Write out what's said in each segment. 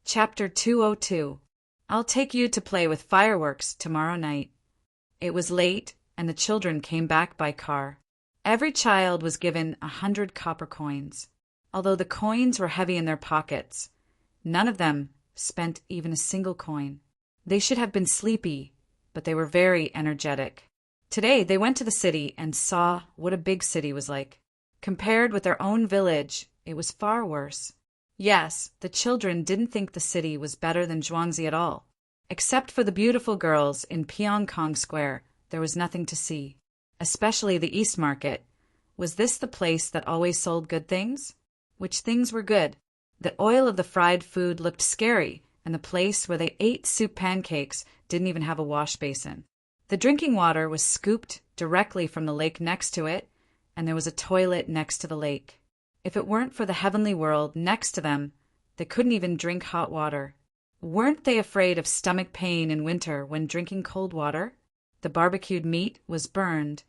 Chapter 202. I'll take you to play with fireworks tomorrow night. It was late, and the children came back by car. Every child was given 100 copper coins. Although the coins were heavy in their pockets, none of them spent even a single coin. They should have been sleepy, but they were very energetic. Today they went to the city and saw what a big city was like. Compared with their own village, it was far worse. Yes, the children didn't think the city was better than Zhuangzi at all. Except for the beautiful girls in Pyongkong Square, there was nothing to see. Especially the East Market. Was this the place that always sold good things? Which things were good? The oil of the fried food looked scary, and the place where they ate soup pancakes didn't even have a wash basin. The drinking water was scooped directly from the lake next to it, and there was a toilet next to the lake. If it weren't for the heavenly world next to them, they couldn't even drink hot water. Weren't they afraid of stomach pain in winter when drinking cold water? The barbecued meat was burned,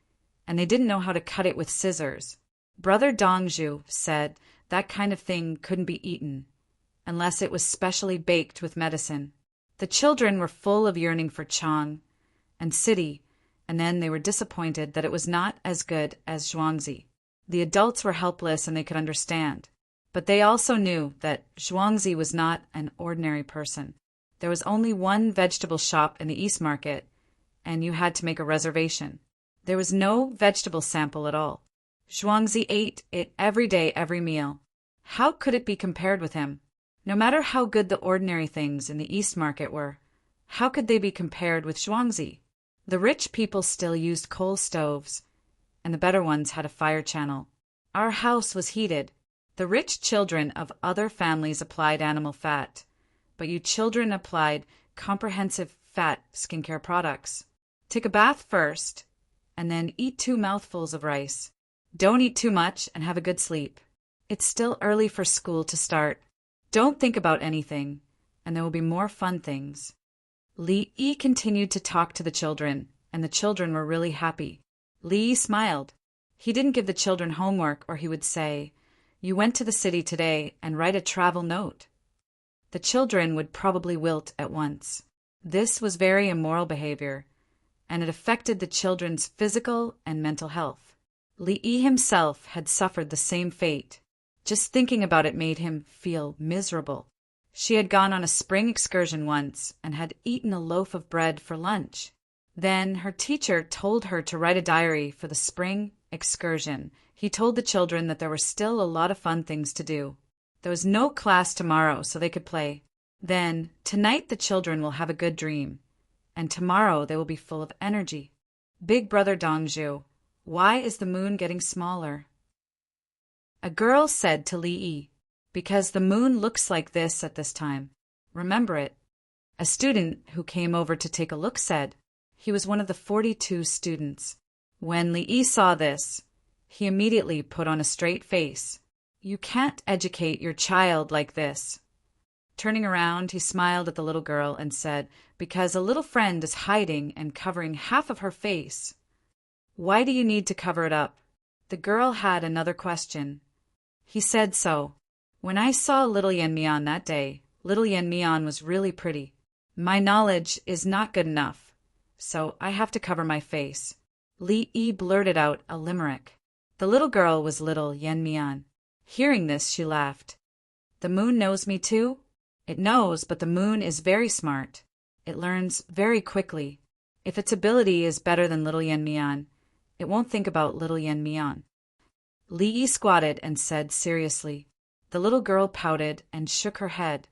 and they didn't know how to cut it with scissors. Brother Dongzhu said that kind of thing couldn't be eaten, unless it was specially baked with medicine. The children were full of yearning for Chang and city, and then they were disappointed that it was not as good as Zhuangzi. The adults were helpless and they could understand. But they also knew that Zhuangzi was not an ordinary person. There was only one vegetable shop in the East Market, and you had to make a reservation. There was no vegetable sample at all. Zhuangzi ate it every day, every meal. How could it be compared with him? No matter how good the ordinary things in the East Market were, how could they be compared with Zhuangzi? The rich people still used coal stoves, and the better ones had a fire channel. Our house was heated. The rich children of other families applied animal fat, but you children applied comprehensive fat skincare products. Take a bath first, and then eat 2 mouthfuls of rice. Don't eat too much and have a good sleep. It's still early for school to start. Don't think about anything, and there will be more fun things. Li Yi continued to talk to the children, and the children were really happy. Li Yi smiled. He didn't give the children homework, or he would say, "You went to the city today and write a travel note." The children would probably wilt at once. This was very immoral behavior, and it affected the children's physical and mental health. Li Yi himself had suffered the same fate. Just thinking about it made him feel miserable. She had gone on a spring excursion once and had eaten a loaf of bread for lunch. Then her teacher told her to write a diary for the spring excursion. He told the children that there were still a lot of fun things to do. There was no class tomorrow, so they could play. Then, tonight the children will have a good dream, and tomorrow they will be full of energy. Big Brother Dongzhu, why is the moon getting smaller? A girl said to Li Yi, because the moon looks like this at this time. Remember it. A student who came over to take a look said. He was one of the 42 students. When Li Yi saw this, he immediately put on a straight face. You can't educate your child like this. Turning around, he smiled at the little girl and said, because a little friend is hiding and covering half of her face. Why do you need to cover it up? The girl had another question. He said so. When I saw little Yan Mian that day, little Yan Mian was really pretty. My knowledge is not good enough, so I have to cover my face. Li Yi blurted out a limerick. The little girl was little Yan Mian. Hearing this, she laughed. The moon knows me too? It knows, but the moon is very smart. It learns very quickly. If its ability is better than little Yan Mian, it won't think about little Yan Mian. Li Yi squatted and said seriously. The little girl pouted and shook her head.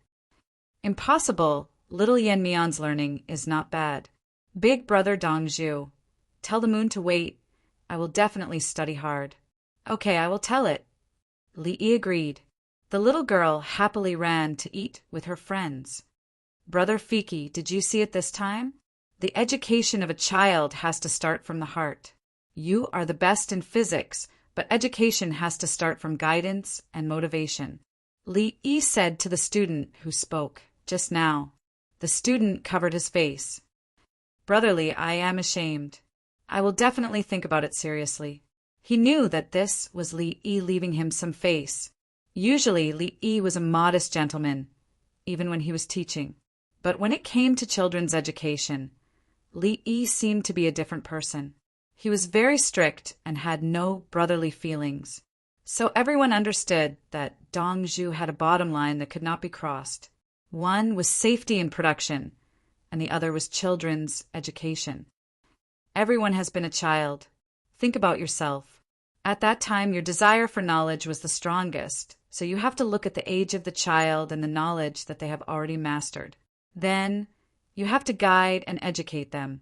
Impossible. Little Yan Mian's learning is not bad. Big Brother Dongzhu, tell the moon to wait. I will definitely study hard. Okay, I will tell it. Li Yi agreed. The little girl happily ran to eat with her friends. Brother Fiki, did you see it this time? The education of a child has to start from the heart. You are the best in physics, but education has to start from guidance and motivation. Li Yi said to the student who spoke just now. The student covered his face. Brotherly, I am ashamed. I will definitely think about it seriously. He knew that this was Li Yi leaving him some face. Usually Li Yi was a modest gentleman, even when he was teaching. But when it came to children's education, Li Yi seemed to be a different person. He was very strict and had no brotherly feelings. So everyone understood that Dong Zhu had a bottom line that could not be crossed. One was safety in production, and the other was children's education. Everyone has been a child. Think about yourself. At that time, your desire for knowledge was the strongest, so you have to look at the age of the child and the knowledge that they have already mastered. Then, you have to guide and educate them,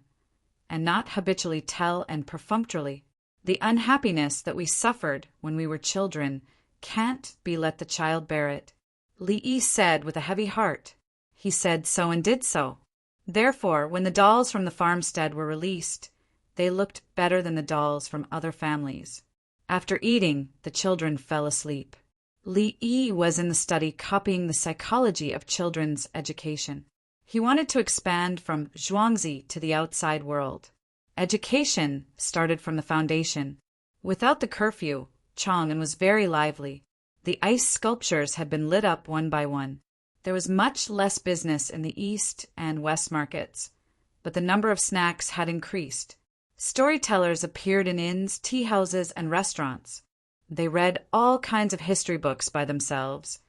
and not habitually tell and perfunctorily. The unhappiness that we suffered when we were children can't be let the child bear it. Li Yi said with a heavy heart. He said so and did so. Therefore, when the dolls from the farmstead were released, they looked better than the dolls from other families. After eating, the children fell asleep. Li Yi was in the study copying the psychology of children's education. He wanted to expand from Zhuangzi to the outside world. Education started from the foundation. Without the curfew, Chang'an was very lively. The ice sculptures had been lit up one by one. There was much less business in the east and west markets, but the number of snacks had increased. Storytellers appeared in inns, tea houses, and restaurants. They read all kinds of history books by themselves,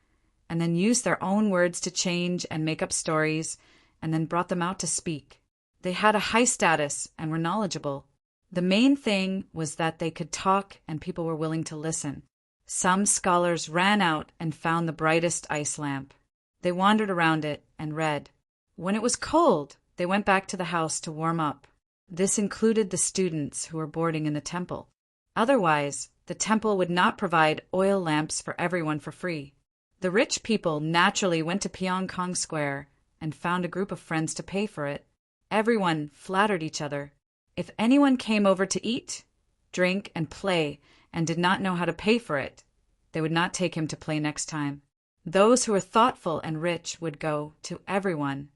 and then used their own words to change and make up stories, and then brought them out to speak. They had a high status and were knowledgeable. The main thing was that they could talk and people were willing to listen. Some scholars ran out and found the brightest ice lamp. They wandered around it and read. When it was cold, they went back to the house to warm up. This included the students who were boarding in the temple. Otherwise, the temple would not provide oil lamps for everyone for free. The rich people naturally went to Pyongkong Square and found a group of friends to pay for it. Everyone flattered each other. If anyone came over to eat, drink, and play and did not know how to pay for it, they would not take him to play next time. Those who were thoughtful and rich would go to everyone.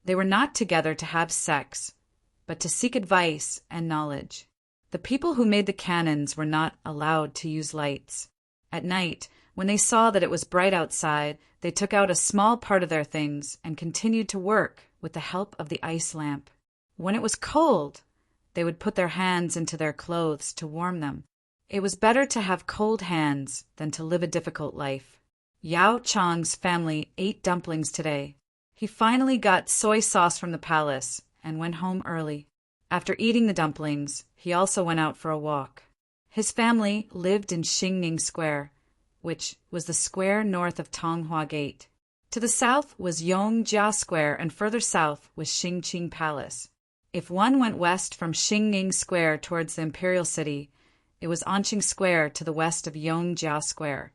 They were not together to have sex, but to seek advice and knowledge. The people who made the cannons were not allowed to use lights. At night, when they saw that it was bright outside, they took out a small part of their things and continued to work with the help of the ice lamp. When it was cold, they would put their hands into their clothes to warm them. It was better to have cold hands than to live a difficult life. Yao Chang's family ate dumplings today. He finally got soy sauce from the palace and went home early. After eating the dumplings, he also went out for a walk. His family lived in Xingning Square, which was the square north of Tonghua Gate. To the south was Yongjia Square, and further south was Xingqing Palace. If one went west from Xingning Square towards the imperial city, it was Anqing Square to the west of Yongjia Square,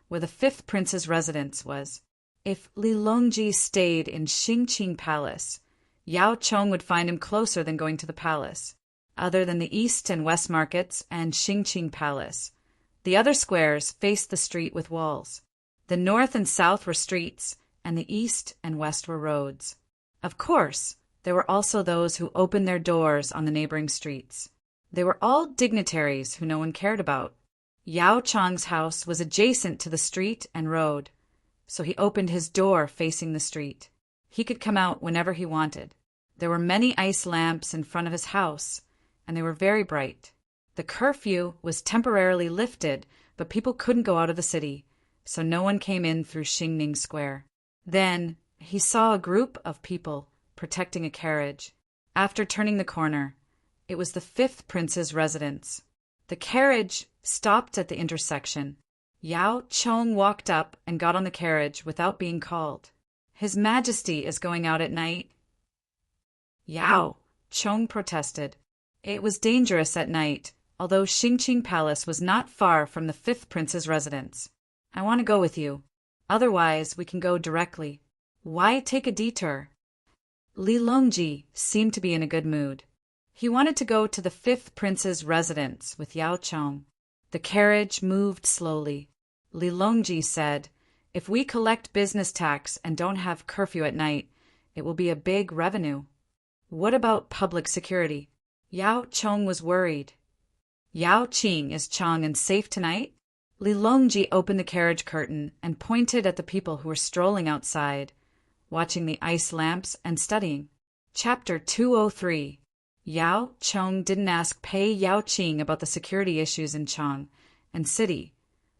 where the fifth prince's residence was. If Li Longji stayed in Xingqing Palace, Yao Chong would find him closer than going to the palace. Other than the east and west markets and Xingqing Palace, the other squares faced the street with walls. The north and south were streets, and the east and west were roads. Of course, there were also those who opened their doors on the neighboring streets. They were all dignitaries who no one cared about. Yao Chang's house was adjacent to the street and road, so he opened his door facing the street. He could come out whenever he wanted. There were many ice lamps in front of his house, and they were very bright. The curfew was temporarily lifted, but people couldn't go out of the city, so no one came in through Xingning Square. Then he saw a group of people protecting a carriage. After turning the corner, it was the fifth prince's residence. The carriage stopped at the intersection. Yao Chong walked up and got on the carriage without being called. His Majesty is going out at night. Yao Chong protested. It was dangerous at night, although Xingqing Palace was not far from the fifth prince's residence. I want to go with you. Otherwise, we can go directly. Why take a detour? Li Longji seemed to be in a good mood. He wanted to go to the fifth prince's residence with Yao Chong. The carriage moved slowly. Li Longji said, "If we collect business tax and don't have curfew at night, it will be a big revenue. What about public security?" Yao Chong was worried. "Yao Qing, is Chang'an safe tonight?" Li Longji opened the carriage curtain and pointed at the people who were strolling outside, watching the ice lamps and studying. Chapter 203. Yao Chong didn't ask Pei Yao-ching about the security issues in Chang and city,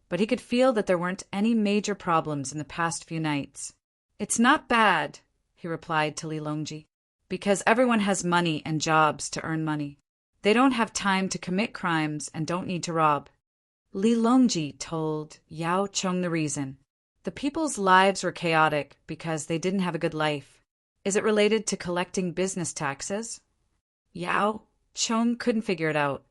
but he could feel that there weren't any major problems in the past few nights. "It's not bad," he replied to Li Longji, "because everyone has money and jobs to earn money. They don't have time to commit crimes and don't need to rob." Li Longji told Yao Chong the reason. The people's lives were chaotic because they didn't have a good life. Is it related to collecting business taxes? Yao Chong couldn't figure it out.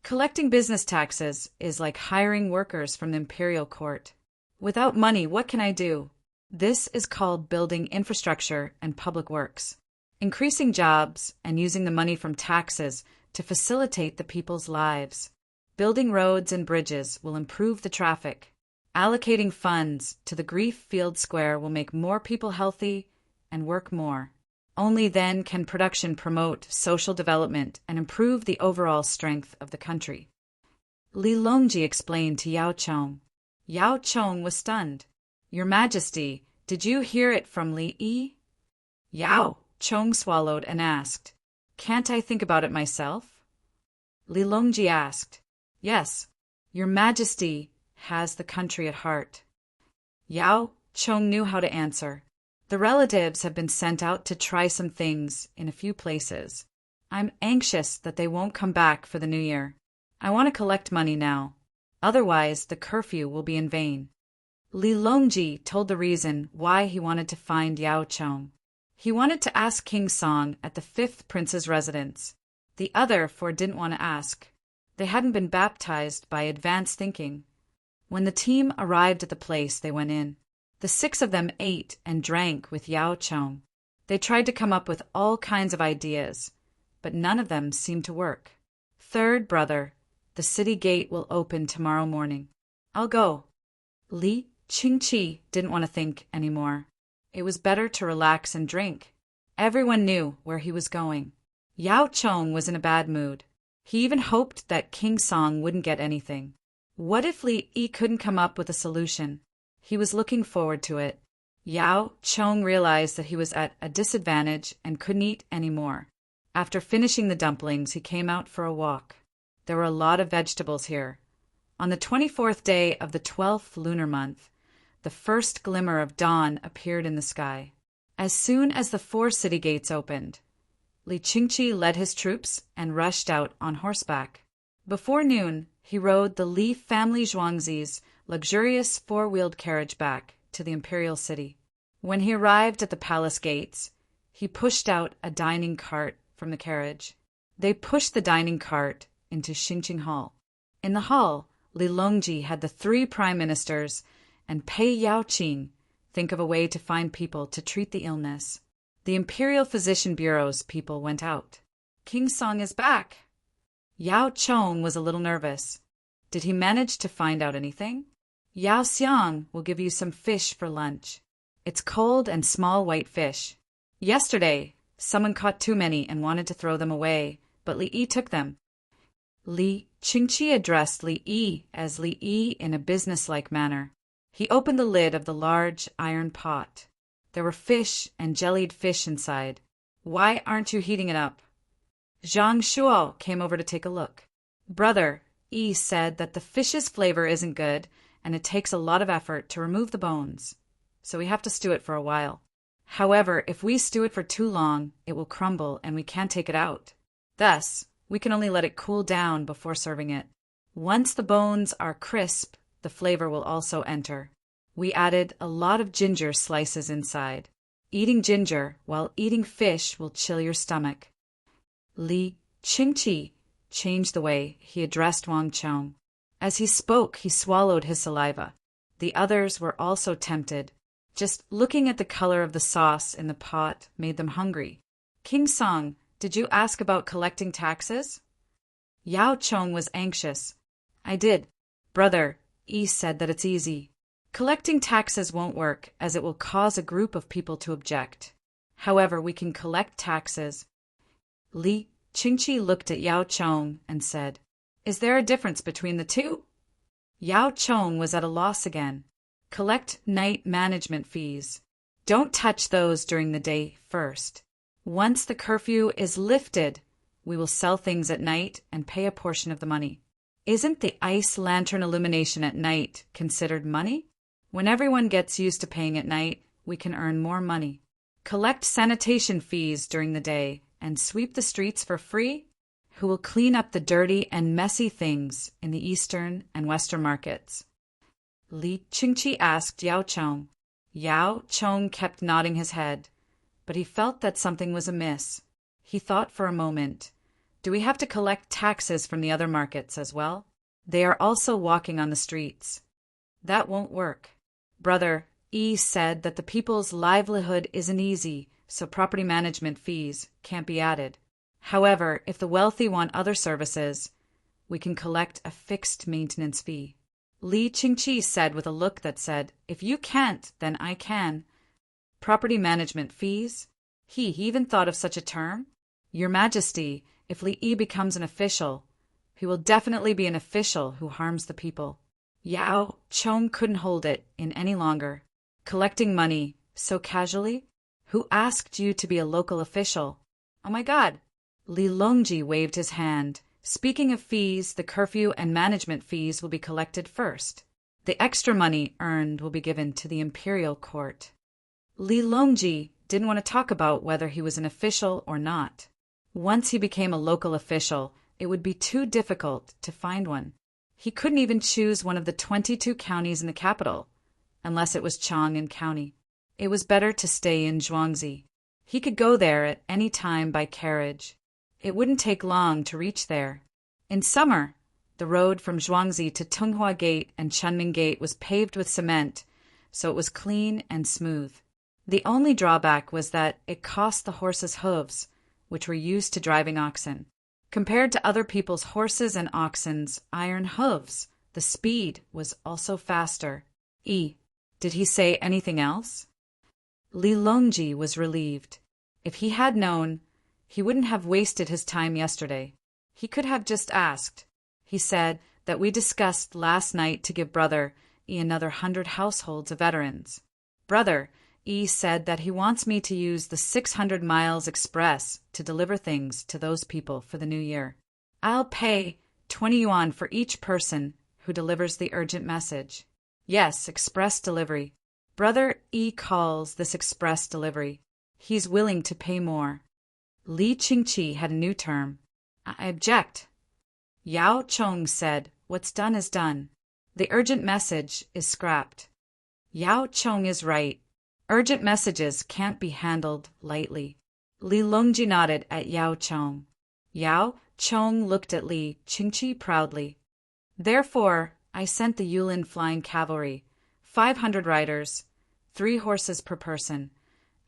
Collecting business taxes is like hiring workers from the imperial court. Without money, what can I do? This is called building infrastructure and public works, increasing jobs and using the money from taxes to facilitate the people's lives. Building roads and bridges will improve the traffic. Allocating funds to the Grief Field Square will make more people healthy and work more. Only then can production promote social development and improve the overall strength of the country. Li Longji explained to Yao Chong. Yao Chong was stunned. "Your Majesty, did you hear it from Li Yi?" Yao Chong swallowed and asked, "Can't I think about it myself?" Li Longji asked, "Yes, Your Majesty has the country at heart." Yao Chong knew how to answer. "The relatives have been sent out to try some things in a few places. I'm anxious that they won't come back for the New Year. I want to collect money now. Otherwise, the curfew will be in vain." Li Longji told the reason why he wanted to find Yao Chong. He wanted to ask King Song at the 5th prince's residence. The other four didn't want to ask. They hadn't been baptized by advanced thinking. When the team arrived at the place, they went in. The 6 of them ate and drank with Yao Chong. They tried to come up with all kinds of ideas, but none of them seemed to work. "Third brother, the city gate will open tomorrow morning. I'll go." Li Qingqi didn't want to think anymore. It was better to relax and drink. Everyone knew where he was going. Yao Chong was in a bad mood. He even hoped that King Song wouldn't get anything. What if Li Yi couldn't come up with a solution? He was looking forward to it. Yao Chong realized that he was at a disadvantage and couldn't eat any more. After finishing the dumplings, he came out for a walk. There were a lot of vegetables here. On the 24th day of the 12th lunar month, the first glimmer of dawn appeared in the sky. As soon as the 4 city gates opened, Li Qingqi led his troops and rushed out on horseback. Before noon, he rode the Li family Zhuangzi's luxurious 4-wheeled carriage back to the imperial city. When he arrived at the palace gates, he pushed out a dining cart from the carriage. They pushed the dining cart into Xingqing Hall. In the hall, Li Longji had the 3 prime ministers and Pei Yao-ching think of a way to find people to treat the illness. The Imperial Physician Bureau's people went out. "King Song is back." Yao Chong was a little nervous. Did he manage to find out anything? "Yao Xiang will give you some fish for lunch. It's cold and small white fish. Yesterday, someone caught too many and wanted to throw them away, but Li Yi took them." Li Qingqi addressed Li Yi as Li Yi in a businesslike manner. He opened the lid of the large iron pot. There were fish and jellied fish inside. "Why aren't you heating it up?" Zhang Shuo came over to take a look. "Brother, Yi said that the fish's flavor isn't good and it takes a lot of effort to remove the bones, so we have to stew it for a while. However, if we stew it for too long, it will crumble and we can't take it out. Thus, we can only let it cool down before serving it. Once the bones are crisp, the flavor will also enter. We added a lot of ginger slices inside. Eating ginger while eating fish will chill your stomach." Li Qingqi changed the way he addressed Wang Chong. As he spoke, he swallowed his saliva. The others were also tempted. Just looking at the color of the sauce in the pot made them hungry. "King Song, did you ask about collecting taxes?" Yao Chong was anxious. "I did. Brother, Yi said that it's easy. Collecting taxes won't work as it will cause a group of people to object. However, we can collect taxes." Li Qingqi looked at Yao Chong and said, "Is there a difference between the two?" Yao Chong was at a loss again. Collect night management fees. Don't touch those during the day first. Once the curfew is lifted, we will sell things at night and pay a portion of the money. Isn't the ice lantern illumination at night considered money? When everyone gets used to paying at night, we can earn more money. Collect sanitation fees during the day and sweep the streets for free. Who will clean up the dirty and messy things in the eastern and western markets? Li Qingqi asked Yao Chong. Yao Chong kept nodding his head, but he felt that something was amiss. He thought for a moment. Do we have to collect taxes from the other markets as well? They are also walking on the streets. That won't work. Brother Yi said that the people's livelihood isn't easy, so property management fees can't be added. However, if the wealthy want other services, we can collect a fixed maintenance fee. Li Qingqi said with a look that said, if you can't, then I can. Property management fees? He even thought of such a term? Your Majesty, if Li Yi becomes an official, he will definitely be an official who harms the people. Yao Chong couldn't hold it in any longer. Collecting money so casually? Who asked you to be a local official? Oh my God! Li Longji waved his hand. Speaking of fees, the curfew and management fees will be collected first. The extra money earned will be given to the imperial court. Li Longji didn't want to talk about whether he was an official or not. Once he became a local official, it would be too difficult to find one. He couldn't even choose one of the 22 counties in the capital, unless it was Chang'an County. It was better to stay in Zhuangzi. He could go there at any time by carriage. It wouldn't take long to reach there. In summer, the road from Zhuangzi to Tunghua Gate and Chunming Gate was paved with cement, so it was clean and smooth. The only drawback was that it cost the horses' hooves, which were used to driving oxen. Compared to other people's horses and oxen's iron hooves, the speed was also faster. Did he say anything else? Li Longji was relieved. If he had known, he wouldn't have wasted his time yesterday. He could have just asked. He said that we discussed last night to give Brother E another 100 households of veterans. Brother E said that he wants me to use the 600 miles express to deliver things to those people for the new year. I'll pay 20 yuan for each person who delivers the urgent message. Yes, express delivery. Brother E calls this express delivery. He's willing to pay more. Li Qingqi had a new term. I object. Yao Chong said, what's done is done. The urgent message is scrapped. Yao Chong is right. Urgent messages can't be handled lightly. Li Longji nodded at Yao Chong. Yao Chong looked at Li Qingqi proudly. Therefore, I sent the Yulin Flying Cavalry, 500 riders, 3 horses per person,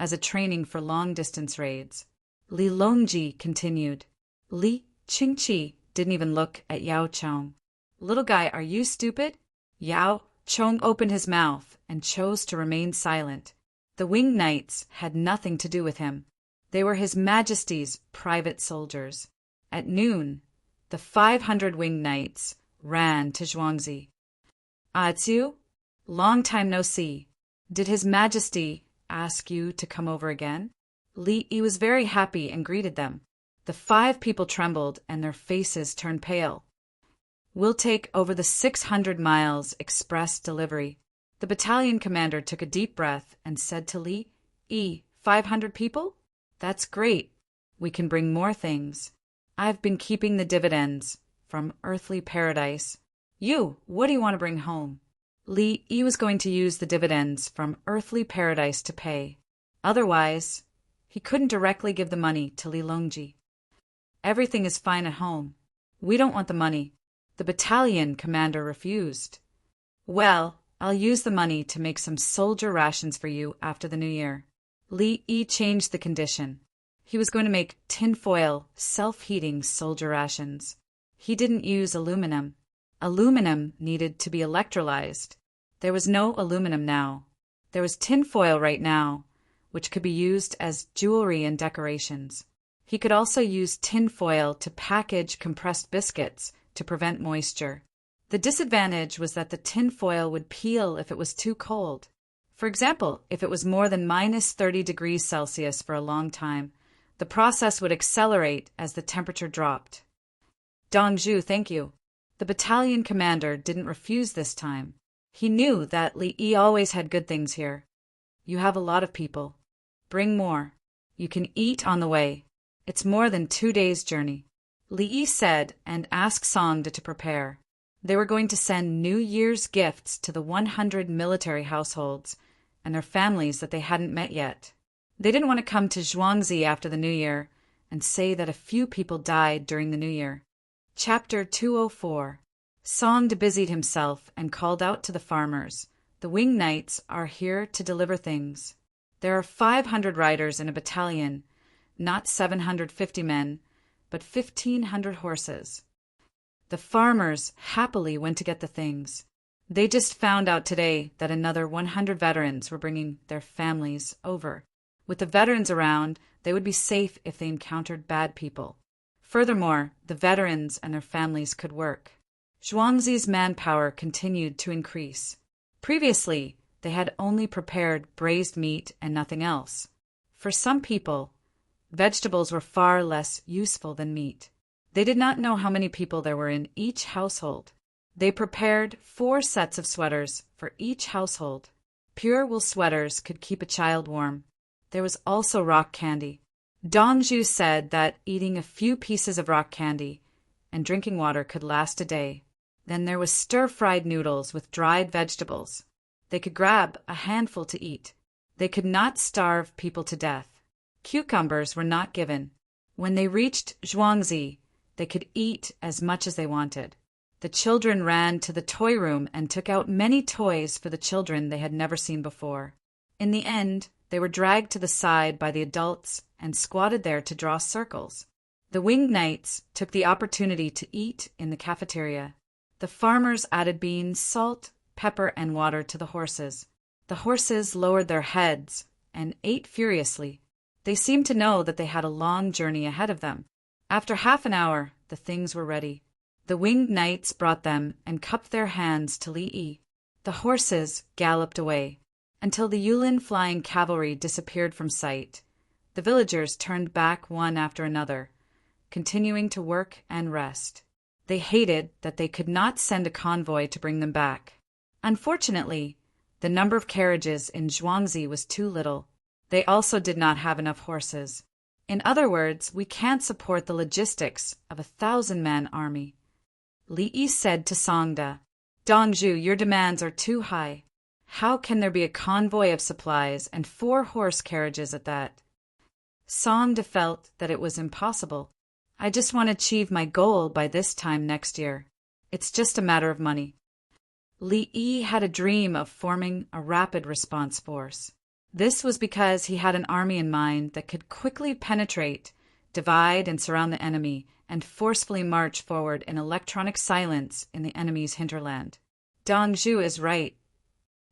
as a training for long-distance raids. Li Longji continued. Li Qingqi didn't even look at Yao Chong. Little guy, are you stupid? Yao Chong opened his mouth and chose to remain silent. The winged knights had nothing to do with him. They were His Majesty's private soldiers. At noon, the 500 winged knights ran to Zhuangzi. It's you? Long time no see. Did His Majesty ask you to come over again? Li Yi was very happy and greeted them. The 5 people trembled and their faces turned pale. We'll take over the 600 miles express delivery. The battalion commander took a deep breath and said to Li Yi, 500 people? That's great. We can bring more things. I've been keeping the dividends from earthly paradise. What do you want to bring home? Li Yi was going to use the dividends from earthly paradise to pay. Otherwise, he couldn't directly give the money to Li Longji. Everything is fine at home. We don't want the money. The battalion commander refused. Well, I'll use the money to make some soldier rations for you after the new year. Li Yi changed the condition. He was going to make tinfoil, self-heating soldier rations. He didn't use aluminum. Aluminum needed to be electrolyzed. There was no aluminum now. There was tinfoil right now, which could be used as jewelry and decorations. He could also use tinfoil to package compressed biscuits to prevent moisture. The disadvantage was that the tin foil would peel if it was too cold. For example, if it was more than -30 degrees Celsius for a long time, the process would accelerate as the temperature dropped. Dong Zhu, thank you. The battalion commander didn't refuse this time. He knew that Li Yi always had good things here. You have a lot of people. Bring more. You can eat on the way. It's more than 2 days' journey. Li Yi said and asked Song to prepare. They were going to send New Year's gifts to the 100 military households and their families that they hadn't met yet. They didn't want to come to Zhuangzi after the New Year and say that a few people died during the New Year. Chapter 204. Song busied himself and called out to the farmers. The winged knights are here to deliver things. There are 500 riders in a battalion, not 750 men, but 1,500 horses. The farmers happily went to get the things. They just found out today that another 100 veterans were bringing their families over. With the veterans around, they would be safe if they encountered bad people. Furthermore, the veterans and their families could work. Zhuangzi's manpower continued to increase. Previously, they had only prepared braised meat and nothing else. For some people, vegetables were far less useful than meat. They did not know how many people there were in each household. They prepared 4 sets of sweaters for each household. Pure wool sweaters could keep a child warm. There was also rock candy. Dong Zhu said that eating a few pieces of rock candy and drinking water could last a day. Then there was stir-fried noodles with dried vegetables. They could grab a handful to eat. They could not starve people to death. Cucumbers were not given. When they reached Zhuangzi, they could eat as much as they wanted. The children ran to the toy room and took out many toys for the children they had never seen before. In the end, they were dragged to the side by the adults and squatted there to draw circles. The winged knights took the opportunity to eat in the cafeteria. The farmers added beans, salt, pepper, and water to the horses. The horses lowered their heads and ate furiously. They seemed to know that they had a long journey ahead of them. After half an hour, the things were ready. The winged knights brought them and cupped their hands to Li Yi. The horses galloped away until the Yulin flying cavalry disappeared from sight. The villagers turned back one after another, continuing to work and rest. They hated that they could not send a convoy to bring them back. Unfortunately, the number of carriages in Zhuangzi was too little. They also did not have enough horses. In other words, we can't support the logistics of a 1,000-man army. Li Yi said to Songda, Dong Zhu, your demands are too high. How can there be a convoy of supplies and 4 horse carriages at that? Songda felt that it was impossible. I just want to achieve my goal by this time next year. It's just a matter of money. Li Yi had a dream of forming a rapid response force. This was because he had an army in mind that could quickly penetrate, divide, and surround the enemy, and forcefully march forward in electronic silence in the enemy's hinterland. Dong Zhu is right.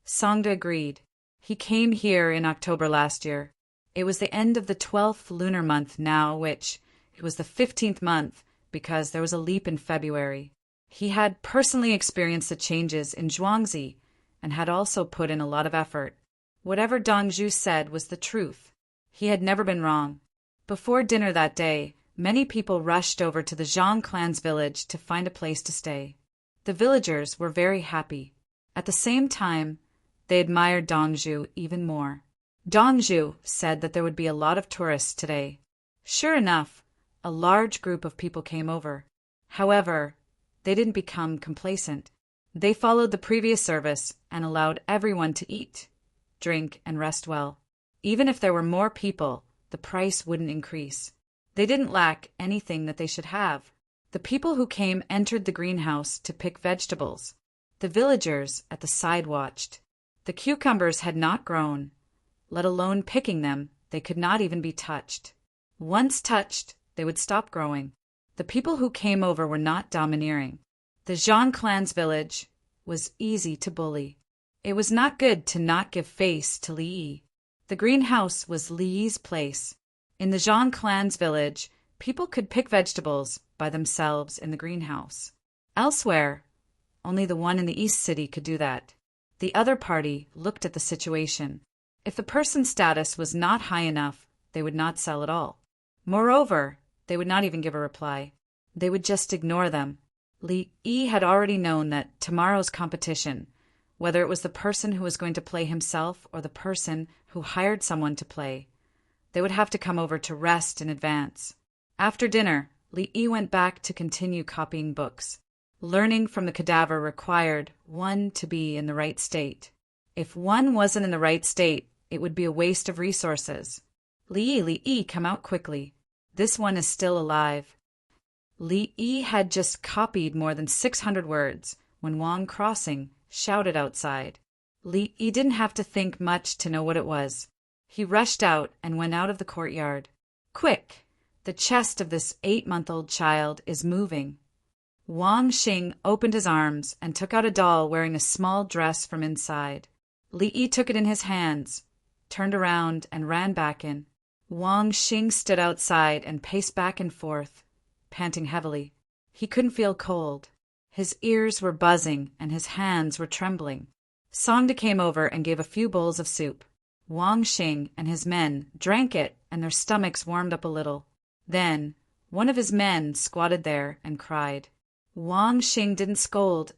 Songda agreed. He came here in October last year. It was the end of the 12th lunar month now, which it was the 15th month because there was a leap in February. He had personally experienced the changes in Zhuangzi and had also put in a lot of effort. Whatever Dong Zhu said was the truth. He had never been wrong. Before dinner that day, many people rushed over to the Zhang clan's village to find a place to stay. The villagers were very happy. At the same time, they admired Dong Zhu even more. Dong Zhu said that there would be a lot of tourists today. Sure enough, a large group of people came over. However, they didn't become complacent. They followed the previous service and allowed everyone to eat, drink, and rest well. Even if there were more people, the price wouldn't increase. They didn't lack anything that they should have. The people who came entered the greenhouse to pick vegetables. The villagers at the side watched. The cucumbers had not grown. Let alone picking them, they could not even be touched. Once touched, they would stop growing. The people who came over were not domineering. The Zhang clan's village was easy to bully. It was not good to not give face to Li Yi. The greenhouse was Li Yi's place. In the Zhang clan's village, people could pick vegetables by themselves in the greenhouse. Elsewhere, Only the one in the East City could do that. The other party looked at the situation. If the person's status was not high enough, they would not sell at all. Moreover, they would not even give a reply. They would just ignore them. Li Yi had already known that tomorrow's competition, whether it was the person who was going to play himself or the person who hired someone to play, they would have to come over to rest in advance. After dinner, Li Yi went back to continue copying books. Learning from the cadaver required one to be in the right state. If one wasn't in the right state, it would be a waste of resources. Li Yi, come out quickly. This one is still alive. Li Yi had just copied more than 600 words when Wang Crossing shouted outside. Li Yi didn't have to think much to know what it was. He rushed out and went out of the courtyard. Quick! The chest of this 8-month-old child is moving. Wang Xing opened his arms and took out a doll wearing a small dress from inside. Li Yi took it in his hands, turned around, and ran back in. Wang Xing stood outside and paced back and forth, panting heavily. He couldn't feel cold. His ears were buzzing and his hands were trembling. Songda came over and gave a few bowls of soup. Wang Xing and his men drank it and their stomachs warmed up a little. Then, one of his men squatted there and cried. Wang Xing didn't scold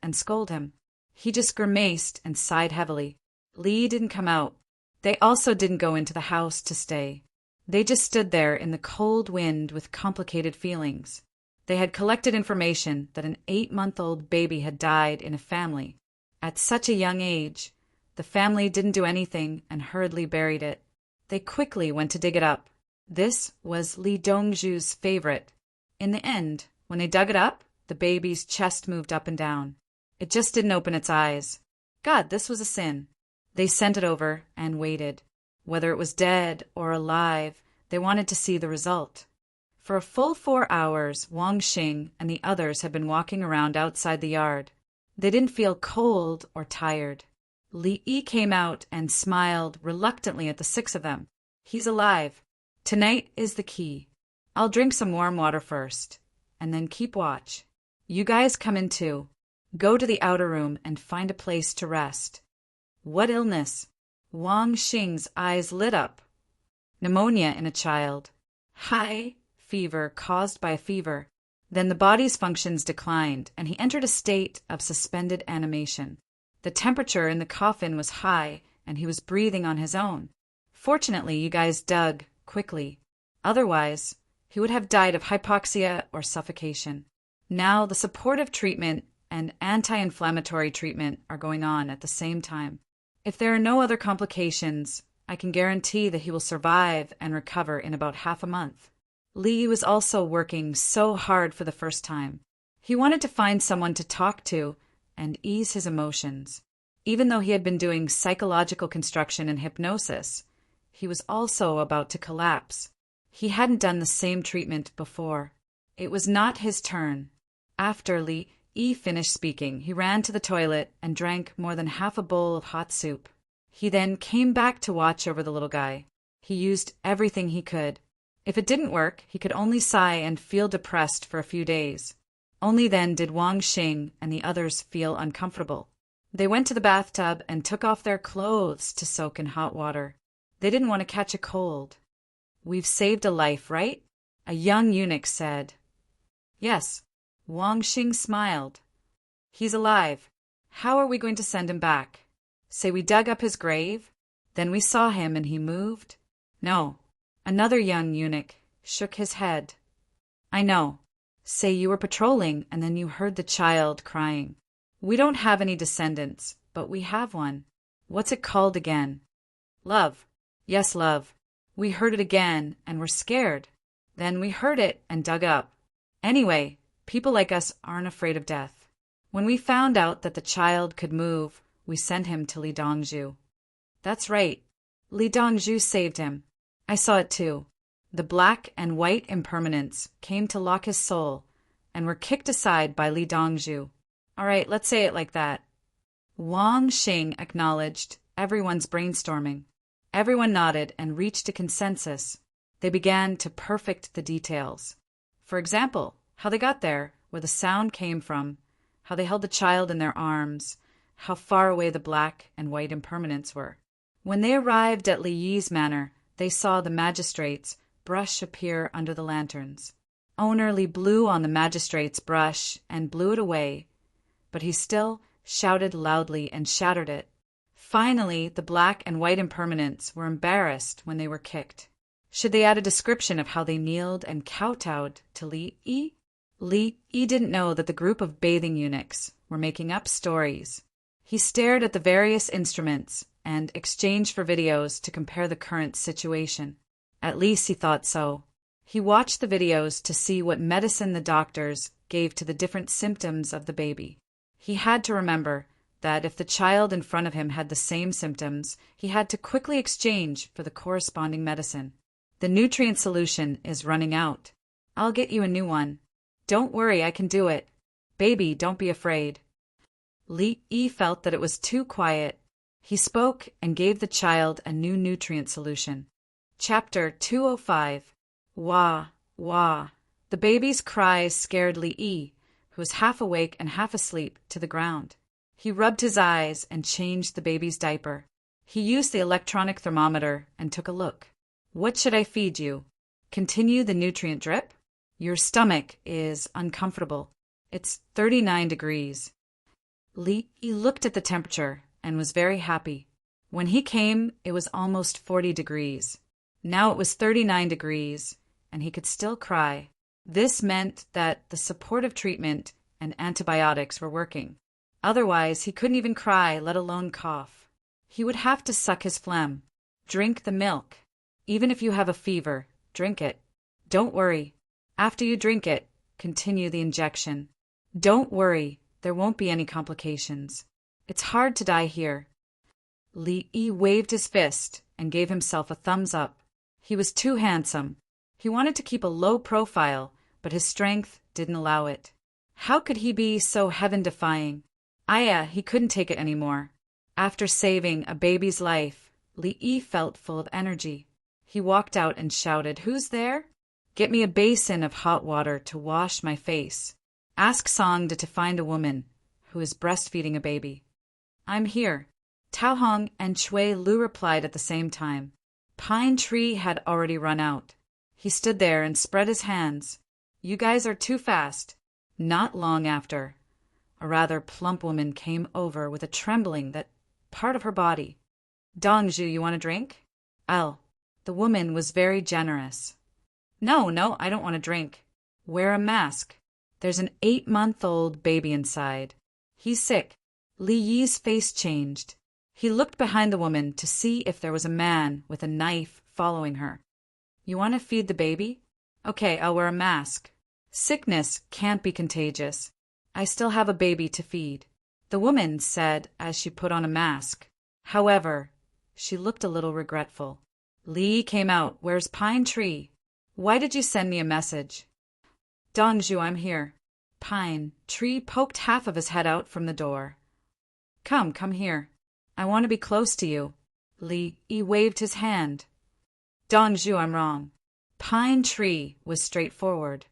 him. He just grimaced and sighed heavily. Li didn't come out. They also didn't go into the house to stay. They just stood there in the cold wind with complicated feelings. They had collected information that an 8-month-old baby had died in a family. At such a young age, the family didn't do anything and hurriedly buried it. They quickly went to dig it up. This was Li Dongzhu's favorite. In the end, when they dug it up, the baby's chest moved up and down. It just didn't open its eyes. God, this was a sin. They sent it over and waited. Whether it was dead or alive, they wanted to see the result. For a full 4 hours, Wang Xing and the others had been walking around outside the yard. They didn't feel cold or tired. Li Yi came out and smiled reluctantly at the 6 of them. He's alive. Tonight is the key. I'll drink some warm water first, and then keep watch. You guys come in too. Go to the outer room and find a place to rest. What illness? Wang Xing's eyes lit up. Pneumonia in a child. High fever caused by a fever. Then the body's functions declined, and he entered a state of suspended animation. The temperature in the coffin was high, and he was breathing on his own. Fortunately, you guys dug quickly. Otherwise, he would have died of hypoxia or suffocation. Now the supportive treatment and anti-inflammatory treatment are going on at the same time. If there are no other complications, I can guarantee that he will survive and recover in about half a month. Li was also working so hard for the first time. He wanted to find someone to talk to and ease his emotions. Even though he had been doing psychological construction and hypnosis, he was also about to collapse. He hadn't done the same treatment before. It was not his turn. After Li Yi finished speaking, he ran to the toilet and drank more than half a bowl of hot soup. He then came back to watch over the little guy. He used everything he could. If it didn't work, he could only sigh and feel depressed for a few days. Only then did Wang Xing and the others feel uncomfortable. They went to the bathtub and took off their clothes to soak in hot water. They didn't want to catch a cold. We've saved a life, right? A young eunuch said. Yes. Wang Xing smiled. He's alive. How are we going to send him back? Say we dug up his grave? Then we saw him and he moved? No. Another young eunuch shook his head. I know. Say you were patrolling and then you heard the child crying. We don't have any descendants, but we have one. What's it called again? Love. Yes, love. We heard it again and were scared. Then we heard it and dug up. Anyway, people like us aren't afraid of death. When we found out that the child could move, we sent him to Li Dongzhu. That's right. Li Dongzhu saved him. I saw it too. The black and white impermanents came to lock his soul and were kicked aside by Li Dongzhu. All right, let's say it like that. Wang Xing acknowledged everyone's brainstorming. Everyone nodded and reached a consensus. They began to perfect the details. For example, how they got there, where the sound came from, how they held the child in their arms, how far away the black and white impermanents were. When they arrived at Li Yi's manor, they saw the magistrate's brush appear under the lanterns. Owner Li blew on the magistrate's brush and blew it away, but he still shouted loudly and shattered it. Finally, the black and white impermanents were embarrassed when they were kicked. Should they add a description of how they kneeled and kowtowed to Li Yi? Li Yi didn't know that the group of bathing eunuchs were making up stories. He stared at the various instruments and exchanged for videos to compare the current situation. At least he thought so. He watched the videos to see what medicine the doctors gave to the different symptoms of the baby. He had to remember that if the child in front of him had the same symptoms, he had to quickly exchange for the corresponding medicine. The nutrient solution is running out. I'll get you a new one. Don't worry, I can do it. Baby, don't be afraid. Li Yi felt that it was too quiet. He spoke and gave the child a new nutrient solution. Chapter 205. Wah, wah. The baby's cries scared Li Yi, who was half awake and half asleep, to the ground. He rubbed his eyes and changed the baby's diaper. He used the electronic thermometer and took a look. What should I feed you? Continue the nutrient drip? Your stomach is uncomfortable. It's 39 degrees. Li Yi looked at the temperature and was very happy. When he came, it was almost 40 degrees. Now it was 39 degrees, and he could still cry. This meant that the supportive treatment and antibiotics were working. Otherwise, he couldn't even cry, let alone cough. He would have to suck his phlegm. Drink the milk. Even if you have a fever, drink it. Don't worry. After you drink it, continue the injection. Don't worry, there won't be any complications. It's hard to die here. Li Yi waved his fist and gave himself a thumbs up. He was too handsome. He wanted to keep a low profile, but his strength didn't allow it. How could he be so heaven-defying? He couldn't take it anymore. After saving a baby's life, Li Yi felt full of energy. He walked out and shouted, "Who's there? Get me a basin of hot water to wash my face. Ask Songda to find a woman who is breastfeeding a baby." "I'm here." Tao Hong and Chui Lu replied at the same time. Pine Tree had already run out. He stood there and spread his hands. "You guys are too fast." Not long after, a rather plump woman came over with a trembling that part of her body. "Dongju, you want a drink?" The woman was very generous. No, I don't want a drink." "Wear a mask. There's an 8-month-old baby inside. He's sick." Li Yi's face changed. He looked behind the woman to see if there was a man with a knife following her. "You want to feed the baby? Okay, I'll wear a mask. Sickness can't be contagious. I still have a baby to feed," the woman said as she put on a mask. However, she looked a little regretful. Li came out. "Where's Pine Tree? Why did you send me a message?" "Dongju, I'm here." Pine Tree poked half of his head out from the door. Come here. I want to be close to you." Li Yi waved his hand. "Dongju, I'm wrong." Pine Tree was straightforward.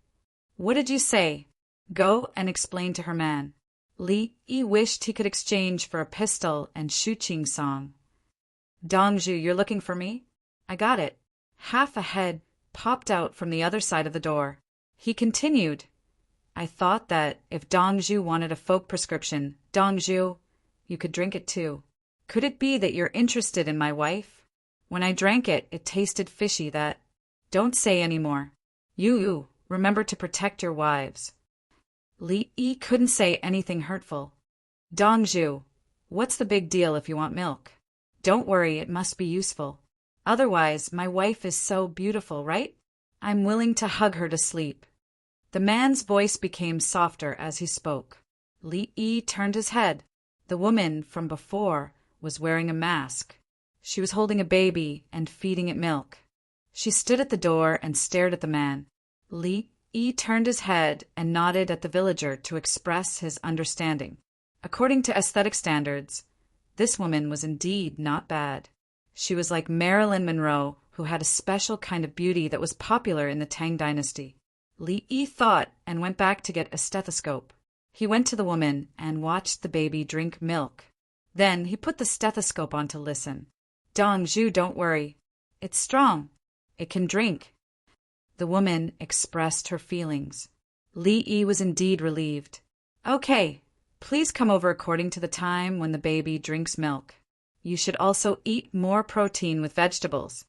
"What did you say?" "Go and explain to her man." Li Yi wished he could exchange for a pistol and Shuqing song. "Dongju, you're looking for me?" "I got it." Half a head popped out from the other side of the door. He continued, "I thought that if Dongju wanted a folk prescription, Dongju, you could drink it too. Could it be that you're interested in my wife? When I drank it, it tasted fishy. That. Don't say any more. You, remember to protect your wives." Li Yi couldn't say anything hurtful. "Dongju, what's the big deal if you want milk? Don't worry, it must be useful. Otherwise, my wife is so beautiful, right? I'm willing to hug her to sleep." The man's voice became softer as he spoke. Li Yi turned his head. The woman from before was wearing a mask. She was holding a baby and feeding it milk. She stood at the door and stared at the man. Li Yi turned his head and nodded at the villager to express his understanding. According to aesthetic standards, this woman was indeed not bad. She was like Marilyn Monroe, who had a special kind of beauty that was popular in the Tang dynasty. Li Yi thought and went back to get a stethoscope. He went to the woman and watched the baby drink milk. Then he put the stethoscope on to listen. Dong Zhu, don't worry. It's strong. It can drink. The woman expressed her feelings. Li Yi was indeed relieved. Okay, please come over according to the time when the baby drinks milk. You should also eat more protein with vegetables.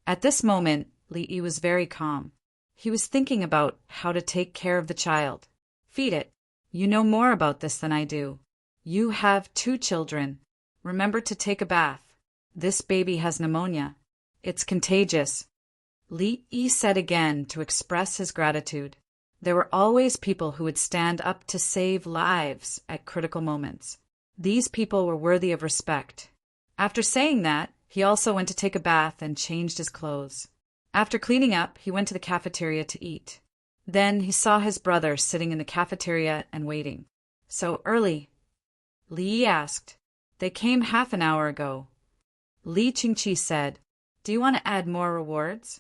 At this moment, Li Yi was very calm. He was thinking about how to take care of the child. Feed it. You know more about this than I do. You have 2 children. Remember to take a bath. This baby has pneumonia. It's contagious. Li Yi said again to express his gratitude. There were always people who would stand up to save lives at critical moments. These people were worthy of respect. After saying that, he also went to take a bath and changed his clothes. After cleaning up, he went to the cafeteria to eat. Then he saw his brother sitting in the cafeteria and waiting. So early? Li Yi asked. They came half an hour ago. Li Qingqi said, Do you want to add more rewards?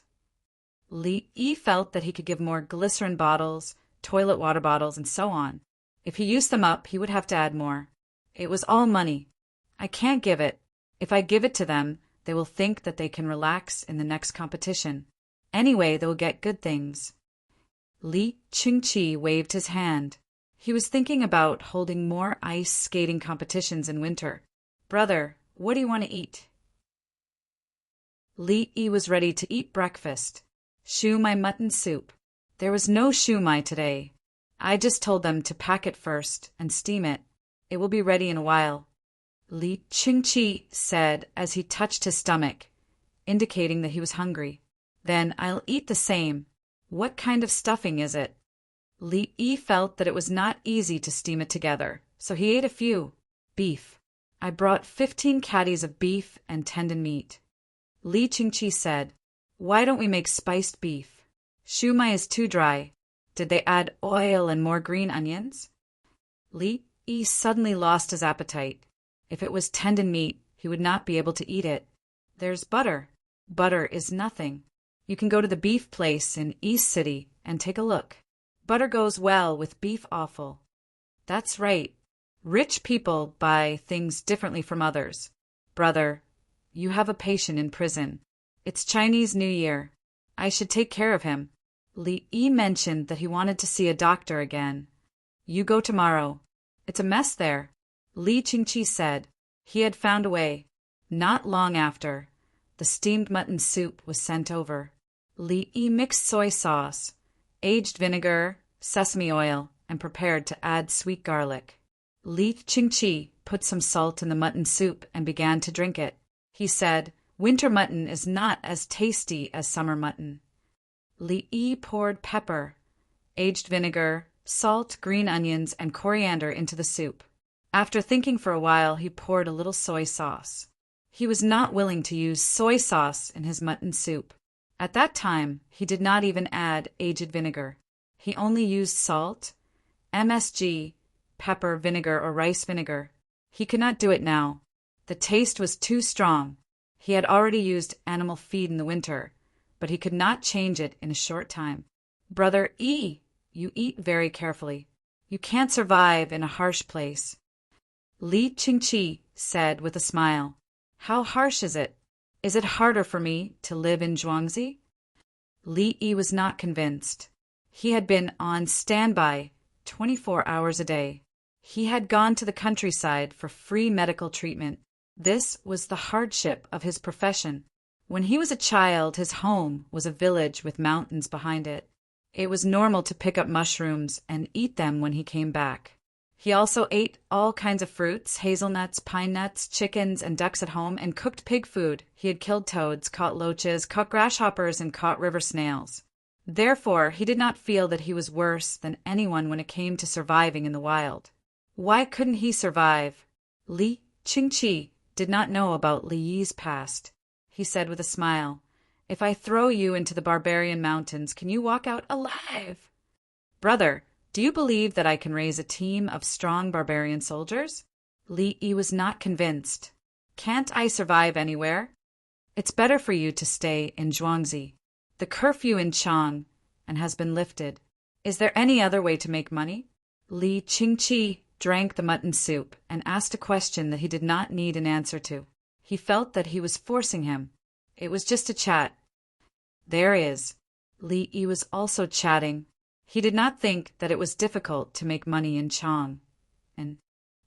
Li Yi felt that he could give more glycerin bottles, toilet water bottles, and so on. If he used them up, he would have to add more. It was all money. I can't give it. If I give it to them, they will think that they can relax in the next competition. Anyway, they will get good things. Li Qingqi waved his hand. He was thinking about holding more ice skating competitions in winter. Brother, what do you want to eat? Li Yi was ready to eat breakfast. Shumai mutton soup. There was no shumai today. I just told them to pack it first and steam it. It will be ready in a while. Li Qingqi said as he touched his stomach, indicating that he was hungry. Then I'll eat the same. What kind of stuffing is it? Li Yi felt that it was not easy to steam it together, so he ate a few. Beef. I brought 15 caddies of beef and tendon meat. Li Qingqi said, Why don't we make spiced beef? Shumai is too dry. Did they add oil and more green onions? Li Yi suddenly lost his appetite. If it was tendon meat, he would not be able to eat it. There's butter. Butter is nothing. You can go to the beef place in East City and take a look. Butter goes well with beef offal. That's right. Rich people buy things differently from others. Brother, you have a patient in prison. It's Chinese New Year. I should take care of him. Li Yi mentioned that he wanted to see a doctor again. You go tomorrow. It's a mess there. Li Qingqi said. He had found a way. Not long after, the steamed mutton soup was sent over. Li Yi mixed soy sauce, aged vinegar, sesame oil, and prepared to add sweet garlic. Li Qingqi put some salt in the mutton soup and began to drink it. He said, Winter mutton is not as tasty as summer mutton. Li Yi poured pepper, aged vinegar, salt, green onions, and coriander into the soup. After thinking for a while, he poured a little soy sauce. He was not willing to use soy sauce in his mutton soup. At that time, he did not even add aged vinegar. He only used salt, MSG, pepper, vinegar, or rice vinegar. He could not do it now. The taste was too strong. He had already used animal feed in the winter, but he could not change it in a short time. Brother Yi, you eat very carefully. You can't survive in a harsh place. Li Qingqi said with a smile, How harsh is it? Is it harder for me to live in Zhuangzi? Li Yi was not convinced. He had been on standby 24 hours a day. He had gone to the countryside for free medical treatment. This was the hardship of his profession. When he was a child, his home was a village with mountains behind it. It was normal to pick up mushrooms and eat them when he came back. He also ate all kinds of fruits, hazelnuts, pine nuts, chickens, and ducks at home, and cooked pig food. He had killed toads, caught loaches, caught grasshoppers, and caught river snails. Therefore, he did not feel that he was worse than anyone when it came to surviving in the wild. Why couldn't he survive? Li Qingqi did not know about Li Yi's past. He said with a smile, If I throw you into the barbarian mountains, can you walk out alive? Brother, do you believe that I can raise a team of strong barbarian soldiers? Li Yi was not convinced. Can't I survive anywhere? It's better for you to stay in Zhuangzi. The curfew in Chang has been lifted. Is there any other way to make money? Li Qingqi drank the mutton soup and asked a question that he did not need an answer to. He felt that he was forcing him. It was just a chat. There is. Li Yi was also chatting. He did not think that it was difficult to make money in Chang. In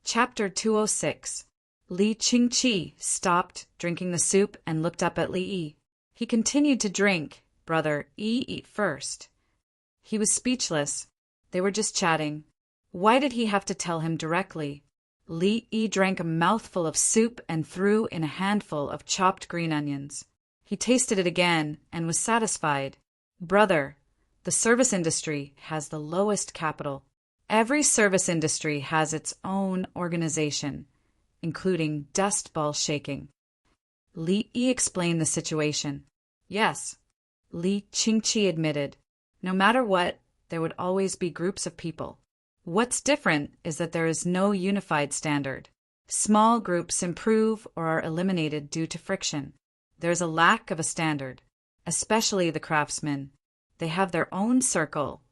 Chapter 206, Li Qingqi stopped drinking the soup and looked up at Li Yi. He continued to drink. Brother, eat first. He was speechless. They were just chatting. Why did he have to tell him directly? Li Yi drank a mouthful of soup and threw in a handful of chopped green onions. He tasted it again and was satisfied. Brother, the service industry has the lowest capital. Every service industry has its own organization, including dust ball shaking. Li Yi explained the situation. Yes, Li Qingqi admitted. No matter what, there would always be groups of people. What's different is that there is no unified standard. Small groups improve or are eliminated due to friction. There's a lack of a standard, especially the craftsmen. They have their own circle,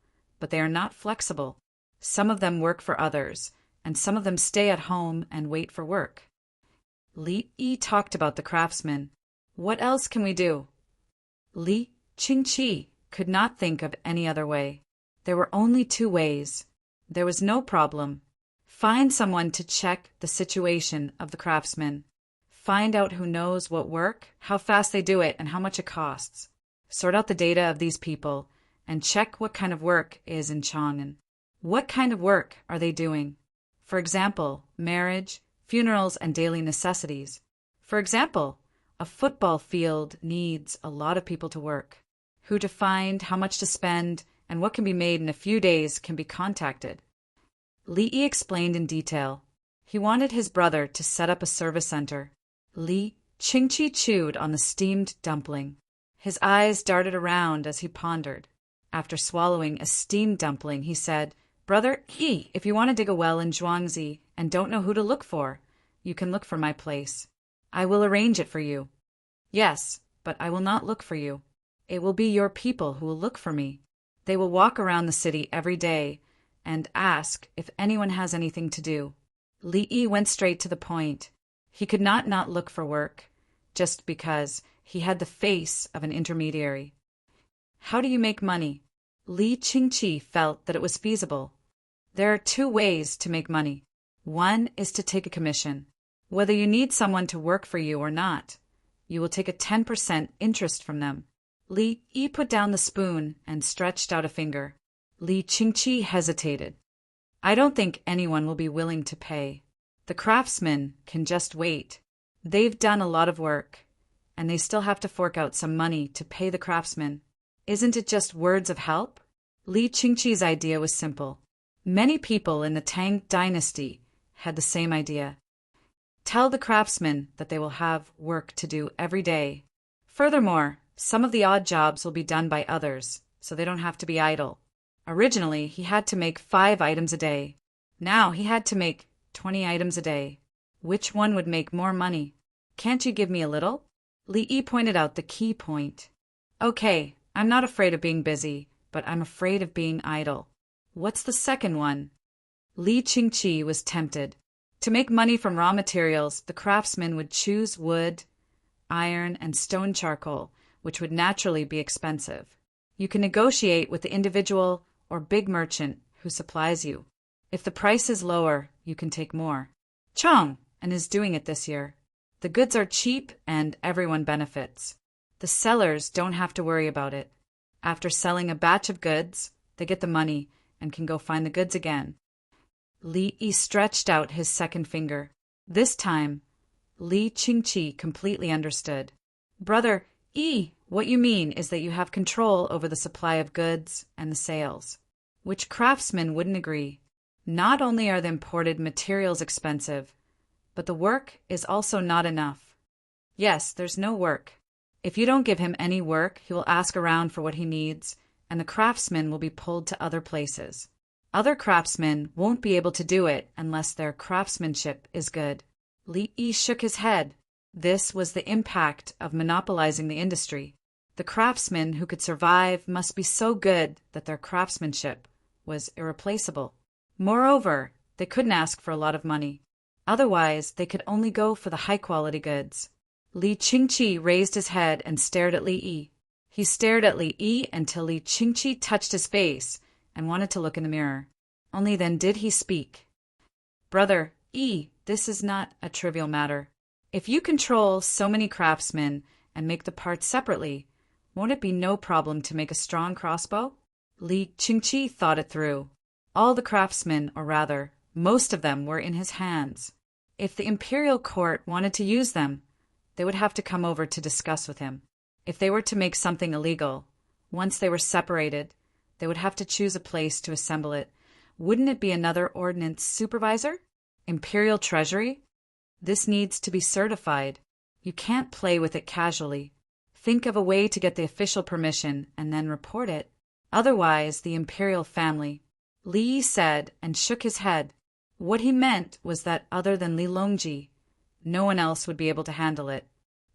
but they are not flexible. Some of them work for others, and some of them stay at home and wait for work. Li Yi talked about the craftsmen. What else can we do? Li Qingqi could not think of any other way. There were only two ways. There was no problem. Find someone to check the situation of the craftsmen. Find out who knows what work, how fast they do it, and how much it costs. Sort out the data of these people and check what kind of work is in Chang'an. What kind of work are they doing? For example, marriage, funerals, and daily necessities. For example, a football field needs a lot of people to work. Who to find, how much to spend, and what can be made in a few days can be contacted. Li Yi explained in detail. He wanted his brother to set up a service center. Li Qingqi chewed on the steamed dumpling. His eyes darted around as he pondered. After swallowing a steamed dumpling, he said, Brother Yi, if you want to dig a well in Zhuangzi and don't know who to look for, you can look for my place. I will arrange it for you. Yes, but I will not look for you. It will be your people who will look for me. They will walk around the city every day and ask if anyone has anything to do. Li Yi went straight to the point. He could not look for work, just because he had the face of an intermediary. How do you make money? Li Qingqi felt that it was feasible. There are two ways to make money. One is to take a commission. Whether you need someone to work for you or not, you will take a 10% interest from them. Li Yi put down the spoon and stretched out a finger. Li Qingqi hesitated. I don't think anyone will be willing to pay. The craftsmen can just wait. They've done a lot of work, and they still have to fork out some money to pay the craftsmen. Isn't it just words of help? Li Qingqi's idea was simple. Many people in the Tang dynasty had the same idea. Tell the craftsmen that they will have work to do every day. Furthermore, some of the odd jobs will be done by others, so they don't have to be idle. Originally, he had to make 5 items a day. Now he had to make 20 items a day. Which one would make more money? Can't you give me a little? Li Yi pointed out the key point. Okay, I'm not afraid of being busy, but I'm afraid of being idle. What's the second one? Li Qingqi was tempted. To make money from raw materials, the craftsmen would choose wood, iron, and stone charcoal, which would naturally be expensive. You can negotiate with the individual or big merchant who supplies you. If the price is lower, you can take more. Chang and is doing it this year. The goods are cheap and everyone benefits. The sellers don't have to worry about it. After selling a batch of goods, they get the money and can go find the goods again. Li Yi stretched out his second finger. This time, Li Qingqi completely understood. Brother Yi, what you mean is that you have control over the supply of goods and the sales. Which craftsmen wouldn't agree? Not only are the imported materials expensive, but the work is also not enough. Yes, there's no work. If you don't give him any work, he will ask around for what he needs, and the craftsmen will be pulled to other places. Other craftsmen won't be able to do it unless their craftsmanship is good. Li Yi shook his head. This was the impact of monopolizing the industry. The craftsmen who could survive must be so good that their craftsmanship was irreplaceable. Moreover, they couldn't ask for a lot of money. Otherwise, they could only go for the high-quality goods. Li Qingqi raised his head and stared at Li Yi. He stared at Li Yi until Li Qingqi touched his face and wanted to look in the mirror. Only then did he speak. Brother Yi, this is not a trivial matter. If you control so many craftsmen and make the parts separately, won't it be no problem to make a strong crossbow? Li Qingqi thought it through. All the craftsmen, or rather, most of them were in his hands. If the imperial court wanted to use them, they would have to come over to discuss with him. If they were to make something illegal, once they were separated, they would have to choose a place to assemble it. Wouldn't it be another ordnance supervisor? Imperial treasury? This needs to be certified. You can't play with it casually. Think of a way to get the official permission and then report it. Otherwise, the imperial family. Li Yi said and shook his head. What he meant was that other than Li Longji, no one else would be able to handle it.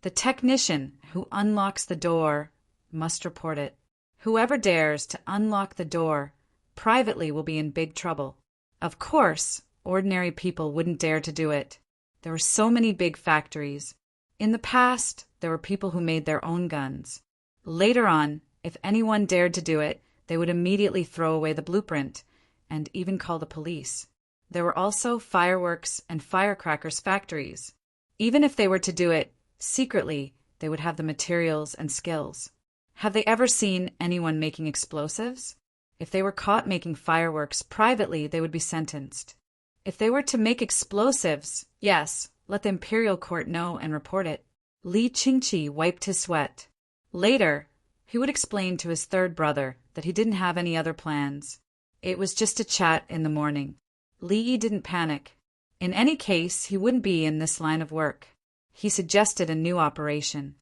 The technician who unlocks the door must report it. Whoever dares to unlock the door privately will be in big trouble. Of course, ordinary people wouldn't dare to do it. There were so many big factories. In the past, there were people who made their own guns. Later on, if anyone dared to do it, they would immediately throw away the blueprint and even call the police. There were also fireworks and firecrackers factories. Even if they were to do it secretly, they would have the materials and skills. Have they ever seen anyone making explosives? If they were caught making fireworks privately, they would be sentenced. If they were to make explosives, yes, let the imperial court know and report it. Li Qingqi wiped his sweat. Later, he would explain to his third brother that he didn't have any other plans. It was just a chat in the morning. Li Yi didn't panic. In any case, he wouldn't be in this line of work. He suggested a new operation.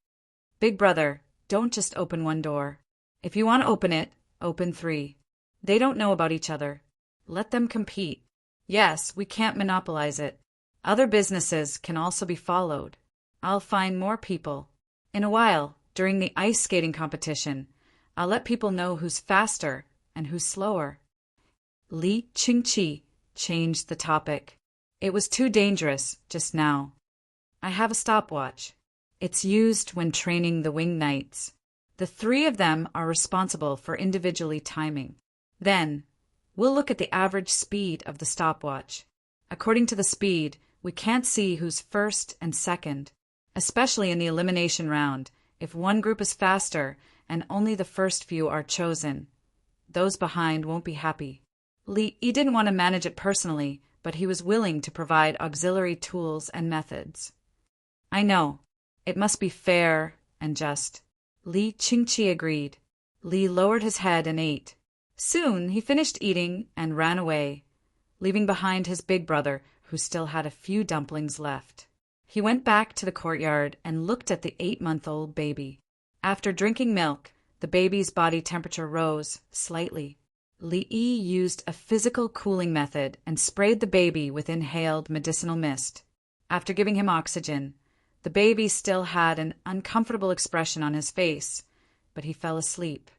Big brother, don't just open one door. If you want to open it, open 3. They don't know about each other. Let them compete. Yes, we can't monopolize it. Other businesses can also be followed. I'll find more people. In a while, during the ice skating competition, I'll let people know who's faster and who's slower. Li Qingqi changed the topic. It was too dangerous just now. I have a stopwatch. It's used when training the wing knights. The 3 of them are responsible for individually timing. Then, we'll look at the average speed of the stopwatch. According to the speed, we can't see who's first and second, especially in the elimination round, if one group is faster and only the first few are chosen. Those behind won't be happy. Li Yi didn't want to manage it personally, but he was willing to provide auxiliary tools and methods. I know. It must be fair and just. Li Qingqi agreed. Li lowered his head and ate. Soon he finished eating and ran away, leaving behind his big brother, who still had a few dumplings left. He went back to the courtyard and looked at the 8-month-old baby. After drinking milk, the baby's body temperature rose slightly. Li Yi used a physical cooling method and sprayed the baby with inhaled medicinal mist. After giving him oxygen, the baby still had an uncomfortable expression on his face, but he fell asleep.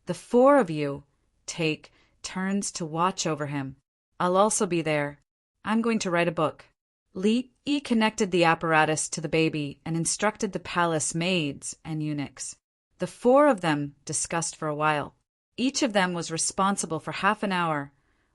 The 4 of you take turns to watch over him. I'll also be there. I'm going to write a book. Li Yi connected the apparatus to the baby and instructed the palace maids and eunuchs. The 4 of them discussed for a while. Each of them was responsible for half an hour,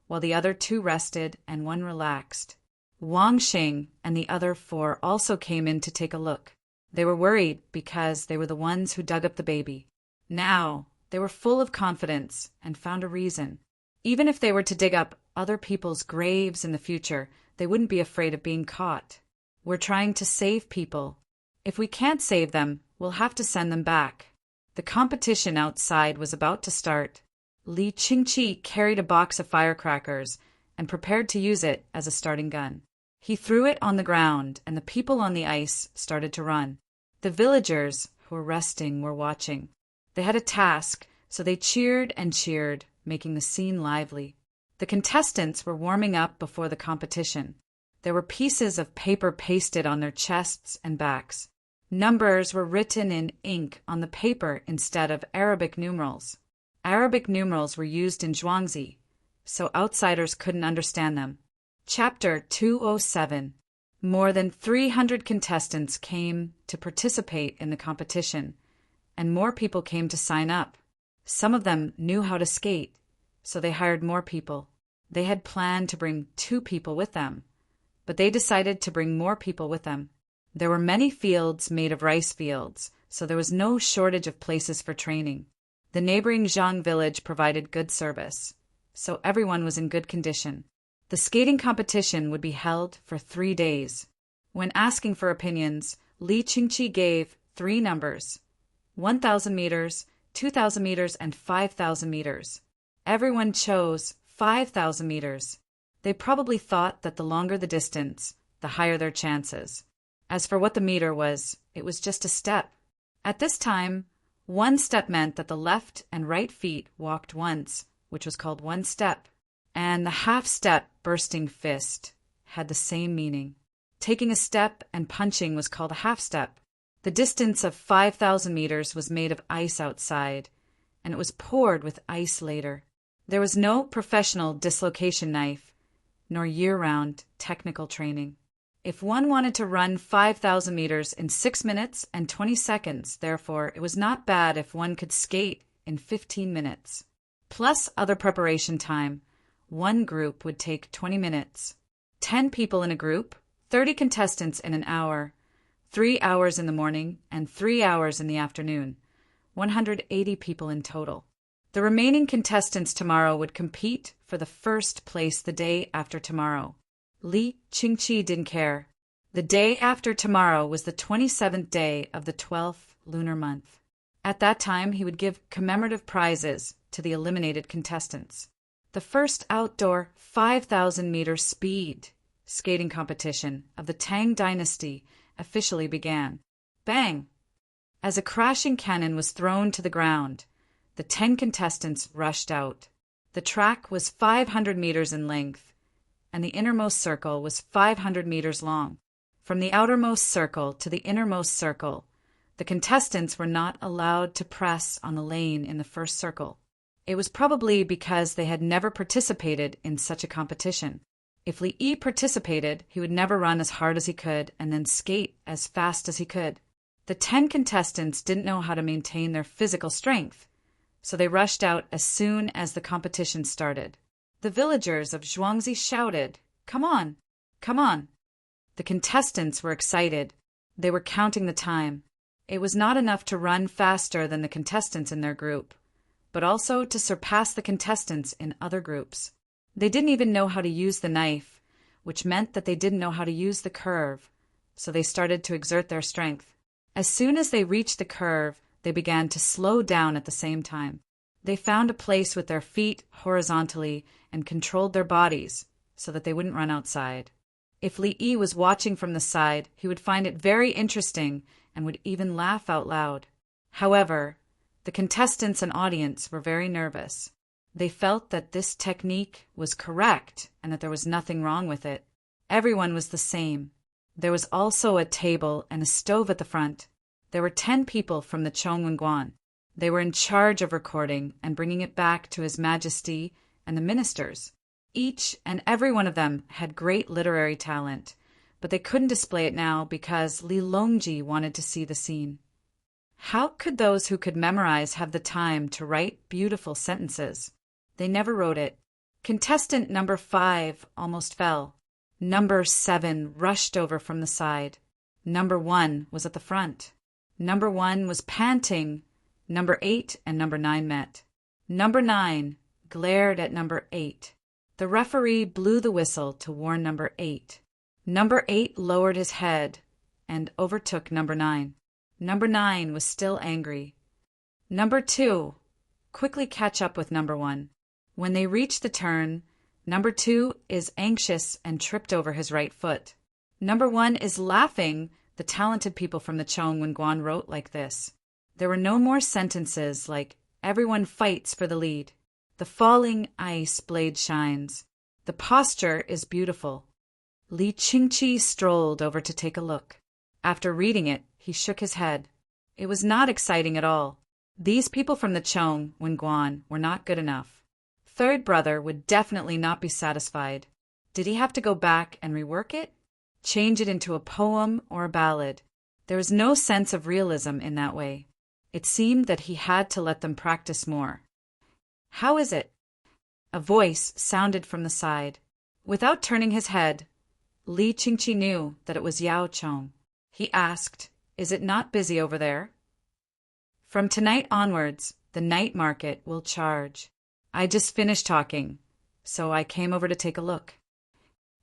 while the other 2 rested and 1 relaxed. Wang Xing and the other 4 also came in to take a look. They were worried because they were the ones who dug up the baby. Now, they were full of confidence and found a reason. Even if they were to dig up other people's graves in the future, they wouldn't be afraid of being caught. We're trying to save people. If we can't save them, we'll have to send them back. The competition outside was about to start. Li Qingqi carried a box of firecrackers and prepared to use it as a starting gun. He threw it on the ground, and the people on the ice started to run. The villagers who were resting were watching. They had a task, so they cheered and cheered, making the scene lively. The contestants were warming up before the competition. There were pieces of paper pasted on their chests and backs. Numbers were written in ink on the paper instead of Arabic numerals. Arabic numerals were used in Zhuangzi, so outsiders couldn't understand them. Chapter 207. More than 300 contestants came to participate in the competition, and more people came to sign up. Some of them knew how to skate, so they hired more people. They had planned to bring 2 people with them, but they decided to bring more people with them. There were many fields made of rice fields, so there was no shortage of places for training. The neighboring Zhang village provided good service, so everyone was in good condition. The skating competition would be held for 3 days. When asking for opinions, Li Qingqi gave 3 numbers: 1,000 meters, 2,000 meters, and 5,000 meters. Everyone chose 5,000 meters. They probably thought that the longer the distance, the higher their chances. As for what the meter was, it was just a step. At this time, 1 step meant that the left and right feet walked once, which was called 1 step, and the half-step bursting fist had the same meaning. Taking a step and punching was called a half-step. The distance of 5,000 meters was made of ice outside, and it was poured with ice later. There was no professional dislocation knife, nor year-round technical training. If one wanted to run 5,000 meters in 6 minutes and 20 seconds, therefore, it was not bad if one could skate in 15 minutes. Plus other preparation time, one group would take 20 minutes. 10 people in a group, 30 contestants in an hour, 3 hours in the morning and 3 hours in the afternoon, 180 people in total. The remaining contestants tomorrow would compete for the first place the day after tomorrow. Li Qingqi didn't care. The day after tomorrow was the 27th day of the 12th lunar month. At that time, he would give commemorative prizes to the eliminated contestants. The first outdoor 5,000-meter speed skating competition of the Tang dynasty officially began. Bang! As a crashing cannon was thrown to the ground, the 10 contestants rushed out. The track was 500 meters in length, and the innermost circle was 500 meters long. From the outermost circle to the innermost circle, the contestants were not allowed to press on the lane in the first circle. It was probably because they had never participated in such a competition. If Li Yi participated, he would never run as hard as he could and then skate as fast as he could. The 10 contestants didn't know how to maintain their physical strength, so they rushed out as soon as the competition started. The villagers of Zhuangzi shouted, "Come on! Come on!" The contestants were excited. They were counting the time. It was not enough to run faster than the contestants in their group, but also to surpass the contestants in other groups. They didn't even know how to use the knife, which meant that they didn't know how to use the curve, so they started to exert their strength. As soon as they reached the curve, they began to slow down at the same time. They found a place with their feet horizontally and controlled their bodies so that they wouldn't run outside. If Li Yi was watching from the side, he would find it very interesting and would even laugh out loud. However, the contestants and audience were very nervous. They felt that this technique was correct and that there was nothing wrong with it. Everyone was the same. There was also a table and a stove at the front. There were 10 people from the Chongwenguan. They were in charge of recording and bringing it back to His Majesty and the ministers. Each and every one of them had great literary talent, but they couldn't display it now because Li Longji wanted to see the scene. How could those who could memorize have the time to write beautiful sentences? They never wrote it. Contestant number 5 almost fell. Number 7 rushed over from the side. Number 1 was at the front. Number 1 was panting. Number 8 and number 9 met. Number 9 glared at number 8. The referee blew the whistle to warn number 8. Number 8 lowered his head and overtook number 9. Number 9 was still angry. Number 2 quickly catch up with number 1. When they reached the turn, number 2 is anxious and tripped over his right foot. Number 1 is laughing. The talented people from the Chongwenguan wrote like this. There were no more sentences like, "Everyone fights for the lead." The falling ice blade shines. The posture is beautiful. Li Qingqi strolled over to take a look. After reading it, he shook his head. It was not exciting at all. These people from the Chongwenguan were not good enough. Third brother would definitely not be satisfied. Did he have to go back and rework it? Change it into a poem or a ballad? There was no sense of realism in that way. It seemed that he had to let them practice more. How is it? A voice sounded from the side. Without turning his head, Li Qingqi knew that it was Yao Chong. He asked, "Is it not busy over there?" "From tonight onwards, the night market will charge. I just finished talking, so I came over to take a look."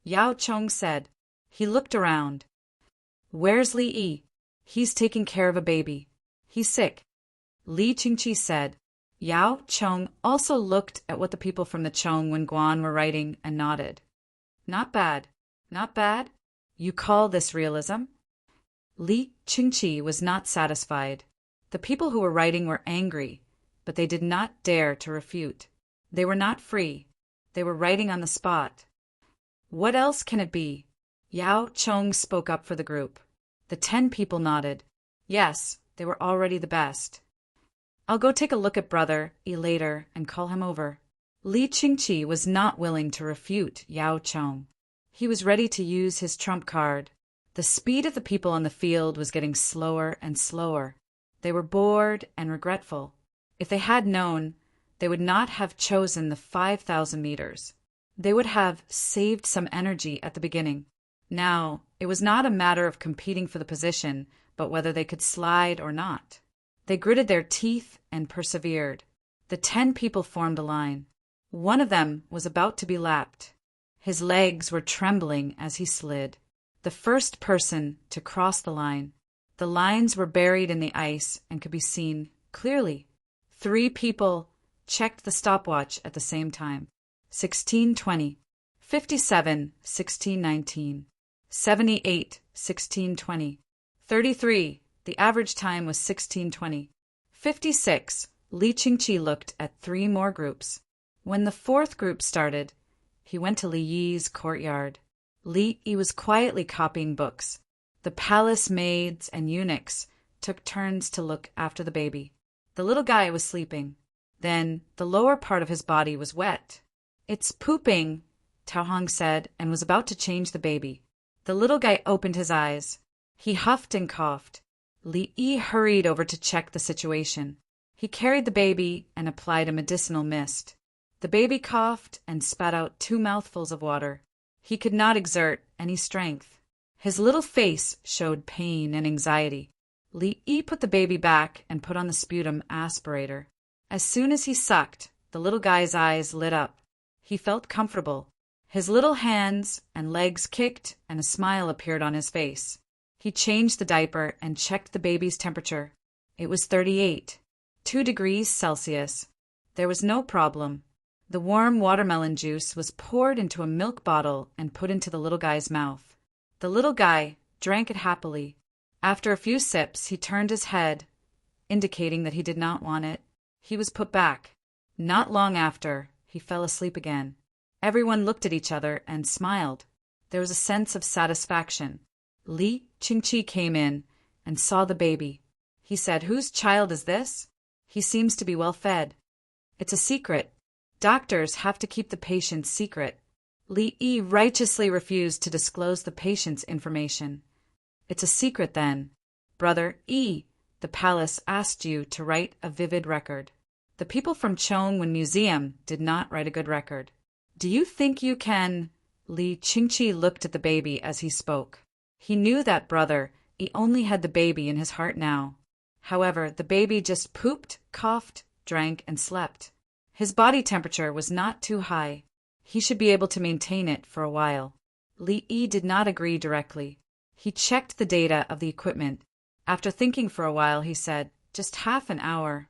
Yao Chong said. He looked around. "Where's Li Yi? He's taking care of a baby. He's sick." Li Qingqi said. Yao Chong also looked at what the people from the Chong Wenguan were writing and nodded. "Not bad. Not bad? You call this realism?" Li Qingqi was not satisfied. The people who were writing were angry, but they did not dare to refute. They were not free. They were writing on the spot. "What else can it be?" Yao Chong spoke up for the group. The 10 people nodded. Yes, they were already the best. "I'll go take a look at Brother E later and call him over." Li Qingqi was not willing to refute Yao Chong. He was ready to use his trump card. The speed of the people on the field was getting slower and slower. They were bored and regretful. If they had known, they would not have chosen the 5,000 meters. They would have saved some energy at the beginning. Now, it was not a matter of competing for the position, but whether they could slide or not. They gritted their teeth and persevered. The 10 people formed a line. One of them was about to be lapped. His legs were trembling as he slid. The first person to cross the line. The lines were buried in the ice and could be seen clearly. 3 people checked the stopwatch at the same time. 16:20, 57, 16:19, 78, 16:20, 33. The average time was 16:20. 56. Li Qingqi looked at 3 more groups. When the 4th group started, he went to Li Yi's courtyard. Li Yi was quietly copying books. The palace maids and eunuchs took turns to look after the baby. The little guy was sleeping. Then the lower part of his body was wet. "It's pooping," Tao Hong said, and was about to change the baby. The little guy opened his eyes. He huffed and coughed. Li Yi hurried over to check the situation. He carried the baby and applied a medicinal mist. The baby coughed and spat out 2 mouthfuls of water. He could not exert any strength. His little face showed pain and anxiety. Li Yi put the baby back and put on the sputum aspirator. As soon as he sucked, the little guy's eyes lit up. He felt comfortable. His little hands and legs kicked and a smile appeared on his face. He changed the diaper and checked the baby's temperature. It was 38, 2 degrees Celsius. There was no problem. The warm watermelon juice was poured into a milk bottle and put into the little guy's mouth. The little guy drank it happily. After a few sips, he turned his head, indicating that he did not want it. He was put back. Not long after, he fell asleep again. Everyone looked at each other and smiled. There was a sense of satisfaction. Li Qingqi came in and saw the baby. He said, "Whose child is this? He seems to be well fed." "It's a secret. Doctors have to keep the patient's secret." Li Yi righteously refused to disclose the patient's information. "It's a secret then. Brother E, the palace asked you to write a vivid record. The people from Chongwen Museum did not write a good record. Do you think you can?" Li Qingqi looked at the baby as he spoke. He knew that Brother E only had the baby in his heart now. However, the baby just pooped, coughed, drank, and slept. His body temperature was not too high. He should be able to maintain it for a while. Li Yi did not agree directly. He checked the data of the equipment. After thinking for a while, he said, "Just half an hour.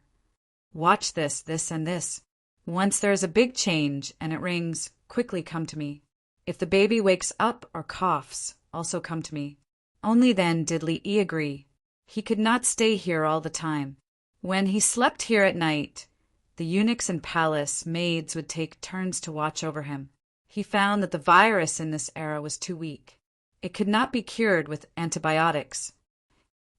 Watch this, and this. Once there is a big change and it rings, quickly come to me. If the baby wakes up or coughs, also come to me." Only then did Li Yi agree. He could not stay here all the time. When he slept here at night, the eunuchs and palace maids would take turns to watch over him. He found that the virus in this era was too weak. It could not be cured with antibiotics.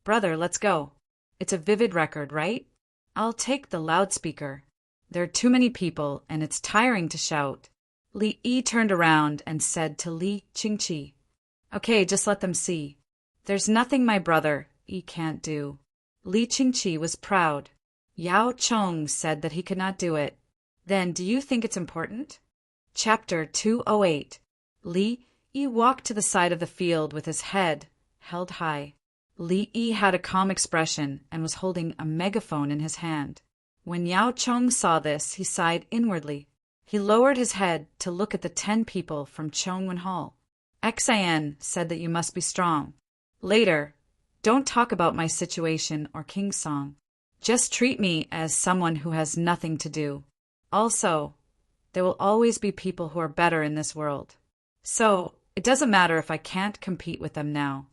"Brother, let's go. It's a vivid record, right? I'll take the loudspeaker." There are too many people, and it's tiring to shout. Li Yi turned around and said to Li Qingqi, "Okay, just let them see. There's nothing my brother, Yi, can't do." Li Qingqi was proud. Yao Chong said that he could not do it. Then, do you think it's important? Chapter 208. Li Yi walked to the side of the field with his head held high. Li Yi had a calm expression and was holding a megaphone in his hand. When Yao Chong saw this, he sighed inwardly. He lowered his head to look at the 10 people from Chongwen Hall. Xin said that you must be strong. Later, don't talk about my situation or King's song. Just treat me as someone who has nothing to do. Also, there will always be people who are better in this world. So, it doesn't matter if I can't compete with them now.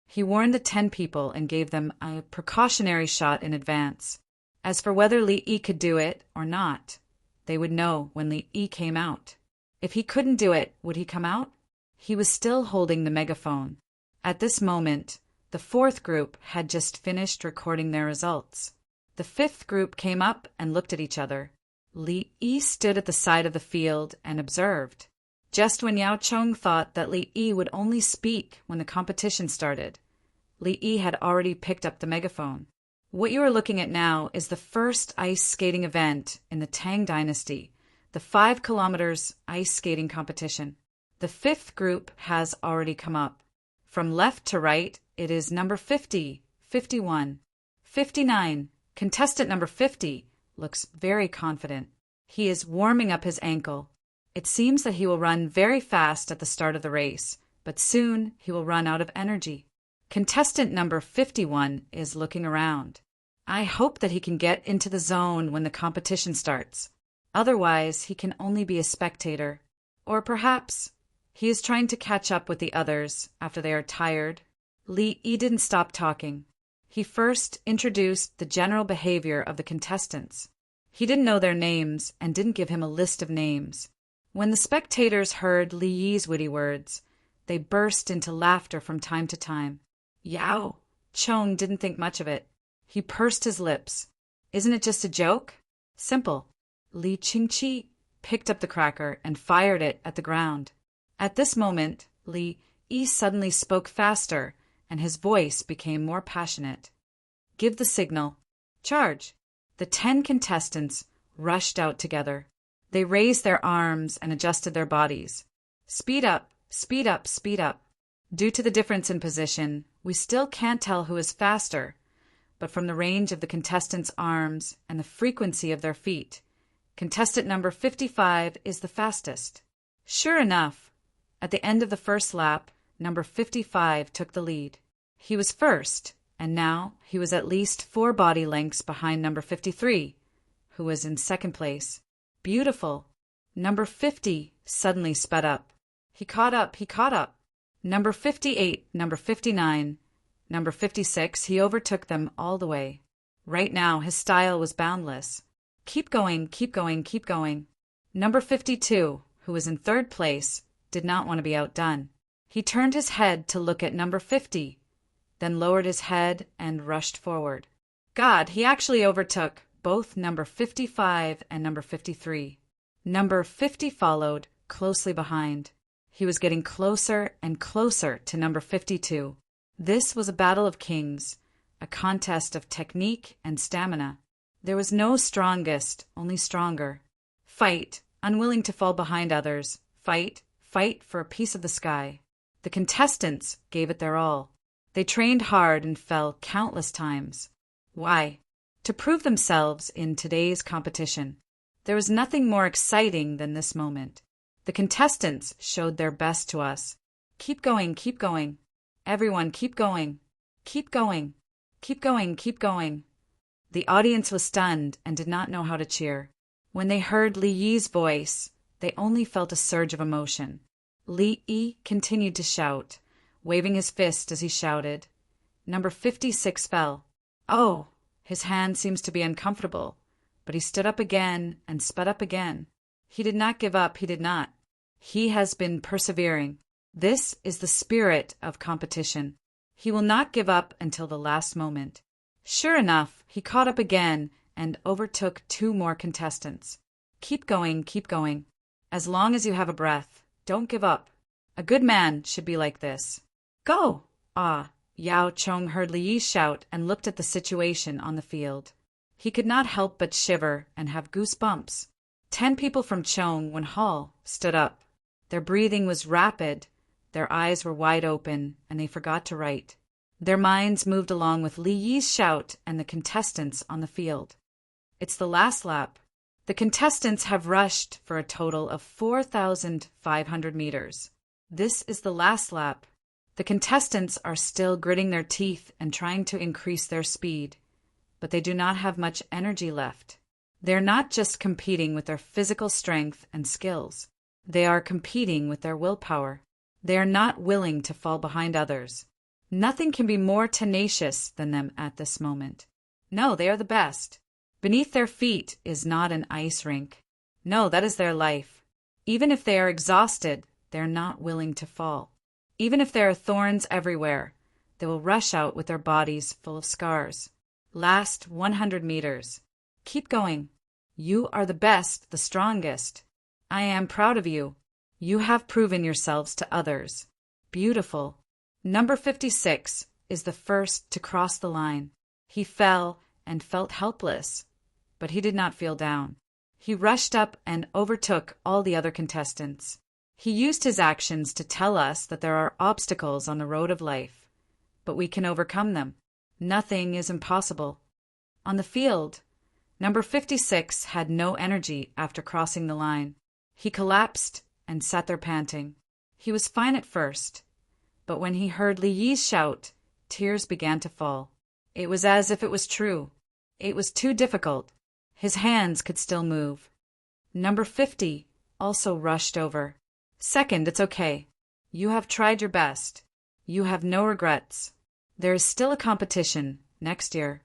He warned the 10 people and gave them a precautionary shot in advance. As for whether Li Yi could do it or not, they would know when Li Yi came out. If he couldn't do it, would he come out? He was still holding the megaphone. At this moment, the 4th group had just finished recording their results. The 5th group came up and looked at each other. Li Yi stood at the side of the field and observed. Just when Yao Chong thought that Li Yi would only speak when the competition started, Li Yi had already picked up the megaphone. What you are looking at now is the first ice skating event in the Tang dynasty, the 5 kilometers ice skating competition. The 5th group has already come up. From left to right, it is number 50, 51, 59. Contestant number 50 looks very confident. He is warming up his ankle. It seems that he will run very fast at the start of the race, but soon he will run out of energy. Contestant number 51 is looking around. I hope that he can get into the zone when the competition starts. Otherwise, he can only be a spectator. Or perhaps he is trying to catch up with the others after they are tired. Li Yi didn't stop talking. He first introduced the general behavior of the contestants. He didn't know their names and didn't give him a list of names. When the spectators heard Li Yi's witty words, they burst into laughter from time to time. Yao Chong didn't think much of it. He pursed his lips. Isn't it just a joke? Simple. Li Qingqi picked up the cracker and fired it at the ground. At this moment, Li Yi suddenly spoke faster, and his voice became more passionate. Give the signal. Charge. The 10 contestants rushed out together. They raised their arms and adjusted their bodies. Speed up, speed up, speed up. Due to the difference in position, we still can't tell who is faster, but from the range of the contestants' arms and the frequency of their feet, contestant number 55 is the fastest. Sure enough, at the end of the first lap, number 55 took the lead. He was first, and now he was at least 4 body lengths behind number 53, who was in second place. Beautiful. Number 50 suddenly sped up. He caught up, he caught up. Number 58, number 59, number 56, he overtook them all the way. Right now, his style was boundless. Keep going, keep going, keep going. Number 52, who was in third place, did not want to be outdone. He turned his head to look at number 50, then lowered his head and rushed forward. God, he actually overtook both number 55 and number 53. Number 50 followed, closely behind. He was getting closer and closer to number 52. This was a battle of kings, a contest of technique and stamina. There was no strongest, only stronger. Fight, unwilling to fall behind others. Fight, fight for a piece of the sky. The contestants gave it their all. They trained hard and fell countless times. Why? To prove themselves in today's competition. There was nothing more exciting than this moment. The contestants showed their best to us. Keep going, keep going. Everyone keep going. Keep going. Keep going, keep going. The audience was stunned and did not know how to cheer. When they heard Li Yi's voice, they only felt a surge of emotion. Li Yi continued to shout, waving his fist as he shouted. Number 56 fell. Oh! His hand seems to be uncomfortable, but he stood up again and sped up again. He did not give up, he did not. He has been persevering. This is the spirit of competition. He will not give up until the last moment. Sure enough, he caught up again and overtook 2 more contestants. Keep going, keep going. As long as you have a breath, don't give up. A good man should be like this. Go! Ah! Yao Chong heard Li Yi's shout and looked at the situation on the field. He could not help but shiver and have goosebumps. 10 people from Chong Hall stood up. Their breathing was rapid, their eyes were wide open, and they forgot to write. Their minds moved along with Li Yi's shout and the contestants on the field. It's the last lap. The contestants have rushed for a total of 4,500 meters. This is the last lap. The contestants are still gritting their teeth and trying to increase their speed, but they do not have much energy left. They're not just competing with their physical strength and skills. They are competing with their willpower. They are not willing to fall behind others. Nothing can be more tenacious than them at this moment. No, they are the best. Beneath their feet is not an ice rink. No, that is their life. Even if they are exhausted, they are not willing to fall. Even if there are thorns everywhere, they will rush out with their bodies full of scars. Last 100 meters. Keep going. You are the best, the strongest. I am proud of you. You have proven yourselves to others. Beautiful. Number 56 is the first to cross the line. He fell and felt helpless, but he did not feel down. He rushed up and overtook all the other contestants. He used his actions to tell us that there are obstacles on the road of life, but we can overcome them. Nothing is impossible. On the field, number 56 had no energy after crossing the line. He collapsed and sat there panting. He was fine at first, but when he heard Li Yi's shout, tears began to fall. It was as if it was true. It was too difficult. His hands could still move. Number 50 also rushed over. Second, it's okay. You have tried your best. You have no regrets. There is still a competition next year.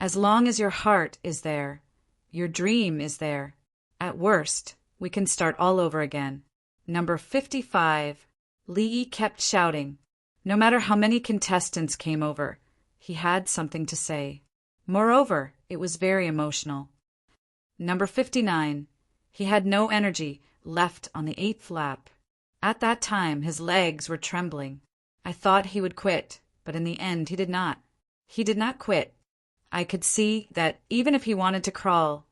As long as your heart is there, your dream is there. At worst, we can start all over again. Number 55. Li Yi kept shouting. No matter how many contestants came over, he had something to say. Moreover, it was very emotional. Number 59. He had no energy left on the 8th lap. At that time, his legs were trembling. I thought he would quit, but in the end he did not. He did not quit. I could see that even if he wanted to crawl,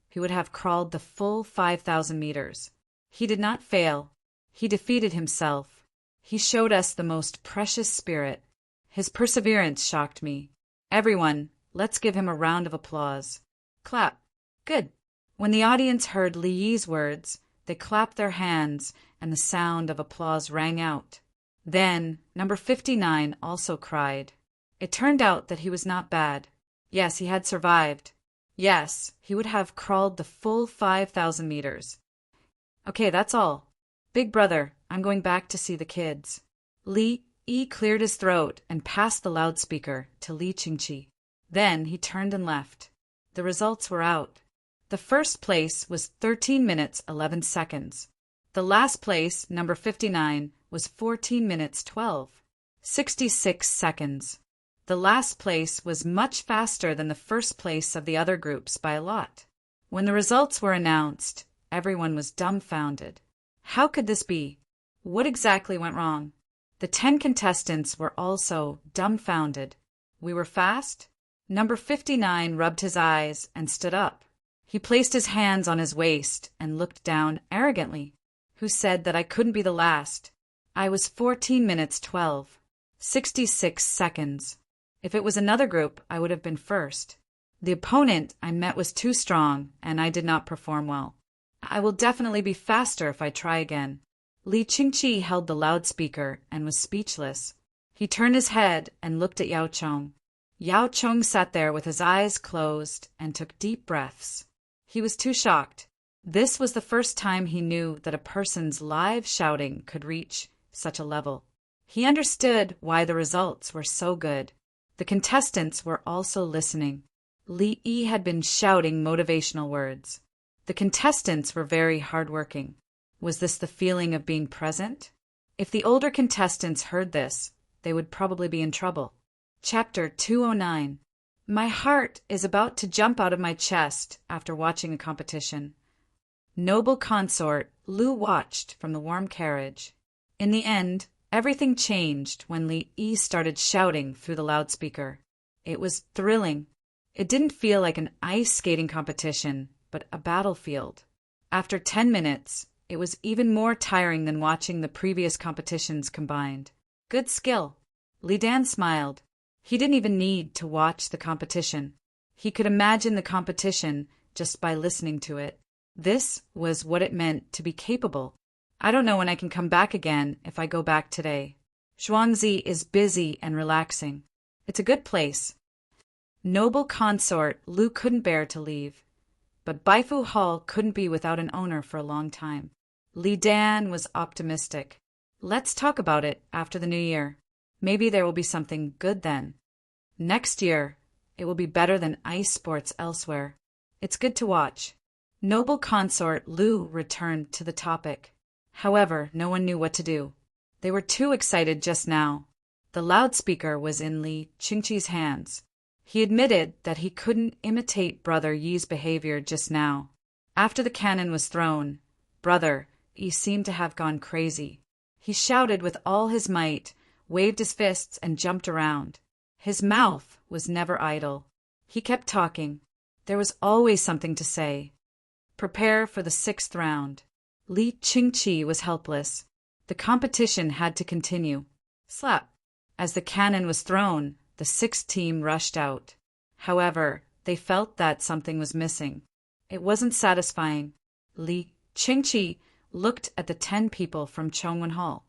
he would have crawled the full 5,000 meters. He did not fail. He defeated himself. He showed us the most precious spirit. His perseverance shocked me. Everyone, let's give him a round of applause. Clap. Good. When the audience heard Li Yi's words, they clapped their hands, and the sound of applause rang out. Then, number 59 also cried. It turned out that he was not bad. Yes, he had survived. Yes, he would have crawled the full 5,000 meters. Okay, that's all. Big brother, I'm going back to see the kids. Li Yi cleared his throat and passed the loudspeaker to Li Qingqi. Then he turned and left. The results were out. The first place was 13 minutes 11 seconds. The last place, number 59, was 14 minutes 66 seconds. The last place was much faster than the first place of the other groups by a lot. When the results were announced, everyone was dumbfounded. How could this be? What exactly went wrong? The 10 contestants were also dumbfounded. We were fast? Number 59 rubbed his eyes and stood up. He placed his hands on his waist and looked down arrogantly. Who said that I couldn't be the last? I was 14 minutes 66 seconds. If it was another group, I would have been first. The opponent I met was too strong, and I did not perform well. I will definitely be faster if I try again. Li Qingqi held the loudspeaker and was speechless. He turned his head and looked at Yao Chong. Yao Chong sat there with his eyes closed and took deep breaths. He was too shocked. This was the first time he knew that a person's live shouting could reach such a level. He understood why the results were so good. The contestants were also listening. Li Yi had been shouting motivational words. The contestants were very hardworking. Was this the feeling of being present? If the older contestants heard this, they would probably be in trouble. Chapter 209. My heart is about to jump out of my chest after watching the competition. Noble consort, Lu watched from the warm carriage. In the end, everything changed when Li Yi started shouting through the loudspeaker. It was thrilling. It didn't feel like an ice skating competition, but a battlefield. After 10 minutes, it was even more tiring than watching the previous competitions combined. Good skill. Li Dan smiled. He didn't even need to watch the competition. He could imagine the competition just by listening to it. This was what it meant to be capable. I don't know when I can come back again if I go back today. Zhuangzi is busy and relaxing. It's a good place. Noble consort, Lu couldn't bear to leave. But Baifu Hall couldn't be without an owner for a long time. Li Dan was optimistic. Let's talk about it after the new year. Maybe there will be something good then. Next year, it will be better than ice sports elsewhere. It's good to watch. Noble consort Lu returned to the topic. However, no one knew what to do. They were too excited just now. The loudspeaker was in Li Qingqi's hands. He admitted that he couldn't imitate Brother Yi's behavior just now. After the cannon was thrown, Brother Yi seemed to have gone crazy. He shouted with all his might, waved his fists, and jumped around. His mouth was never idle. He kept talking. There was always something to say. Prepare for the 6th round. Li Qingqi was helpless. The competition had to continue. Slap! As the cannon was thrown, the 6th team rushed out. However, they felt that something was missing. It wasn't satisfying. Li Qingqi looked at the 10 people from Chongwen Hall.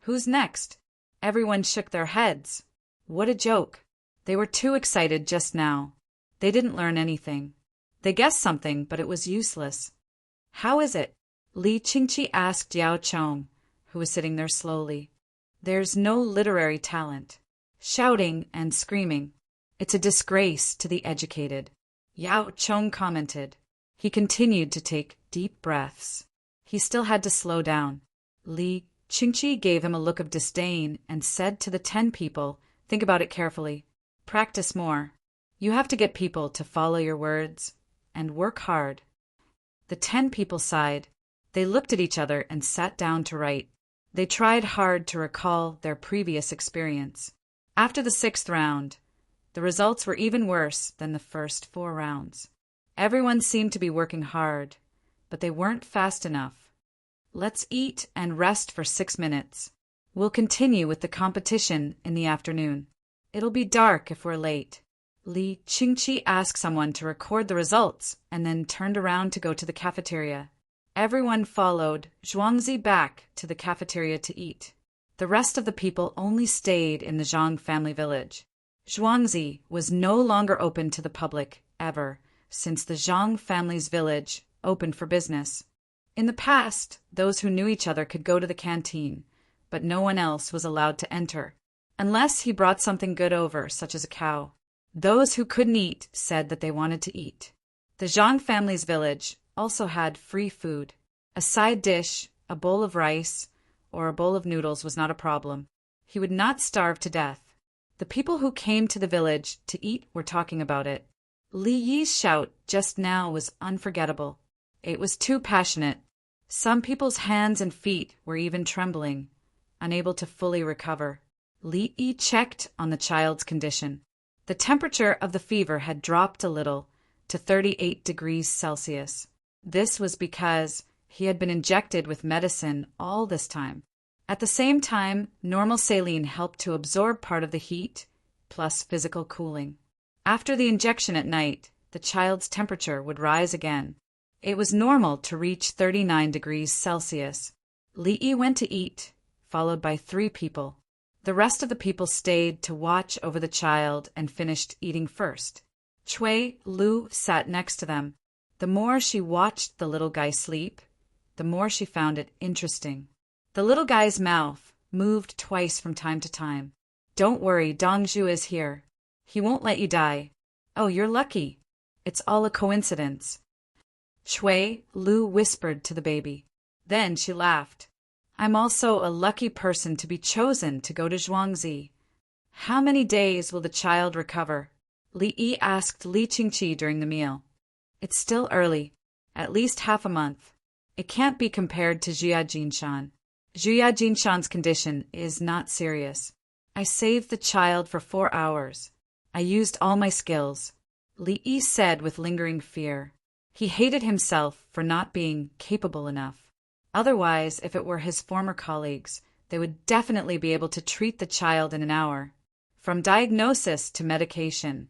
Who's next? Everyone shook their heads. What a joke. They were too excited just now. They didn't learn anything. They guessed something, but it was useless. How is it? Li Qingqi asked Yao Chong, who was sitting there slowly. There's no literary talent. Shouting and screaming. It's a disgrace to the educated. Yao Chong commented. He continued to take deep breaths. He still had to slow down. Li Qingqi gave him a look of disdain and said to the 10 people, think about it carefully. Practice more. You have to get people to follow your words and work hard. The 10 people sighed. They looked at each other and sat down to write. They tried hard to recall their previous experience. After the 6th round, the results were even worse than the first 4 rounds. Everyone seemed to be working hard, but they weren't fast enough. Let's eat and rest for 6 minutes. We'll continue with the competition in the afternoon. It'll be dark if we're late. Li Qingqi asked someone to record the results and then turned around to go to the cafeteria. Everyone followed Zhuangzi back to the cafeteria to eat. The rest of the people only stayed in the Zhang family village. Zhuangzi was no longer open to the public, ever, since the Zhang family's village opened for business. In the past, those who knew each other could go to the canteen, but no one else was allowed to enter, unless he brought something good over, such as a cow. Those who couldn't eat said that they wanted to eat. The Zhang family's village also had free food. A side dish, a bowl of rice, or a bowl of noodles was not a problem. He would not starve to death. The people who came to the village to eat were talking about it. Li Yi's shout just now was unforgettable. It was too passionate. Some people's hands and feet were even trembling, unable to fully recover. Li Yi checked on the child's condition. The temperature of the fever had dropped a little to 38 degrees Celsius. This was because he had been injected with medicine all this time. At the same time, normal saline helped to absorb part of the heat, plus physical cooling. After the injection at night, the child's temperature would rise again. It was normal to reach 39 degrees Celsius. Li Yi went to eat, followed by 3 people. The rest of the people stayed to watch over the child and finished eating first. Cui Lu sat next to them. The more she watched the little guy sleep, the more she found it interesting. The little guy's mouth moved twice from time to time. Don't worry, Dongzhu is here. He won't let you die. Oh, you're lucky. It's all a coincidence. Cui Lu whispered to the baby. Then she laughed. I'm also a lucky person to be chosen to go to Zhuangzi. How many days will the child recover? Li Yi asked Li Qingqi during the meal. It's still early. At least half a month. It can't be compared to Jia Jinshan. Jia Jinshan's condition is not serious. I saved the child for 4 hours. I used all my skills, Li Yi said with lingering fear. He hated himself for not being capable enough. Otherwise, if it were his former colleagues, they would definitely be able to treat the child in an hour. From diagnosis to medication,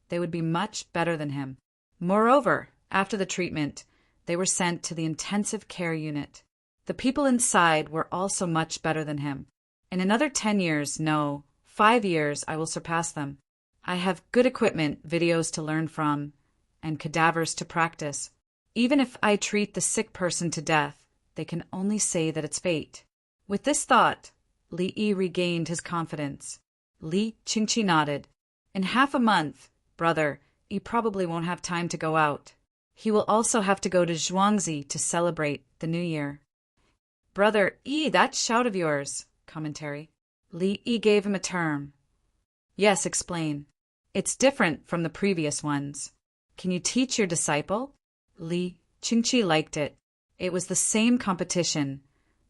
they would be much better than him. Moreover, after the treatment, they were sent to the intensive care unit. The people inside were also much better than him. In another 10 years, no, 5 years, I will surpass them. I have good equipment, videos to learn from, and cadavers to practice. Even if I treat the sick person to death, they can only say that it's fate. With this thought, Li Yi regained his confidence. Li Qingqi nodded. In half a month, brother, he probably won't have time to go out. He will also have to go to Zhuangzi to celebrate the New Year. Brother Yi, that shout of yours. Commentary. Li Yi gave him a term. Yes, explain. It's different from the previous ones. Can you teach your disciple? Li Qingqi liked it. It was the same competition,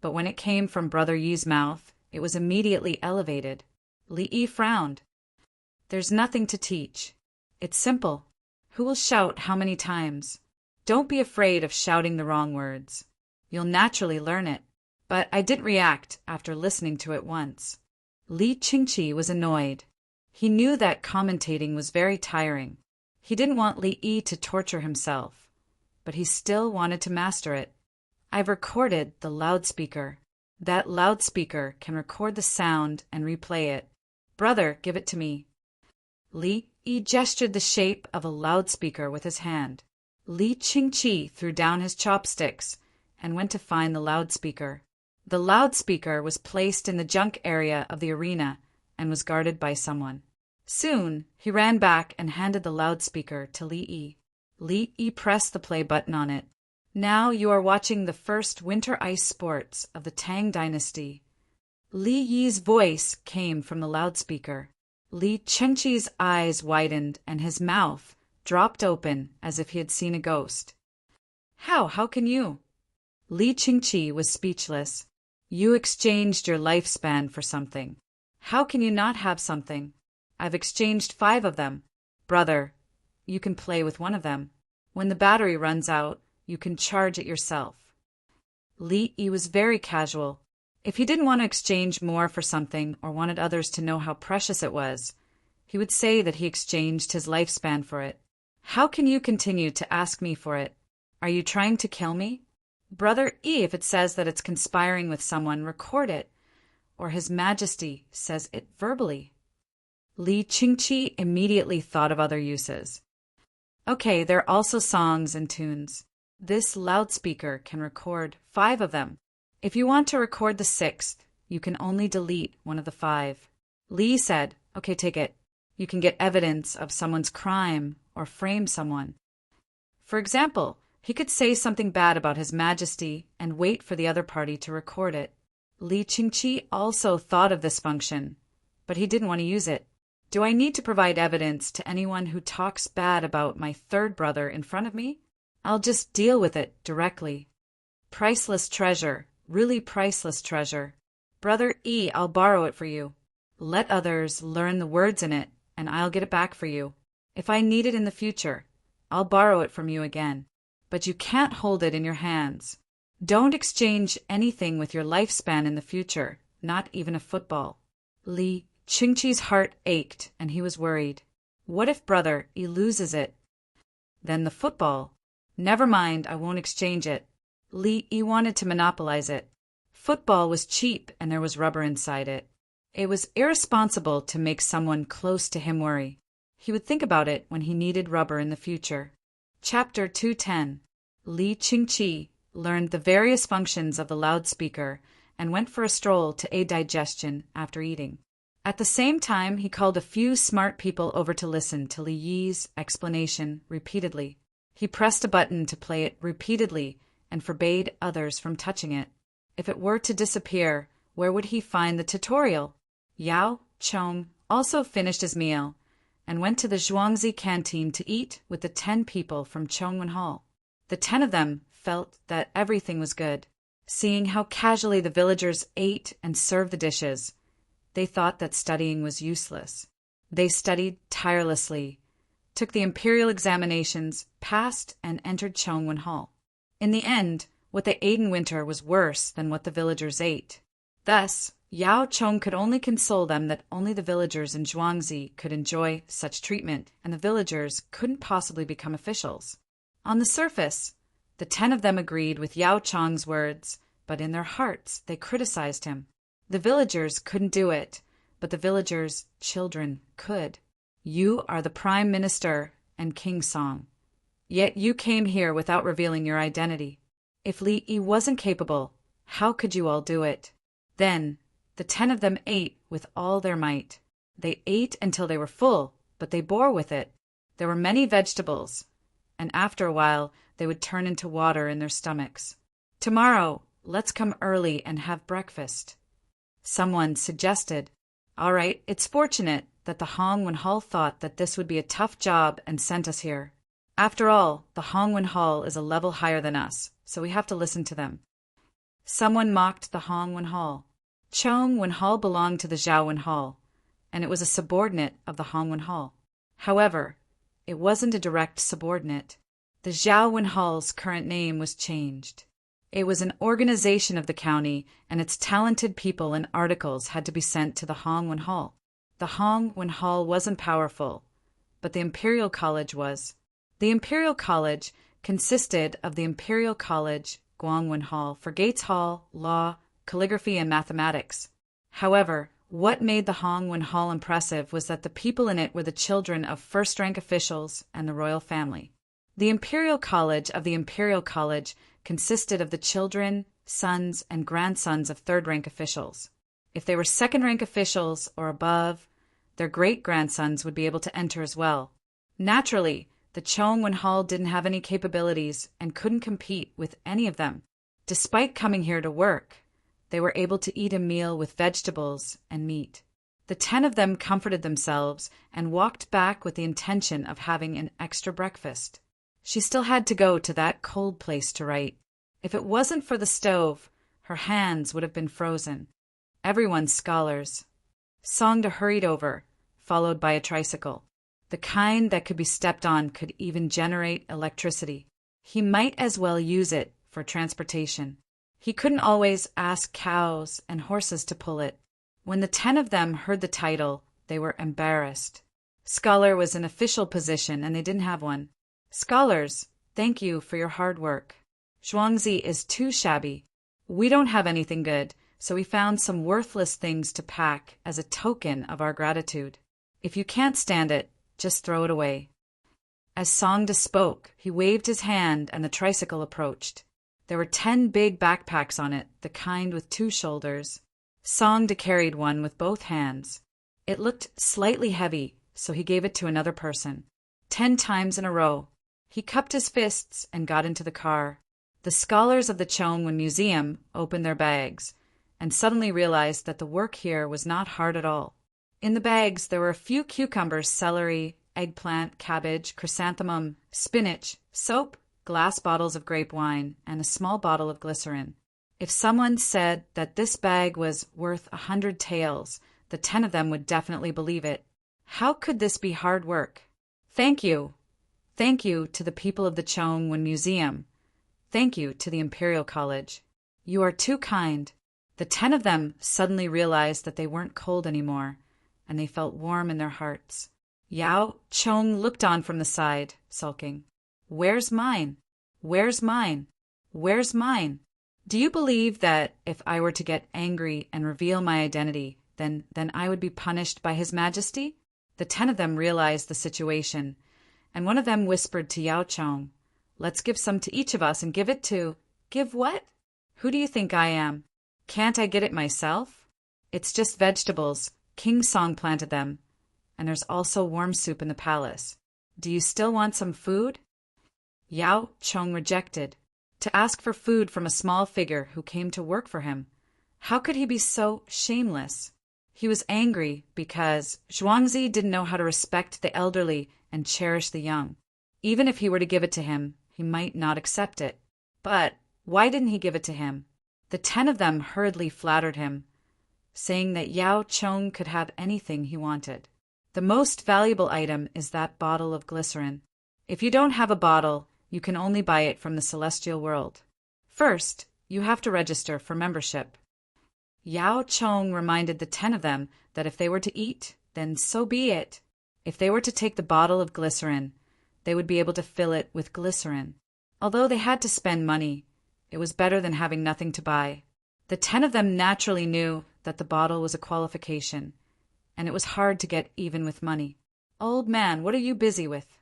but when it came from Brother Yi's mouth, it was immediately elevated. Li Yi frowned. There's nothing to teach. It's simple. Who will shout how many times? Don't be afraid of shouting the wrong words. You'll naturally learn it. But I didn't react after listening to it once. Li Qingqi was annoyed. He knew that commentating was very tiring. He didn't want Li Yi to torture himself, but he still wanted to master it. I've recorded the loudspeaker. That loudspeaker can record the sound and replay it. Brother, give it to me. Li Yi gestured the shape of a loudspeaker with his hand. Li Qingqi threw down his chopsticks and went to find the loudspeaker. The loudspeaker was placed in the junk area of the arena and was guarded by someone. Soon, he ran back and handed the loudspeaker to Li Yi. Li Yi pressed the play button on it. Now you are watching the first winter ice sports of the Tang dynasty. Li Yi's voice came from the loudspeaker. Li Qingqi's eyes widened and his mouth dropped open as if he had seen a ghost. How can you? Li Qingqi was speechless. You exchanged your lifespan for something. How can you not have something? I've exchanged 5 of them. Brother, you can play with one of them. When the battery runs out, you can charge it yourself. Li Yi was very casual. If he didn't want to exchange more for something or wanted others to know how precious it was, he would say that he exchanged his lifespan for it. How can you continue to ask me for it? Are you trying to kill me? Brother Yi, if it says that it's conspiring with someone, record it. Or His Majesty says it verbally. Li Qingqi immediately thought of other uses. Okay, there are also songs and tunes. This loudspeaker can record 5 of them. If you want to record the 6th, you can only delete one of the 5. Li said, okay, take it. You can get evidence of someone's crime or frame someone. For example, he could say something bad about His Majesty and wait for the other party to record it. Li Qingqi also thought of this function, but he didn't want to use it. Do I need to provide evidence to anyone who talks bad about my 3rd brother in front of me? I'll just deal with it directly. Priceless treasure, really priceless treasure. Brother E, I'll borrow it for you. Let others learn the words in it, and I'll get it back for you. If I need it in the future, I'll borrow it from you again. But you can't hold it in your hands. Don't exchange anything with your lifespan in the future, not even a football. Li Qingqi's heart ached, and he was worried. What if Brother E loses it? Then the football. Never mind, I won't exchange it. Li Yi wanted to monopolize it. Football was cheap, and there was rubber inside it. It was irresponsible to make someone close to him worry. He would think about it when he needed rubber in the future. Chapter 210. Li Qingqi learned the various functions of the loudspeaker and went for a stroll to aid digestion after eating. At the same time, he called a few smart people over to listen to Li Yi's explanation repeatedly. He pressed a button to play it repeatedly and forbade others from touching it. If it were to disappear, where would he find the tutorial? Yao Chong also finished his meal and went to the Zhuangzi canteen to eat with the 10 people from Chongwen Hall. The 10 of them felt that everything was good. Seeing how casually the villagers ate and served the dishes, they thought that studying was useless. They studied tirelessly, took the imperial examinations, passed, and entered Chongwen Hall. In the end, what they ate in winter was worse than what the villagers ate. Thus, Yao Chong could only console them that only the villagers in Zhuangzi could enjoy such treatment, and the villagers couldn't possibly become officials. On the surface, the 10 of them agreed with Yao Chong's words, but in their hearts they criticized him. The villagers couldn't do it, but the villagers' children could. You are the Prime Minister and King Song. Yet you came here without revealing your identity. If Li Yi wasn't capable, how could you all do it? Then, the 10 of them ate with all their might. They ate until they were full, but they bore with it. There were many vegetables, and after a while they would turn into water in their stomachs. Tomorrow, let's come early and have breakfast. Someone suggested. All right, it's fortunate that the Hongwen Hall thought that this would be a tough job and sent us here. After all, the Hongwen Hall is a level higher than us, so we have to listen to them. Someone mocked the Hongwen Hall. Chongwen Hall belonged to the Zhaowen Hall, and it was a subordinate of the Hongwen Hall. However, it wasn't a direct subordinate. The Zhaowen Hall's current name was changed. It was an organization of the county, and its talented people and articles had to be sent to the Hongwen Hall. The Hongwen Hall wasn't powerful, but the Imperial College was. The Imperial College consisted of the Imperial College, Guangwen Hall for Gates Hall, Law, Calligraphy, and Mathematics. However, what made the Hongwen Hall impressive was that the people in it were the children of first-rank officials and the royal family. The Imperial College of the Imperial College consisted of the children, sons, and grandsons of third-rank officials. If they were second-rank officials or above, their great-grandsons would be able to enter as well. Naturally, the Chongwen Hall didn't have any capabilities and couldn't compete with any of them. Despite coming here to work, they were able to eat a meal with vegetables and meat. The 10 of them comforted themselves and walked back with the intention of having an extra breakfast. She still had to go to that cold place to write. If it wasn't for the stove, her hands would have been frozen. Everyone's scholars. Songda hurried over, followed by a tricycle. The kind that could be stepped on could even generate electricity. He might as well use it for transportation. He couldn't always ask cows and horses to pull it. When the 10 of them heard the title, they were embarrassed. Scholar was an official position and they didn't have one. Scholars, thank you for your hard work. Zhuangzi is too shabby. We don't have anything good, so we found some worthless things to pack as a token of our gratitude. If you can't stand it, just throw it away. As Songda spoke, he waved his hand and the tricycle approached. There were 10 big backpacks on it, the kind with 2 shoulders. Songda carried one with both hands. It looked slightly heavy, so he gave it to another person. 10 times in a row. He cupped his fists and got into the car. The scholars of the Chongwen Museum opened their bags and suddenly realized that the work here was not hard at all. In the bags, there were a few cucumbers, celery, eggplant, cabbage, chrysanthemum, spinach, soap, glass bottles of grape wine, and a small bottle of glycerin. If someone said that this bag was worth 100 taels, the 10 of them would definitely believe it. How could this be hard work? Thank you. Thank you to the people of the Chongwen Museum. Thank you to the Imperial College. You are too kind. The 10 of them suddenly realized that they weren't cold anymore, and they felt warm in their hearts. Yao Chong looked on from the side, sulking. Where's mine? Where's mine? Where's mine? Do you believe that if I were to get angry and reveal my identity, then I would be punished by His Majesty? The 10 of them realized the situation, and one of them whispered to Yao Chong, Let's give some to each of us and give it to... Give what? Who do you think I am? Can't I get it myself? It's just vegetables. King Song planted them. And there's also warm soup in the palace. Do you still want some food? Yao Chong rejected. To ask for food from a small figure who came to work for him. How could he be so shameless? He was angry because Zhuangzi didn't know how to respect the elderly and cherish the young. Even if he were to give it to him, he might not accept it. But why didn't he give it to him? The 10 of them hurriedly flattered him, saying that Yao Chong could have anything he wanted. The most valuable item is that bottle of glycerin. If you don't have a bottle, you can only buy it from the celestial world. First, you have to register for membership. Yao Chong reminded the 10 of them that if they were to eat, then so be it. If they were to take the bottle of glycerin, they would be able to fill it with glycerin. Although they had to spend money, it was better than having nothing to buy. The 10 of them naturally knew that the bottle was a qualification, and it was hard to get even with money. "Old man, what are you busy with?"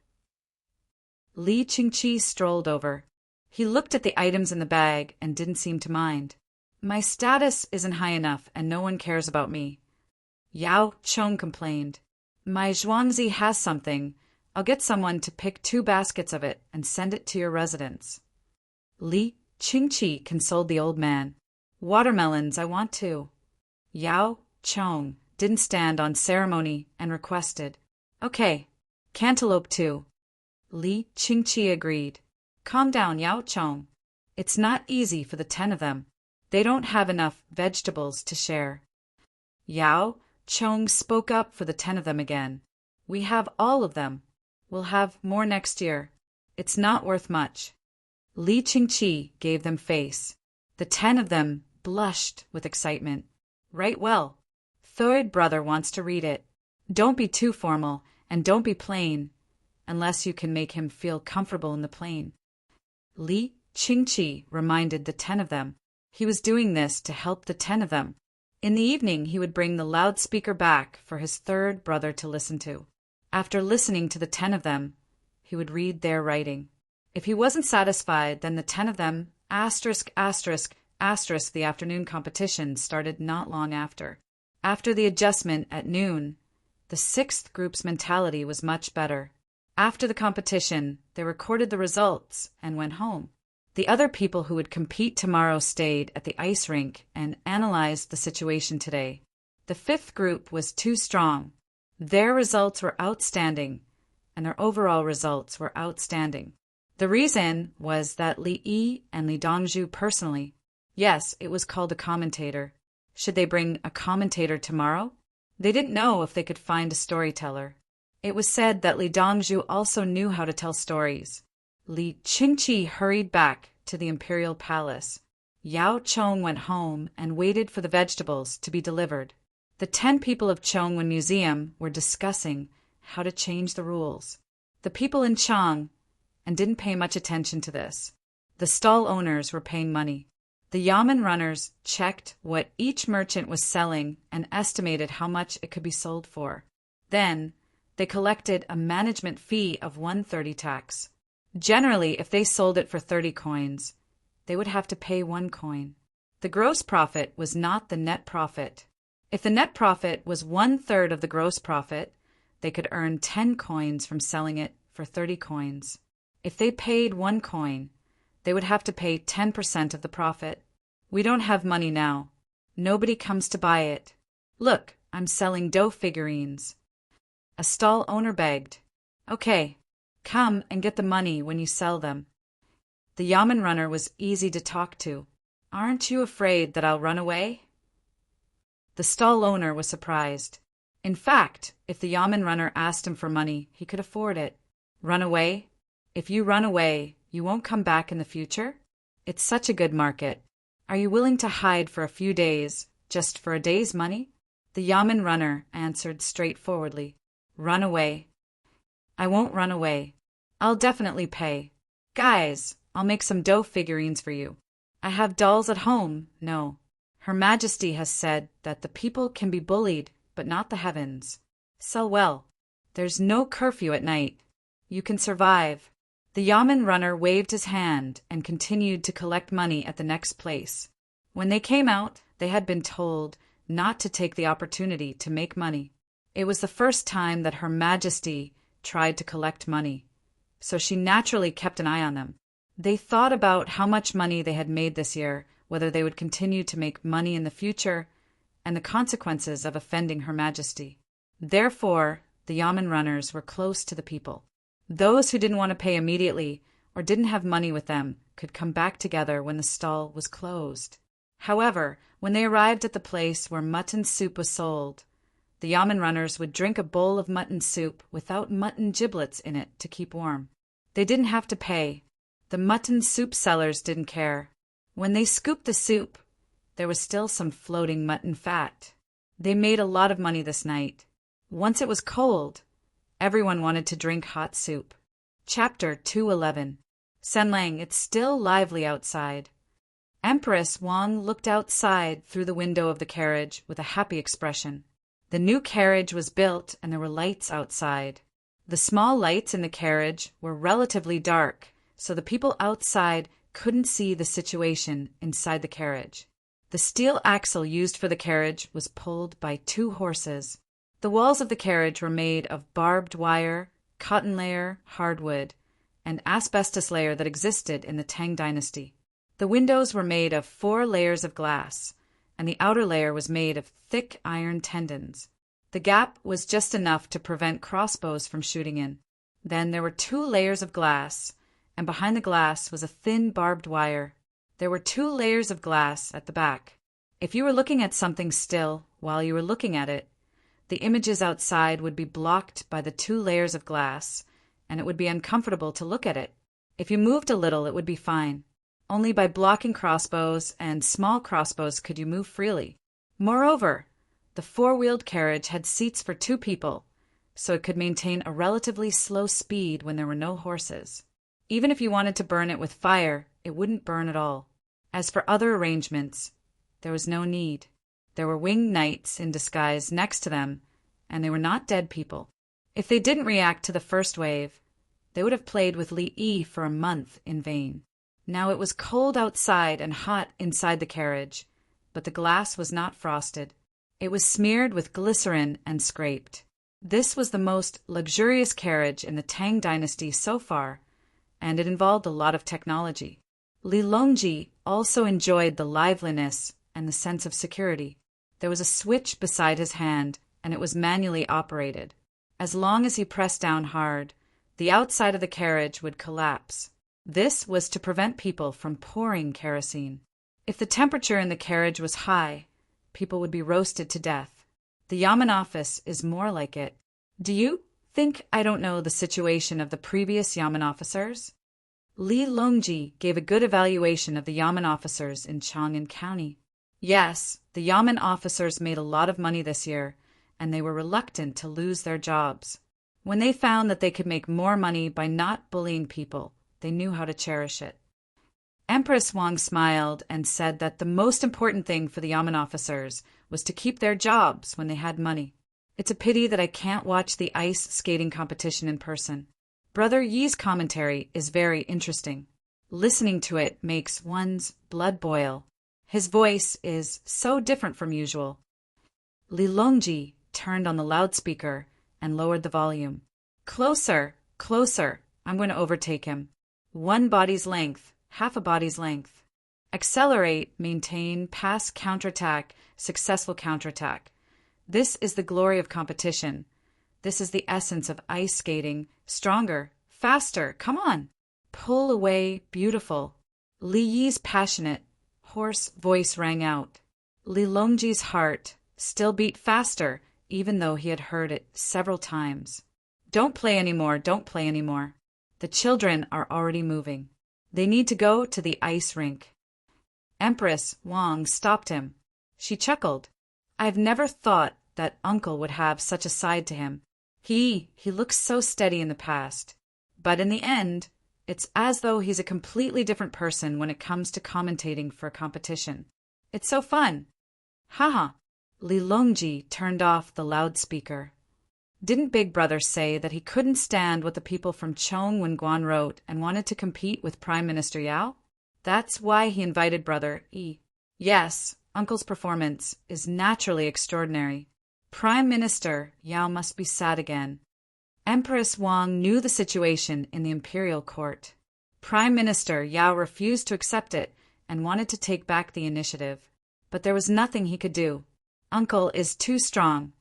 Li Qingqi strolled over. He looked at the items in the bag and didn't seem to mind. "My status isn't high enough and no one cares about me." Yao Chong complained. "My Zhuangzi has something. I'll get someone to pick 2 baskets of it and send it to your residence." Li Qingqi consoled the old man. "Watermelons, I want 2. Yao Chong didn't stand on ceremony and requested, "Okay, cantaloupe too." Li Qingqi agreed. "Calm down, Yao Chong. It's not easy for the 10 of them. They don't have enough vegetables to share." Yao Chong spoke up for the 10 of them again. "We have all of them. We'll have more next year. It's not worth much." Li Qingqi gave them face. The 10 of them blushed with excitement. "Right well. Third brother wants to read it. Don't be too formal, and don't be plain, unless you can make him feel comfortable in the plain." Li Qingqi reminded the 10 of them. He was doing this to help the 10 of them. In the evening, he would bring the loudspeaker back for his third brother to listen to. After listening to the 10 of them, he would read their writing. If he wasn't satisfied, then the 10 of them, the afternoon competition started not long after. After the adjustment at noon, the 6th group's mentality was much better. After the competition, they recorded the results and went home. The other people who would compete tomorrow stayed at the ice rink and analyzed the situation today. The 5th group was too strong. Their results were outstanding, and their overall results were outstanding. The reason was that Li Yi and Li Dongzhu personally. Yes, it was called a commentator. Should they bring a commentator tomorrow? They didn't know if they could find a storyteller. It was said that Li Dongzhu also knew how to tell stories. Li Qingqi hurried back to the imperial palace. Yao Chong went home and waited for the vegetables to be delivered. The 10 people of Chongwen Museum were discussing how to change the rules. The people in Chang and didn't pay much attention to this. The stall owners were paying money. The yamen runners checked what each merchant was selling and estimated how much it could be sold for. Then, they collected a management fee of 130 tax. Generally, if they sold it for 30 coins, they would have to pay 1 coin. The gross profit was not the net profit. If the net profit was 1/3 of the gross profit, they could earn 10 coins from selling it for 30 coins. If they paid 1 coin, they would have to pay 10% of the profit. "We don't have money now. Nobody comes to buy it. Look, I'm selling dough figurines." A stall owner begged, "Okay, come and get the money when you sell them." The yamen runner was easy to talk to. "Aren't you afraid that I'll run away?" The stall owner was surprised. In fact, if the yamen runner asked him for money, he could afford it. Run away? If you run away, you won't come back in the future? It's such a good market. Are you willing to hide for a few days, just for a day's money? The yamen runner answered straightforwardly, "Run away." "I won't run away. I'll definitely pay. Guys, I'll make some dough figurines for you. I have dolls at home. No. Her Majesty has said that the people can be bullied, but not the heavens. Sell well. There's no curfew at night. You can survive." The yamen runner waved his hand and continued to collect money at the next place. When they came out, they had been told not to take the opportunity to make money. It was the first time that Her Majesty tried to collect money, so she naturally kept an eye on them. They thought about how much money they had made this year, whether they would continue to make money in the future, and the consequences of offending Her Majesty. Therefore, the yamen runners were close to the people. Those who didn't want to pay immediately or didn't have money with them could come back together when the stall was closed. However, when they arrived at the place where mutton soup was sold, the yamen runners would drink a bowl of mutton soup without mutton giblets in it to keep warm. They didn't have to pay. The mutton soup sellers didn't care. When they scooped the soup, there was still some floating mutton fat. They made a lot of money this night. Once it was cold, everyone wanted to drink hot soup. Chapter 211. Senlang, it's still lively outside. Empress Wang looked outside through the window of the carriage with a happy expression. The new carriage was built and there were lights outside. The small lights in the carriage were relatively dark, so the people outside couldn't see the situation inside the carriage. The steel axle used for the carriage was pulled by 2 horses. The walls of the carriage were made of barbed wire, cotton layer, hardwood, and asbestos layer that existed in the Tang dynasty. The windows were made of 4 layers of glass, and the outer layer was made of thick iron tendons. The gap was just enough to prevent crossbows from shooting in. Then there were 2 layers of glass, and behind the glass was a thin barbed wire. There were 2 layers of glass at the back. If you were looking at something still while you were looking at it, the images outside would be blocked by the 2 layers of glass, and it would be uncomfortable to look at it. If you moved a little, it would be fine. Only by blocking crossbows and small crossbows could you move freely. Moreover, the 4-wheeled carriage had seats for 2 people, so it could maintain a relatively slow speed when there were no horses. Even if you wanted to burn it with fire, it wouldn't burn at all. As for other arrangements, there was no need. There were winged knights in disguise next to them, and they were not dead people. If they didn't react to the first wave, they would have played with Li Yi for a month in vain. Now it was cold outside and hot inside the carriage, but the glass was not frosted. It was smeared with glycerin and scraped. This was the most luxurious carriage in the Tang dynasty so far, and it involved a lot of technology. Li Longji also enjoyed the liveliness and the sense of security. There was a switch beside his hand, and it was manually operated. As long as he pressed down hard, the outside of the carriage would collapse. This was to prevent people from pouring kerosene. If the temperature in the carriage was high, people would be roasted to death. The yamen office is more like it. Do you think I don't know the situation of the previous yamen officers? Li Longji gave a good evaluation of the yamen officers in Chang'an County. Yes, the yamen officers made a lot of money this year, and they were reluctant to lose their jobs. When they found that they could make more money by not bullying people, they knew how to cherish it. Empress Wang smiled and said that the most important thing for the yamen officers was to keep their jobs when they had money. It's a pity that I can't watch the ice skating competition in person. Brother Yi's commentary is very interesting. Listening to it makes one's blood boil. His voice is so different from usual. Li Longji turned on the loudspeaker and lowered the volume. Closer, closer, I'm going to overtake him. 1 body's length, half a body's length. Accelerate, maintain, pass, counterattack, successful counterattack. This is the glory of competition. This is the essence of ice skating. Stronger, faster, come on. Pull away, beautiful. Li Yi's passionate, hoarse voice rang out. Li Longji's heart still beat faster, even though he had heard it several times. Don't play anymore, don't play anymore. The children are already moving. They need to go to the ice rink. Empress Wang stopped him. She chuckled. I've never thought that uncle would have such a side to him. He looks so steady in the past. But in the end, it's as though he's a completely different person when it comes to commentating for a competition. It's so fun. Haha. Li Longji turned off the loudspeaker. Didn't Big Brother say that he couldn't stand what the people from Chong Wenguan wrote and wanted to compete with Prime Minister Yao? That's why he invited Brother Yi. Yes, Uncle's performance is naturally extraordinary. Prime Minister Yao must be sad again. Empress Wang knew the situation in the imperial court. Prime Minister Yao refused to accept it and wanted to take back the initiative. But there was nothing he could do. Uncle is too strong.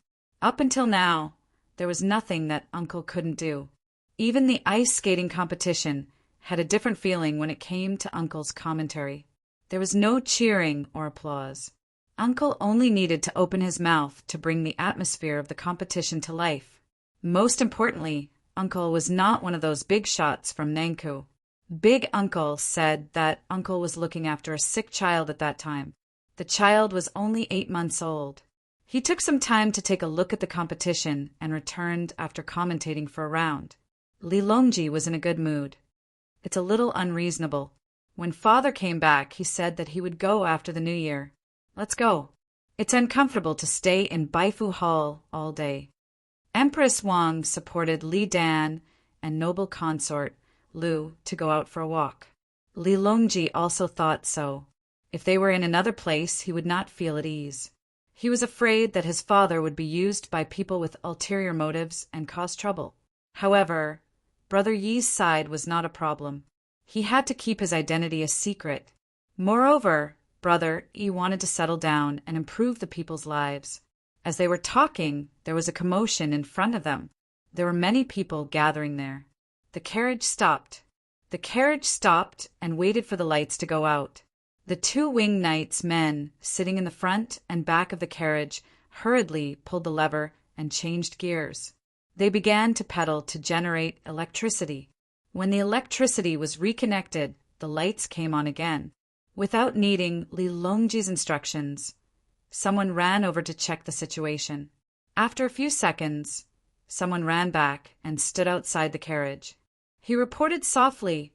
Up until now, there was nothing that Uncle couldn't do. Even the ice skating competition had a different feeling when it came to Uncle's commentary. There was no cheering or applause. Uncle only needed to open his mouth to bring the atmosphere of the competition to life. Most importantly, Uncle was not one of those big shots from Nankou. Big Uncle said that Uncle was looking after a sick child at that time. The child was only 8 months old. He took some time to take a look at the competition and returned after commentating for a round. Li Longji was in a good mood. It's a little unreasonable. When father came back, he said that he would go after the new year. Let's go. It's uncomfortable to stay in Baifu Hall all day. Empress Wang supported Li Dan and noble consort Lu to go out for a walk. Li Longji also thought so. If they were in another place, he would not feel at ease. He was afraid that his father would be used by people with ulterior motives and cause trouble. However, Brother Yi's side was not a problem. He had to keep his identity a secret. Moreover, Brother Yi wanted to settle down and improve the people's lives. As they were talking, there was a commotion in front of them. There were many people gathering there. The carriage stopped. The carriage stopped and waited for the lights to go out. The 2 winged knights men sitting in the front and back of the carriage hurriedly pulled the lever and changed gears. They began to pedal to generate electricity. When the electricity was reconnected, the lights came on again. Without needing Li Longji's instructions, someone ran over to check the situation. After a few seconds, someone ran back and stood outside the carriage. He reported softly,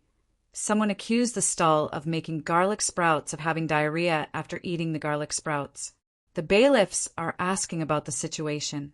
someone accused the stall of making garlic sprouts of having diarrhea after eating the garlic sprouts. The bailiffs are asking about the situation.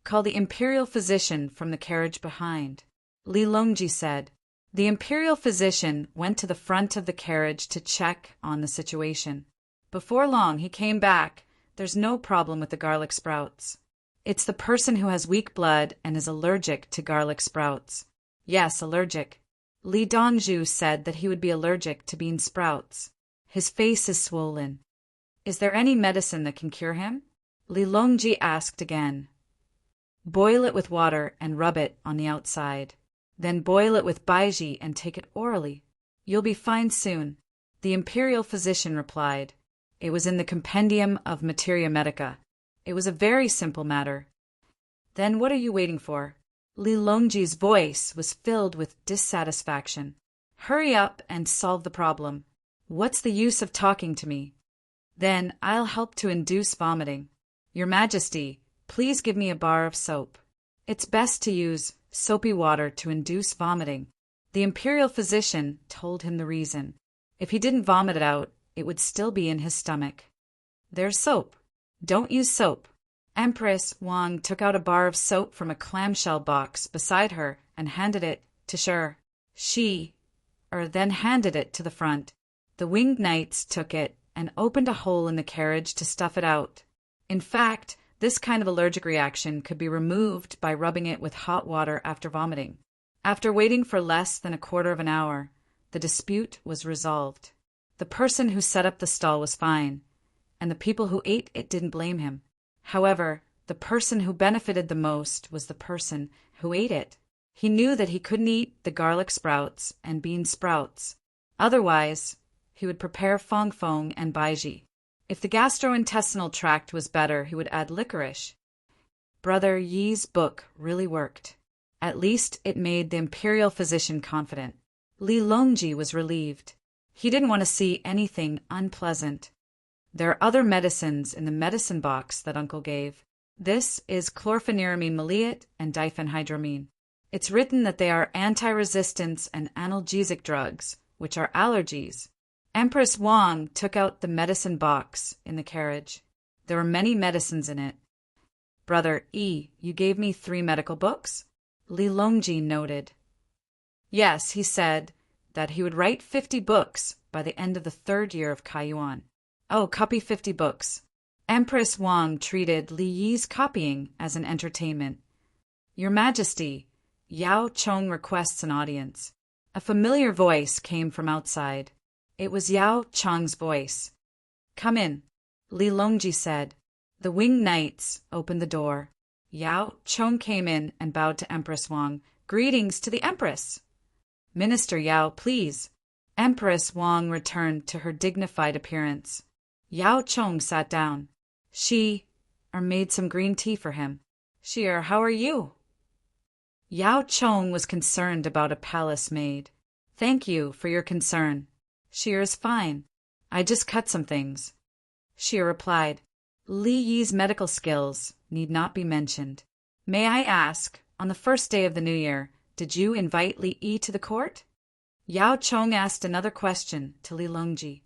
Call the imperial physician from the carriage behind. Li Longji said. The imperial physician went to the front of the carriage to check on the situation. Before long, he came back. There's no problem with the garlic sprouts. It's the person who has weak blood and is allergic to garlic sprouts. Yes, allergic. Li Dongzhu said that he would be allergic to bean sprouts. His face is swollen. Is there any medicine that can cure him? Li Longji asked again. Boil it with water and rub it on the outside. Then boil it with baiji and take it orally. You'll be fine soon. The imperial physician replied. It was in the compendium of Materia Medica. It was a very simple matter. Then what are you waiting for? Li Longji's voice was filled with dissatisfaction. Hurry up and solve the problem. What's the use of talking to me? Then I'll help to induce vomiting. Your Majesty, please give me a bar of soap. It's best to use soapy water to induce vomiting. The imperial physician told him the reason. If he didn't vomit it out, it would still be in his stomach. There's soap. Don't use soap. Empress Wang took out a bar of soap from a clamshell box beside her and handed it to Shi. She then handed it to the front. The winged knights took it and opened a hole in the carriage to stuff it out. In fact, this kind of allergic reaction could be removed by rubbing it with hot water after vomiting. After waiting for less than a quarter of an hour, the dispute was resolved. The person who set up the stall was fine, and the people who ate it didn't blame him. However, the person who benefited the most was the person who ate it. He knew that he couldn't eat the garlic sprouts and bean sprouts. Otherwise, he would prepare fong fong and baiji. If the gastrointestinal tract was better, he would add licorice. Brother Yi's book really worked. At least it made the imperial physician confident. Li Longji was relieved. He didn't want to see anything unpleasant. There are other medicines in the medicine box that Uncle gave. This is chlorpheniramine maleate and diphenhydramine. It's written that they are anti-resistance and analgesic drugs, which are allergies. Empress Wang took out the medicine box in the carriage. There were many medicines in it. Brother Yi, you gave me 3 medical books? Li Longji noted. Yes, he said that he would write 50 books by the end of the 3rd year of Kaiyuan. Oh, copy 50 books. Empress Wang treated Li Yi's copying as an entertainment. Your Majesty, Yao Chong requests an audience. A familiar voice came from outside. It was Yao Chong's voice. Come in, Li Longji said. The winged knights opened the door. Yao Chong came in and bowed to Empress Wang. "Greetings to the Empress." "Minister Yao, please." Empress Wang returned to her dignified appearance. Yao Chong sat down. She made some green tea for him. How are you?" Yao Chong was concerned about a palace maid. "Thank you for your concern. Is fine. I just cut some things." Shir replied, "Li Yi's medical skills need not be mentioned. May I ask, on the first day of the new year, did you invite Li Yi to the court?" Yao Chong asked another question to Li Longji.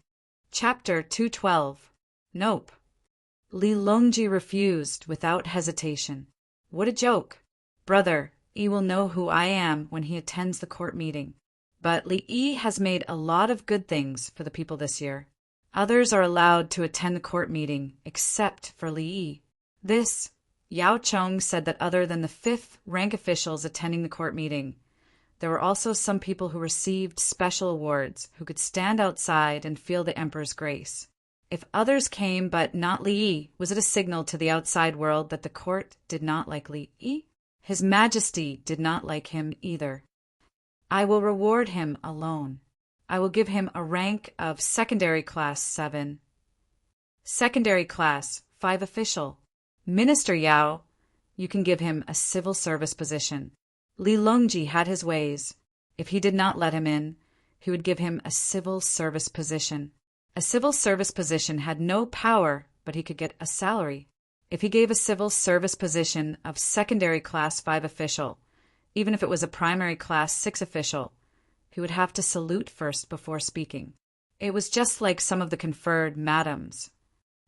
Chapter 212. Nope. Li Longji refused without hesitation. "What a joke. Brother, Yi will know who I am when he attends the court meeting. But Li Yi has made a lot of good things for the people this year. Others are allowed to attend the court meeting, except for Li Yi." This, Yao Chong said that other than the 5th rank officials attending the court meeting, there were also some people who received special awards who could stand outside and feel the emperor's grace. If others came but not Li Yi, was it a signal to the outside world that the court did not like Li Yi? His Majesty did not like him either. "I will reward him alone. I will give him a rank of secondary class 7. Secondary class 5 official. Minister Yao, you can give him a civil service position." Li Longji had his ways. If he did not let him in, he would give him a civil service position. A civil service position had no power, but he could get a salary. If he gave a civil service position of secondary class 5 official, even if it was a primary class 6 official, he would have to salute first before speaking. It was just like some of the conferred madams.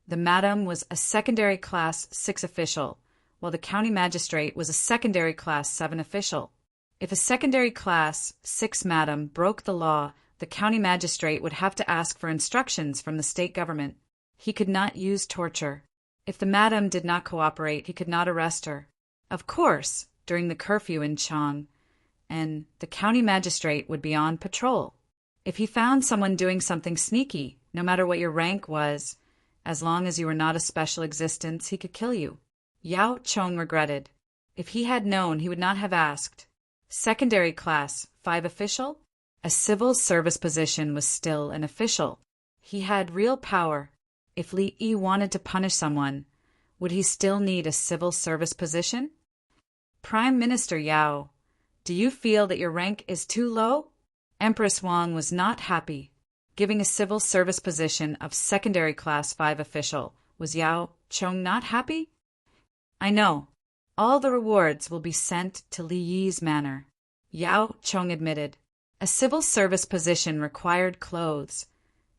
The madam was a secondary class 6 official, while the county magistrate was a secondary class 7 official. If a secondary class 6 madam broke the law, the county magistrate would have to ask for instructions from the state government. He could not use torture. If the madam did not cooperate, he could not arrest her. Of course, during the curfew in Chang, and the county magistrate would be on patrol. If he found someone doing something sneaky, no matter what your rank was, as long as you were not a special existence, he could kill you. Yao Chong regretted. If he had known, he would not have asked. Secondary class 5 official? A civil service position was still an official. He had real power. If Li Yi wanted to punish someone, would he still need a civil service position? Prime Minister Yao, do you feel that your rank is too low? Empress Wang was not happy. Giving a civil service position of secondary class 5 official, was Yao Chong not happy? I know. All the rewards will be sent to Li Yi's manor. Yao Chong admitted. A civil service position required clothes.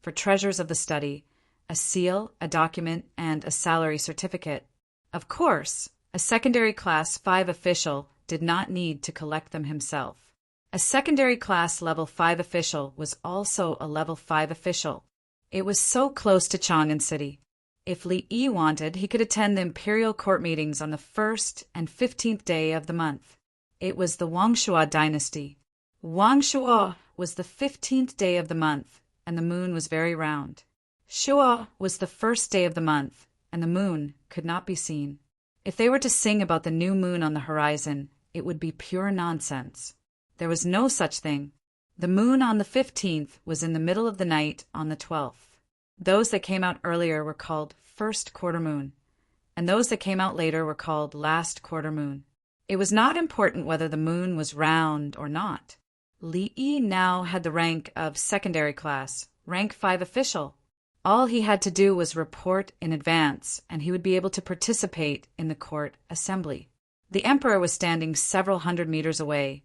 For treasures of the study, a seal, a document, and a salary certificate. Of course, a secondary class 5 official did not need to collect them himself. A secondary class level 5 official was also a level 5 official. It was so close to Chang'an City. If Li Yi wanted, he could attend the imperial court meetings on the 1st and 15th day of the month. It was the Wangshuo dynasty. Wangshuo was the 15th day of the month, and the moon was very round. Shuo was the 1st day of the month, and the moon could not be seen. If they were to sing about the new moon on the horizon, it would be pure nonsense. There was no such thing. The moon on the 15th was in the middle of the night on the 12th. Those that came out earlier were called first quarter moon, and those that came out later were called last quarter moon. It was not important whether the moon was round or not. Li Yi now had the rank of secondary class, rank 5 official. All he had to do was report in advance, and he would be able to participate in the court assembly. The emperor was standing several hundred meters away,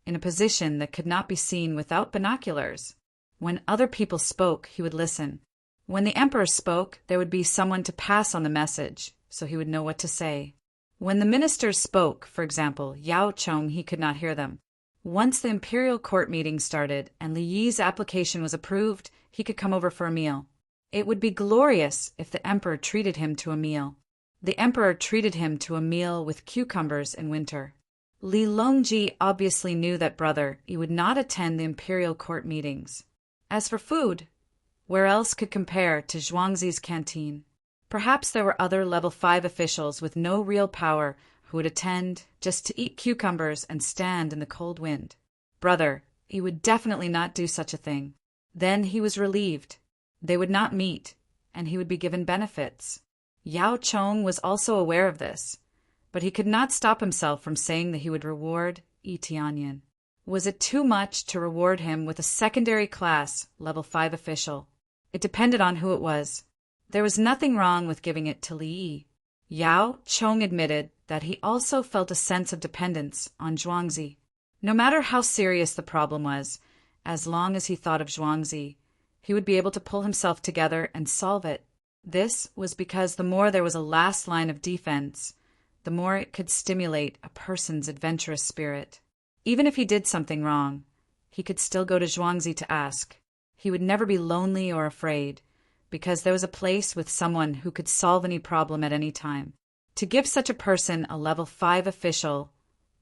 in a position that could not be seen without binoculars. When other people spoke, he would listen. When the emperor spoke, there would be someone to pass on the message, so he would know what to say. When the ministers spoke, for example, Yao Chong, he could not hear them. Once the imperial court meeting started and Li Yi's application was approved, he could come over for a meal. It would be glorious if the emperor treated him to a meal. The emperor treated him to a meal with cucumbers in winter. Li Longji obviously knew that brother he would not attend the imperial court meetings. As for food, where else could compare to Zhuangzi's canteen? Perhaps there were other level 5 officials with no real power who would attend just to eat cucumbers and stand in the cold wind. Brother, he would definitely not do such a thing. Then he was relieved. They would not meet, and he would be given benefits. Yao Chong was also aware of this, but he could not stop himself from saying that he would reward Yi Tianyan. Was it too much to reward him with a secondary class, level 5 official? It depended on who it was. There was nothing wrong with giving it to Li Yi. Yao Chong admitted that he also felt a sense of dependence on Zhuangzi. No matter how serious the problem was, as long as he thought of Zhuangzi, he would be able to pull himself together and solve it. This was because the more there was a last line of defense, the more it could stimulate a person's adventurous spirit. Even if he did something wrong, he could still go to Zhuangzi to ask. He would never be lonely or afraid, because there was a place with someone who could solve any problem at any time. To give such a person a level 5 official,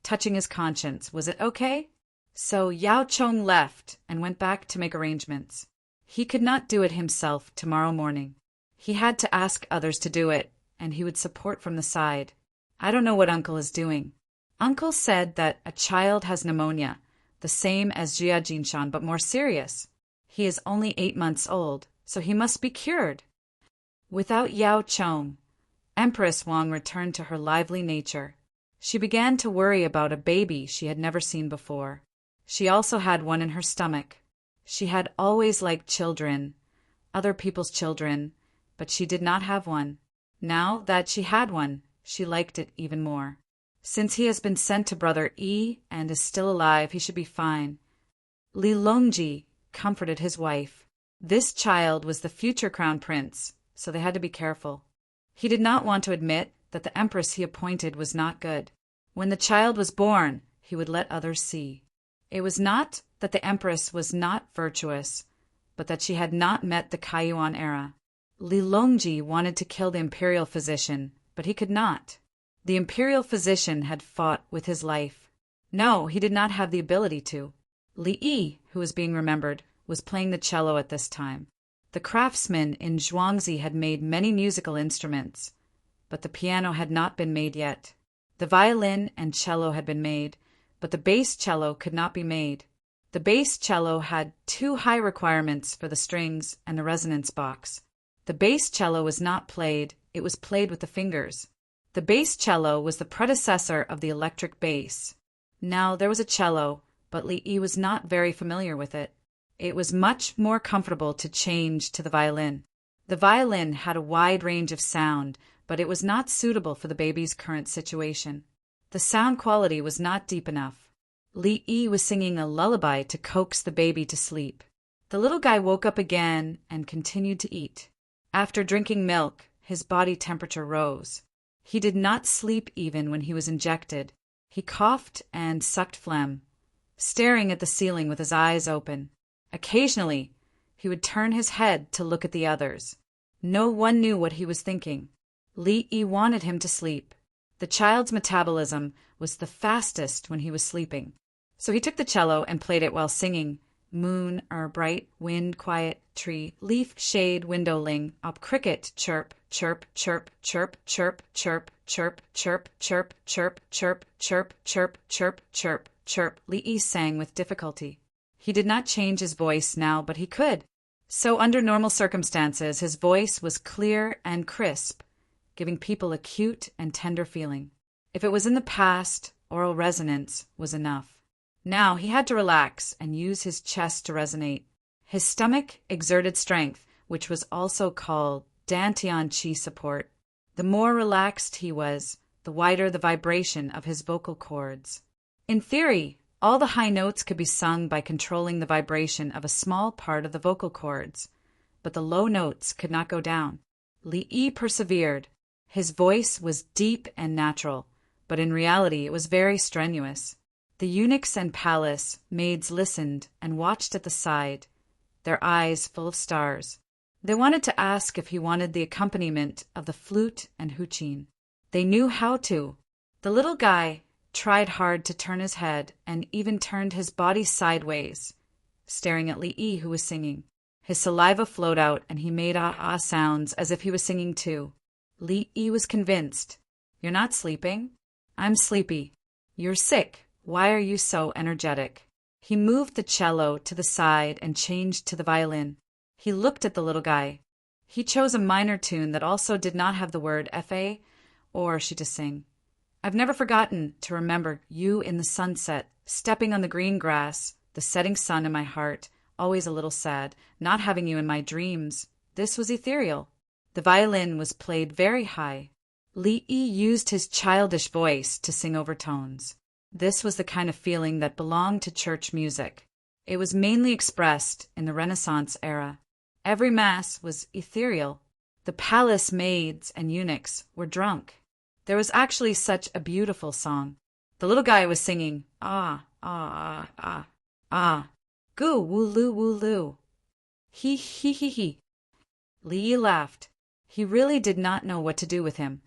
touching his conscience, was it okay? So Yao Chong left and went back to make arrangements. He could not do it himself tomorrow morning. He had to ask others to do it, and he would support from the side. I don't know what Uncle is doing. Uncle said that a child has pneumonia, the same as Jia Jinshan, but more serious. He is only 8 months old, so he must be cured. Without Yao Chong, Empress Wang returned to her lively nature. She began to worry about a baby she had never seen before. She also had one in her stomach. She had always liked children, other people's children, but she did not have one. Now that she had one, she liked it even more. Since he has been sent to Brother Yi and is still alive, he should be fine. Li Longji comforted his wife. This child was the future crown prince, so they had to be careful. He did not want to admit that the empress he appointed was not good. When the child was born, he would let others see. It was not that the empress was not virtuous, but that she had not met the Kaiyuan era. Li Longji wanted to kill the imperial physician, but he could not. The imperial physician had fought with his life. No, he did not have the ability to. Li Yi, who was being remembered, was playing the cello at this time. The craftsmen in Zhuangzi had made many musical instruments, but the piano had not been made yet. The violin and cello had been made, but the bass cello could not be made. The bass cello had too high requirements for the strings and the resonance box. The bass cello was not played, it was played with the fingers. The bass cello was the predecessor of the electric bass. Now there was a cello, but Li Yi was not very familiar with it. It was much more comfortable to change to the violin. The violin had a wide range of sound, but it was not suitable for the baby's current situation. The sound quality was not deep enough. Li Yi was singing a lullaby to coax the baby to sleep. The little guy woke up again and continued to eat. After drinking milk, his body temperature rose. He did not sleep even when he was injected. He coughed and sucked phlegm, staring at the ceiling with his eyes open. Occasionally, he would turn his head to look at the others. No one knew what he was thinking. Li Yi wanted him to sleep. The child's metabolism was the fastest when he was sleeping. So he took the cello and played it while singing, moon, bright, wind, quiet, tree, leaf, shade, windowling, up, cricket, chirp, chirp, chirp, chirp, chirp, chirp, chirp, chirp, chirp, chirp, chirp, chirp, chirp, chirp, chirp, chirp. Li Yi sang with difficulty. He did not change his voice now, but he could. So under normal circumstances, his voice was clear and crisp, giving people a cute and tender feeling. If it was in the past, oral resonance was enough. Now he had to relax and use his chest to resonate. His stomach exerted strength, which was also called Dantian Qi support. The more relaxed he was, the wider the vibration of his vocal cords. In theory, all the high notes could be sung by controlling the vibration of a small part of the vocal cords, but the low notes could not go down. Li Yi persevered. His voice was deep and natural, but in reality it was very strenuous. The eunuchs and palace maids listened and watched at the side, their eyes full of stars. They wanted to ask if he wanted the accompaniment of the flute and huqin. They knew how to. The little guy tried hard to turn his head and even turned his body sideways, staring at Li Yi, who was singing. His saliva flowed out and he made ah-ah sounds as if he was singing too. Li Yi was convinced. You're not sleeping? I'm sleepy. You're sick. Why are you so energetic? He moved the cello to the side and changed to the violin. He looked at the little guy. He chose a minor tune that also did not have the word F-A or she to sing. I've never forgotten to remember you in the sunset, stepping on the green grass, the setting sun in my heart, always a little sad, not having you in my dreams. This was ethereal. The violin was played very high. Li Yi used his childish voice to sing overtones. This was the kind of feeling that belonged to church music. It was mainly expressed in the Renaissance era. Every mass was ethereal. The palace maids and eunuchs were drunk. There was actually such a beautiful song. The little guy was singing, ah, ah, ah, ah, ah, goo, wooloo, wooloo. He, he, he, he. Li Yi laughed. He really did not know what to do with him.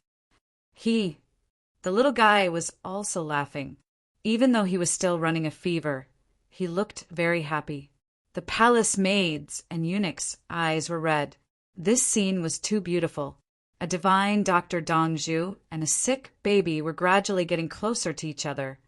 The little guy was also laughing. Even though he was still running a fever, he looked very happy. The palace maids and eunuchs' eyes were red. This scene was too beautiful. A divine Dr. Dongzhu and a sick baby were gradually getting closer to each other,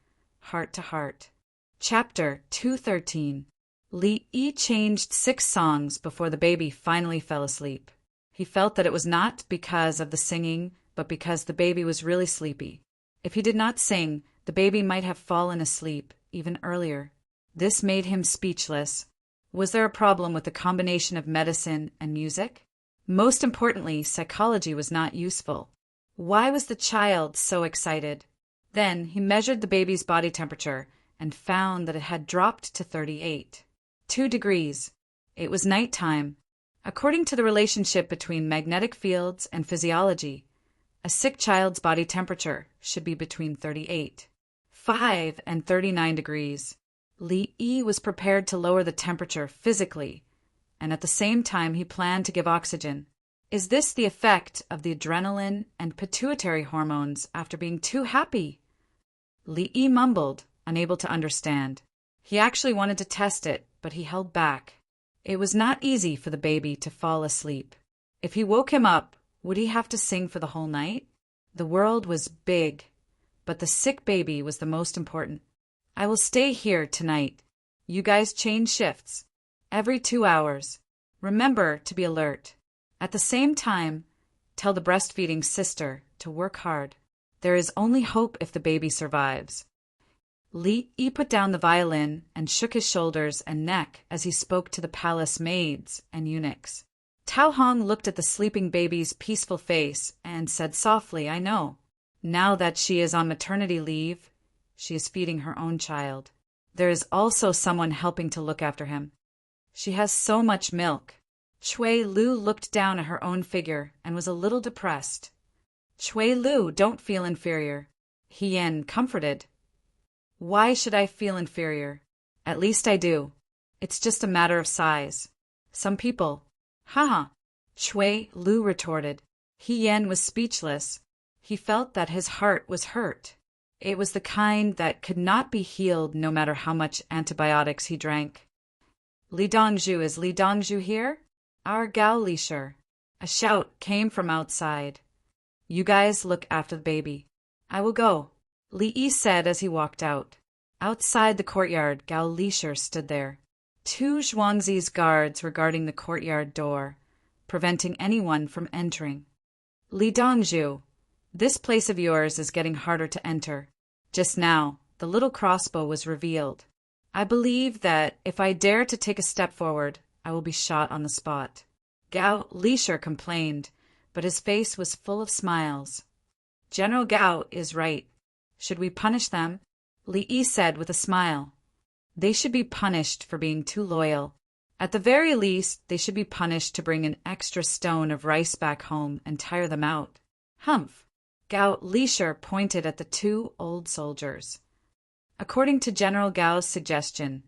heart to heart. Chapter 213. Li Yi changed 6 songs before the baby finally fell asleep. He felt that it was not because of the singing, but because the baby was really sleepy. If he did not sing, the baby might have fallen asleep even earlier. This made him speechless. Was there a problem with the combination of medicine and music? Most importantly, psychology was not useful. Why was the child so excited? Then he measured the baby's body temperature and found that it had dropped to 38. 2 degrees. It was nighttime. According to the relationship between magnetic fields and physiology, a sick child's body temperature should be between 38.5 and 39 degrees. Li Yi was prepared to lower the temperature physically, and at the same time he planned to give oxygen. Is this the effect of the adrenaline and pituitary hormones after being too happy? Li Yi mumbled, unable to understand. He actually wanted to test it, but he held back. It was not easy for the baby to fall asleep. If he woke him up, would he have to sing for the whole night? The world was big, but the sick baby was the most important. I will stay here tonight. You guys change shifts. Every 2 hours. Remember to be alert. At the same time, tell the breastfeeding sister to work hard. There is only hope if the baby survives. Li Yi put down the violin and shook his shoulders and neck as he spoke to the palace maids and eunuchs. Tao Hong looked at the sleeping baby's peaceful face and said softly, I know. Now that she is on maternity leave, she is feeding her own child. There is also someone helping to look after him. She has so much milk. Cui Lu looked down at her own figure and was a little depressed. Cui Lu, don't feel inferior. He Yan comforted. Why should I feel inferior? At least I do. It's just a matter of size. Some people. Haha. Cui Lu retorted. He Yan was speechless. He felt that his heart was hurt. It was the kind that could not be healed no matter how much antibiotics he drank. Li Dongzhu, is Li Dongzhu here? Our Gao Lisher. A shout came from outside. You guys look after the baby. I will go, Li Yi said as he walked out. Outside the courtyard, Gao Lisher stood there. 2 Zhuangzi's guards were guarding the courtyard door, preventing anyone from entering. Li Dongzhu, this place of yours is getting harder to enter. Just now, the little crossbow was revealed. I believe that if I dare to take a step forward, I will be shot on the spot. Gao Lisher complained, but his face was full of smiles. General Gao is right. Should we punish them? Li Yi said with a smile. They should be punished for being too loyal. At the very least, they should be punished to bring an extra stone of rice back home and tire them out. Humph. Gao Lisher pointed at the 2 old soldiers. According to General Gao's suggestion,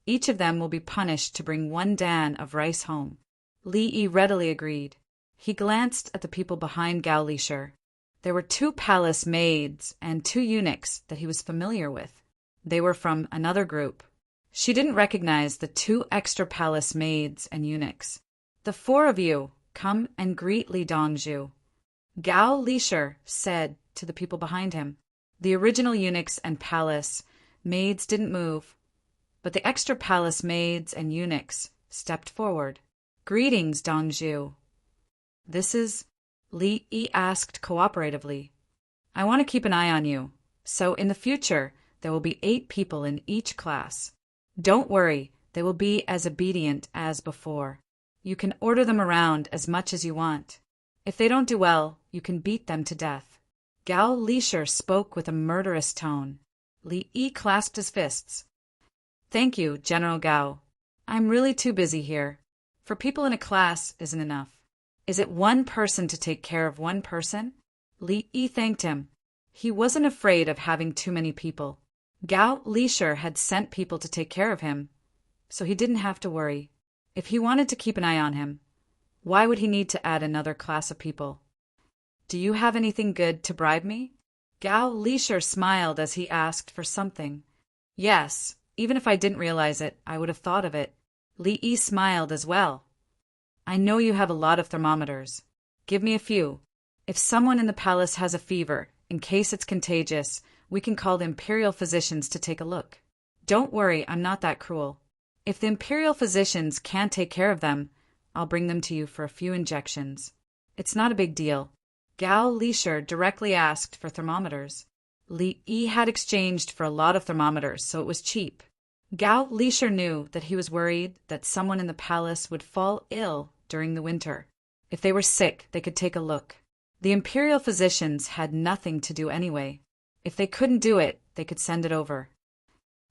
each of them will be punished to bring 1 dan of rice home. Li Yi readily agreed. He glanced at the people behind Gao Lisher. There were 2 palace maids and 2 eunuchs that he was familiar with. They were from another group. She didn't recognize the 2 extra palace maids and eunuchs. The 4 of you, come and greet Li Dongzhu. Gao Lisher said to the people behind him. The original eunuchs and palace maids didn't move, but the extra palace maids and eunuchs stepped forward. Greetings, Dongzhu. This is Li Yi asked cooperatively. I want to keep an eye on you, so in the future there will be 8 people in each class. Don't worry, they will be as obedient as before. You can order them around as much as you want. If they don't do well, you can beat them to death. Gao Lisher spoke with a murderous tone. Li Yi clasped his fists. Thank you, General Gao. I'm really too busy here. For people in a class isn't enough. Is it one person to take care of one person? Li Yi thanked him. He wasn't afraid of having too many people. Gao Lisher had sent people to take care of him, so he didn't have to worry. If he wanted to keep an eye on him, why would he need to add another class of people? Do you have anything good to bribe me? Gao Lisher smiled as he asked for something. Yes, even if I didn't realize it, I would have thought of it. Li Yi smiled as well. I know you have a lot of thermometers. Give me a few. If someone in the palace has a fever, in case it's contagious, we can call the imperial physicians to take a look. Don't worry, I'm not that cruel. If the imperial physicians can't take care of them, I'll bring them to you for a few injections. It's not a big deal. Gao Lisher directly asked for thermometers. Li Yi had exchanged for a lot of thermometers, so it was cheap. Gao Lisher knew that he was worried that someone in the palace would fall ill during the winter. If they were sick, they could take a look. The imperial physicians had nothing to do anyway. If they couldn't do it, they could send it over.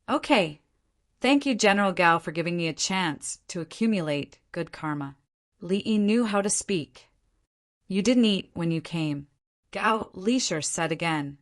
Okay. Thank you, General Gao, for giving me a chance to accumulate good karma. Li Yi knew how to speak. You didn't eat when you came. Gao Lisher said again.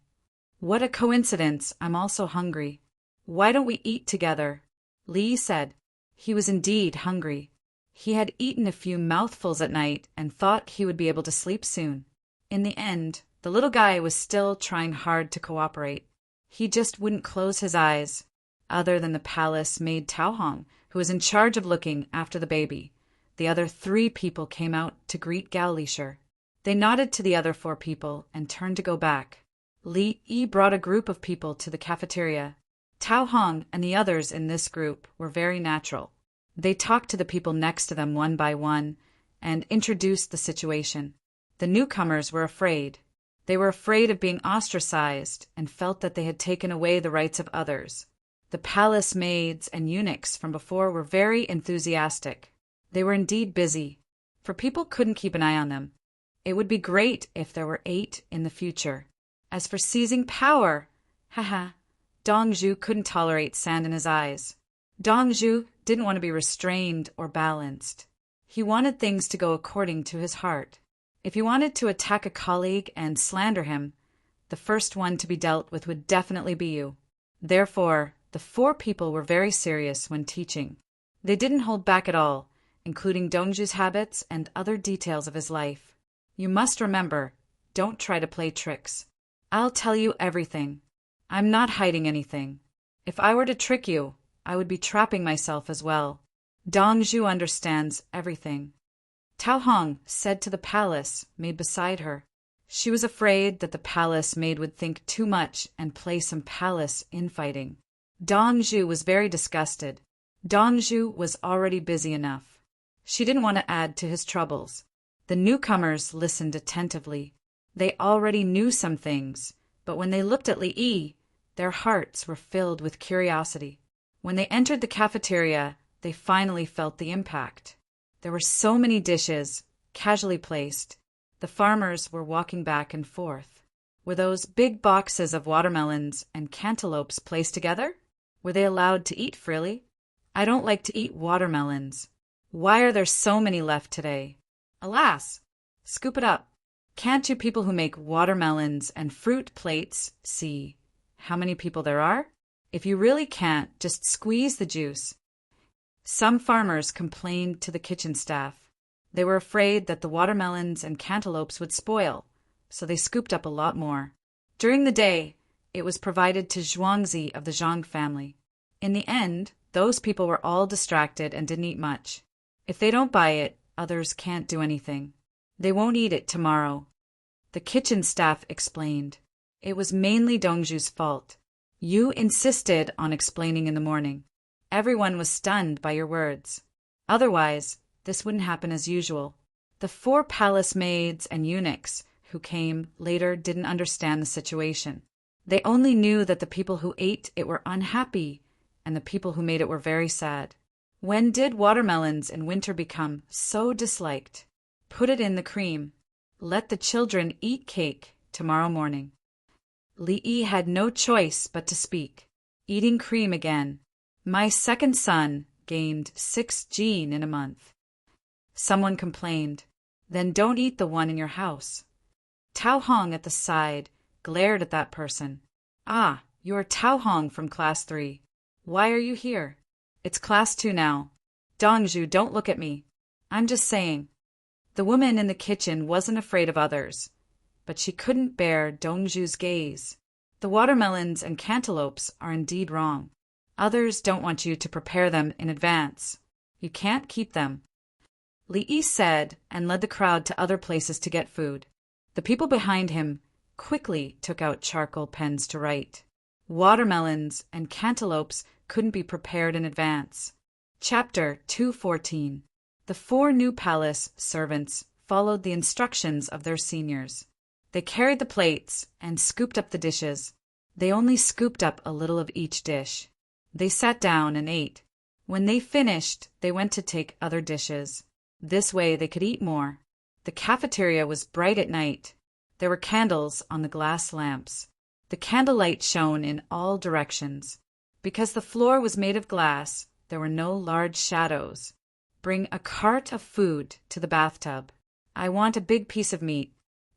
What a coincidence, I'm also hungry. Why don't we eat together? Li said. He was indeed hungry. He had eaten a few mouthfuls at night and thought he would be able to sleep soon. In the end, the little guy was still trying hard to cooperate. He just wouldn't close his eyes. Other than the palace maid Tang, who was in charge of looking after the baby, the other 3 people came out to greet Gao Lisher. They nodded to the other 4 people and turned to go back. Li Yi brought a group of people to the cafeteria. Tao Hong and the others in this group were very natural. They talked to the people next to them one by one and introduced the situation. The newcomers were afraid. They were afraid of being ostracized and felt that they had taken away the rights of others. The palace maids and eunuchs from before were very enthusiastic. They were indeed busy, for people couldn't keep an eye on them. It would be great if there were 8 in the future. As for seizing power, Dongzhu couldn't tolerate sand in his eyes. Dongzhu didn't want to be restrained or balanced. He wanted things to go according to his heart. If he wanted to attack a colleague and slander him, the first one to be dealt with would definitely be you. Therefore, the 4 people were very serious when teaching. They didn't hold back at all, including Dongzhu's habits and other details of his life. You must remember, don't try to play tricks. I'll tell you everything. I'm not hiding anything. If I were to trick you, I would be trapping myself as well. Dongzhu understands everything. Tao Hong said to the palace maid beside her. She was afraid that the palace maid would think too much and play some palace infighting. Dongzhu was very disgusted. Dongzhu was already busy enough. She didn't want to add to his troubles. The newcomers listened attentively. They already knew some things, but when they looked at Li Yi, their hearts were filled with curiosity. When they entered the cafeteria, they finally felt the impact. There were so many dishes, casually placed. The farmers were walking back and forth. Were those big boxes of watermelons and cantaloupes placed together? Were they allowed to eat freely? I don't like to eat watermelons. Why are there so many left today? Alas! Scoop it up. Can't you people who make watermelons and fruit plates see how many people there are? If you really can't, just squeeze the juice. Some farmers complained to the kitchen staff. They were afraid that the watermelons and cantaloupes would spoil, so they scooped up a lot more. During the day, it was provided to Zhuangzi of the Zhang family. In the end, those people were all distracted and didn't eat much. If they don't buy it, others can't do anything. They won't eat it tomorrow. The kitchen staff explained. It was mainly Dongju's fault. You insisted on explaining in the morning. Everyone was stunned by your words. Otherwise, this wouldn't happen as usual. The 4 palace maids and eunuchs who came later didn't understand the situation. They only knew that the people who ate it were unhappy, and the people who made it were very sad. When did watermelons in winter become so disliked? Put it in the cream. Let the children eat cake tomorrow morning. Li had no choice but to speak. Eating cream again. My second son gained 6 gene in a month. Someone complained. Then don't eat the one in your house. Tao Hong at the side glared at that person. Ah, you're Tao Hong from class 3. Why are you here? It's class 2 now. Dongju, don't look at me. I'm just saying. The woman in the kitchen wasn't afraid of others, but she couldn't bear Dongju's gaze. The watermelons and cantaloupes are indeed wrong. Others don't want you to prepare them in advance. You can't keep them. Li said and led the crowd to other places to get food. The people behind him quickly took out charcoal pens to write. Watermelons and cantaloupes couldn't be prepared in advance. Chapter 214. The 4 new palace servants followed the instructions of their seniors. They carried the plates and scooped up the dishes. They only scooped up a little of each dish. They sat down and ate. When they finished, they went to take other dishes. This way they could eat more. The cafeteria was bright at night. There were candles on the glass lamps. The candlelight shone in all directions. Because the floor was made of glass, there were no large shadows. Bring a cart of food to the bathtub. I want a big piece of meat.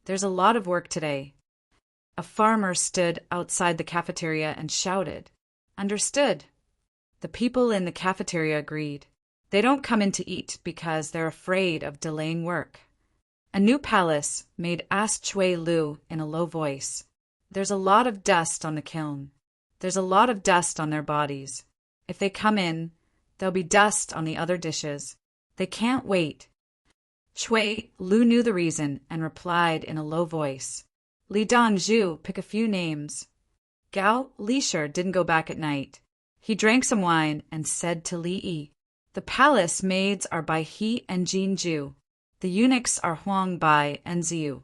There's a lot of work today. A farmer stood outside the cafeteria and shouted. Understood. The people in the cafeteria agreed. They don't come in to eat because they're afraid of delaying work. A new palace maid asked Chui Lu in a low voice. There's a lot of dust on the kiln. There's a lot of dust on their bodies. If they come in, there'll be dust on the other dishes. They can't wait. Chui Lu knew the reason and replied in a low voice. Li Dongju, pick a few names. Gao Lisher didn't go back at night. He drank some wine and said to Li Yi, the palace maids are by He and Jin Ju. The eunuchs are Huang Bai and Ziu.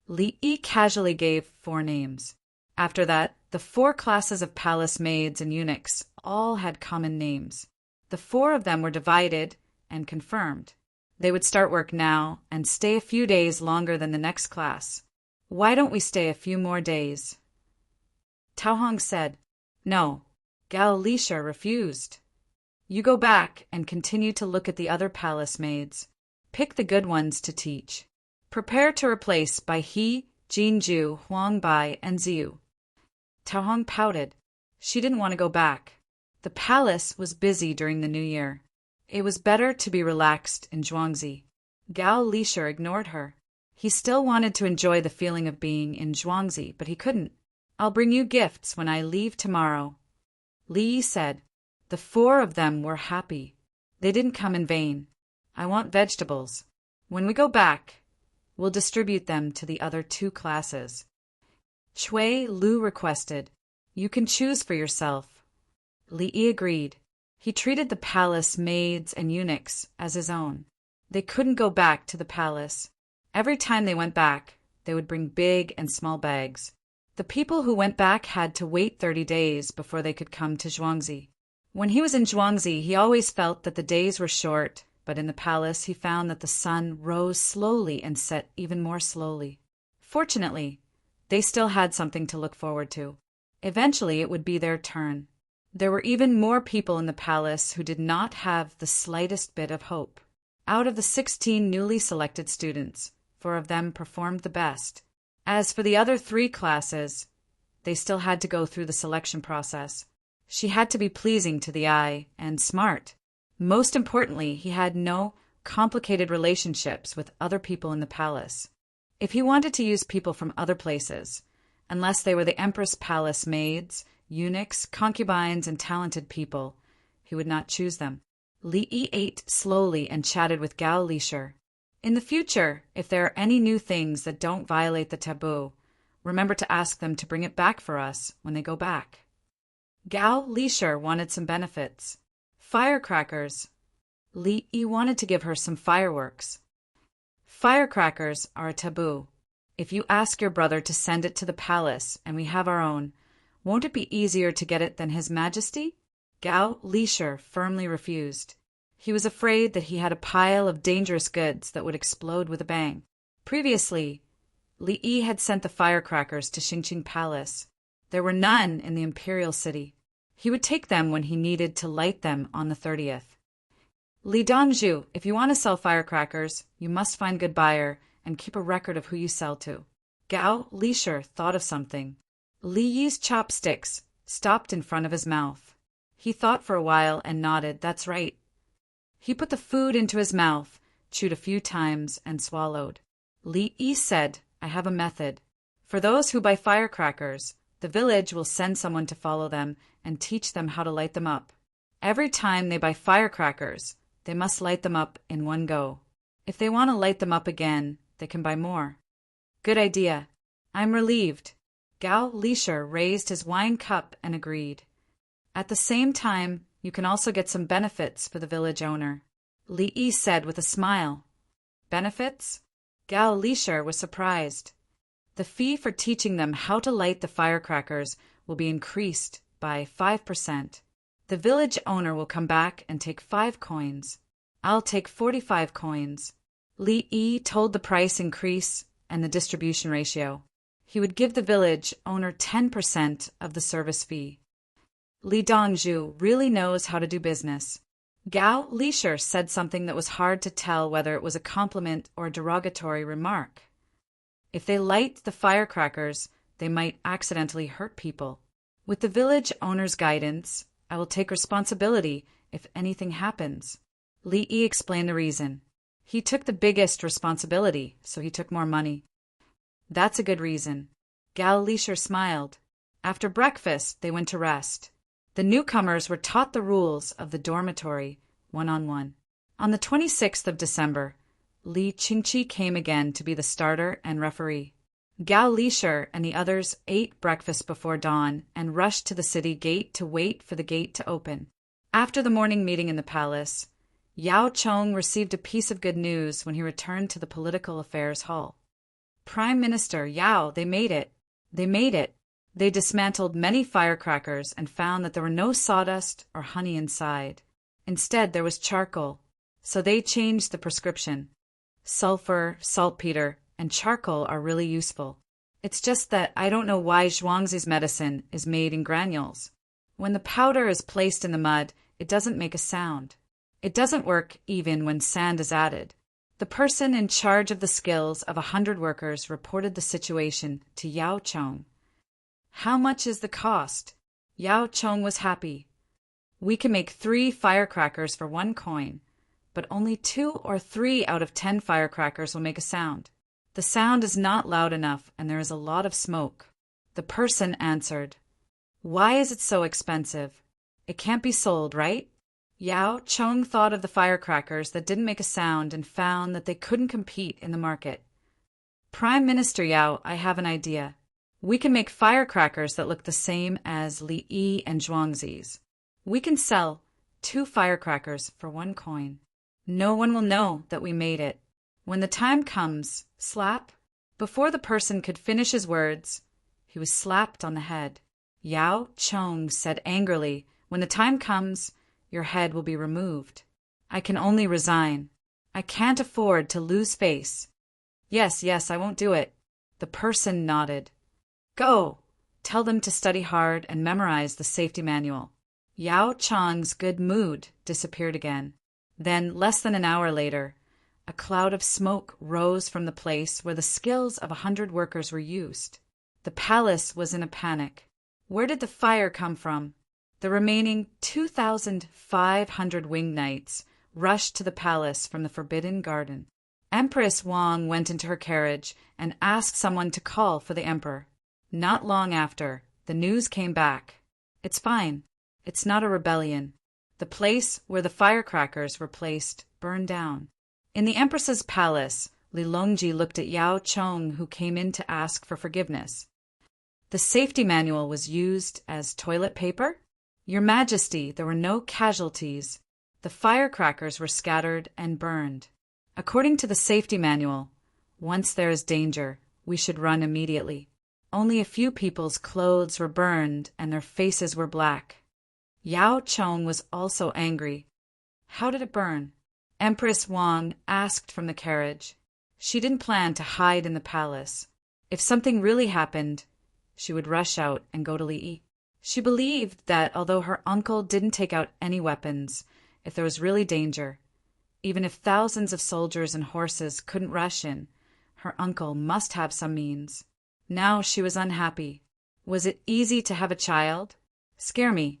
Li Yi casually gave 4 names. After that, the 4 classes of palace maids and eunuchs all had common names. The 4 of them were divided and confirmed. They would start work now and stay a few days longer than the next class. Why don't we stay a few more days? Tao Hong said. No. Gao Lisha refused. You go back and continue to look at the other palace maids. Pick the good ones to teach. Prepare to replace by He, Jinju, Huang Bai, and Ziu. Tao Hong pouted. She didn't want to go back. The palace was busy during the new year. It was better to be relaxed in Zhuangzi. Gao Lisher ignored her. He still wanted to enjoy the feeling of being in Zhuangzi, but he couldn't. I'll bring you gifts when I leave tomorrow. Li said. The 4 of them were happy. They didn't come in vain. I want vegetables. When we go back, we'll distribute them to the other 2 classes. Chui Lu requested. You can choose for yourself. Li agreed. He treated the palace maids and eunuchs as his own. They couldn't go back to the palace. Every time they went back, they would bring big and small bags. The people who went back had to wait 30 days before they could come to Zhuangzi. When he was in Zhuangzi, he always felt that the days were short, but in the palace he found that the sun rose slowly and set even more slowly. Fortunately, they still had something to look forward to. Eventually it would be their turn. There were even more people in the palace who did not have the slightest bit of hope. Out of the 16 newly selected students, 4 of them performed the best. As for the other 3 classes, they still had to go through the selection process. She had to be pleasing to the eye and smart. Most importantly, he had no complicated relationships with other people in the palace. If he wanted to use people from other places, unless they were the Empress Palace maids, eunuchs, concubines, and talented people, he would not choose them. Li ate slowly and chatted with Gao Lisher. In the future, if there are any new things that don't violate the taboo, remember to ask them to bring it back for us when they go back. Gao Lisher wanted some benefits. Firecrackers. Li Yi wanted to give her some fireworks. Firecrackers are a taboo. If you ask your brother to send it to the palace and we have our own, won't it be easier to get it than His Majesty? Gao Lisher firmly refused. He was afraid that he had a pile of dangerous goods that would explode with a bang. Previously, Li Yi had sent the firecrackers to Xingqing Palace. There were none in the imperial city. He would take them when he needed to light them on the 30th. Li Dongzhu, if you want to sell firecrackers, you must find good buyer and keep a record of who you sell to. Gao Lisher thought of something. Li Yi's chopsticks stopped in front of his mouth. He thought for a while and nodded, that's right. He put the food into his mouth, chewed a few times, and swallowed. Li Yi said, I have a method. For those who buy firecrackers, the village will send someone to follow them and teach them how to light them up. Every time they buy firecrackers, they must light them up in one go. If they want to light them up again, they can buy more. Good idea. I'm relieved. Gao Lisher raised his wine cup and agreed. At the same time, you can also get some benefits for the village owner. Li Yi said with a smile. Benefits? Gao Lisher was surprised. The fee for teaching them how to light the firecrackers will be increased by 5%. The village owner will come back and take 5 coins. I'll take 45 coins. Li Yi told the price increase and the distribution ratio. He would give the village owner 10% of the service fee. Li Dongzhu really knows how to do business. Gao Lisher said something that was hard to tell whether it was a compliment or a derogatory remark. If they light the firecrackers, they might accidentally hurt people. With the village owner's guidance, I will take responsibility if anything happens. Li Yi explained the reason. He took the biggest responsibility, so he took more money. That's a good reason. Gao Lisher smiled. After breakfast, they went to rest. The newcomers were taught the rules of the dormitory, one-on-one. On the 26th of December, Li Qingqi came again to be the starter and referee. Gao Lisher and the others ate breakfast before dawn and rushed to the city gate to wait for the gate to open. After the morning meeting in the palace, Yao Chong received a piece of good news when he returned to the political affairs hall. Prime Minister Yao, they made it. They made it. They dismantled many firecrackers and found that there were no sawdust or honey inside. Instead, there was charcoal. So they changed the prescription. Sulfur, saltpeter, and charcoal are really useful. It's just that I don't know why Zhuangzi's medicine is made in granules. When the powder is placed in the mud, it doesn't make a sound. It doesn't work even when sand is added. The person in charge of the skills of 100 workers reported the situation to Yao Chong. How much is the cost? Yao Chong was happy. We can make 3 firecrackers for 1 coin, but only 2 or 3 out of 10 firecrackers will make a sound. The sound is not loud enough and there is a lot of smoke. The person answered, Why is it so expensive? It can't be sold, right? Yao Chong thought of the firecrackers that didn't make a sound and found that they couldn't compete in the market. Prime Minister Yao, I have an idea. We can make firecrackers that look the same as Li Yi and Zhuangzi's. We can sell 2 firecrackers for 1 coin. No one will know that we made it. When the time comes, slap. Before the person could finish his words, he was slapped on the head. Yao Chong said angrily, When the time comes, your head will be removed. I can only resign. I can't afford to lose face. Yes, I won't do it. The person nodded. Go! Tell them to study hard and memorize the safety manual. Yao Chong's good mood disappeared again. Then, less than an hour later, a cloud of smoke rose from the place where the skills of 100 workers were used. The palace was in a panic. Where did the fire come from? The remaining 2,500 winged knights rushed to the palace from the Forbidden Garden. Empress Wang went into her carriage and asked someone to call for the emperor. Not long after, the news came back. It's fine. It's not a rebellion. The place where the firecrackers were placed burned down. In the Empress's palace, Li Longji looked at Yao Chong, who came in to ask for forgiveness. The safety manual was used as toilet paper? Your Majesty, there were no casualties. The firecrackers were scattered and burned. According to the safety manual, once there is danger, we should run immediately. Only a few people's clothes were burned and their faces were black. Yao Chong was also angry. How did it burn? Empress Wang asked from the carriage. She didn't plan to hide in the palace. If something really happened, she would rush out and go to Li. She believed that although her uncle didn't take out any weapons, if there was really danger, even if thousands of soldiers and horses couldn't rush in, her uncle must have some means. Now she was unhappy. Was it easy to have a child? Scare me.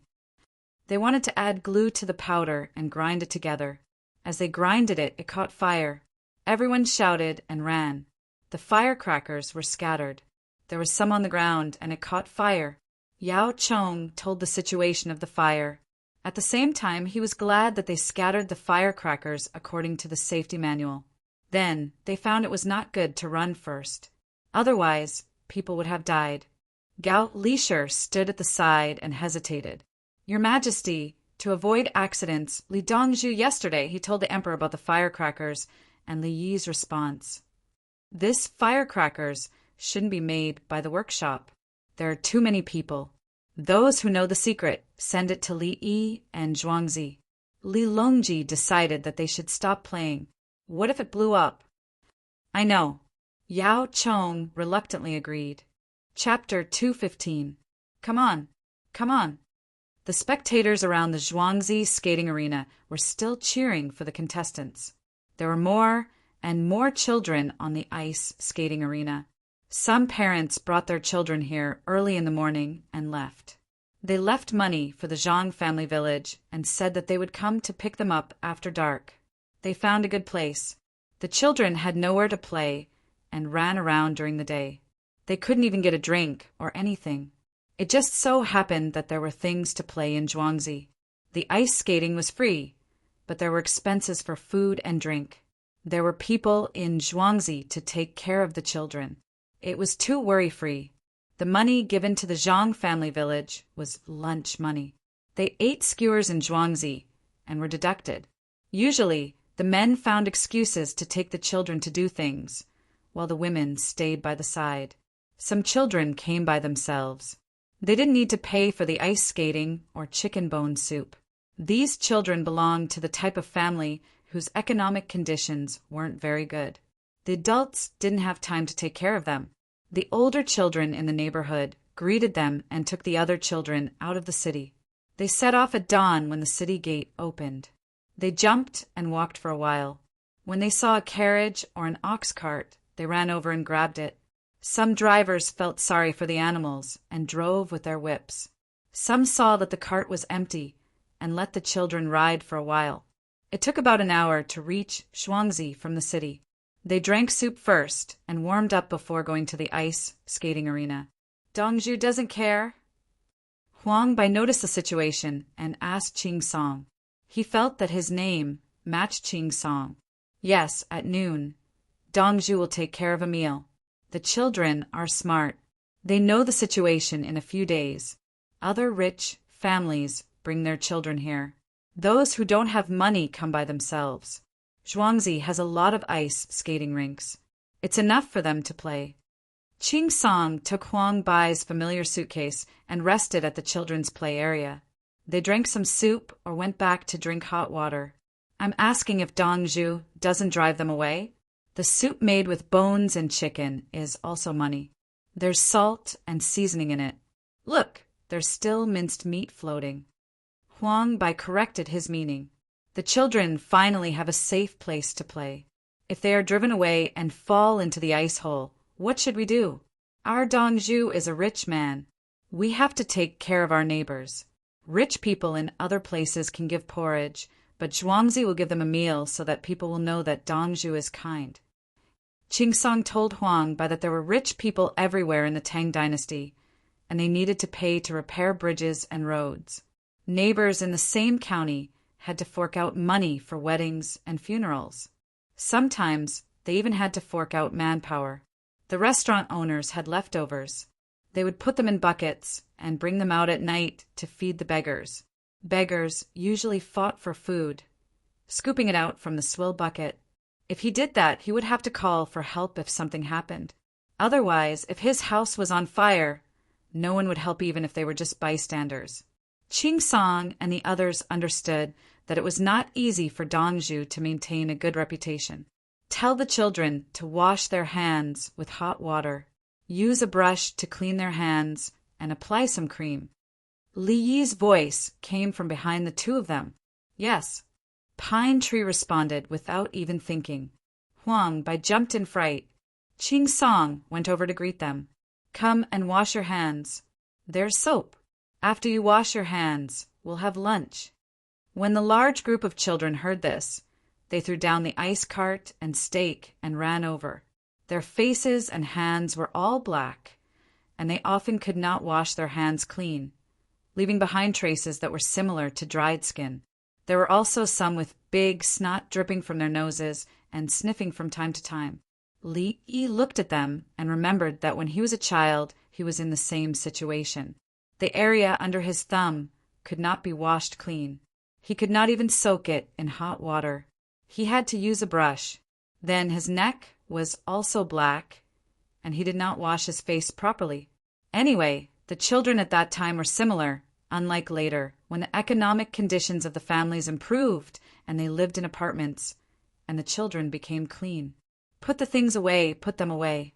They wanted to add glue to the powder and grind it together. As they grinded it, it caught fire. Everyone shouted and ran. The firecrackers were scattered. There was some on the ground, and it caught fire. Yao Chong told the situation of the fire. At the same time, he was glad that they scattered the firecrackers according to the safety manual. Then, they found it was not good to run first. Otherwise, people would have died. Gao Lisher stood at the side and hesitated. Your Majesty, to avoid accidents, Li Dongzhu yesterday he told the emperor about the firecrackers and Li Yi's response. This firecrackers shouldn't be made by the workshop. There are too many people. Those who know the secret send it to Li Yi and Zhuangzi. Li Longji decided that they should stop playing. What if it blew up? I know. Yao Chong reluctantly agreed. Chapter 215. Come on, come on. The spectators around the Zhuangzi skating arena were still cheering for the contestants. There were more and more children on the ice skating arena. Some parents brought their children here early in the morning and left. They left money for the Zhang family village and said that they would come to pick them up after dark. They found a good place. The children had nowhere to play and ran around during the day. They couldn't even get a drink or anything. It just so happened that there were things to play in Zhuangzi. The ice skating was free, but there were expenses for food and drink. There were people in Zhuangzi to take care of the children. It was too worry-free. The money given to the Zhang family village was lunch money. They ate skewers in Zhuangzi and were deducted. Usually, the men found excuses to take the children to do things, while the women stayed by the side. Some children came by themselves. They didn't need to pay for the ice skating or chicken bone soup. These children belonged to the type of family whose economic conditions weren't very good. The adults didn't have time to take care of them. The older children in the neighborhood greeted them and took the other children out of the city. They set off at dawn when the city gate opened. They jumped and walked for a while. When they saw a carriage or an ox cart, they ran over and grabbed it. Some drivers felt sorry for the animals and drove with their whips. Some saw that the cart was empty and let the children ride for a while. It took about an hour to reach Zhuangzi from the city. They drank soup first and warmed up before going to the ice skating arena. Dongzhu doesn't care. Huang Bai noticed the situation and asked Qing Song. He felt that his name matched Qing Song. Yes, at noon. Dongzhu will take care of a meal. The children are smart. They know the situation in a few days. Other rich families bring their children here. Those who don't have money come by themselves. Zhuangzi has a lot of ice skating rinks. It's enough for them to play. Qing Song took Huang Bai's familiar suitcase and rested at the children's play area. They drank some soup or went back to drink hot water. I'm asking if Dongzhu doesn't drive them away. The soup made with bones and chicken is also money. There's salt and seasoning in it. Look, there's still minced meat floating. Huang Bai corrected his meaning. The children finally have a safe place to play. If they are driven away and fall into the ice hole, what should we do? Our Dongzhu is a rich man. We have to take care of our neighbors. Rich people in other places can give porridge, but Zhuangzi will give them a meal so that people will know that Dongzhu is kind. Qing Song told Huang Bai that there were rich people everywhere in the Tang dynasty, and they needed to pay to repair bridges and roads. Neighbors in the same county had to fork out money for weddings and funerals. Sometimes they even had to fork out manpower. The restaurant owners had leftovers. They would put them in buckets and bring them out at night to feed the beggars. Beggars usually fought for food, scooping it out from the swill bucket. If he did that, he would have to call for help if something happened. Otherwise, if his house was on fire, no one would help even if they were just bystanders. Ching Song and the others understood that it was not easy for Dongzhu to maintain a good reputation. Tell the children to wash their hands with hot water, use a brush to clean their hands, and apply some cream. Li Yi's voice came from behind the two of them. Yes. Pine Tree responded without even thinking. Huang Bai jumped in fright. Ching Song went over to greet them. Come and wash your hands. There's soap. After you wash your hands, we'll have lunch. When the large group of children heard this, they threw down the ice cart and stake and ran over. Their faces and hands were all black, and they often could not wash their hands clean, leaving behind traces that were similar to dried skin. There were also some with big snot dripping from their noses and sniffing from time to time. Li Yi looked at them and remembered that when he was a child, he was in the same situation. The area under his thumb could not be washed clean. He could not even soak it in hot water. He had to use a brush. Then his neck was also black, and he did not wash his face properly. Anyway, the children at that time were similar, unlike later, when the economic conditions of the families improved and they lived in apartments, and the children became clean. Put the things away, put them away.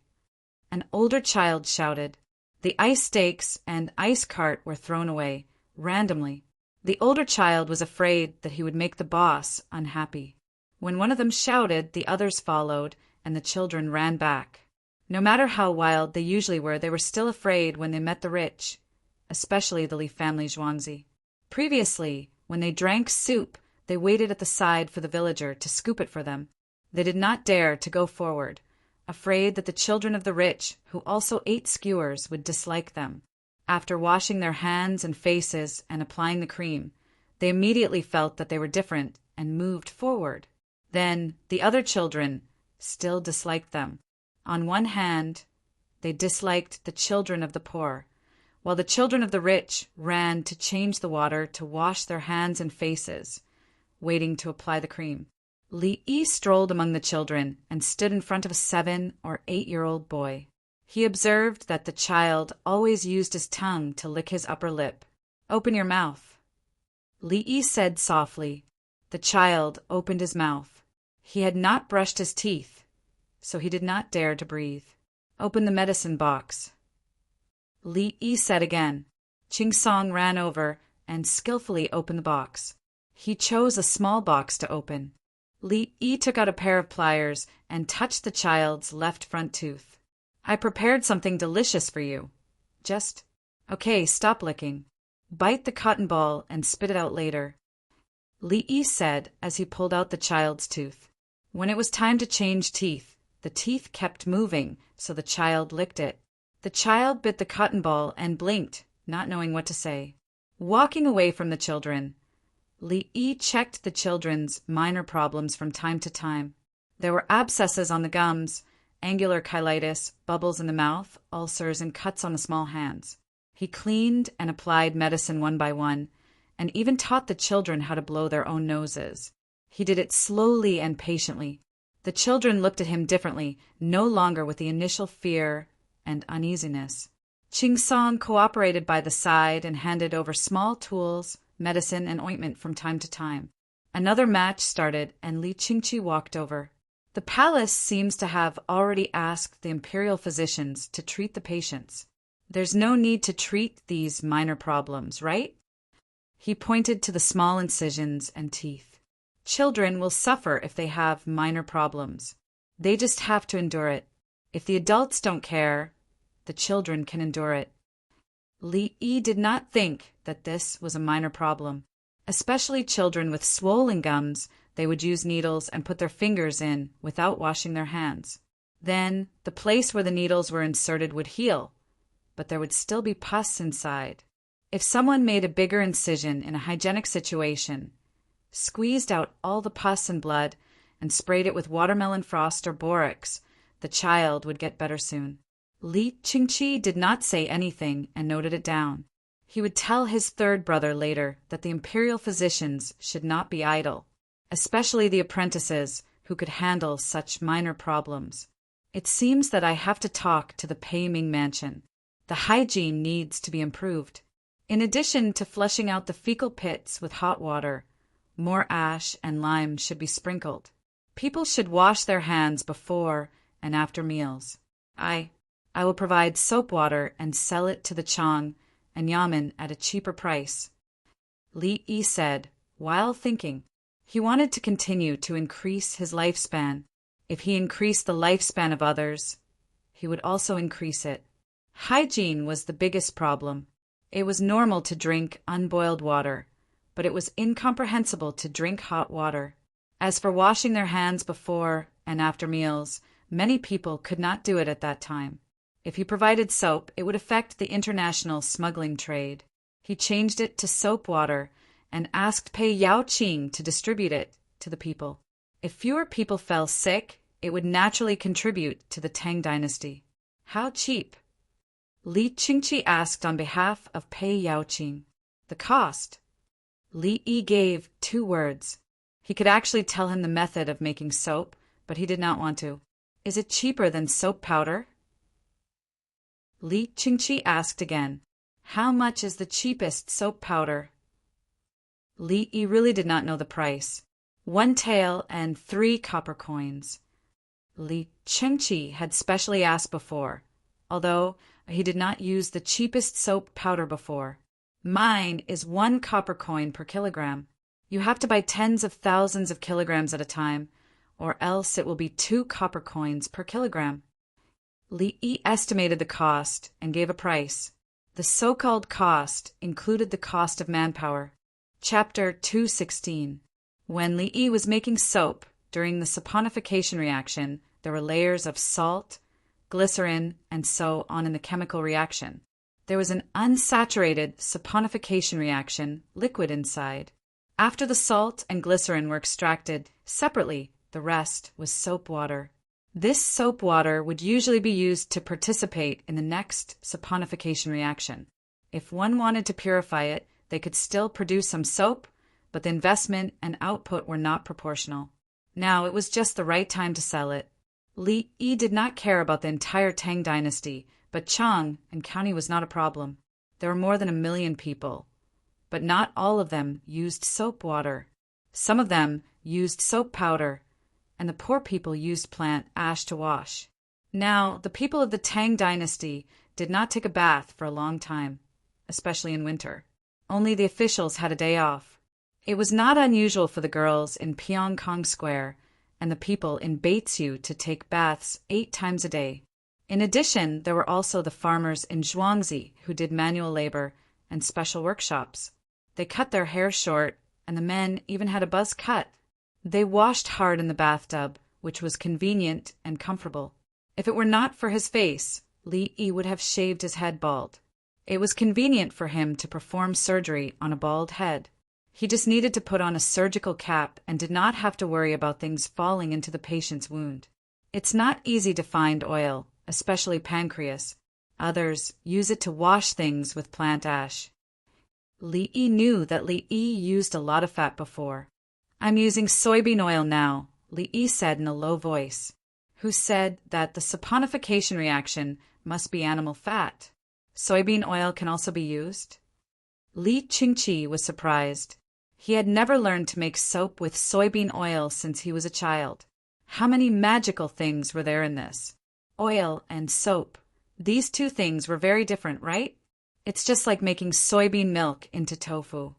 An older child shouted. The ice stakes and ice cart were thrown away, randomly. The older child was afraid that he would make the boss unhappy. When one of them shouted, the others followed, and the children ran back. No matter how wild they usually were, they were still afraid when they met the rich, especially the Li family Zhuangzi. Previously, when they drank soup, they waited at the side for the villager to scoop it for them. They did not dare to go forward, afraid that the children of the rich, who also ate skewers, would dislike them. After washing their hands and faces and applying the cream, they immediately felt that they were different and moved forward. Then the other children still disliked them. On one hand, they disliked the children of the poor, while the children of the rich ran to change the water to wash their hands and faces, waiting to apply the cream. Li Yi strolled among the children and stood in front of a 7- or 8-year-old boy. He observed that the child always used his tongue to lick his upper lip. Open your mouth. Li Yi said softly. The child opened his mouth. He had not brushed his teeth, so he did not dare to breathe. Open the medicine box. Li Yi said again. Ching Song ran over and skillfully opened the box. He chose a small box to open. Li Yi took out a pair of pliers and touched the child's left front tooth. I prepared something delicious for you. Okay, stop licking. Bite the cotton ball and spit it out later. Li Yi said as he pulled out the child's tooth. When it was time to change teeth, the teeth kept moving, so the child licked it. The child bit the cotton ball and blinked, not knowing what to say. Walking away from the children, Li Yi checked the children's minor problems from time to time. There were abscesses on the gums, angular cheilitis, bubbles in the mouth, ulcers, and cuts on the small hands. He cleaned and applied medicine one by one, and even taught the children how to blow their own noses. He did it slowly and patiently. The children looked at him differently, no longer with the initial fear and uneasiness. Ching Song cooperated by the side and handed over small tools, medicine, and ointment from time to time. Another match started, and Li Qingqi walked over. The palace seems to have already asked the imperial physicians to treat the patients. There's no need to treat these minor problems, right? He pointed to the small incisions and teeth. Children will suffer if they have minor problems. They just have to endure it. If the adults don't care, the children can endure it. Li Yi did not think that this was a minor problem. Especially children with swollen gums, they would use needles and put their fingers in without washing their hands. Then, the place where the needles were inserted would heal, but there would still be pus inside. If someone made a bigger incision in a hygienic situation, squeezed out all the pus and blood, and sprayed it with watermelon frost or borax, the child would get better soon. Li Qingqi did not say anything and noted it down. He would tell his third brother later that the imperial physicians should not be idle, especially the apprentices who could handle such minor problems. It seems that I have to talk to the Pei Ming mansion. The hygiene needs to be improved. In addition to flushing out the fecal pits with hot water, more ash and lime should be sprinkled. People should wash their hands before and after meals. I will provide soap water and sell it to the Chang and Yamen at a cheaper price. Li Yi said, while thinking. He wanted to continue to increase his lifespan. If he increased the lifespan of others, he would also increase it. Hygiene was the biggest problem. It was normal to drink unboiled water, but it was incomprehensible to drink hot water. As for washing their hands before and after meals, many people could not do it at that time. If he provided soap, it would affect the international smuggling trade. He changed it to soap water and asked Pei Yaoqing to distribute it to the people. If fewer people fell sick, it would naturally contribute to the Tang dynasty. How cheap? Li Qingqi asked on behalf of Pei Yaoqing. The cost. Li Yi gave 2 words. He could actually tell him the method of making soap, but he did not want to. Is it cheaper than soap powder? Li Qingqi asked again. How much is the cheapest soap powder? Li Yi really did not know the price. 1 tael and 3 copper coins. Li Qingqi had specially asked before, although he did not use the cheapest soap powder before. Mine is 1 copper coin per kilogram. You have to buy tens of thousands of kilograms at a time, or else it will be 2 copper coins per kilogram. Li Yi estimated the cost and gave a price. The so-called cost included the cost of manpower. Chapter 216. When Li Yi was making soap, during the saponification reaction, there were layers of salt, glycerin, and so on in the chemical reaction. There was an unsaturated saponification reaction, liquid inside. After the salt and glycerin were extracted separately, the rest was soap water. This soap water would usually be used to participate in the next saponification reaction. If one wanted to purify it, they could still produce some soap, but the investment and output were not proportional. Now it was just the right time to sell it. Li Yi did not care about the entire Tang dynasty, but Chang and county was not a problem. There were more than 1 million people, but not all of them used soap water. Some of them used soap powder, and the poor people used plant ash to wash. Now, the people of the Tang dynasty did not take a bath for a long time, especially in winter. Only the officials had a day off. It was not unusual for the girls in Pyongkong Square and the people in Beitsiu to take baths 8 times a day. In addition, there were also the farmers in Zhuangzi who did manual labor and special workshops. They cut their hair short, and the men even had a buzz cut. They washed hard in the bathtub, which was convenient and comfortable. If it were not for his face, Li Yi would have shaved his head bald. It was convenient for him to perform surgery on a bald head. He just needed to put on a surgical cap and did not have to worry about things falling into the patient's wound. It's not easy to find oil, especially pancreas. Others use it to wash things with plant ash. Li Yi knew that Li Yi used a lot of fat before. I'm using soybean oil now, Li Yi said in a low voice, who said that the saponification reaction must be animal fat. Soybean oil can also be used? Li Qingqi was surprised. He had never learned to make soap with soybean oil since he was a child. How many magical things were there in this? Oil and soap. These 2 things were very different, right? It's just like making soybean milk into tofu.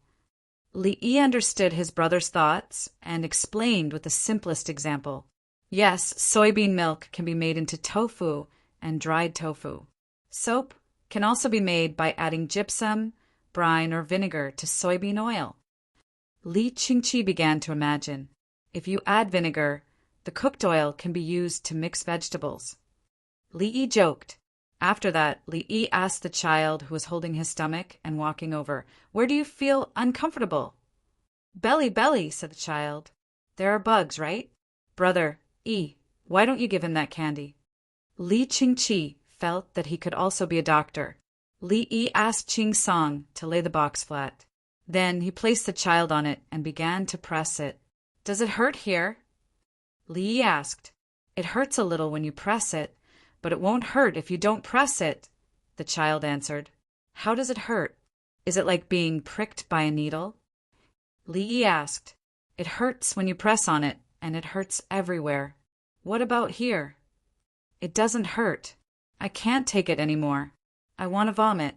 Li Yi understood his brother's thoughts and explained with the simplest example. Yes, soybean milk can be made into tofu and dried tofu. Soap can also be made by adding gypsum, brine, or vinegar to soybean oil. Li Qingqi began to imagine. If you add vinegar, the cooked oil can be used to mix vegetables. Li Yi joked. After that, Li Yi asked the child who was holding his stomach and walking over, "Where do you feel uncomfortable?" "Belly, belly," said the child. "There are bugs, right?" Brother, why don't you give him that candy? Li Qingqi felt that he could also be a doctor. Li Yi asked Qing Song to lay the box flat. Then he placed the child on it and began to press it. Does it hurt here? Li Yi asked. It hurts a little when you press it, but it won't hurt if you don't press it, the child answered. How does it hurt? Is it like being pricked by a needle? Li Yi asked. It hurts when you press on it, and it hurts everywhere. What about here? It doesn't hurt. I can't take it anymore. I want to vomit.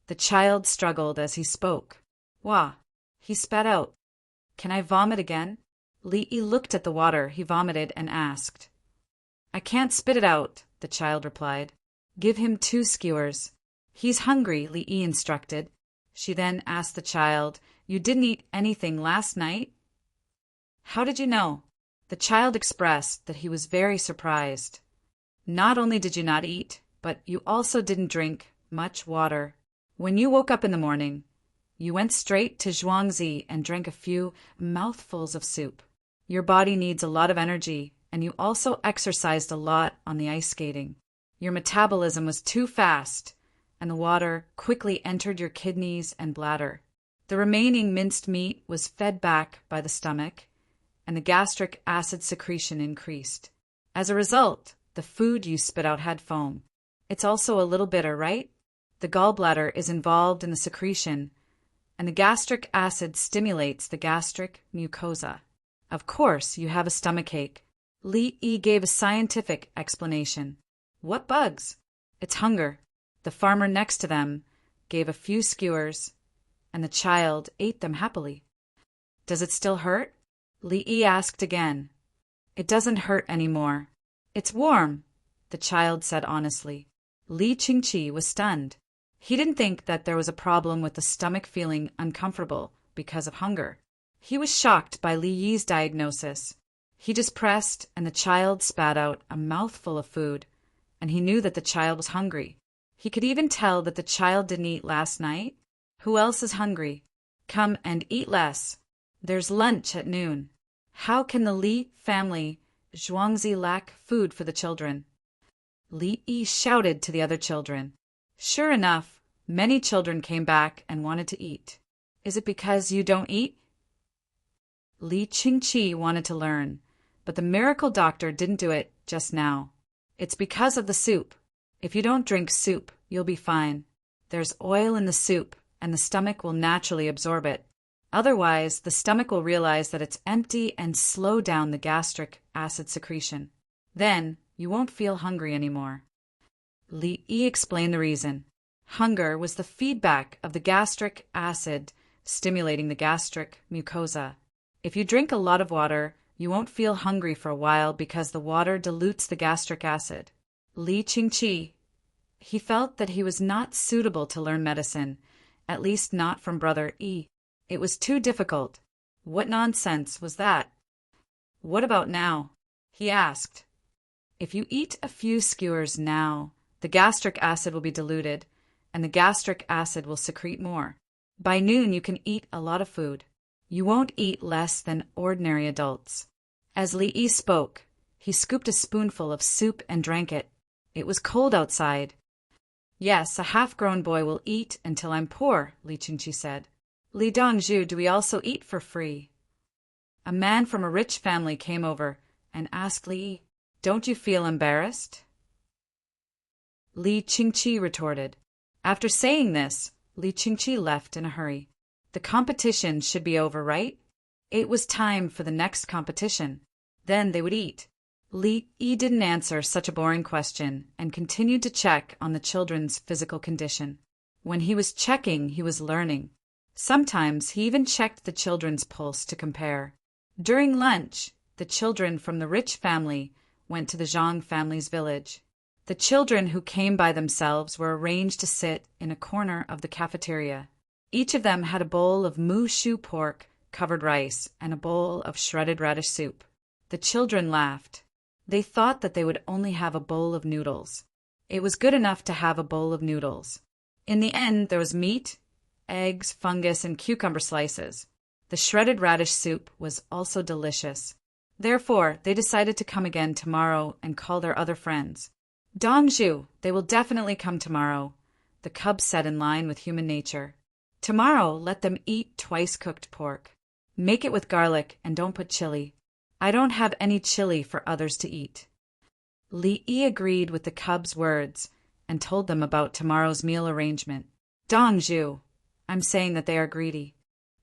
The child struggled as he spoke. Wah! He spat out. Can I vomit again? Li Yi looked at the water he vomited and asked. I can't spit it out, the child replied. Give him 2 skewers. He's hungry, Li Yi instructed. She then asked the child, You didn't eat anything last night? How did you know? The child expressed that he was very surprised. Not only did you not eat, but you also didn't drink much water. When you woke up in the morning, you went straight to Zhuangzi and drank a few mouthfuls of soup. Your body needs a lot of energy, and you also exercised a lot on the ice skating. Your metabolism was too fast, and the water quickly entered your kidneys and bladder. The remaining minced meat was fed back by the stomach, and the gastric acid secretion increased. As a result, the food you spit out had foam. It's also a little bitter, right? The gallbladder is involved in the secretion, and the gastric acid stimulates the gastric mucosa. Of course, you have a stomachache. Li Yi gave a scientific explanation. What bugs? It's hunger. The farmer next to them gave a few skewers, and the child ate them happily. Does it still hurt? Li Yi asked again. It doesn't hurt anymore. It's warm, the child said honestly. Li Qingqi was stunned. He didn't think that there was a problem with the stomach feeling uncomfortable because of hunger. He was shocked by Li Yi's diagnosis. He just pressed, and the child spat out a mouthful of food, and he knew that the child was hungry. He could even tell that the child didn't eat last night. Who else is hungry? Come and eat less. There's lunch at noon. How can the Li family Zhuangzi lack food for the children? Li Yi shouted to the other children. Sure enough, many children came back and wanted to eat. Is it because you don't eat? Li Qingqi wanted to learn, but the miracle doctor didn't do it just now. It's because of the soup. If you don't drink soup, you'll be fine. There's oil in the soup, and the stomach will naturally absorb it. Otherwise, the stomach will realize that it's empty and slow down the gastric acid secretion. Then, you won't feel hungry anymore. Li Yi explained the reason. Hunger was the feedback of the gastric acid stimulating the gastric mucosa. If you drink a lot of water, you won't feel hungry for a while because the water dilutes the gastric acid. Li Qingqi, he felt that he was not suitable to learn medicine, at least not from Brother Yi. It was too difficult. What nonsense was that? What about now? He asked. If you eat a few skewers now, the gastric acid will be diluted, and the gastric acid will secrete more. By noon, you can eat a lot of food. You won't eat less than ordinary adults. As Li Yi spoke, he scooped a spoonful of soup and drank it. It was cold outside. Yes, a half-grown boy will eat until I'm poor, Li Qingqi said. Li Dongzhu, do we also eat for free? A man from a rich family came over and asked Li Yi, Don't you feel embarrassed? Li Qingqi retorted. After saying this, Li Qingqi left in a hurry. The competition should be over, right? It was time for the next competition. Then they would eat. Li Yi didn't answer such a boring question and continued to check on the children's physical condition. When he was checking, he was learning. Sometimes he even checked the children's pulse to compare. During lunch, the children from the rich family went to the Zhang family's village. The children who came by themselves were arranged to sit in a corner of the cafeteria. Each of them had a bowl of mu shu pork, covered rice, and a bowl of shredded radish soup. The children laughed. They thought that they would only have a bowl of noodles. It was good enough to have a bowl of noodles. In the end, there was meat, eggs, fungus, and cucumber slices. The shredded radish soup was also delicious. Therefore, they decided to come again tomorrow and call their other friends. Dongju, they will definitely come tomorrow, the cubs said in line with human nature. Tomorrow, let them eat twice-cooked pork. Make it with garlic and don't put chili. I don't have any chili for others to eat. Li Yi agreed with the cubs' words and told them about tomorrow's meal arrangement. Dongju, I'm saying that they are greedy.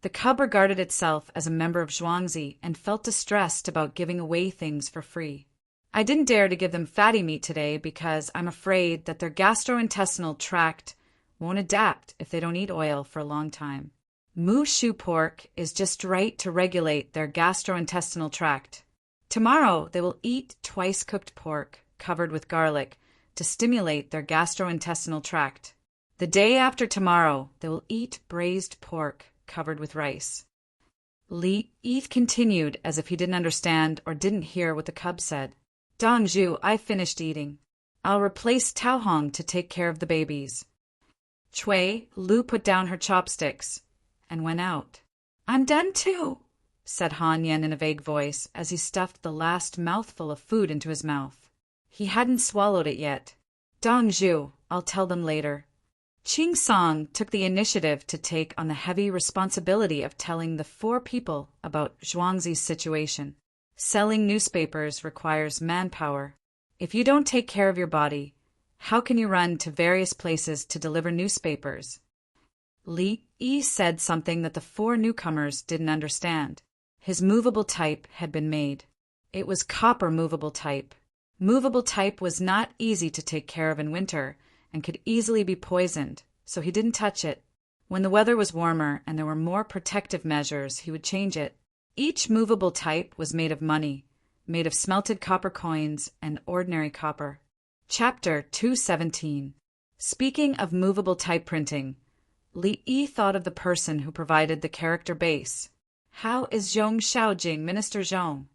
The cub regarded itself as a member of Zhuangzi and felt distressed about giving away things for free. I didn't dare to give them fatty meat today because I'm afraid that their gastrointestinal tract won't adapt if they don't eat oil for a long time. Mu shu pork is just right to regulate their gastrointestinal tract. Tomorrow they will eat twice-cooked pork covered with garlic to stimulate their gastrointestinal tract. The day after tomorrow they will eat braised pork covered with rice. Li Yi continued as if he didn't understand or didn't hear what the cub said. Dongju, I finished eating. I'll replace Tao Hong to take care of the babies. Cui Lu put down her chopsticks and went out. I'm done too, said Han Yen in a vague voice as he stuffed the last mouthful of food into his mouth. He hadn't swallowed it yet. Dongju, I'll tell them later. Qing Song took the initiative to take on the heavy responsibility of telling the 4 people about Zhuangzi's situation. Selling newspapers requires manpower. If you don't take care of your body, how can you run to various places to deliver newspapers? Li Yi said something that the 4 newcomers didn't understand. His movable type had been made. It was copper movable type. Movable type was not easy to take care of in winter and could easily be poisoned, so he didn't touch it. When the weather was warmer and there were more protective measures, he would change it. Each movable type was made of money, made of smelted copper coins and ordinary copper. Chapter 217. Speaking of movable type printing, Li Yi thought of the person who provided the character base. How is Zhong Xiaojing, Minister Zhong?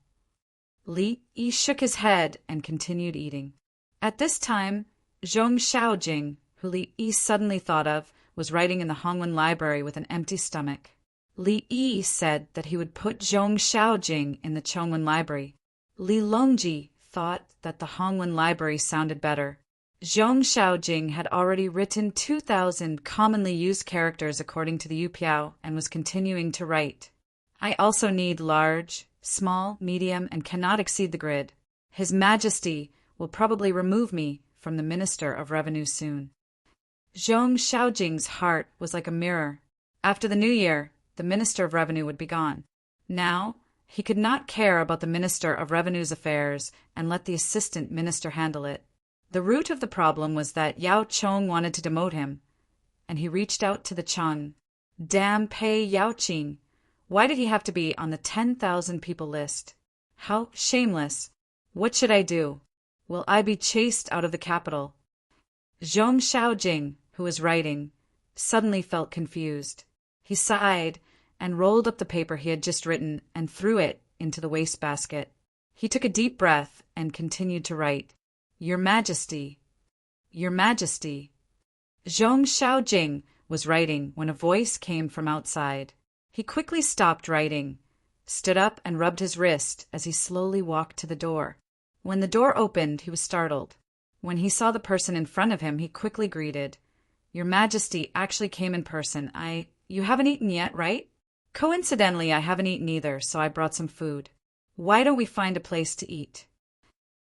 Li Yi shook his head and continued eating. At this time, Zhong Xiaojing, who Li Yi suddenly thought of, was writing in the Hongwen Library with an empty stomach. Li Yi said that he would put Zhong Xiaojing in the Chongwen Library. Li Longji thought that the Hongwen Library sounded better. Zhong Xiaojing had already written 2,000 commonly used characters according to the Yupiao and was continuing to write. I also need large, small, medium, and cannot exceed the grid. His Majesty will probably remove me from the Minister of Revenue soon. Zhong Xiaojing's heart was like a mirror. After the new year, the Minister of Revenue would be gone. Now, he could not care about the Minister of Revenue's affairs and let the assistant minister handle it. The root of the problem was that Yao Chong wanted to demote him, and he reached out to the Chang. Damn Pei Yao Qing. Why did he have to be on the 10,000 people list? How shameless. What should I do? Will I be chased out of the capital? Zhong Xiaojing, who was writing, suddenly felt confused. He sighed and rolled up the paper he had just written and threw it into the wastebasket. He took a deep breath and continued to write. Your Majesty, Your Majesty. Zhong Xiaojing was writing when a voice came from outside. He quickly stopped writing, stood up and rubbed his wrist as he slowly walked to the door. When the door opened, he was startled. When he saw the person in front of him, he quickly greeted. Your Majesty actually came in person. You haven't eaten yet, right? Coincidentally, I haven't eaten either, so I brought some food. Why don't we find a place to eat?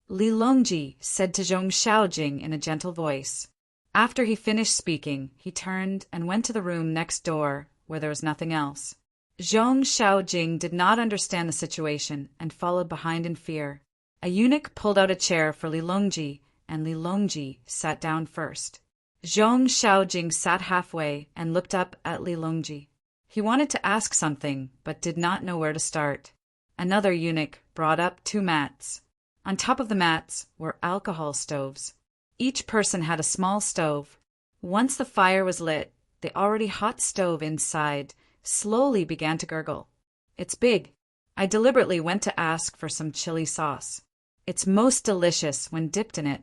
Li Longji said to Zhong Xiaojing in a gentle voice. After he finished speaking, he turned and went to the room next door where there was nothing else. Zhong Xiaojing did not understand the situation and followed behind in fear. A eunuch pulled out a chair for Li Longji, and Li Longji sat down first. Zhong Xiaojing sat halfway and looked up at Li Longji. He wanted to ask something, but did not know where to start. Another eunuch brought up 2 mats. On top of the mats were alcohol stoves. Each person had a small stove. Once the fire was lit, the already hot stove inside slowly began to gurgle. It's big. I deliberately went to ask for some chili sauce. It's most delicious when dipped in it.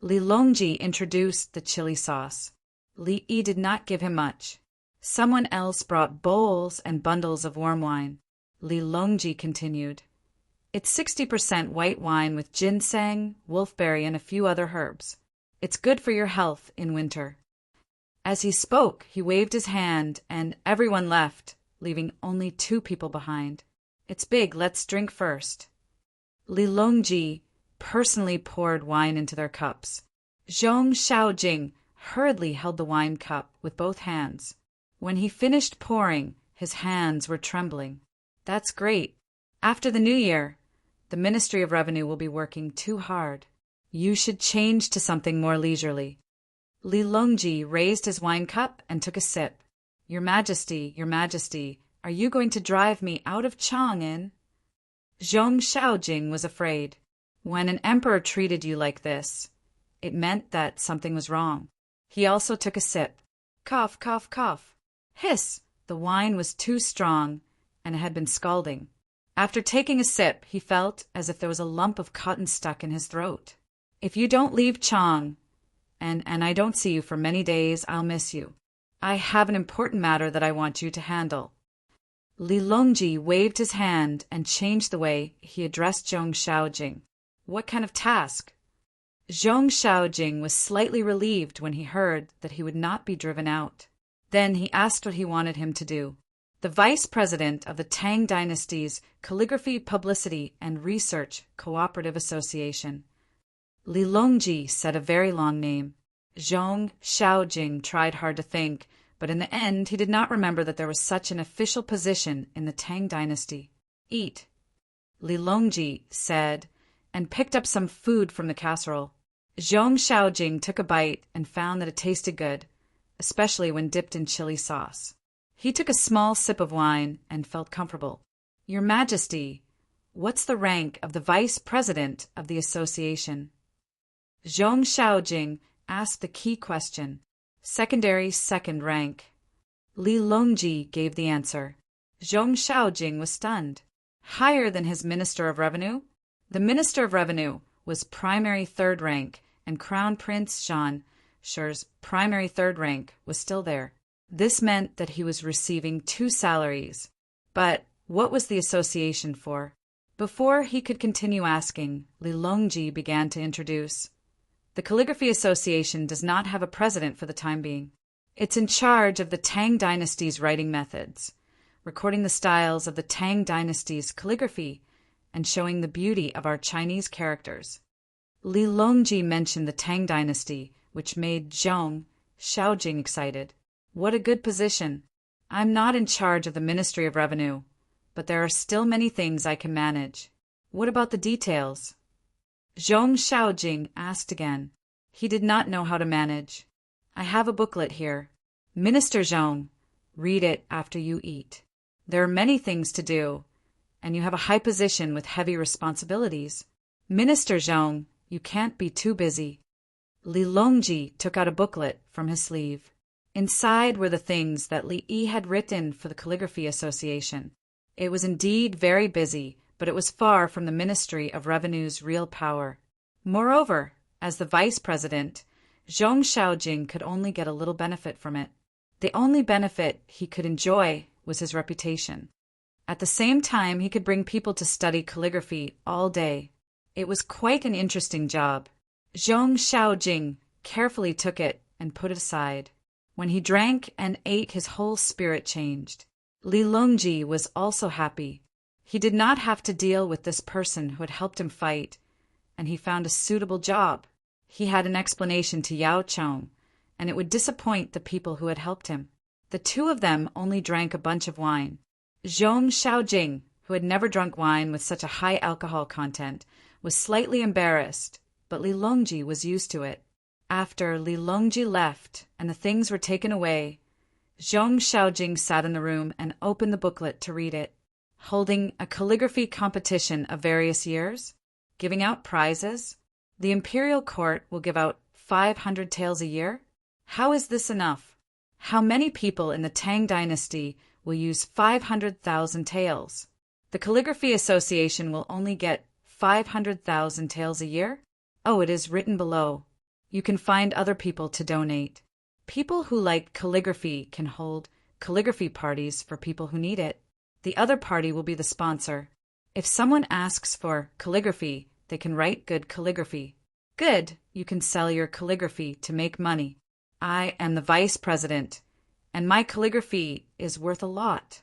Li Longji introduced the chili sauce. Li Yi did not give him much. Someone else brought bowls and bundles of warm wine. Li Longji continued. It's 60% white wine with ginseng, wolfberry, and a few other herbs. It's good for your health in winter. As he spoke, he waved his hand, and everyone left, leaving only 2 people behind. It's big, let's drink first. Li Longji personally poured wine into their cups. Zhong Xiaojing hurriedly held the wine cup with both hands. When he finished pouring, his hands were trembling. That's great. After the new year, the Ministry of Revenue will be working too hard. You should change to something more leisurely. Li Longji raised his wine cup and took a sip. Your Majesty, are you going to drive me out of Chang'an? Zhong Xiaojing was afraid. When an emperor treated you like this, it meant that something was wrong. He also took a sip. Cough, cough, cough. Hiss! The wine was too strong, and it had been scalding. After taking a sip, he felt as if there was a lump of cotton stuck in his throat. If you don't leave Chang, and I don't see you for many days, I'll miss you. I have an important matter that I want you to handle. Li Longji waved his hand and changed the way he addressed Zhong Xiaojing. What kind of task? Zhong Xiaojing was slightly relieved when he heard that he would not be driven out. Then he asked what he wanted him to do. The vice president of the Tang dynasty's Calligraphy, Publicity, and Research Cooperative Association. Li Longji said a very long name. Zhong Xiaojing tried hard to think, but in the end he did not remember that there was such an official position in the Tang dynasty. Eat, Li Longji said, and picked up some food from the casserole. Zhong Xiaojing took a bite and found that it tasted good, especially when dipped in chili sauce. He took a small sip of wine and felt comfortable. Your Majesty, what's the rank of the vice president of the association? Zhong Xiaojing asked the key question. Secondary, second rank. Li Longji gave the answer. Zhong Xiaojing was stunned. Higher than his Minister of Revenue? The Minister of Revenue was primary third rank, and Crown Prince Zhan Shi's primary third rank was still there. This meant that he was receiving 2 salaries. But what was the association for? Before he could continue asking, Li Longji began to introduce. The Calligraphy Association does not have a president for the time being. It's in charge of the Tang dynasty's writing methods, recording the styles of the Tang dynasty's calligraphy, and showing the beauty of our Chinese characters. Li Longji mentioned the Tang dynasty, which made Zhong Xiaojing excited. What a good position. I'm not in charge of the Ministry of Revenue, but there are still many things I can manage. What about the details? Zhong Xiaojing asked again. He did not know how to manage. I have a booklet here. Minister Zhong, read it after you eat. There are many things to do, and you have a high position with heavy responsibilities. Minister Zhong, you can't be too busy. Li Longji took out a booklet from his sleeve. Inside were the things that Li Yi had written for the Calligraphy Association. It was indeed very busy, but it was far from the Ministry of Revenue's real power. Moreover, as the vice president, Zhong Xiaojing could only get a little benefit from it. The only benefit he could enjoy was his reputation. At the same time, he could bring people to study calligraphy all day. It was quite an interesting job. Zhong Xiaojing carefully took it and put it aside. When he drank and ate, his whole spirit changed. Li Longji was also happy. He did not have to deal with this person who had helped him fight, and he found a suitable job. He had an explanation to Yao Chong, and it would disappoint the people who had helped him. The 2 of them only drank a bunch of wine. Zhong Xiaojing, who had never drunk wine with such a high alcohol content, was slightly embarrassed, but Li Longji was used to it. After Li Longji left and the things were taken away, Zhong Xiaojing sat in the room and opened the booklet to read it. Holding a calligraphy competition of various years? Giving out prizes? The imperial court will give out 500 taels a year? How is this enough? How many people in the Tang dynasty will use 500,000 taels? The Calligraphy Association will only get 500,000 taels a year? Oh, it is written below. You can find other people to donate. People who like calligraphy can hold calligraphy parties for people who need it. The other party will be the sponsor. If someone asks for calligraphy, they can write good calligraphy. Good, you can sell your calligraphy to make money. I am the vice president, and my calligraphy is worth a lot.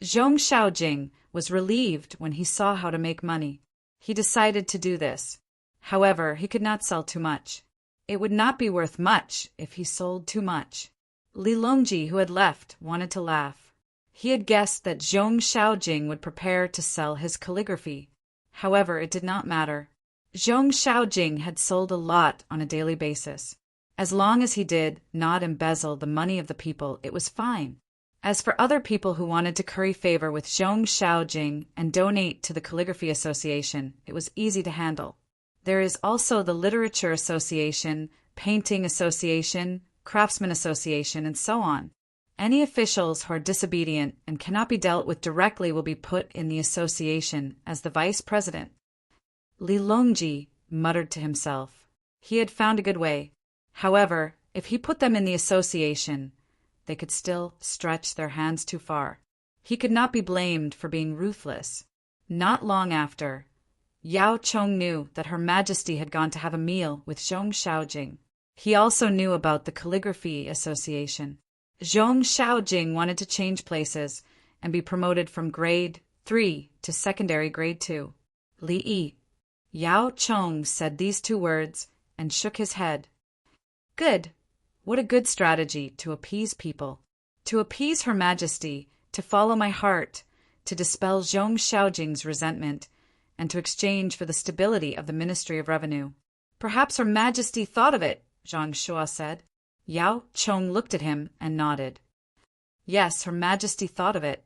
Zhong Xiaojing was relieved when he saw how to make money. He decided to do this. However, he could not sell too much. It would not be worth much if he sold too much. Li Longji, who had left, wanted to laugh. He had guessed that Zhong Xiaojing would prepare to sell his calligraphy. However, it did not matter. Zhong Xiaojing had sold a lot on a daily basis. As long as he did not embezzle the money of the people, it was fine. As for other people who wanted to curry favor with Zhong Xiaojing and donate to the Calligraphy Association, it was easy to handle. There is also the Literature Association, Painting Association, Craftsman Association, and so on. Any officials who are disobedient and cannot be dealt with directly will be put in the association as the vice president. Li Longji muttered to himself. He had found a good way. However, if he put them in the association, they could still stretch their hands too far. He could not be blamed for being ruthless. Not long after, Yao Chong knew that Her Majesty had gone to have a meal with Zhong Xiaojing. He also knew about the Calligraphy Association. Zhong Xiaojing wanted to change places and be promoted from grade 3 to secondary grade 2. Li Yi. Yao Chong said these two words and shook his head. Good. What a good strategy to appease people. To appease Her Majesty, to follow my heart, to dispel Zhong Xiaojing's resentment, and to exchange for the stability of the Ministry of Revenue. Perhaps Her Majesty thought of it, Zhang Shuo said. Yao Chong looked at him and nodded. Yes, Her Majesty thought of it.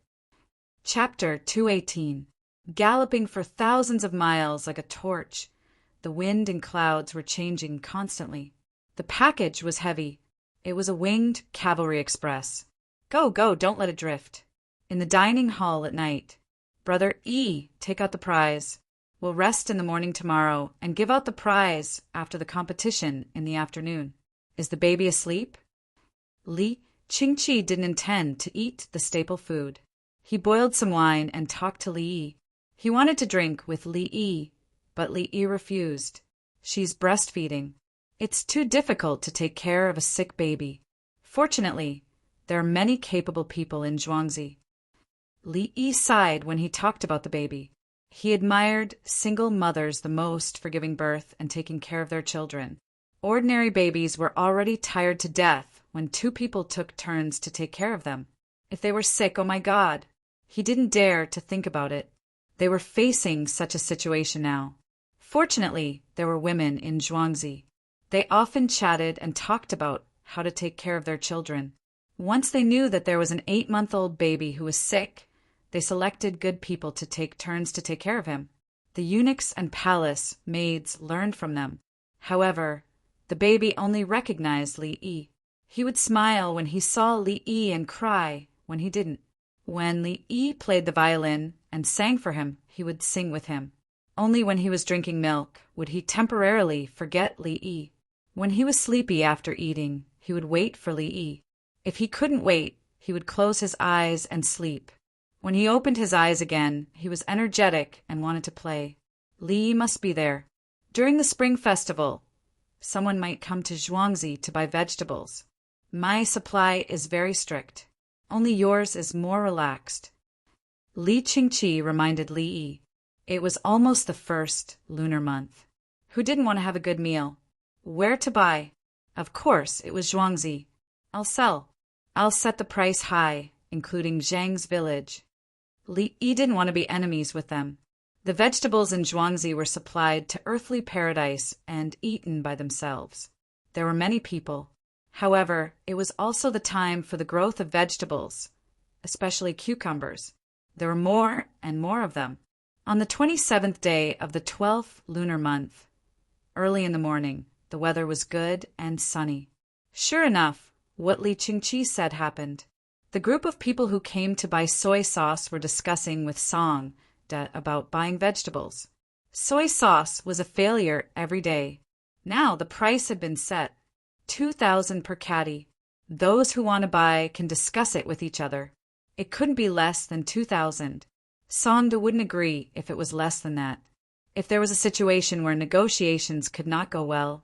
Chapter 218. Galloping for thousands of miles like a torch, the wind and clouds were changing constantly. The package was heavy. It was a winged cavalry express. Go, go, don't let it drift. In the dining hall at night. Brother E, take out the prize. We'll rest in the morning tomorrow and give out the prize after the competition in the afternoon. Is the baby asleep? Li Qingqi didn't intend to eat the staple food. He boiled some wine and talked to Li Yi. He wanted to drink with Li Yi, but Li Yi refused. She's breastfeeding. It's too difficult to take care of a sick baby. Fortunately, there are many capable people in Zhuangzi. Li Yi sighed when he talked about the baby. He admired single mothers the most for giving birth and taking care of their children. Ordinary babies were already tired to death when two people took turns to take care of them. If they were sick, oh my God! He didn't dare to think about it. They were facing such a situation now. Fortunately, there were women in Zhuangzi. They often chatted and talked about how to take care of their children. Once they knew that there was an 8-month-old baby who was sick, they selected good people to take turns to take care of him. The eunuchs and palace maids learned from them. However, the baby only recognized Li Yi. He would smile when he saw Li Yi and cry when he didn't. When Li Yi played the violin and sang for him, he would sing with him. Only when he was drinking milk would he temporarily forget Li Yi. When he was sleepy after eating, he would wait for Li Yi. If he couldn't wait, he would close his eyes and sleep. When he opened his eyes again, he was energetic and wanted to play. Li Yi must be there. During the spring festival, someone might come to Zhuangzi to buy vegetables. My supply is very strict. Only yours is more relaxed. Li Qingqi reminded Li Yi. It was almost the first lunar month. Who didn't want to have a good meal? Where to buy? Of course, it was Zhuangzi. I'll sell. I'll set the price high, including Zhang's village. Li Yi didn't want to be enemies with them. The vegetables in Zhuangzi were supplied to earthly paradise and eaten by themselves. There were many people. However, it was also the time for the growth of vegetables, especially cucumbers. There were more and more of them. On the 27th day of the 12th lunar month, early in the morning, the weather was good and sunny. Sure enough, what Li Qingqi said happened. The group of people who came to buy soy sauce were discussing with Song about buying vegetables. Soy sauce was a failure every day. Now the price had been set. 2,000 per caddy. Those who want to buy can discuss it with each other. It couldn't be less than 2,000. Songda wouldn't agree if it was less than that. If there was a situation where negotiations could not go well,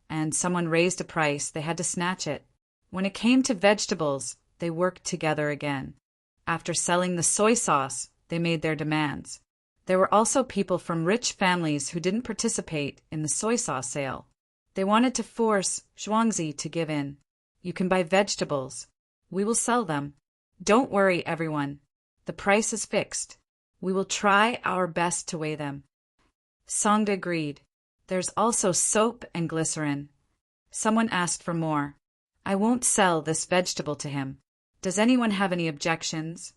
and someone raised a price, they had to snatch it. When it came to vegetables, they worked together again. After selling the soy sauce, they made their demands. There were also people from rich families who didn't participate in the soy sauce sale. They wanted to force Zhuangzi to give in. You can buy vegetables. We will sell them. Don't worry, everyone. The price is fixed. We will try our best to weigh them. Songda agreed. There's also soap and glycerin. Someone asked for more. I won't sell this vegetable to him. Does anyone have any objections?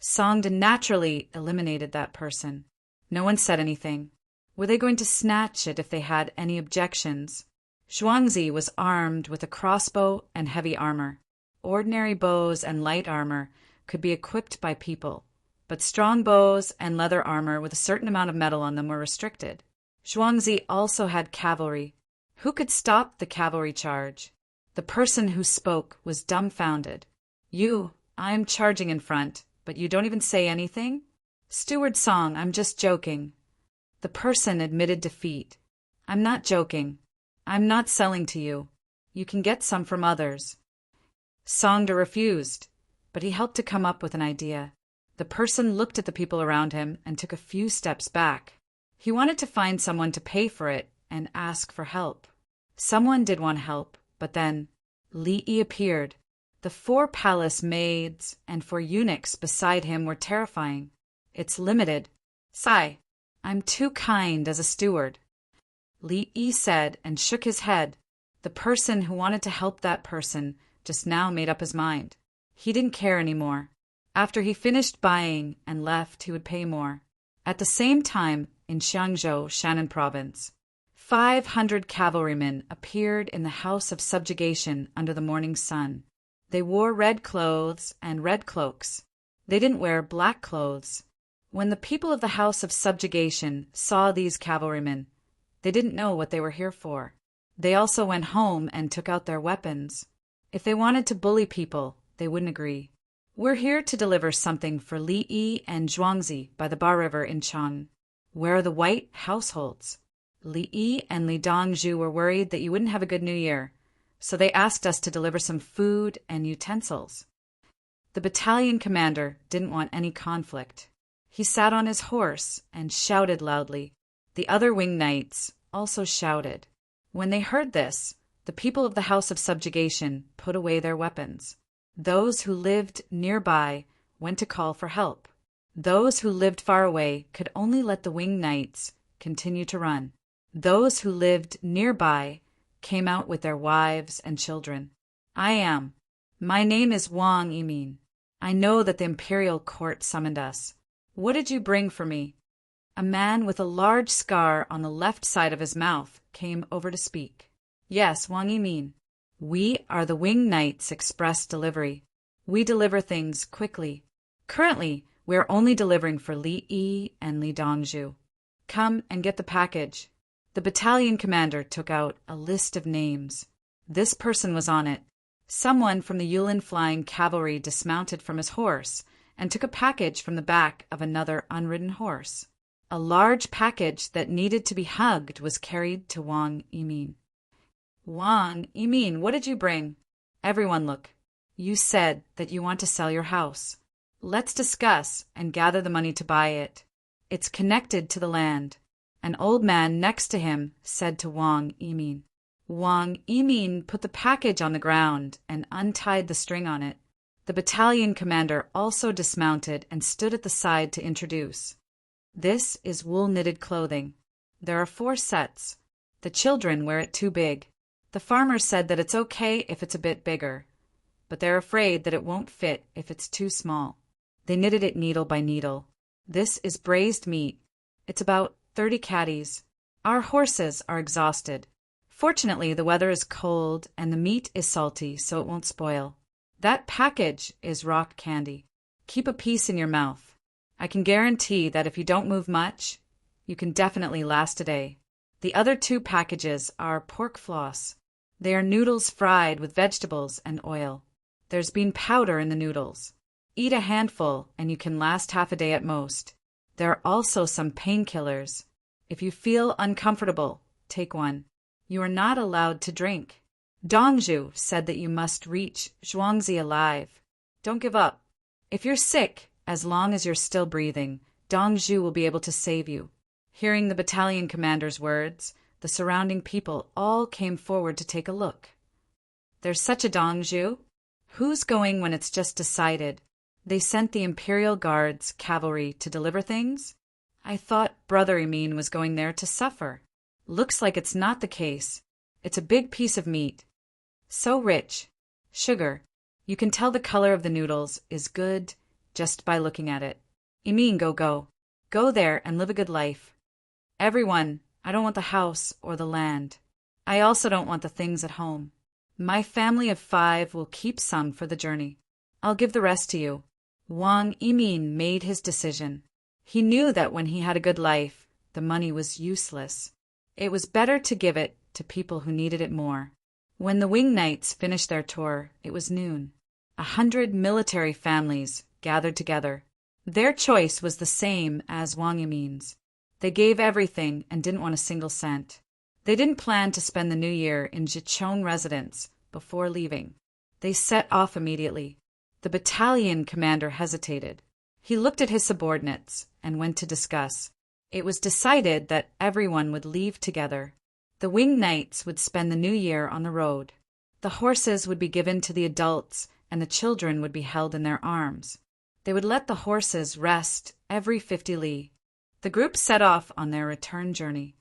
Songda naturally eliminated that person. No one said anything. Were they going to snatch it if they had any objections? Zhuangzi was armed with a crossbow and heavy armor. Ordinary bows and light armor could be equipped by people, but strong bows and leather armor with a certain amount of metal on them were restricted. Zhuangzi also had cavalry. Who could stop the cavalry charge? The person who spoke was dumbfounded. I am charging in front, but you don't even say anything? Steward Song, I'm just joking. The person admitted defeat. I'm not joking. I'm not selling to you. You can get some from others. Songda refused, but he helped to come up with an idea. The person looked at the people around him and took a few steps back. He wanted to find someone to pay for it and ask for help. Someone did want help, but then Li Yi appeared. The 4 palace maids and 4 eunuchs beside him were terrifying. It's limited. Sigh. I'm too kind as a steward. Li Yi said and shook his head. The person who wanted to help that person just now made up his mind. He didn't care anymore. After he finished buying and left, he would pay more. At the same time, in Xiangzhou, Shannan province, 500 cavalrymen appeared in the house of subjugation under the morning sun. They wore red clothes and red cloaks. They didn't wear black clothes. When the people of the house of subjugation saw these cavalrymen, they didn't know what they were here for. They also went home and took out their weapons. If they wanted to bully people, they wouldn't agree. We're here to deliver something for Li Yi and Zhuangzi by the Bar River in Chang. Where are the white households? Li Yi and Li Dongzhu were worried that you wouldn't have a good New Year, so they asked us to deliver some food and utensils. The battalion commander didn't want any conflict. He sat on his horse and shouted loudly. The other wing knights also shouted. When they heard this, the people of the House of Subjugation put away their weapons. Those who lived nearby went to call for help. Those who lived far away could only let the wing knights continue to run. Those who lived nearby came out with their wives and children. My name is Wang Yimin. I know that the imperial court summoned us. What did you bring for me? A man with a large scar on the left side of his mouth came over to speak. Yes, Wang Yimin. We are the Wing Knights Express Delivery. We deliver things quickly. Currently, we are only delivering for Li Yi and Li Dongzhu. Come and get the package. The battalion commander took out a list of names. This person was on it. Someone from the Yulin Flying Cavalry dismounted from his horse and took a package from the back of another unridden horse. A large package that needed to be hugged was carried to Wang Yimin. Wang Yimin, what did you bring? Everyone look. You said that you want to sell your house. Let's discuss and gather the money to buy it. It's connected to the land. An old man next to him said to Wang Yimin. Wang Yimin put the package on the ground and untied the string on it. The battalion commander also dismounted and stood at the side to introduce. This is wool-knitted clothing. There are 4 sets. The children wear it too big. The farmers said that it's okay if it's a bit bigger, but they're afraid that it won't fit if it's too small. They knitted it needle by needle. This is braised meat. It's about 30 caddies. Our horses are exhausted. Fortunately, the weather is cold and the meat is salty, so it won't spoil. That package is rock candy. Keep a piece in your mouth. I can guarantee that if you don't move much, you can definitely last a day. The other 2 packages are pork floss. They are noodles fried with vegetables and oil. There's bean powder in the noodles. Eat a handful and you can last half a day at most. There are also some painkillers. If you feel uncomfortable, take one. You are not allowed to drink. Dongzhu said that you must reach Zhuangzi alive. Don't give up. If you're sick, as long as you're still breathing, Dongzhu will be able to save you. Hearing the battalion commander's words, the surrounding people all came forward to take a look. There's such a Dongzhu? Who's going when it's just decided? They sent the Imperial Guards cavalry to deliver things? I thought Brother Emin was going there to suffer. Looks like it's not the case. It's a big piece of meat. So rich. Sugar. You can tell the color of the noodles is good just by looking at it. Emin, go. Go there and live a good life. Everyone, I don't want the house or the land. I also don't want the things at home. My family of 5 will keep some for the journey. I'll give the rest to you. Wang Yimin made his decision. He knew that when he had a good life, the money was useless. It was better to give it to people who needed it more. When the Wing Knights finished their tour, it was noon. 100 military families gathered together. Their choice was the same as Wang Yimin's. They gave everything and didn't want a single cent. They didn't plan to spend the new year in Jichong residence before leaving. They set off immediately. The battalion commander hesitated. He looked at his subordinates and went to discuss. It was decided that everyone would leave together. The Wing Knights would spend the new year on the road. The horses would be given to the adults and the children would be held in their arms. They would let the horses rest every 50 li. The group set off on their return journey.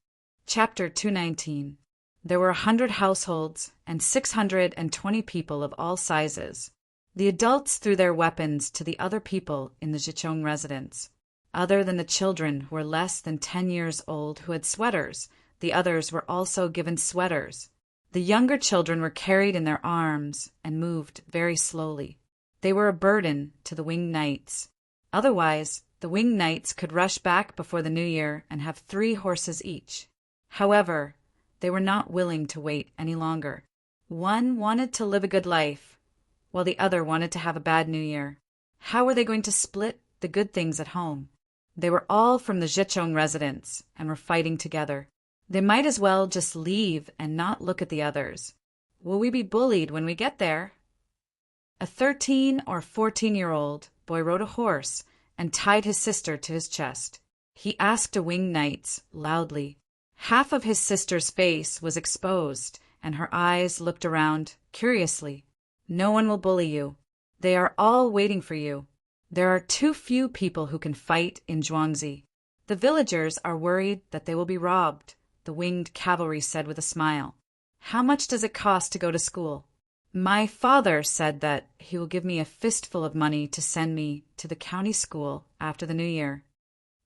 Chapter 219. There were 100 households and 620 people of all sizes. The adults threw their weapons to the other people in the Jichong residence. Other than the children who were less than 10 years old who had sweaters, the others were also given sweaters. The younger children were carried in their arms and moved very slowly. They were a burden to the Wing Knights. Otherwise, the Wing Knights could rush back before the new year and have 3 horses each. However, they were not willing to wait any longer. One wanted to live a good life, while the other wanted to have a bad new year. How were they going to split the good things at home? They were all from the Jichong residence and were fighting together. They might as well just leave and not look at the others. Will we be bullied when we get there? A 13 or 14-year-old boy rode a horse and tied his sister to his chest. He asked a Wing Knight loudly. Half of his sister's face was exposed, and her eyes looked around curiously. No one will bully you. They are all waiting for you. There are too few people who can fight in Zhuangzi. The villagers are worried that they will be robbed, the winged cavalry said with a smile. How much does it cost to go to school? My father said that he will give me a fistful of money to send me to the county school after the new year.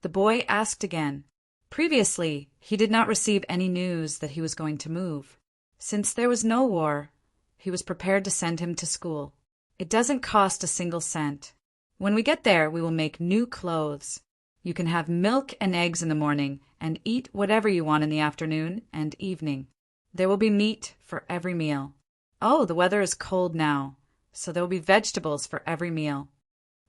The boy asked again. Previously, he did not receive any news that he was going to move. Since there was no war, he was prepared to send him to school. It doesn't cost a single cent. When we get there, we will make new clothes. You can have milk and eggs in the morning and eat whatever you want in the afternoon and evening. There will be meat for every meal. Oh, the weather is cold now, so there will be vegetables for every meal.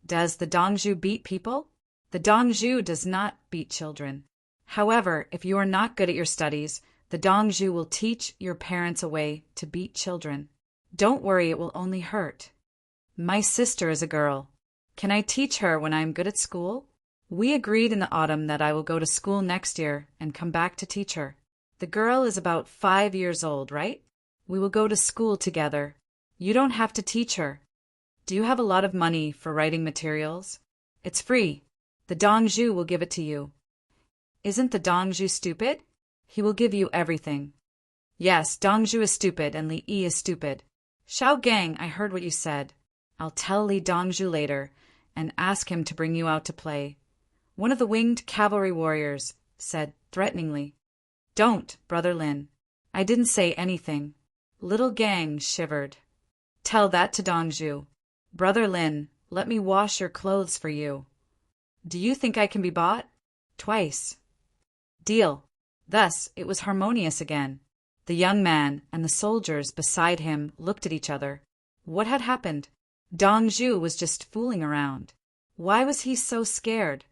Does the Dongzhu beat people? The Dongzhu does not beat children. However, if you are not good at your studies, the Dongzhu will teach your parents a way to beat children. Don't worry, it will only hurt. My sister is a girl. Can I teach her when I am good at school? We agreed in the autumn that I will go to school next year and come back to teach her. The girl is about 5 years old, right? We will go to school together. You don't have to teach her. Do you have a lot of money for writing materials? It's free. The Dongzhu will give it to you. Isn't the Dongzhu stupid? He will give you everything. Yes, Dongzhu is stupid and Li Yi is stupid. Xiao Gang, I heard what you said. I'll tell Li Dongzhu later and ask him to bring you out to play. One of the winged cavalry warriors said threateningly. Don't, Brother Lin. I didn't say anything. Little Gang shivered. Tell that to Dongzhu. Brother Lin, let me wash your clothes for you. Do you think I can be bought? Twice. Deal. Thus it was harmonious again. The young man and the soldiers beside him looked at each other. What had happened? Dong Zhu was just fooling around. Why was he so scared?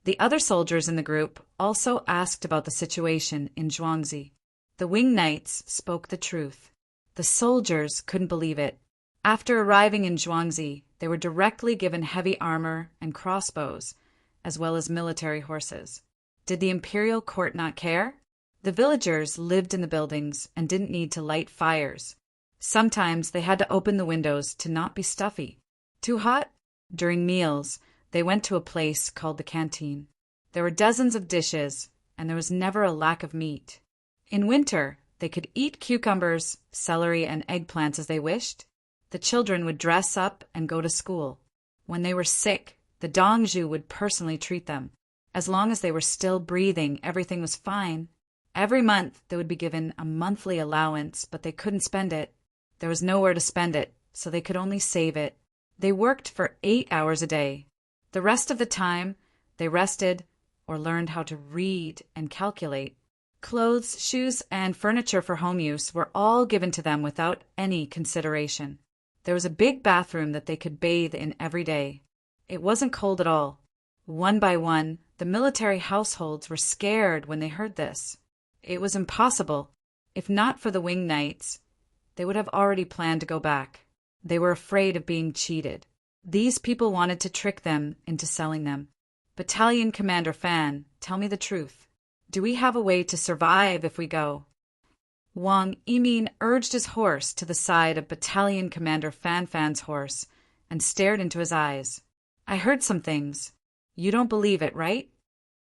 The other soldiers in the group also asked about the situation in Zhuangzi. The wing knights spoke the truth. The soldiers couldn't believe it. After arriving in Zhuangzi, they were directly given heavy armor and crossbows, as well as military horses. Did the imperial court not care? The villagers lived in the buildings and didn't need to light fires. Sometimes they had to open the windows to not be stuffy. Too hot? During meals, they went to a place called the canteen. There were dozens of dishes, and there was never a lack of meat. In winter, they could eat cucumbers, celery, and eggplants as they wished. The children would dress up and go to school. When they were sick, the Dongzhu would personally treat them. As long as they were still breathing, everything was fine. Every month, they would be given a monthly allowance, but they couldn't spend it. There was nowhere to spend it, so they could only save it. They worked for 8 hours a day. The rest of the time, they rested or learned how to read and calculate. Clothes, shoes, and furniture for home use were all given to them without any consideration. There was a big bathroom that they could bathe in every day. It wasn't cold at all. One by one, the military households were scared when they heard this. It was impossible. If not for the wing knights, they would have already planned to go back. They were afraid of being cheated. These people wanted to trick them into selling them. Battalion Commander Fan, tell me the truth. Do we have a way to survive if we go? Wang Yimin urged his horse to the side of Battalion Commander Fan Fan's horse and stared into his eyes. I heard some things. You don't believe it, right?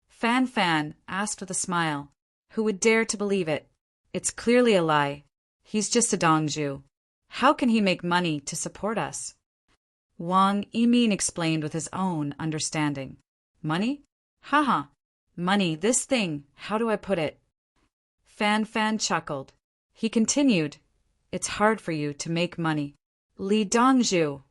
Fan Fan asked with a smile. Who would dare to believe it? It's clearly a lie. He's just a Dongzhu. How can he make money to support us? Wang Yimin explained with his own understanding. Money? Haha. Money, this thing, how do I put it? Fan Fan chuckled. He continued, it's hard for you to make money. Li Dongzhu.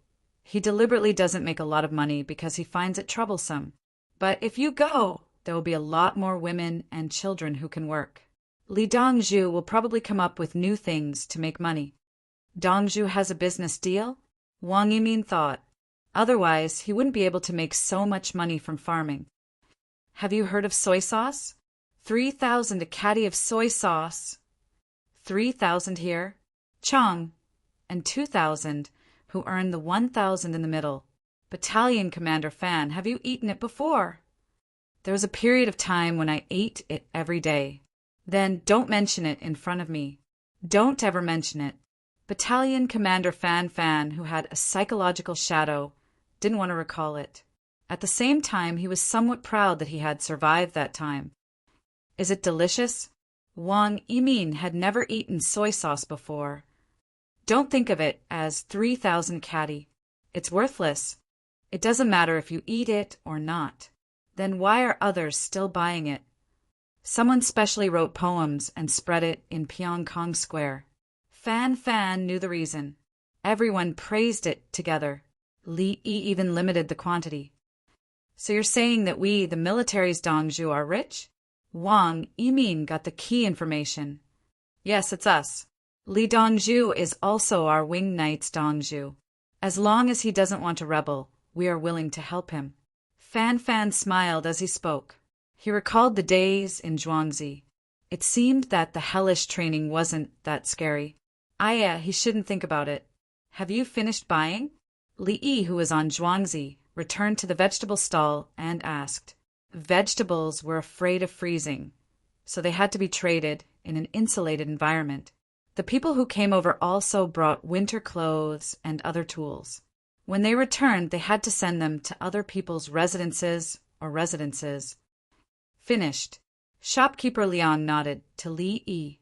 He deliberately doesn't make a lot of money because he finds it troublesome. But if you go, there will be a lot more women and children who can work. Li Dongzhu will probably come up with new things to make money. Dongzhu has a business deal? Wang Yimin thought. Otherwise, he wouldn't be able to make so much money from farming. Have you heard of soy sauce? 3,000 a caddy of soy sauce. 3,000 here. Chong. And 2,000, who earn the 1,000 in the middle. Battalion Commander Fan, have you eaten it before? There was a period of time when I ate it every day. Then don't mention it in front of me. Don't ever mention it. Battalion Commander Fan Fan, who had a psychological shadow, didn't want to recall it. At the same time, he was somewhat proud that he had survived that time. Is it delicious? Wang Yimin had never eaten soy sauce before. Don't think of it as 3,000 caddy. It's worthless. It doesn't matter if you eat it or not. Then why are others still buying it? Someone specially wrote poems and spread it in Pyongkong Square. Fan Fan knew the reason. Everyone praised it together. Li Yi even limited the quantity. So you're saying that we, the military's Dongzhu, are rich? Wang Yimin got the key information. Yes, it's us. Li Dongzhu is also our wing knight's Dongzhu. As long as he doesn't want to rebel, we are willing to help him. Fan Fan smiled as he spoke. He recalled the days in Zhuangzi. It seemed that the hellish training wasn't that scary. He shouldn't think about it. Have you finished buying? Li Yi, who was on Zhuangzi, returned to the vegetable stall and asked. Vegetables were afraid of freezing, so they had to be traded in an insulated environment. The people who came over also brought winter clothes and other tools. When they returned, they had to send them to other people's residences. Finished. Shopkeeper Liang nodded to Li Yi.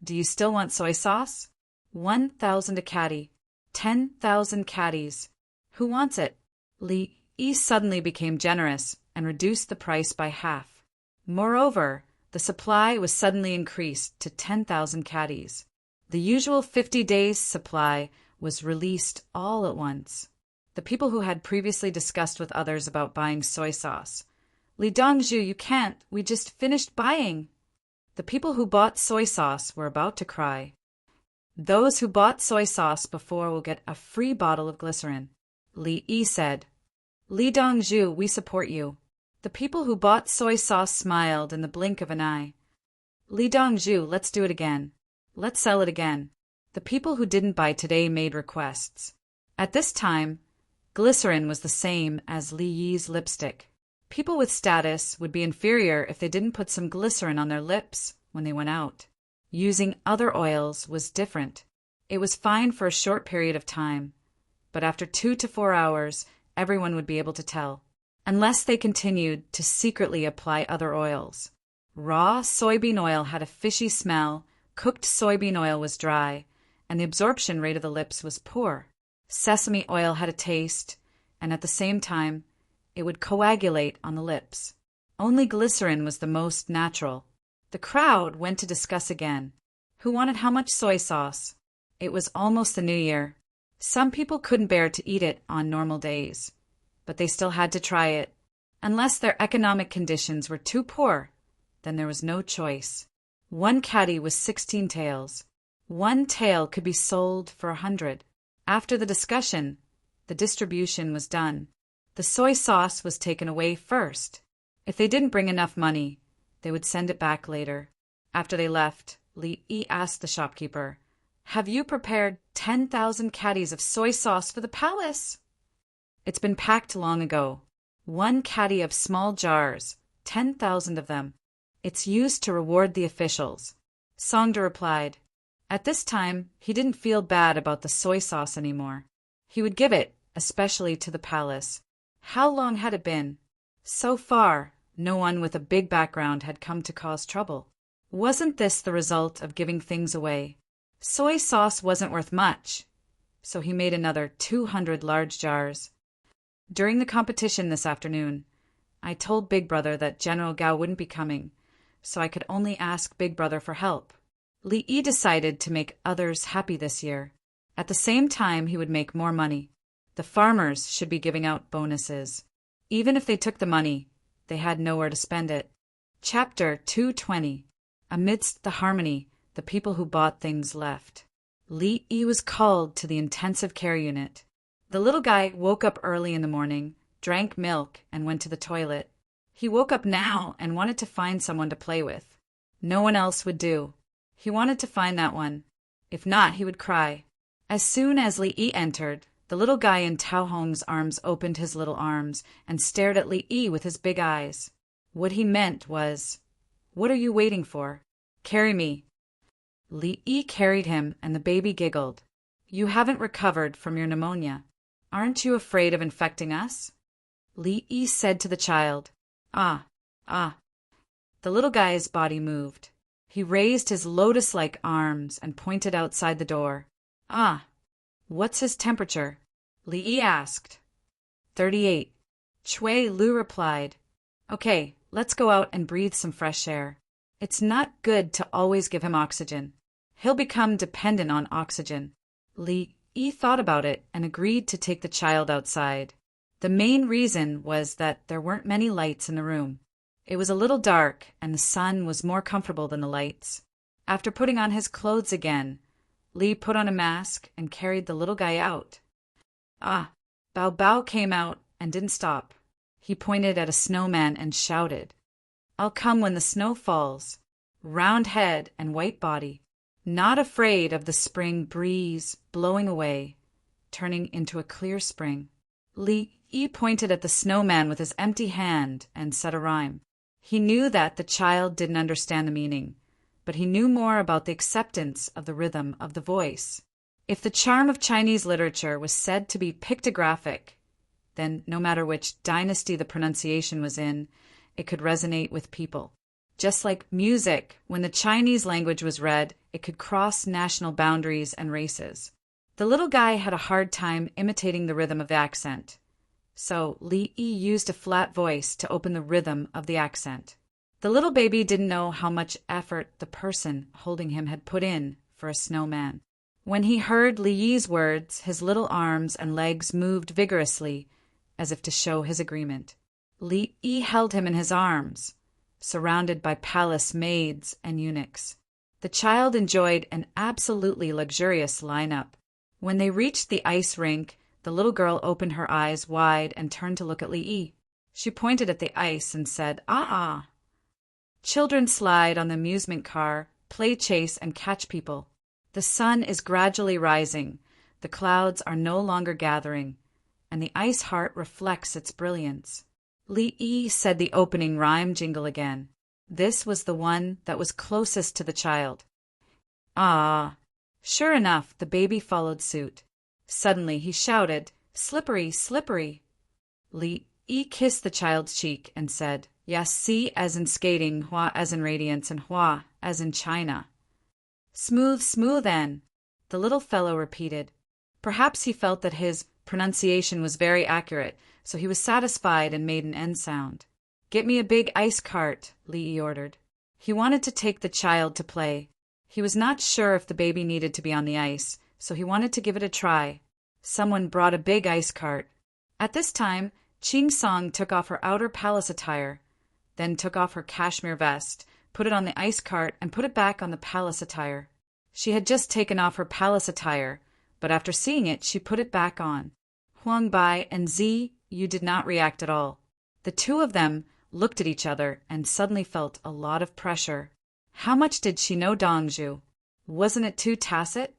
Do you still want soy sauce? 1,000 a caddy. 10,000 caddies. Who wants it? Li Yi suddenly became generous and reduced the price by half. Moreover, the supply was suddenly increased to 10,000 caddies. The usual 50 days' supply was released all at once. The people who had previously discussed with others about buying soy sauce. Li Dongzhu, you can't. We just finished buying. The people who bought soy sauce were about to cry. Those who bought soy sauce before will get a free bottle of glycerin. Li Yi said. Li Dongzhu, we support you. The people who bought soy sauce smiled in the blink of an eye. Li Dongzhu, let's do it again. Let's sell it again. The people who didn't buy today made requests. At this time, glycerin was the same as Li Yi's lipstick. People with status would be inferior if they didn't put some glycerin on their lips when they went out. Using other oils was different. It was fine for a short period of time, but after 2 to 4 hours, everyone would be able to tell, unless they continued to secretly apply other oils. Raw soybean oil had a fishy smell, cooked soybean oil was dry, and the absorption rate of the lips was poor. Sesame oil had a taste, and at the same time, it would coagulate on the lips. Only glycerin was the most natural. The crowd went to discuss again. Who wanted how much soy sauce? It was almost the new year. Some people couldn't bear to eat it on normal days, but they still had to try it. Unless their economic conditions were too poor, then there was no choice. One caddy was 16 taels. One tael could be sold for 100. After the discussion, the distribution was done. The soy sauce was taken away first. If they didn't bring enough money, they would send it back later. After they left, Li Yi asked the shopkeeper, "Have you prepared 10,000 caddies of soy sauce for the palace?" "It's been packed long ago. One caddy of small jars, 10,000 of them. It's used to reward the officials." Songda replied. At this time, he didn't feel bad about the soy sauce anymore. He would give it, especially to the palace. How long had it been? So far, no one with a big background had come to cause trouble. Wasn't this the result of giving things away? Soy sauce wasn't worth much, so he made another 200 large jars. During the competition this afternoon, I told Big Brother that General Gao wouldn't be coming, so I could only ask Big Brother for help. Li Yi decided to make others happy this year. At the same time, he would make more money. The farmers should be giving out bonuses. Even if they took the money, they had nowhere to spend it. Chapter 220. Amidst the harmony, the people who bought things left. Li Yi was called to the intensive care unit. The little guy woke up early in the morning, drank milk, and went to the toilet. He woke up now and wanted to find someone to play with. No one else would do. He wanted to find that one. If not, he would cry. As soon as Li Yi entered, the little guy in Tao Hong's arms opened his little arms and stared at Li Yi with his big eyes. What he meant was, "What are you waiting for? Carry me." Li Yi carried him, and the baby giggled. "You haven't recovered from your pneumonia. Aren't you afraid of infecting us?" Li Yi said to the child, "Ah, ah." The little guy's body moved. He raised his lotus-like arms and pointed outside the door. "Ah, what's his temperature?" Li Yi asked. 38. Chui Lu replied, "Okay, let's go out and breathe some fresh air. It's not good to always give him oxygen. He'll become dependent on oxygen." Li Yi thought about it and agreed to take the child outside. The main reason was that there weren't many lights in the room. It was a little dark, and the sun was more comfortable than the lights. After putting on his clothes again, Li put on a mask and carried the little guy out. Ah, Bao Bao came out and didn't stop. He pointed at a snowman and shouted, "I'll come when the snow falls." Round head and white body, not afraid of the spring breeze blowing away, turning into a clear spring. Li Yi pointed at the snowman with his empty hand and said a rhyme. He knew that the child didn't understand the meaning, but he knew more about the acceptance of the rhythm of the voice. If the charm of Chinese literature was said to be pictographic, then no matter which dynasty the pronunciation was in, it could resonate with people. Just like music, when the Chinese language was read, it could cross national boundaries and races. The little guy had a hard time imitating the rhythm of the accent, so Li Yi used a flat voice to open the rhythm of the accent. The little baby didn't know how much effort the person holding him had put in for a snowman. When he heard Li Yi's words, his little arms and legs moved vigorously, as if to show his agreement. Li Yi held him in his arms, surrounded by palace maids and eunuchs. The child enjoyed an absolutely luxurious lineup. When they reached the ice rink, the little girl opened her eyes wide and turned to look at Li. She pointed at the ice and said, "Ah!" Children slide on the amusement car, play chase, and catch people. The sun is gradually rising, the clouds are no longer gathering, and the ice heart reflects its brilliance. Li said the opening rhyme jingle again. This was the one that was closest to the child. Ah! Sure enough, the baby followed suit. Suddenly he shouted, "Slippery, slippery!" Li kissed the child's cheek and said, "Yes, si as in skating, hua as in radiance, and hua as in China." "Smooth, smooth, Anne," the little fellow repeated. Perhaps he felt that his pronunciation was very accurate, so he was satisfied and made an N sound. "Get me a big ice cart," Li ordered. He wanted to take the child to play. He was not sure if the baby needed to be on the ice, so he wanted to give it a try. Someone brought a big ice cart. At this time, Ching Song took off her outer palace attire, then took off her cashmere vest, put it on the ice cart, and put it back on the palace attire. She had just taken off her palace attire, but after seeing it, she put it back on. Huang Bai and Zi Yu did not react at all. The two of them looked at each other and suddenly felt a lot of pressure. How much did she know Dongzhu? Wasn't it too tacit?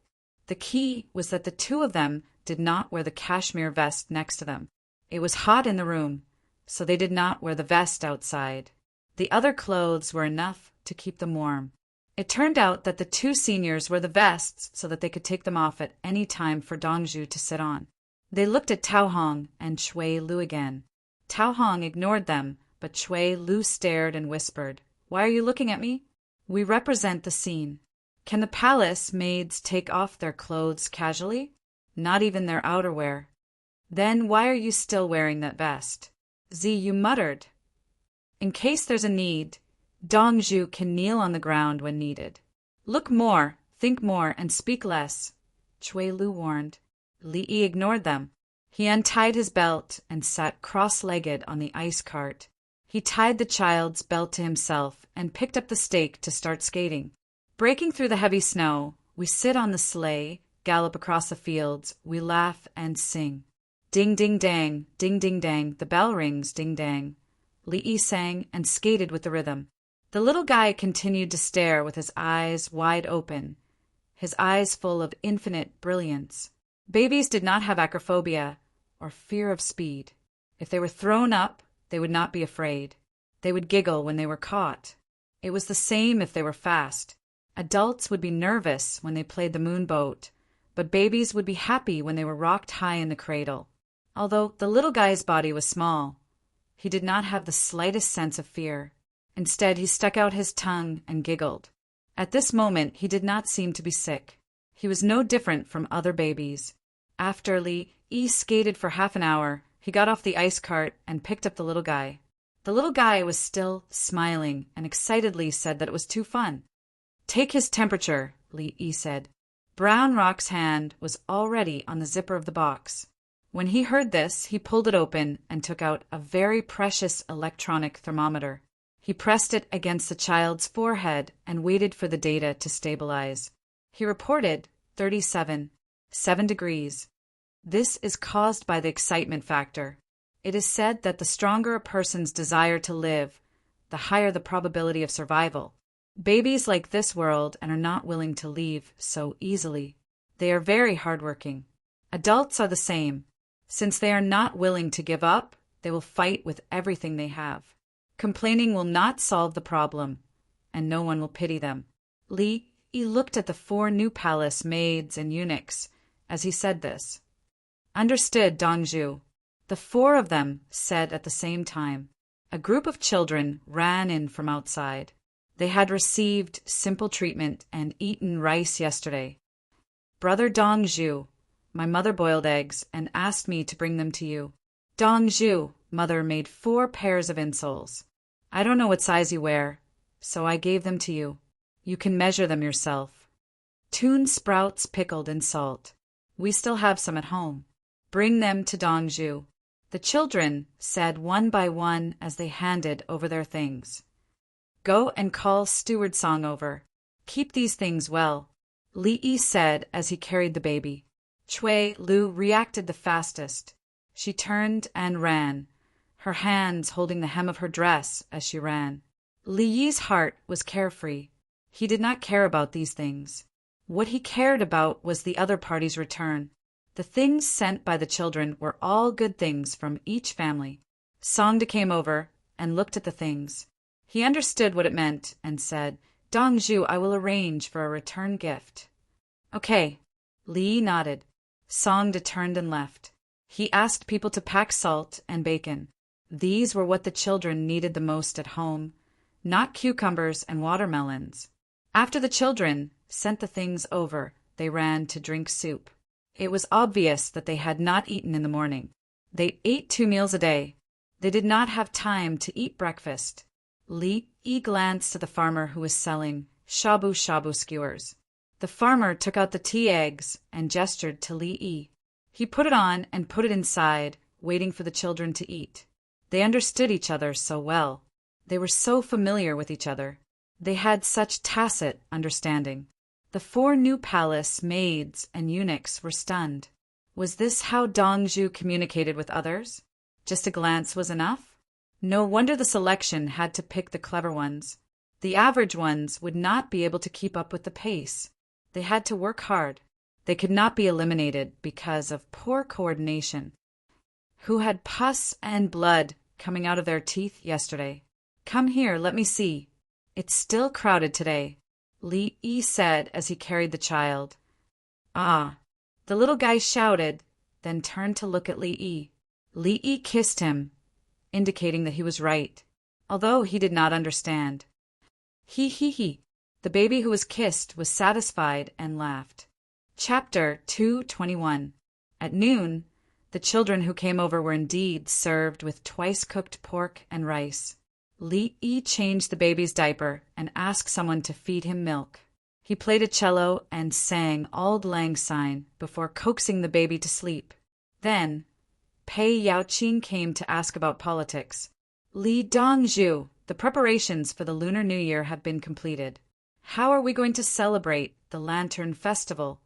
The key was that the two of them did not wear the cashmere vest next to them. It was hot in the room, so they did not wear the vest outside. The other clothes were enough to keep them warm. It turned out that the two seniors wore the vests so that they could take them off at any time for Dongzhu to sit on. They looked at Tao Hong and Shui Lu again. Tao Hong ignored them, but Shui Lu stared and whispered, "Why are you looking at me?" "We represent the scene. Can the palace maids take off their clothes casually? Not even their outerwear. Then why are you still wearing that vest?" Zi muttered. "In case there's a need, Dongzhu can kneel on the ground when needed." "Look more, think more, and speak less," Shui Lu warned. Li ignored them. He untied his belt and sat cross-legged on the ice cart. He tied the child's belt to himself and picked up the stake to start skating. Breaking through the heavy snow, we sit on the sleigh, gallop across the fields, we laugh and sing. Ding ding dang, ding ding dang, the bell rings, ding dang. Li sang and skated with the rhythm. The little guy continued to stare with his eyes wide open, his eyes full of infinite brilliance. Babies did not have acrophobia or fear of speed. If they were thrown up, they would not be afraid. They would giggle when they were caught. It was the same if they were fast. Adults would be nervous when they played the moonboat, but babies would be happy when they were rocked high in the cradle. Although the little guy's body was small, he did not have the slightest sense of fear. Instead, he stuck out his tongue and giggled. At this moment, he did not seem to be sick. He was no different from other babies. After Li skated for half an hour, he got off the ice cart and picked up the little guy. The little guy was still smiling and excitedly said that it was too fun. "Take his temperature," Li said. Brown Rock's hand was already on the zipper of the box. When he heard this, he pulled it open and took out a very precious electronic thermometer. He pressed it against the child's forehead and waited for the data to stabilize. He reported 37.7 degrees. This is caused by the excitement factor. It is said that the stronger a person's desire to live, the higher the probability of survival. Babies like this world and are not willing to leave so easily. They are very hardworking. Adults are the same. Since they are not willing to give up, they will fight with everything they have. Complaining will not solve the problem, and no one will pity them. Li looked at the 4 new palace maids and eunuchs as he said this. "Understood, Dongzhu," the 4 of them said at the same time. A group of children ran in from outside. They had received simple treatment and eaten rice yesterday. "Brother Dongzhu, my mother boiled eggs and asked me to bring them to you." "Dongzhu, mother made 4 pairs of insoles. I don't know what size you wear, so I gave them to you. You can measure them yourself. Tune sprouts pickled in salt. We still have some at home. Bring them to Dongzhu." The children said one by one as they handed over their things. "Go and call Steward Song over. Keep these things well, Li Yi said as he carried the baby. Chui Lu reacted the fastest. She turned and ran, her hands holding the hem of her dress as she ran. Li Yi's heart was carefree. He did not care about these things. What he cared about was the other party's return. The things sent by the children were all good things from each family. Songda came over and looked at the things. He understood what it meant and said, Dongzhu, I will arrange for a return gift. Okay. Li nodded. Songda turned and left. He asked people to pack salt and bacon. These were what the children needed the most at home, not cucumbers and watermelons. After the children sent the things over, they ran to drink soup. It was obvious that they had not eaten in the morning. They ate 2 meals a day. They did not have time to eat breakfast. Li Yi glanced to the farmer who was selling shabu-shabu skewers. The farmer took out the tea eggs and gestured to Li Yi. He put it on and put it inside, waiting for the children to eat. They understood each other so well. They were so familiar with each other. They had such tacit understanding. The 4 new palace maids and eunuchs were stunned. Was this how Dongzhu communicated with others? Just a glance was enough? No wonder the selection had to pick the clever ones. The average ones would not be able to keep up with the pace. They had to work hard. They could not be eliminated because of poor coordination. Who had pus and blood coming out of their teeth yesterday? Come here, let me see. It's still crowded today, Li Yi said as he carried the child. Ah! The little guy shouted, then turned to look at Li Yi. Li Yi kissed him, indicating that he was right, although he did not understand. He. The baby who was kissed was satisfied and laughed. Chapter 221. At noon, the children who came over were indeed served with twice-cooked pork and rice. Li Yi changed the baby's diaper and asked someone to feed him milk. He played a cello and sang Auld Lang Syne before coaxing the baby to sleep. Then, Pei Yaoqing came to ask about politics. Li Dongzhu, the preparations for the Lunar New Year have been completed. How are we going to celebrate the Lantern Festival?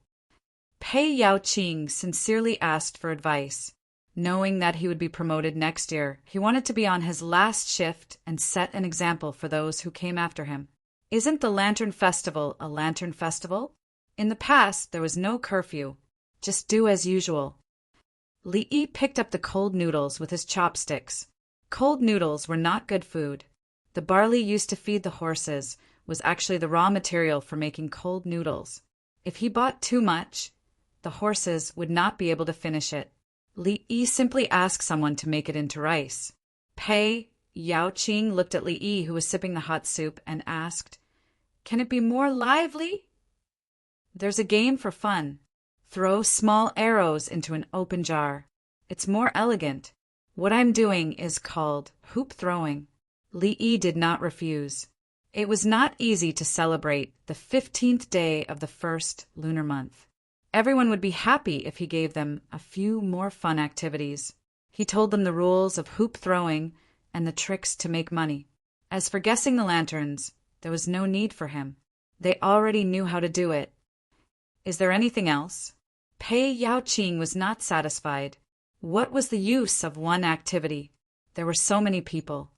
Pei Yaoqing sincerely asked for advice. Knowing that he would be promoted next year, he wanted to be on his last shift and set an example for those who came after him. Isn't the Lantern Festival a lantern festival? In the past, there was no curfew. Just do as usual. Li Yi picked up the cold noodles with his chopsticks. Cold noodles were not good food. The barley used to feed the horses was actually the raw material for making cold noodles. If he bought too much, the horses would not be able to finish it. Li Yi simply asked someone to make it into rice. Pei Yaoqing looked at Li Yi, who was sipping the hot soup, and asked, "Can it be more lively?" "There's a game for fun. Throw small arrows into an open jar. It's more elegant. What I'm doing is called hoop throwing." Li Yi did not refuse. It was not easy to celebrate the 15th day of the first lunar month. Everyone would be happy if he gave them a few more fun activities. He told them the rules of hoop throwing and the tricks to make money. As for guessing the lanterns, there was no need for him. They already knew how to do it. Is there anything else? Pei Yaoqing was not satisfied. What was the use of one activity? There were so many people.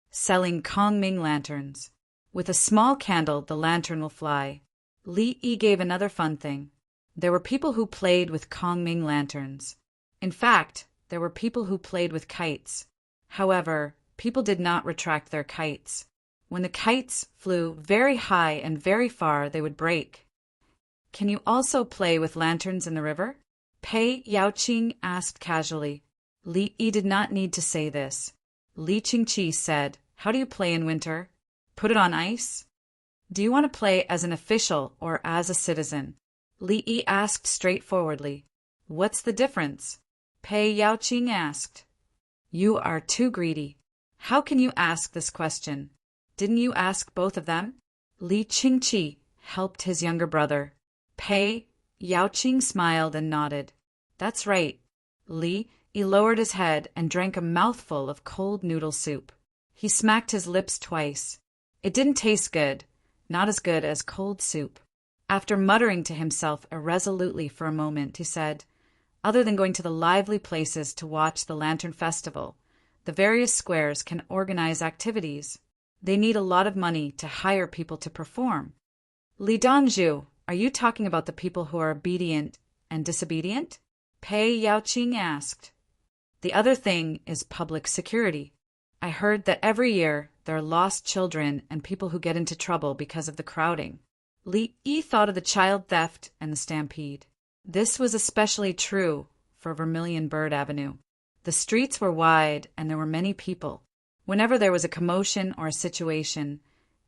Selling Kongming lanterns. With a small candle, the lantern will fly. Li Yi gave another fun thing. There were people who played with Kongming lanterns. In fact, there were people who played with kites. However, people did not retract their kites. When the kites flew very high and very far, they would break. Can you also play with lanterns in the river? Pei Yaoqing asked casually. Li Yi did not need to say this. Li Qingqi said, "How do you play in winter? Put it on ice? Do you want to play as an official or as a citizen?" Li Yi asked straightforwardly. "What's the difference?" Pei Yaoqing asked. "You are too greedy. How can you ask this question? Didn't you ask both of them?" Li Qingqi helped his younger brother. Pei Yaoqing smiled and nodded. "That's right." Li Yi lowered his head and drank a mouthful of cold noodle soup. He smacked his lips twice. It didn't taste good, not as good as cold soup. After muttering to himself irresolutely for a moment, he said, "Other than going to the lively places to watch the Lantern Festival, the various squares can organize activities. They need a lot of money to hire people to perform." "Li Donju, are you talking about the people who are obedient and disobedient?" Pei Yaoqing asked. "The other thing is public security. I heard that every year there are lost children and people who get into trouble because of the crowding." Li Yi thought of the child theft and the stampede. This was especially true for Vermilion Bird Avenue. The streets were wide and there were many people. Whenever there was a commotion or a situation,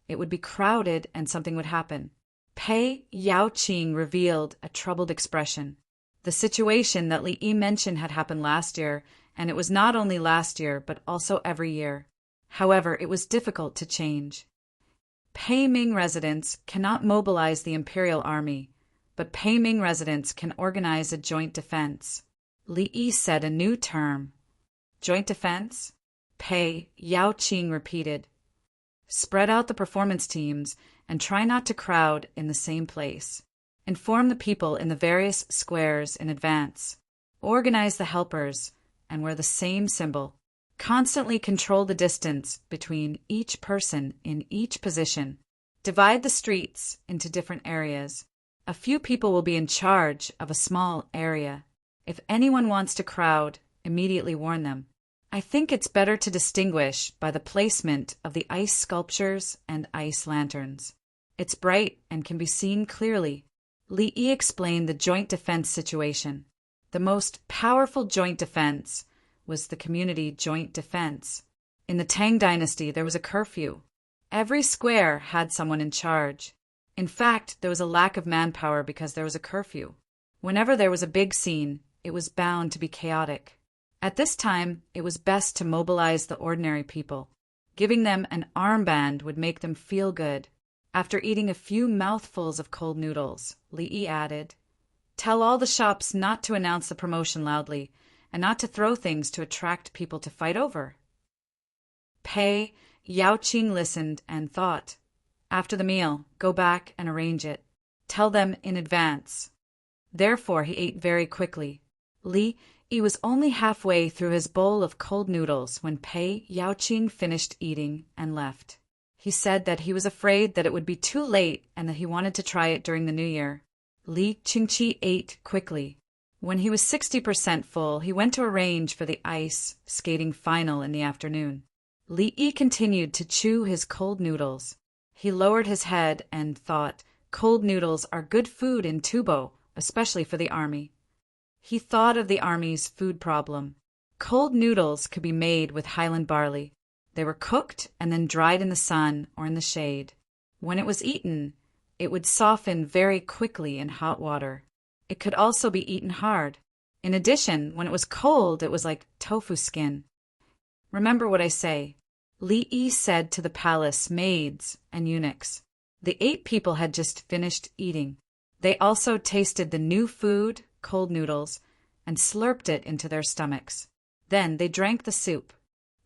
it would be crowded and something would happen. Pei Yaoqing revealed a troubled expression. The situation that Li Yi mentioned had happened last year, and it was not only last year but also every year. However, it was difficult to change. Peiming residents cannot mobilize the Imperial Army, but Peiming residents can organize a joint defense. Li Yi said a new term. Joint defense? Pei Yaoqing repeated. Spread out the performance teams and try not to crowd in the same place. Inform the people in the various squares in advance. Organize the helpers and wear the same symbol. Constantly control the distance between each person in each position. Divide the streets into different areas. A few people will be in charge of a small area. If anyone wants to crowd, immediately warn them. I think it's better to distinguish by the placement of the ice sculptures and ice lanterns. It's bright and can be seen clearly. Li Yi explained the joint defense situation. The most powerful joint defense was the community joint defense. In the Tang dynasty, there was a curfew. Every square had someone in charge. In fact, there was a lack of manpower because there was a curfew. Whenever there was a big scene, it was bound to be chaotic. At this time, it was best to mobilize the ordinary people. Giving them an armband would make them feel good. After eating a few mouthfuls of cold noodles, Li Yi added, "Tell all the shops not to announce the promotion loudly, and not to throw things to attract people to fight over." Pei Yaoqing listened and thought. After the meal, go back and arrange it. Tell them in advance. Therefore, he ate very quickly. Li Yi was only halfway through his bowl of cold noodles when Pei Yaoqing finished eating and left. He said that he was afraid that it would be too late and that he wanted to try it during the new year. Li Qingqi ate quickly. When he was 60% full, he went to arrange for the ice skating final in the afternoon. Li Yi continued to chew his cold noodles. He lowered his head and thought, cold noodles are good food in Tubo, especially for the army. He thought of the army's food problem. Cold noodles could be made with highland barley. They were cooked and then dried in the sun or in the shade. When it was eaten, it would soften very quickly in hot water. It could also be eaten hard. In addition, when it was cold, it was like tofu skin. Remember what I say. Li Yi said to the palace maids and eunuchs. The 8 people had just finished eating. They also tasted the new food, cold noodles, and slurped it into their stomachs. Then they drank the soup.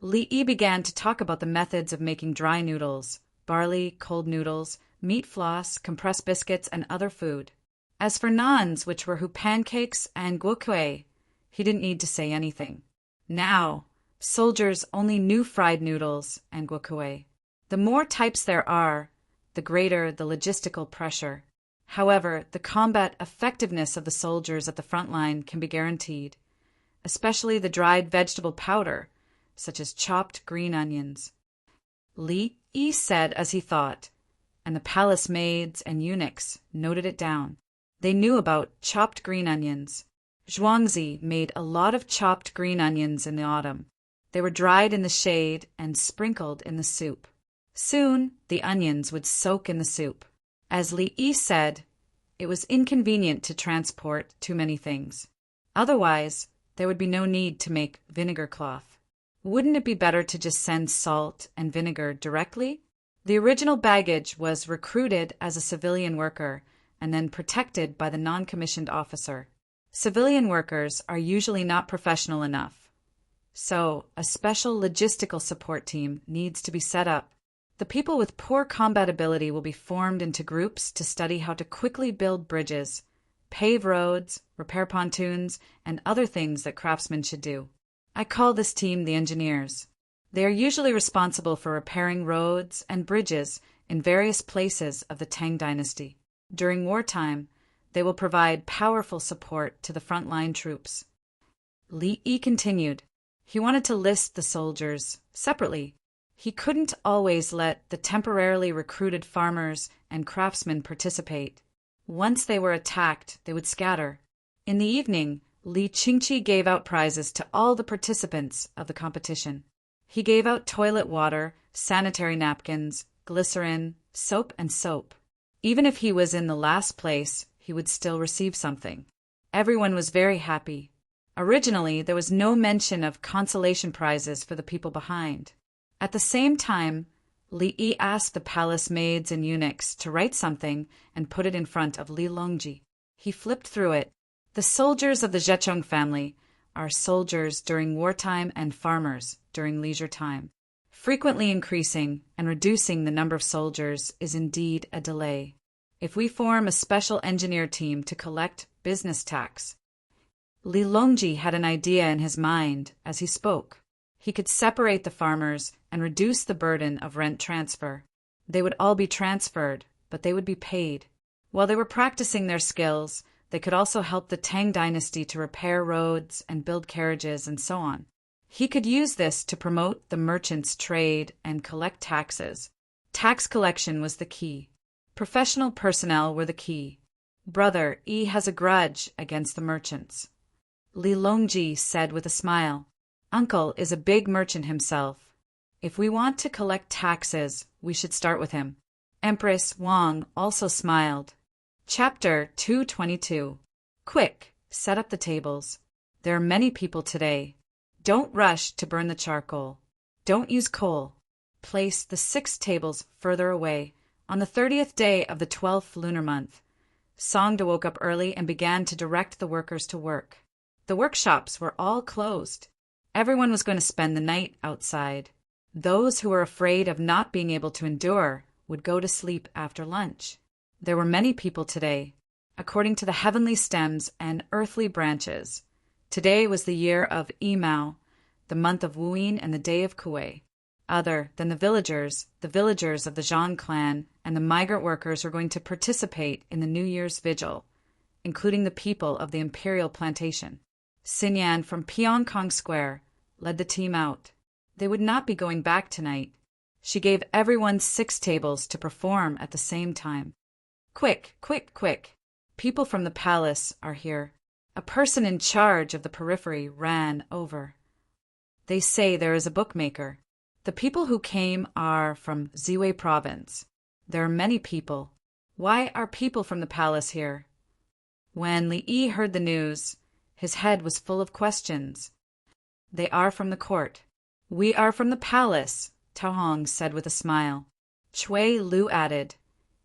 Li Yi began to talk about the methods of making dry noodles, barley, cold noodles, meat floss, compressed biscuits, and other food. As for naans, which were pancakes and guokue, he didn't need to say anything. Now, soldiers only knew fried noodles and guokue. The more types there are, the greater the logistical pressure. However, the combat effectiveness of the soldiers at the front line can be guaranteed, especially the dried vegetable powder, such as chopped green onions. Li Yi said as he thought, and the palace maids and eunuchs noted it down. They knew about chopped green onions. Zhuangzi made a lot of chopped green onions in the autumn. They were dried in the shade and sprinkled in the soup. Soon, the onions would soak in the soup. As Li Yi said, it was inconvenient to transport too many things. Otherwise, there would be no need to make vinegar cloth. Wouldn't it be better to just send salt and vinegar directly? The original baggage was recruited as a civilian worker and then protected by the non-commissioned officer. Civilian workers are usually not professional enough, so a special logistical support team needs to be set up. The The people with poor combat ability will be formed into groups to study how to quickly build bridges, pave roads, repair pontoons, and other things that craftsmen should do. I call this team the engineers. They are usually responsible for repairing roads and bridges in various places of the Tang dynasty. During wartime, they will provide powerful support to the frontline troops. Li Yi continued. He wanted to list the soldiers separately. He couldn't always let the temporarily recruited farmers and craftsmen participate. Once they were attacked, they would scatter. In the evening, Li Qingqi gave out prizes to all the participants of the competition. He gave out toilet water, sanitary napkins, glycerin, soap, and soap. Even if he was in the last place, he would still receive something. Everyone was very happy. Originally, there was no mention of consolation prizes for the people behind. At the same time, Li Yi asked the palace maids and eunuchs to write something and put it in front of Li Longji. He flipped through it. The soldiers of the Zhechong family are soldiers during wartime and farmers during leisure time. Frequently increasing and reducing the number of soldiers is indeed a delay. If we form a special engineer team to collect business tax. Li Longji had an idea in his mind as he spoke. He could separate the farmers and reduce the burden of rent transfer. They would all be transferred, but they would be paid. While they were practicing their skills, they could also help the Tang dynasty to repair roads and build carriages and so on. He could use this to promote the merchants' trade and collect taxes. Tax collection was the key. Professional personnel were the key. Brother Yi has a grudge against the merchants. Li Longji said with a smile. Uncle is a big merchant himself. If we want to collect taxes, we should start with him. Empress Wang also smiled. Chapter 222. Quick, set up the tables. There are many people today. Don't rush to burn the charcoal. Don't use coal. Place the 6 tables further away. On the 30th day of the 12th lunar month, Songda woke up early and began to direct the workers to work. The workshops were all closed. Everyone was going to spend the night outside. Those who were afraid of not being able to endure would go to sleep after lunch. There were many people today, according to the heavenly stems and earthly branches. Today was the year of Imao, the month of Wuyin and the day of Kuei. Other than the villagers of the Zhang clan and the migrant workers were going to participate in the New Year's vigil, including the people of the imperial plantation. Xinyan from Pyongkong Square led the team out. They would not be going back tonight. She gave everyone 6 tables to perform at the same time. Quick, quick, quick. People from the palace are here. A person in charge of the periphery ran over. They say there is a bookmaker. The people who came are from Ziwei province. There are many people. Why are people from the palace here? When Li Yi heard the news, his head was full of questions. They are from the court. We are from the palace, Tao Hong said with a smile. Chui Lu added,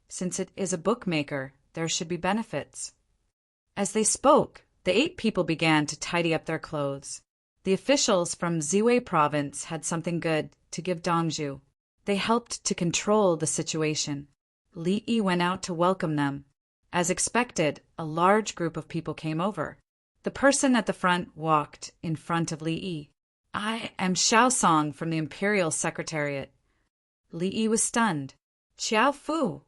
since it is a bookmaker, there should be benefits. As they spoke, the 8 people began to tidy up their clothes. The officials from Ziwei province had something good to give Dongzhu. They helped to control the situation. Li Yi went out to welcome them. As expected, a large group of people came over. The person at the front walked in front of Li Yi. I am Xiao Song from the Imperial Secretariat. Li Yi was stunned. Xiao Fu.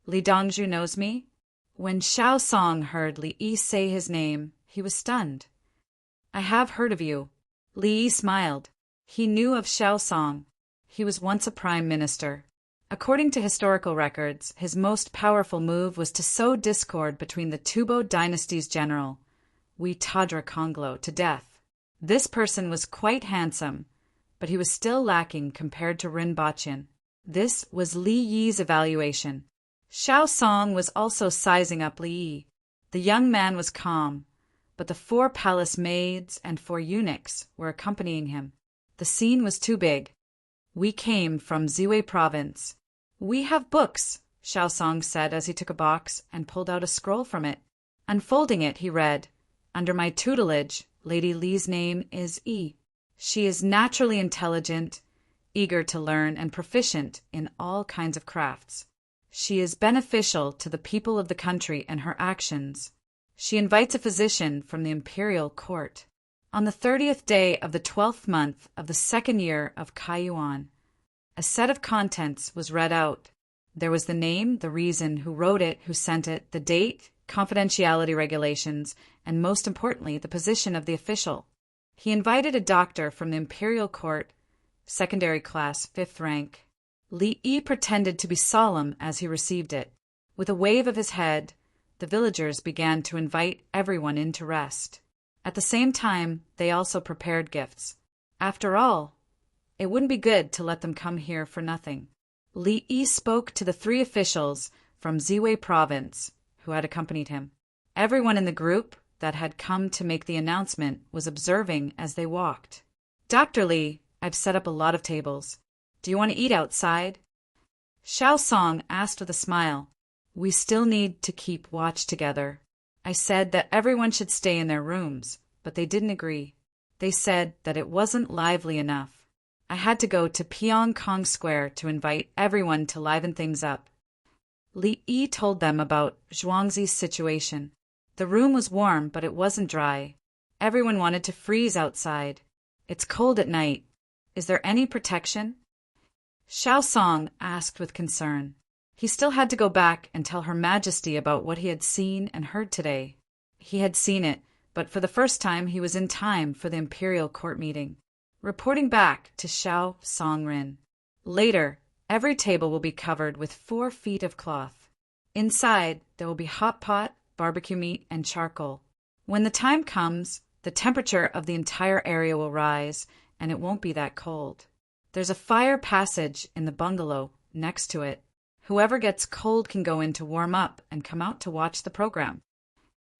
Li Dongzhu knows me? When Xiao Song heard Li Yi say his name, he was stunned. I have heard of you. Li Yi smiled. He knew of Xiao Song. He was once a prime minister. According to historical records, his most powerful move was to sow discord between the Tubo dynasty's general, Wi Tadra Konglo, to death. This person was quite handsome, but he was still lacking compared to Rin Baqin. This was Li Yi's evaluation. Xiao Song was also sizing up Li Yi. The young man was calm, but the 4 palace maids and 4 eunuchs were accompanying him. The scene was too big. We came from Ziwei province. We have books, Xiao Song said as he took a box and pulled out a scroll from it. Unfolding it, he read, under my tutelage, Lady Li's name is Yi. She is naturally intelligent, eager to learn and proficient in all kinds of crafts. She is beneficial to the people of the country and her actions. She invites a physician from the imperial court. On the 30th day of the 12th month of the 2nd year of Kaiyuan, a set of contents was read out. There was the name, the reason, who wrote it, who sent it, the date, confidentiality regulations, and most importantly, the position of the official. He invited a doctor from the imperial court, secondary class, 5th rank. Li Yi pretended to be solemn as he received it. With a wave of his head, the villagers began to invite everyone in to rest. At the same time, they also prepared gifts. After all, it wouldn't be good to let them come here for nothing. Li Yi spoke to the 3 officials from Ziwei province who had accompanied him. Everyone in the group that had come to make the announcement was observing as they walked. "Dr. Li, I've set up a lot of tables. Do you want to eat outside?" Xiao Song asked with a smile. "We still need to keep watch together. I said that everyone should stay in their rooms, but they didn't agree. They said that it wasn't lively enough. I had to go to Pyongkong Square to invite everyone to liven things up." Li Yi told them about Zhuangzi's situation. The room was warm, but it wasn't dry. Everyone wanted to freeze outside. "It's cold at night. Is there any protection?" Xiao Song asked with concern. He still had to go back and tell Her Majesty about what he had seen and heard today. He had seen it, but for the first time he was in time for the imperial court meeting. Reporting back to Xiao Songrin. "Later, every table will be covered with 4 feet of cloth. Inside, there will be hot pot, barbecue meat, and charcoal. When the time comes, the temperature of the entire area will rise, and it won't be that cold. There's a fire passage in the bungalow next to it. Whoever gets cold can go in to warm up and come out to watch the program."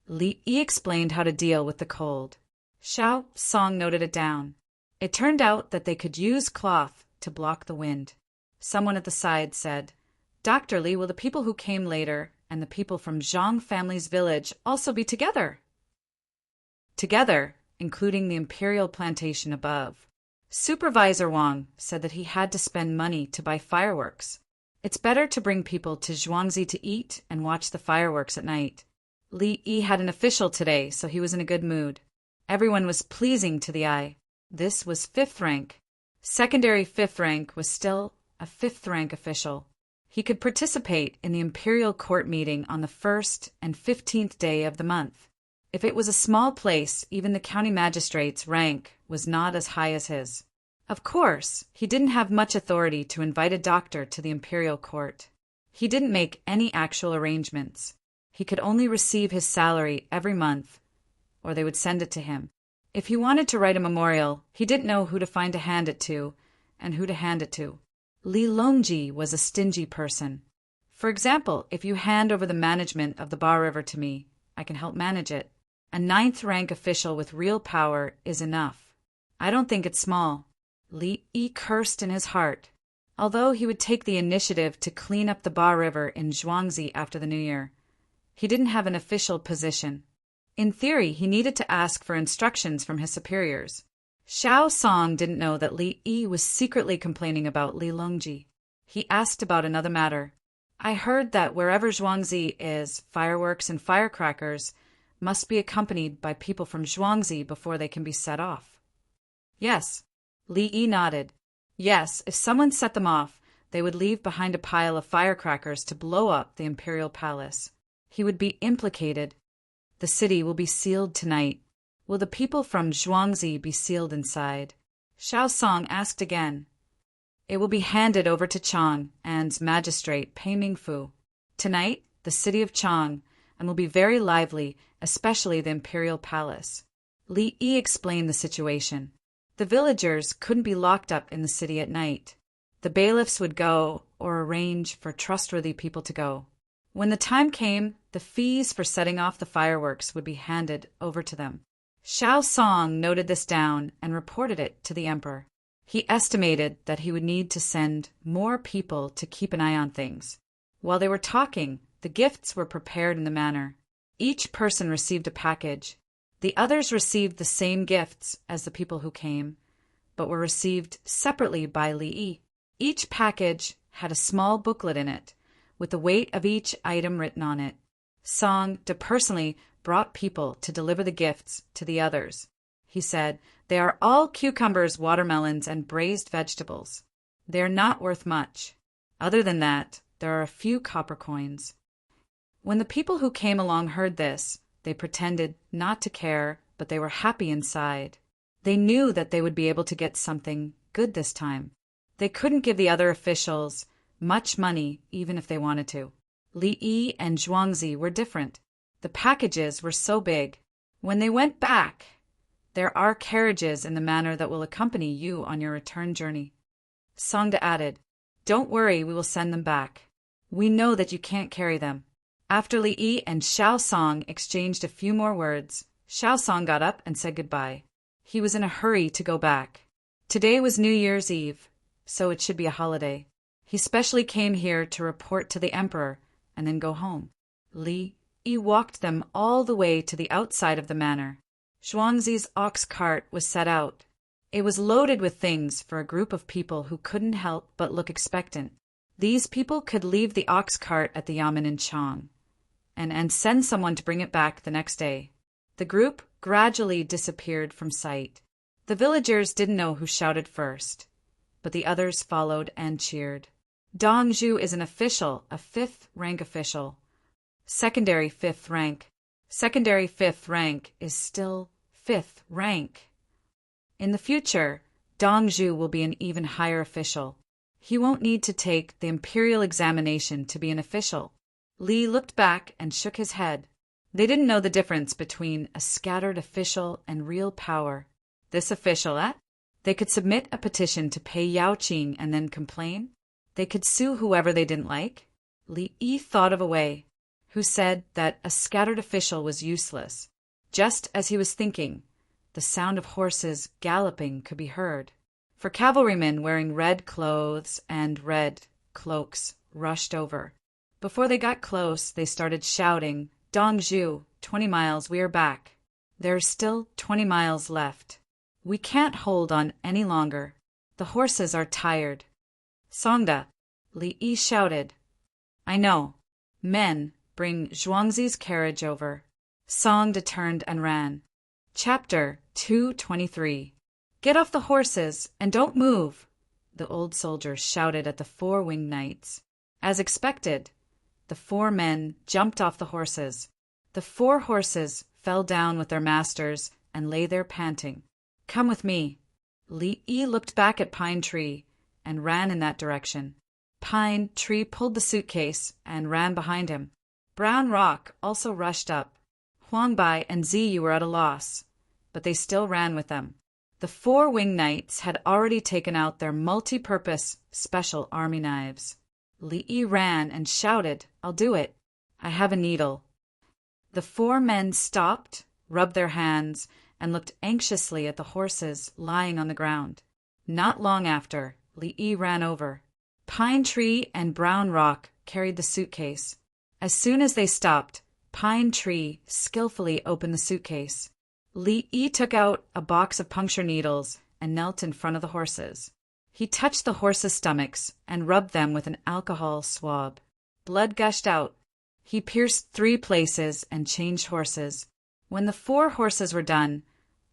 Li Yi explained how to deal with the cold. Xiao Song noted it down. It turned out that they could use cloth to block the wind. Someone at the side said, "Dr. Li, will the people who came later and the people from Zhang family's village also be together?" "Together, including the imperial plantation above." Supervisor Wang said that he had to spend money to buy fireworks. It's better to bring people to Zhuangzi to eat and watch the fireworks at night. Li Yi had an official today, so he was in a good mood. Everyone was pleasing to the eye. This was 5th rank. Secondary 5th rank was still a 5th rank official. He could participate in the imperial court meeting on the 1st and 15th day of the month. If it was a small place, even the county magistrate's rank was not as high as his. Of course, he didn't have much authority to invite a doctor to the imperial court. He didn't make any actual arrangements. He could only receive his salary every month, or they would send it to him. If he wanted to write a memorial, he didn't know who to find to hand it to, and who to hand it to. Li Longji was a stingy person. "For example, if you hand over the management of the Ba River to me, I can help manage it. A 9th rank official with real power is enough. I don't think it's small." Li Yi cursed in his heart. Although he would take the initiative to clean up the Ba River in Zhuangzi after the New Year, he didn't have an official position. In theory, he needed to ask for instructions from his superiors. Xiao Song didn't know that Li Yi was secretly complaining about Li Longji. He asked about another matter. "I heard that wherever Zhuangzi is, fireworks and firecrackers must be accompanied by people from Zhuangzi before they can be set off." "Yes." Li Yi nodded. "Yes, if someone set them off, they would leave behind a pile of firecrackers to blow up the imperial palace. He would be implicated. The city will be sealed tonight. Will the people from Zhuangzi be sealed inside?" Xiao Song asked again. "It will be handed over to Chang and's magistrate Pei Mingfu. Tonight, the city of Chang, and will be very lively, especially the imperial palace." Li Yi explained the situation. The villagers couldn't be locked up in the city at night. The bailiffs would go or arrange for trustworthy people to go. When the time came, the fees for setting off the fireworks would be handed over to them. Xiao Song noted this down and reported it to the emperor. He estimated that he would need to send more people to keep an eye on things. While they were talking, the gifts were prepared in the manner. Each person received a package. The others received the same gifts as the people who came, but were received separately by Li Yi. Each package had a small booklet in it, with the weight of each item written on it. Song De personally brought people to deliver the gifts to the others. He said, "They are all cucumbers, watermelons, and braised vegetables. They are not worth much. Other than that, there are a few copper coins." When the people who came along heard this, they pretended not to care, but they were happy inside. They knew that they would be able to get something good this time. They couldn't give the other officials much money even if they wanted to. Li Yi and Zhuangzi were different. The packages were so big. When they went back, "There are carriages in the manor that will accompany you on your return journey." Songda added, "Don't worry, we will send them back. We know that you can't carry them." After Li Yi and Xiao Song exchanged a few more words, Xiao Song got up and said goodbye. He was in a hurry to go back. Today was New Year's Eve, so it should be a holiday. He specially came here to report to the emperor and then go home. Li Yi walked them all the way to the outside of the manor. Zhuangzi's ox cart was set out. It was loaded with things for a group of people who couldn't help but look expectant. These people could leave the ox cart at the yamen in Chang and send someone to bring it back the next day. The group gradually disappeared from sight. The villagers didn't know who shouted first, but the others followed and cheered. Dong Zhu is an official, a 5th rank official. Secondary 5th rank. Secondary 5th rank is still 5th rank. In the future, Dong Zhu will be an even higher official. He won't need to take the imperial examination to be an official. Li looked back and shook his head. They didn't know the difference between a scattered official and real power. This official, They could submit a petition to pay Yao Qing and then complain. They could sue whoever they didn't like. Li Yi thought of a way, who said that a scattered official was useless. Just as he was thinking, the sound of horses galloping could be heard. For cavalrymen wearing red clothes and red cloaks rushed over. Before they got close, they started shouting, "Dong Zhu, 20 miles, we are back. There are still 20 miles left. We can't hold on any longer. The horses are tired." "Songda," Li Yi shouted. "I know. Men, bring Zhuangzi's carriage over." Songda turned and ran. Chapter 223. "Get off the horses and don't move," the old soldier shouted at the 4 winged knights. As expected, the 4 men jumped off the horses. The 4 horses fell down with their masters and lay there panting. "Come with me." Li Yi looked back at Pine Tree and ran in that direction. Pine Tree pulled the suitcase and ran behind him. Brown Rock also rushed up. Huang Bai and Ziyu were at a loss, but they still ran with them. The 4 winged knights had already taken out their multi-purpose special army knives. Li Yi ran and shouted, "I'll do it. I have a needle." The 4 men stopped, rubbed their hands, and looked anxiously at the horses lying on the ground. Not long after, Li Yi ran over. Pine Tree and Brown Rock carried the suitcase. As soon as they stopped, Pine Tree skillfully opened the suitcase. Li Yi took out a box of puncture needles and knelt in front of the horses. He touched the horses' stomachs and rubbed them with an alcohol swab. Blood gushed out. He pierced 3 places and changed horses. When the 4 horses were done,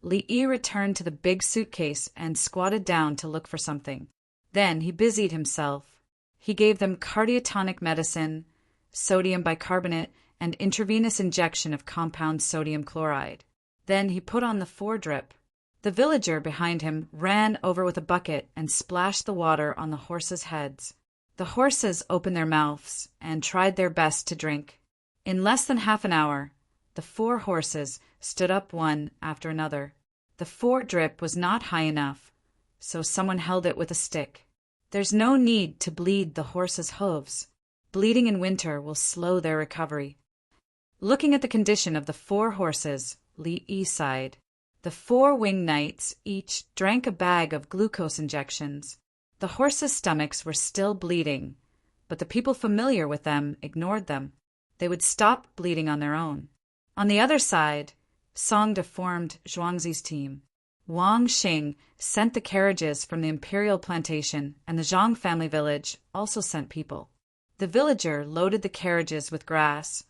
Li Yi returned to the big suitcase and squatted down to look for something. Then he busied himself. He gave them cardiotonic medicine, sodium bicarbonate, and intravenous injection of compound sodium chloride. Then he put on the 4-drip. The villager behind him ran over with a bucket and splashed the water on the horses' heads. The horses opened their mouths and tried their best to drink. In less than half an hour, the 4 horses stood up one after another. The 4-drip was not high enough, so someone held it with a stick. There's no need to bleed the horses' hooves. Bleeding in winter will slow their recovery. Looking at the condition of the 4 horses, Li Yi sighed. The 4 winged knights each drank a bag of glucose injections. The horses' stomachs were still bleeding, but the people familiar with them ignored them. They would stop bleeding on their own. On the other side, Songda formed Zhuangzi's team. Wang Xing sent the carriages from the imperial plantation, and the Zhang family village also sent people. The villager loaded the carriages with grass,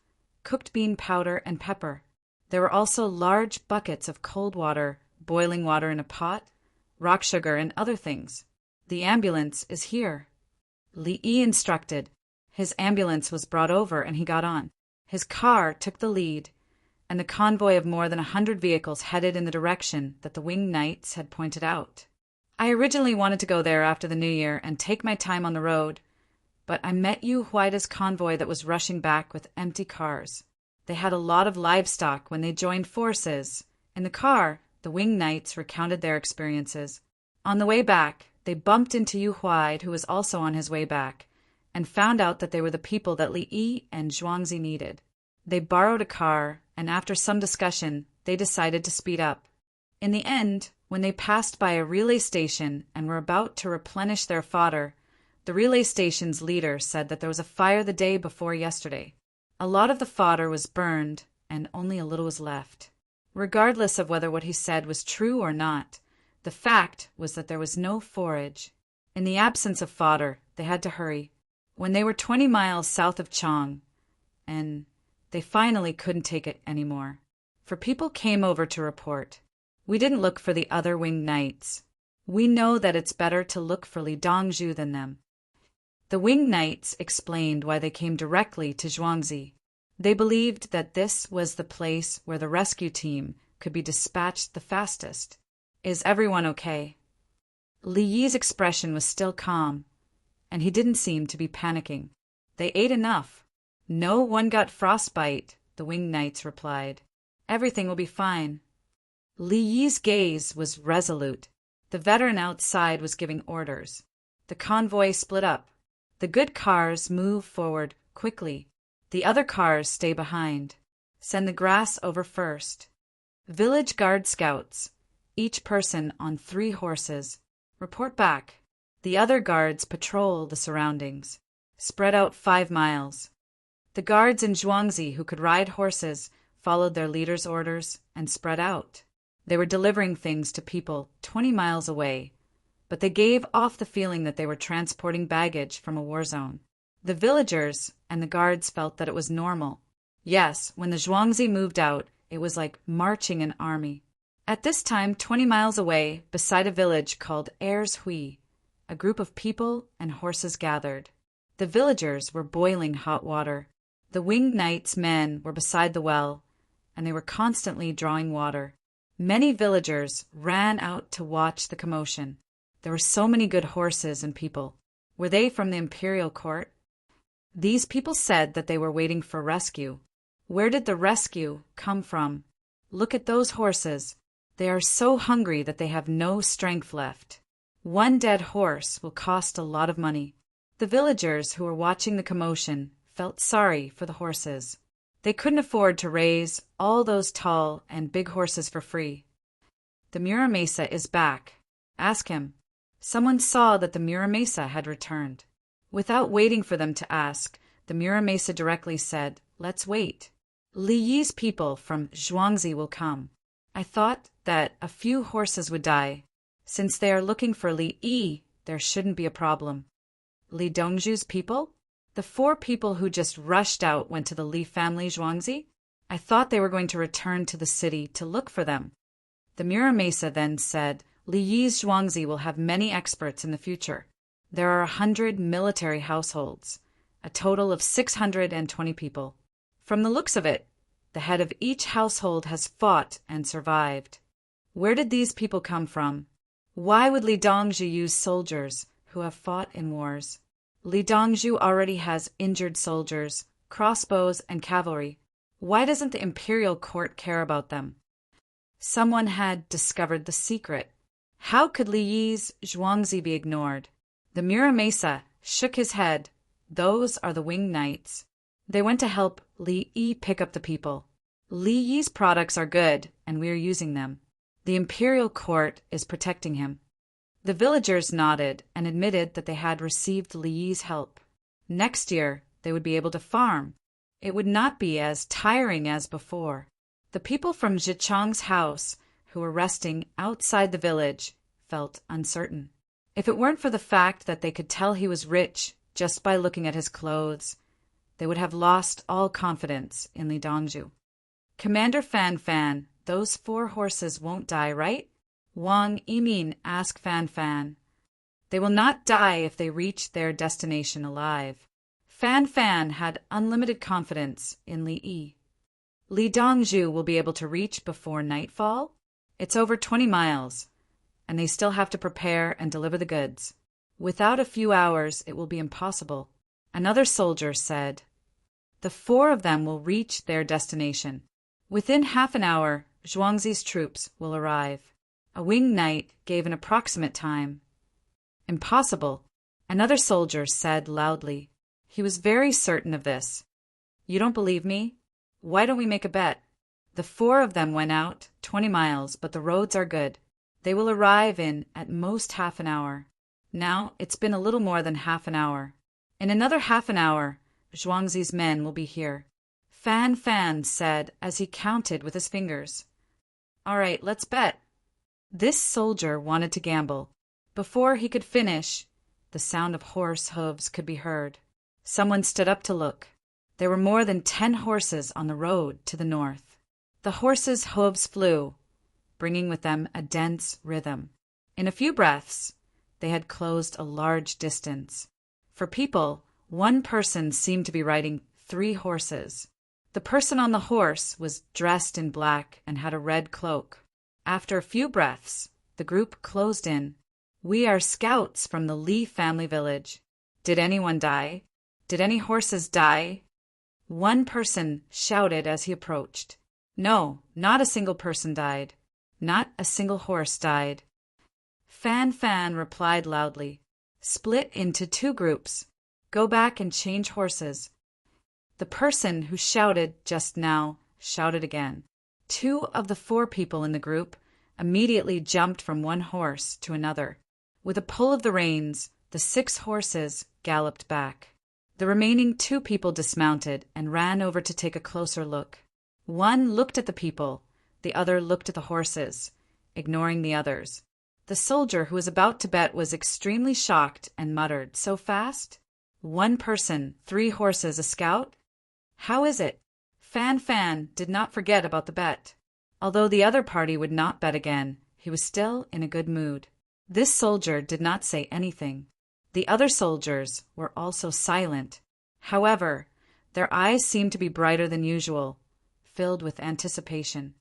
cooked bean powder, and pepper. There were also large buckets of cold water, boiling water in a pot, rock sugar, and other things. The ambulance is here. Li Yi instructed. His ambulance was brought over and he got on. His car took the lead, and the convoy of more than 100 vehicles headed in the direction that the winged knights had pointed out. I originally wanted to go there after the new year and take my time on the road, but I met Yu Huaida's convoy that was rushing back with empty cars. They had a lot of livestock when they joined forces. In the car, the winged knights recounted their experiences. On the way back, they bumped into Yu Huaida, who was also on his way back, and found out that they were the people that Li Yi and Zhuangzi needed. They borrowed a car, and after some discussion, they decided to speed up. In the end, when they passed by a relay station and were about to replenish their fodder, the relay station's leader said that there was a fire the day before yesterday. A lot of the fodder was burned, and only a little was left. Regardless of whether what he said was true or not, the fact was that there was no forage. In the absence of fodder, they had to hurry. When they were 20 miles south of Chang, and they finally couldn't take it anymore, for people came over to report. We didn't look for the other winged knights. We know that it's better to look for Li Dongzhu than them. The winged knights explained why they came directly to Zhuangzi. They believed that this was the place where the rescue team could be dispatched the fastest. Is everyone okay? Li Yi's expression was still calm, and he didn't seem to be panicking. They ate enough. No one got frostbite, the winged knights replied. Everything will be fine. Li Yi's gaze was resolute. The veteran outside was giving orders. The convoy split up. The good cars move forward quickly. The other cars stay behind. Send the grass over first. Village guard scouts, each person on 3 horses. Report back. The other guards patrol the surroundings. Spread out 5 miles. The guards in Zhuangzi who could ride horses followed their leader's orders and spread out. They were delivering things to people 20 miles away, but they gave off the feeling that they were transporting baggage from a war zone. The villagers and the guards felt that it was normal. Yes, when the Zhuangzi moved out, it was like marching an army. At this time, 20 miles away, beside a village called Er's Hui, a group of people and horses gathered. The villagers were boiling hot water. The winged knights' men were beside the well, and they were constantly drawing water. Many villagers ran out to watch the commotion. There were so many good horses and people. Were they from the imperial court? These people said that they were waiting for rescue. Where did the rescue come from? Look at those horses. They are so hungry that they have no strength left. One dead horse will cost a lot of money. The villagers who were watching the commotion felt sorry for the horses. They couldn't afford to raise all those tall and big horses for free. The Muramesa is back. Ask him. Someone saw that the Muramesa had returned. Without waiting for them to ask, the Muramesa directly said, "Let's wait. Li Yi's people from Zhuangzi will come. I thought that a few horses would die. Since they are looking for Li Yi, there shouldn't be a problem." Li Dongzhu's people? The 4 people who just rushed out went to the Li family Zhuangzi? I thought they were going to return to the city to look for them. The Muramesa then said, Li Yi's Zhuangzi will have many experts in the future. There are 100 military households, a total of 620 people. From the looks of it, the head of each household has fought and survived. Where did these people come from? Why would Li Dongzhu use soldiers who have fought in wars? Li Dongzhu already has injured soldiers, crossbows, and cavalry. Why doesn't the imperial court care about them? Someone had discovered the secret. How could Li Yi's Zhuangzi be ignored? The Muramesa shook his head. Those are the winged knights. They went to help Li Yi pick up the people. Li Yi's products are good, and we are using them. The imperial court is protecting him. The villagers nodded and admitted that they had received Li Yi's help. Next year, they would be able to farm. It would not be as tiring as before. The people from Zhichang's house who were resting outside the village, felt uncertain. If it weren't for the fact that they could tell he was rich just by looking at his clothes, they would have lost all confidence in Li Dongzhu. Commander Fan Fan, those 4 horses won't die, right? Wang Yimin asked Fan Fan. They will not die if they reach their destination alive. Fan Fan had unlimited confidence in Li Yi. Li Dongzhu will be able to reach before nightfall. It's over 20 miles, and they still have to prepare and deliver the goods. Without a few hours, it will be impossible. Another soldier said. The 4 of them will reach their destination. Within half an hour, Zhuangzi's troops will arrive. A winged knight gave an approximate time. Impossible, another soldier said loudly. He was very certain of this. You don't believe me? Why don't we make a bet? The 4 of them went out 20 miles, but the roads are good. They will arrive in, at most, half an hour. Now, it's been a little more than half an hour. In another half an hour, Zhuangzi's men will be here. Fan Fan said as he counted with his fingers. All right, let's bet. This soldier wanted to gamble. Before he could finish, the sound of horse hooves could be heard. Someone stood up to look. There were more than 10 horses on the road to the north. The horses' hooves flew, bringing with them a dense rhythm. In a few breaths, they had closed a large distance. For people, 1 person seemed to be riding 3 horses. The person on the horse was dressed in black and had a red cloak. After a few breaths, the group closed in. We are scouts from the Li family village. Did anyone die? Did any horses die? 1 person shouted as he approached. No, not a single person died. Not a single horse died. Fan Fan replied loudly. Split into 2 groups. Go back and change horses. The person who shouted just now shouted again. 2 of the 4 people in the group immediately jumped from one horse to another. With a pull of the reins, the 6 horses galloped back. The remaining 2 people dismounted and ran over to take a closer look. One looked at the people, the other looked at the horses, ignoring the others. The soldier who was about to bet was extremely shocked and muttered, So fast? 1 person, 3 horses, a scout? How is it? Fan Fan did not forget about the bet. Although the other party would not bet again, he was still in a good mood. This soldier did not say anything. The other soldiers were also silent. However, their eyes seemed to be brighter than usual, filled with anticipation.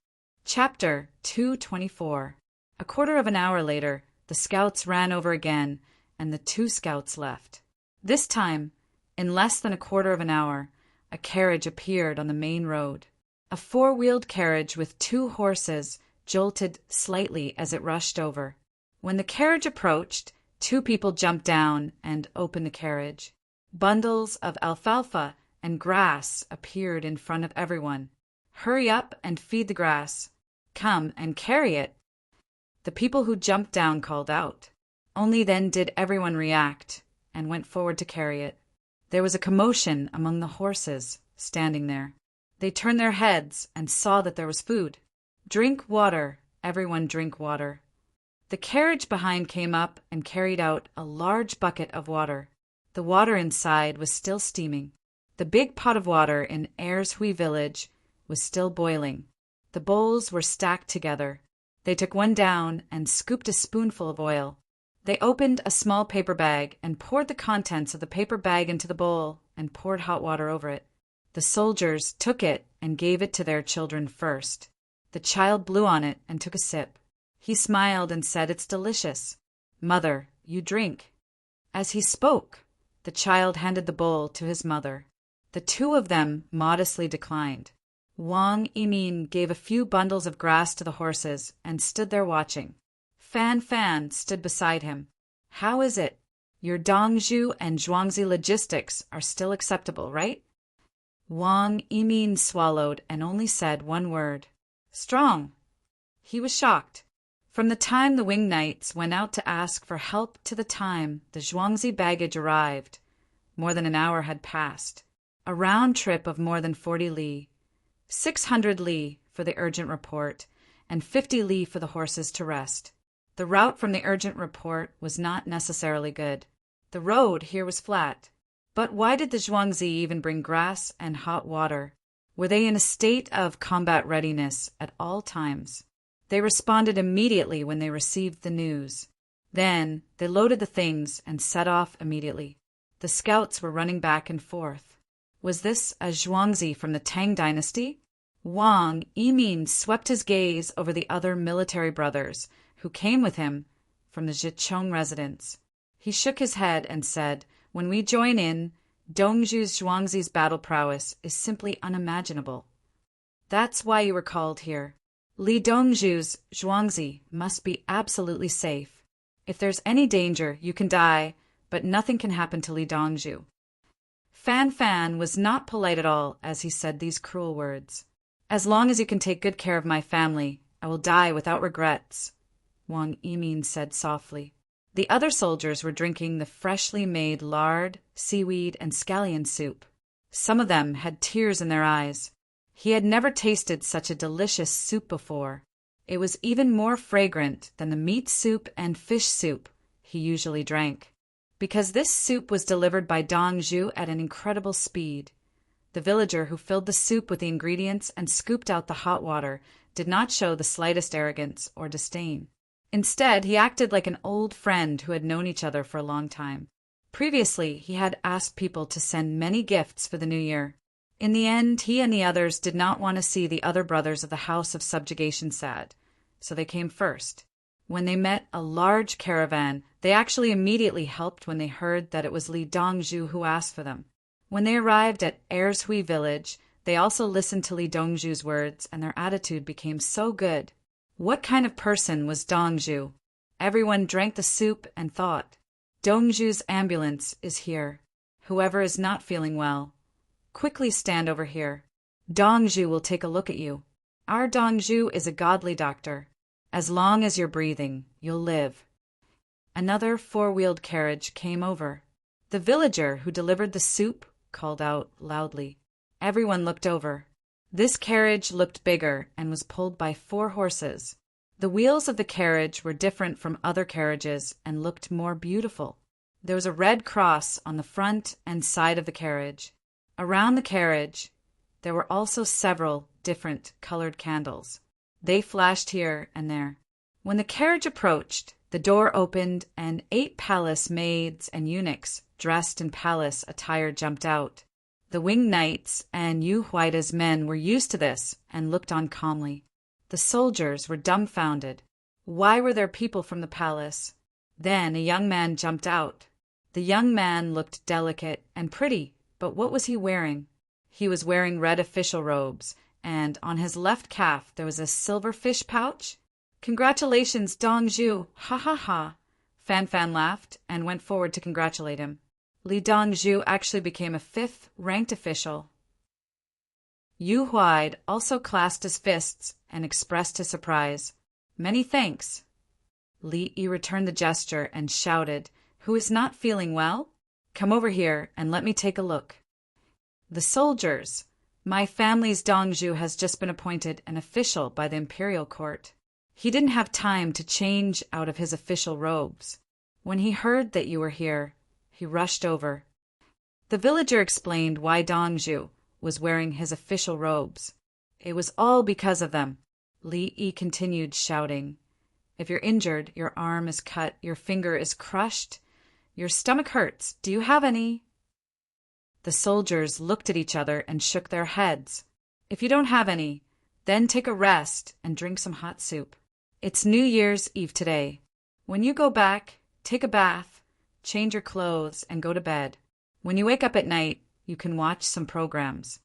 Chapter 224. A quarter of an hour later, the scouts ran over again, and the 2 scouts left. This time, in less than a quarter of an hour, a carriage appeared on the main road. A 4-wheeled carriage with 2 horses jolted slightly as it rushed over. When the carriage approached, 2 people jumped down and opened the carriage. Bundles of alfalfa and grass appeared in front of everyone. Hurry up and feed the grass. Come and carry it. The people who jumped down called out. Only then did everyone react and went forward to carry it. There was a commotion among the horses standing there. They turned their heads and saw that there was food. Drink water, everyone drink water. The carriage behind came up and carried out a large bucket of water. The water inside was still steaming. The big pot of water in Ershui village was still boiling. The bowls were stacked together. They took one down and scooped a spoonful of oil. They opened a small paper bag and poured the contents of the paper bag into the bowl and poured hot water over it. The soldiers took it and gave it to their children first. The child blew on it and took a sip. He smiled and said, It's delicious. Mother, you drink. As he spoke, the child handed the bowl to his mother. The 2 of them modestly declined. Wang Yimin gave a few bundles of grass to the horses and stood there watching. Fan Fan stood beside him. How is it? Your Dongzhu and Zhuangzi logistics are still acceptable, right? Wang Yimin swallowed and only said one word. Strong. He was shocked. From the time the winged knights went out to ask for help to the time the Zhuangzi baggage arrived, more than an hour had passed. A round trip of more than 40 li. 600 li for the urgent report, and 50 li for the horses to rest. The route from the urgent report was not necessarily good. The road here was flat. But why did the Zhuangzi even bring grass and hot water? Were they in a state of combat readiness at all times? They responded immediately when they received the news. Then they loaded the things and set off immediately. The scouts were running back and forth. Was this a Zhuangzi from the Tang dynasty? Wang Yimin swept his gaze over the other military brothers who came with him from the Zhicheng residence. He shook his head and said, "When we join in, Dongzhu's Zhuangzi's battle prowess is simply unimaginable. That's why you were called here. Li Dongzhu's Zhuangzi must be absolutely safe. If there's any danger, you can die, but nothing can happen to Li Dongzhu." Fan Fan was not polite at all as he said these cruel words. "As long as you can take good care of my family, I will die without regrets," Wang Yimin said softly. The other soldiers were drinking the freshly made lard, seaweed, and scallion soup. Some of them had tears in their eyes. He had never tasted such a delicious soup before. It was even more fragrant than the meat soup and fish soup he usually drank, because this soup was delivered by Dongzhu at an incredible speed. The villager who filled the soup with the ingredients and scooped out the hot water did not show the slightest arrogance or disdain. Instead, he acted like an old friend who had known each other for a long time. Previously, he had asked people to send many gifts for the new year. In the end, he and the others did not want to see the other brothers of the House of Subjugation sad, so they came first. When they met a large caravan, they actually immediately helped when they heard that it was Li Dongzhu who asked for them. When they arrived at Erzuhui village, they also listened to Li Dongzhu's words, and their attitude became so good. What kind of person was Dongzhu? Everyone drank the soup and thought, "Dongzhu's ambulance is here. Whoever is not feeling well, quickly stand over here. Dongzhu will take a look at you. Our Dongzhu is a godly doctor. As long as you're breathing, you'll live." Another four-wheeled carriage came over. The villager who delivered the soup called out loudly. Everyone looked over. This carriage looked bigger and was pulled by 4 horses. The wheels of the carriage were different from other carriages and looked more beautiful. There was a red cross on the front and side of the carriage. Around the carriage, there were also several different colored candles. They flashed here and there. When the carriage approached, the door opened and 8 palace maids and eunuchs dressed in palace attire jumped out. The winged knights and Yu Huaida's men were used to this and looked on calmly. The soldiers were dumbfounded. Why were there people from the palace? Then a young man jumped out. The young man looked delicate and pretty, but what was he wearing? He was wearing red official robes, and on his left calf there was a silver fish pouch. "Congratulations, Dongzhu! Ha ha ha!" Fan Fan laughed and went forward to congratulate him. Li Dongzhu actually became a 5th ranked official. Yu Huaid also clasped his fists and expressed his surprise. "Many thanks." Li Yi returned the gesture and shouted, "Who is not feeling well? Come over here and let me take a look." The soldiers. "My family's Dongzhu has just been appointed an official by the imperial court." He didn't have time to change out of his official robes. When he heard that you were here, he rushed over. The villager explained why Dongzhu was wearing his official robes. It was all because of them. Li Yi continued shouting, "If you're injured, your arm is cut, your finger is crushed, your stomach hurts, do you have any?" The soldiers looked at each other and shook their heads. "If you don't have any, then take a rest and drink some hot soup. It's New Year's Eve today. When you go back, take a bath, change your clothes, and go to bed. When you wake up at night, you can watch some programs."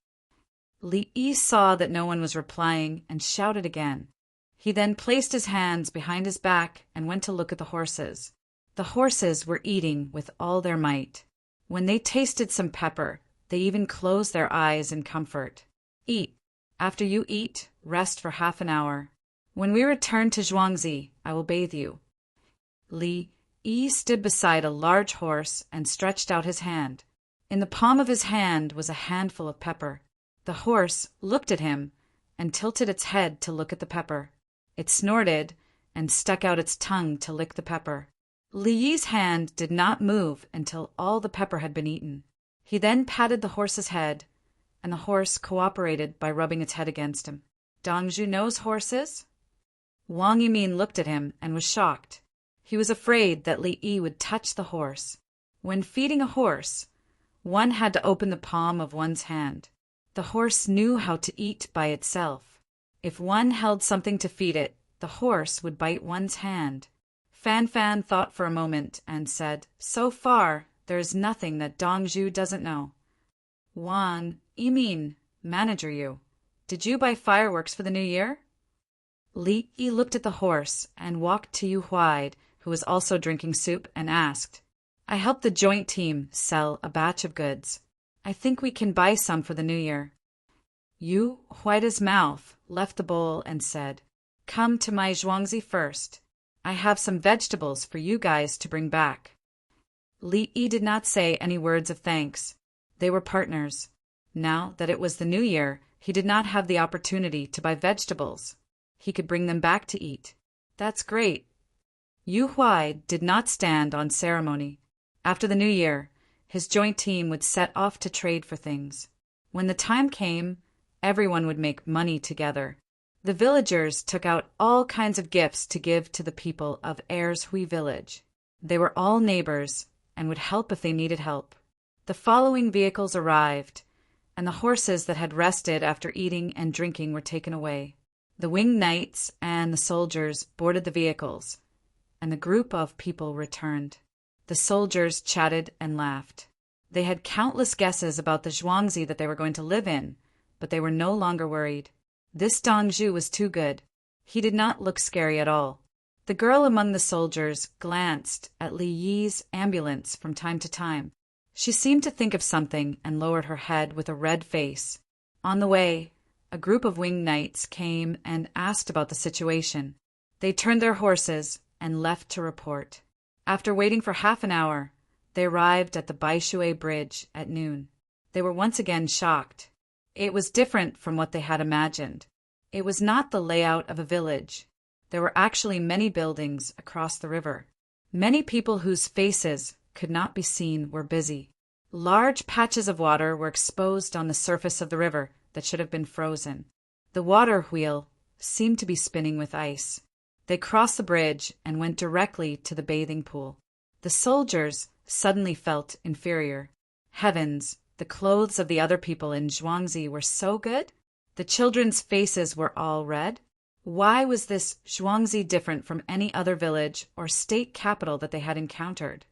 Li Yi saw that no one was replying and shouted again. He then placed his hands behind his back and went to look at the horses. The horses were eating with all their might. When they tasted some pepper, they even closed their eyes in comfort. "Eat. After you eat, rest for half an hour. When we return to Zhuangzi, I will bathe you." Li Yi stood beside a large horse and stretched out his hand. In the palm of his hand was a handful of pepper. The horse looked at him and tilted its head to look at the pepper. It snorted and stuck out its tongue to lick the pepper. Li Yi's hand did not move until all the pepper had been eaten. He then patted the horse's head, and the horse cooperated by rubbing its head against him. Dongzhu knows horses? Wang Yimin looked at him and was shocked. He was afraid that Li Yi would touch the horse. When feeding a horse, one had to open the palm of one's hand. The horse knew how to eat by itself. If one held something to feed it, the horse would bite one's hand. Fan Fan thought for a moment and said, "So far, there is nothing that Dongzhu doesn't know." Wang Yimin, manager you, did you buy fireworks for the new year? Li Yi looked at the horse and walked to Yu Huaid, who was also drinking soup, and asked, "I helped the joint team sell a batch of goods. I think we can buy some for the new year." Yu Huaida's mouth left the bowl and said, "Come to my zhuangzi first. I have some vegetables for you guys to bring back." Li Yi did not say any words of thanks. They were partners. Now that it was the new year, he did not have the opportunity to buy vegetables. He could bring them back to eat. That's great. Yu Huai did not stand on ceremony. After the new year, his joint team would set off to trade for things. When the time came, everyone would make money together. The villagers took out all kinds of gifts to give to the people of Er's-Hui village. They were all neighbors and would help if they needed help. The following vehicles arrived, and the horses that had rested after eating and drinking were taken away. The winged knights and the soldiers boarded the vehicles, and the group of people returned. The soldiers chatted and laughed. They had countless guesses about the zhuangzi that they were going to live in, but they were no longer worried. This Dongzhu was too good. He did not look scary at all. The girl among the soldiers glanced at Li Yi's ambulance from time to time. She seemed to think of something and lowered her head with a red face. On the way, a group of winged knights came and asked about the situation. They turned their horses and left to report. After waiting for half an hour, they arrived at the Baishui Bridge at noon. They were once again shocked. It was different from what they had imagined. It was not the layout of a village. There were actually many buildings across the river. Many people whose faces could not be seen were busy. Large patches of water were exposed on the surface of the river that should have been frozen. The water wheel seemed to be spinning with ice. They crossed the bridge and went directly to the bathing pool. The soldiers suddenly felt inferior. Heavens, the clothes of the other people in Zhuangzi were so good. The children's faces were all red. Why was this Zhuangzi different from any other village or state capital that they had encountered?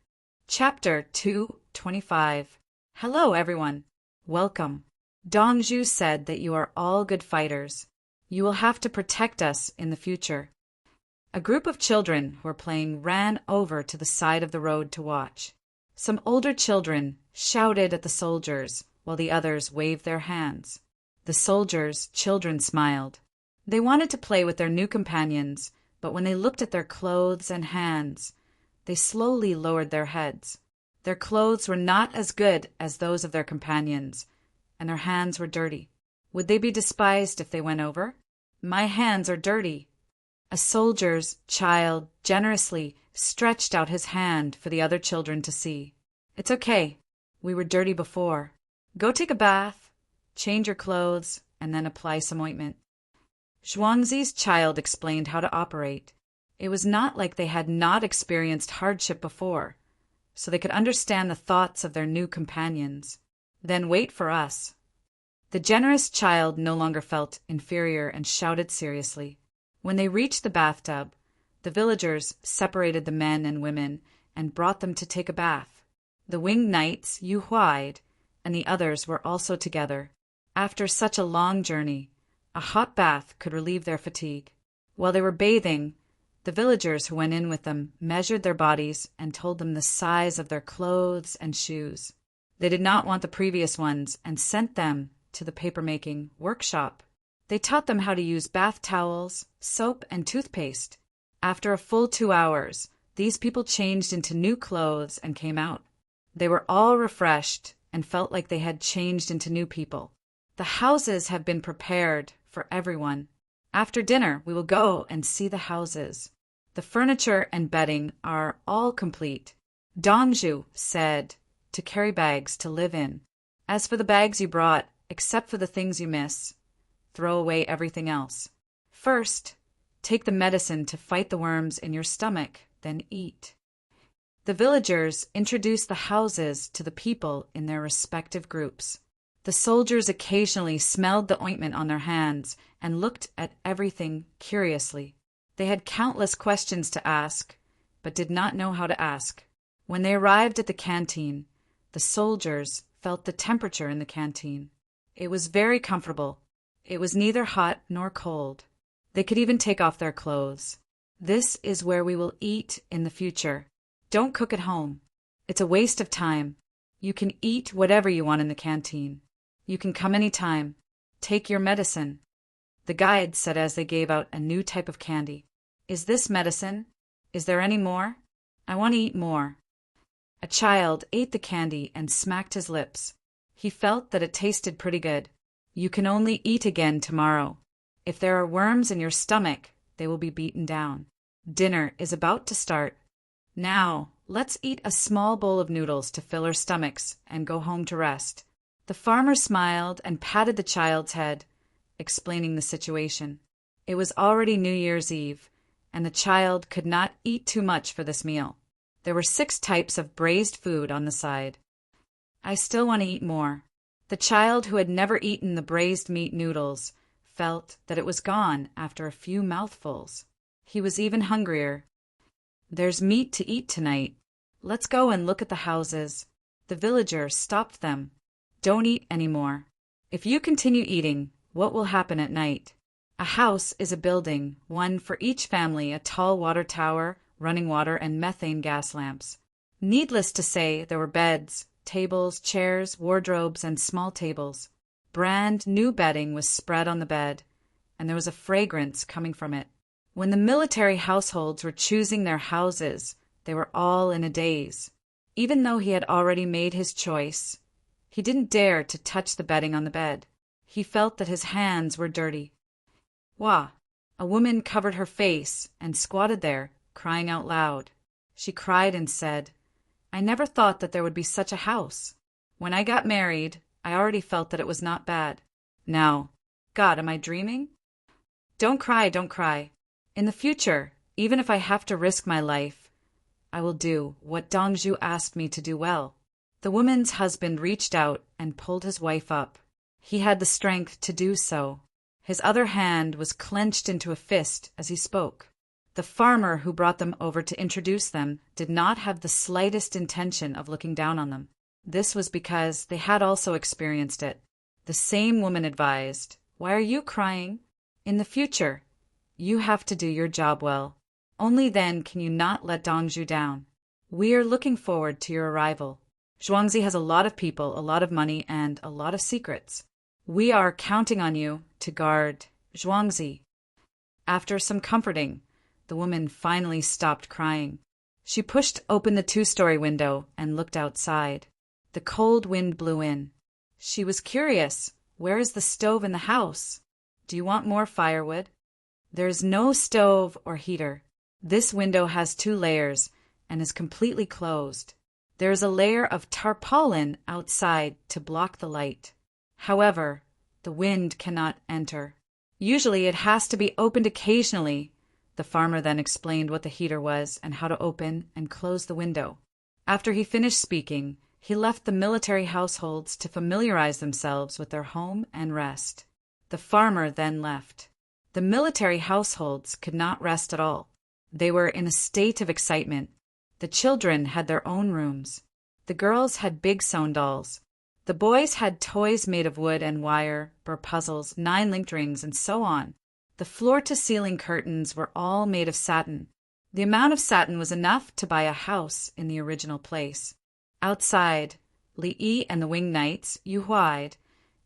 Chapter 225. Hello, everyone. Welcome. Dongzhu said that you are all good fighters. You will have to protect us in the future. A group of children who were playing ran over to the side of the road to watch. Some older children shouted at the soldiers, while the others waved their hands. The soldiers' children smiled. They wanted to play with their new companions, but when they looked at their clothes and hands, they slowly lowered their heads. Their clothes were not as good as those of their companions, and their hands were dirty. Would they be despised if they went over? My hands are dirty. A soldier's child generously stretched out his hand for the other children to see. It's okay. We were dirty before. Go take a bath, change your clothes, and then apply some ointment. Zhuangzi's child explained how to operate. It was not like they had not experienced hardship before, so they could understand the thoughts of their new companions. Then wait for us. The generous child no longer felt inferior and shouted seriously. When they reached the bathtub, the villagers separated the men and women and brought them to take a bath. The winged knights, Yu Huaid, and the others were also together. After such a long journey, a hot bath could relieve their fatigue. While they were bathing, the villagers who went in with them measured their bodies and told them the size of their clothes and shoes. They did not want the previous ones and sent them to the paper-making workshop. They taught them how to use bath towels, soap, and toothpaste. After a full 2 hours, these people changed into new clothes and came out. They were all refreshed and felt like they had changed into new people. The houses have been prepared for everyone. After dinner, we will go and see the houses. The furniture and bedding are all complete. Dongju said to carry bags to live in. As for the bags you brought, except for the things you miss, throw away everything else. First, take the medicine to fight the worms in your stomach, then eat. The villagers introduced the houses to the people in their respective groups. The soldiers occasionally smelled the ointment on their hands and looked at everything curiously. They had countless questions to ask, but did not know how to ask. When they arrived at the canteen, the soldiers felt the temperature in the canteen. It was very comfortable. It was neither hot nor cold. They could even take off their clothes. This is where we will eat in the future. Don't cook at home. It's a waste of time. You can eat whatever you want in the canteen. You can come any time. Take your medicine. The guide said as they gave out a new type of candy. Is this medicine? Is there any more? I want to eat more. A child ate the candy and smacked his lips. He felt that it tasted pretty good. You can only eat again tomorrow. If there are worms in your stomach, they will be beaten down. Dinner is about to start. Now, let's eat a small bowl of noodles to fill our stomachs and go home to rest. The farmer smiled and patted the child's head, explaining the situation. It was already New Year's Eve, and the child could not eat too much for this meal. There were 6 types of braised food on the side. I still want to eat more. The child who had never eaten the braised meat noodles felt that it was gone after a few mouthfuls. He was even hungrier. There's meat to eat tonight. Let's go and look at the houses. The villager stopped them. Don't eat any more. If you continue eating, what will happen at night? A house is a building, one for each family, a tall water tower, running water, and methane gas lamps. Needless to say, there were beds, tables, chairs, wardrobes, and small tables. Brand new bedding was spread on the bed, and there was a fragrance coming from it. When the military households were choosing their houses, they were all in a daze. Even though he had already made his choice, he didn't dare to touch the bedding on the bed. He felt that his hands were dirty. Wah! A woman covered her face and squatted there, crying out loud. She cried and said, I never thought that there would be such a house. When I got married, I already felt that it was not bad. Now, God, am I dreaming? Don't cry, don't cry. In the future, even if I have to risk my life, I will do what Dongju asked me to do well. The woman's husband reached out and pulled his wife up. He had the strength to do so. His other hand was clenched into a fist as he spoke. The farmer who brought them over to introduce them did not have the slightest intention of looking down on them. This was because they had also experienced it. The same woman advised, Why are you crying? In the future, you have to do your job well. Only then can you not let Dongju down. We are looking forward to your arrival. Zhuangzi has a lot of people, a lot of money, and a lot of secrets. We are counting on you to guard Zhuangzi. After some comforting, the woman finally stopped crying. She pushed open the 2-story window and looked outside. The cold wind blew in. She was curious. Where is the stove in the house? Do you want more firewood? There is no stove or heater. This window has 2 layers and is completely closed. There is a layer of tarpaulin outside to block the light. However, the wind cannot enter. Usually it has to be opened occasionally. The farmer then explained what the heater was and how to open and close the window. After he finished speaking, he left the military households to familiarize themselves with their home and rest. The farmer then left. The military households could not rest at all. They were in a state of excitement. The children had their own rooms. The girls had big sewn dolls. The boys had toys made of wood and wire, burr puzzles, 9 linked rings, and so on. The floor-to-ceiling curtains were all made of satin. The amount of satin was enough to buy a house in the original place. Outside, Li Yi and the winged knights, Yu Huaid,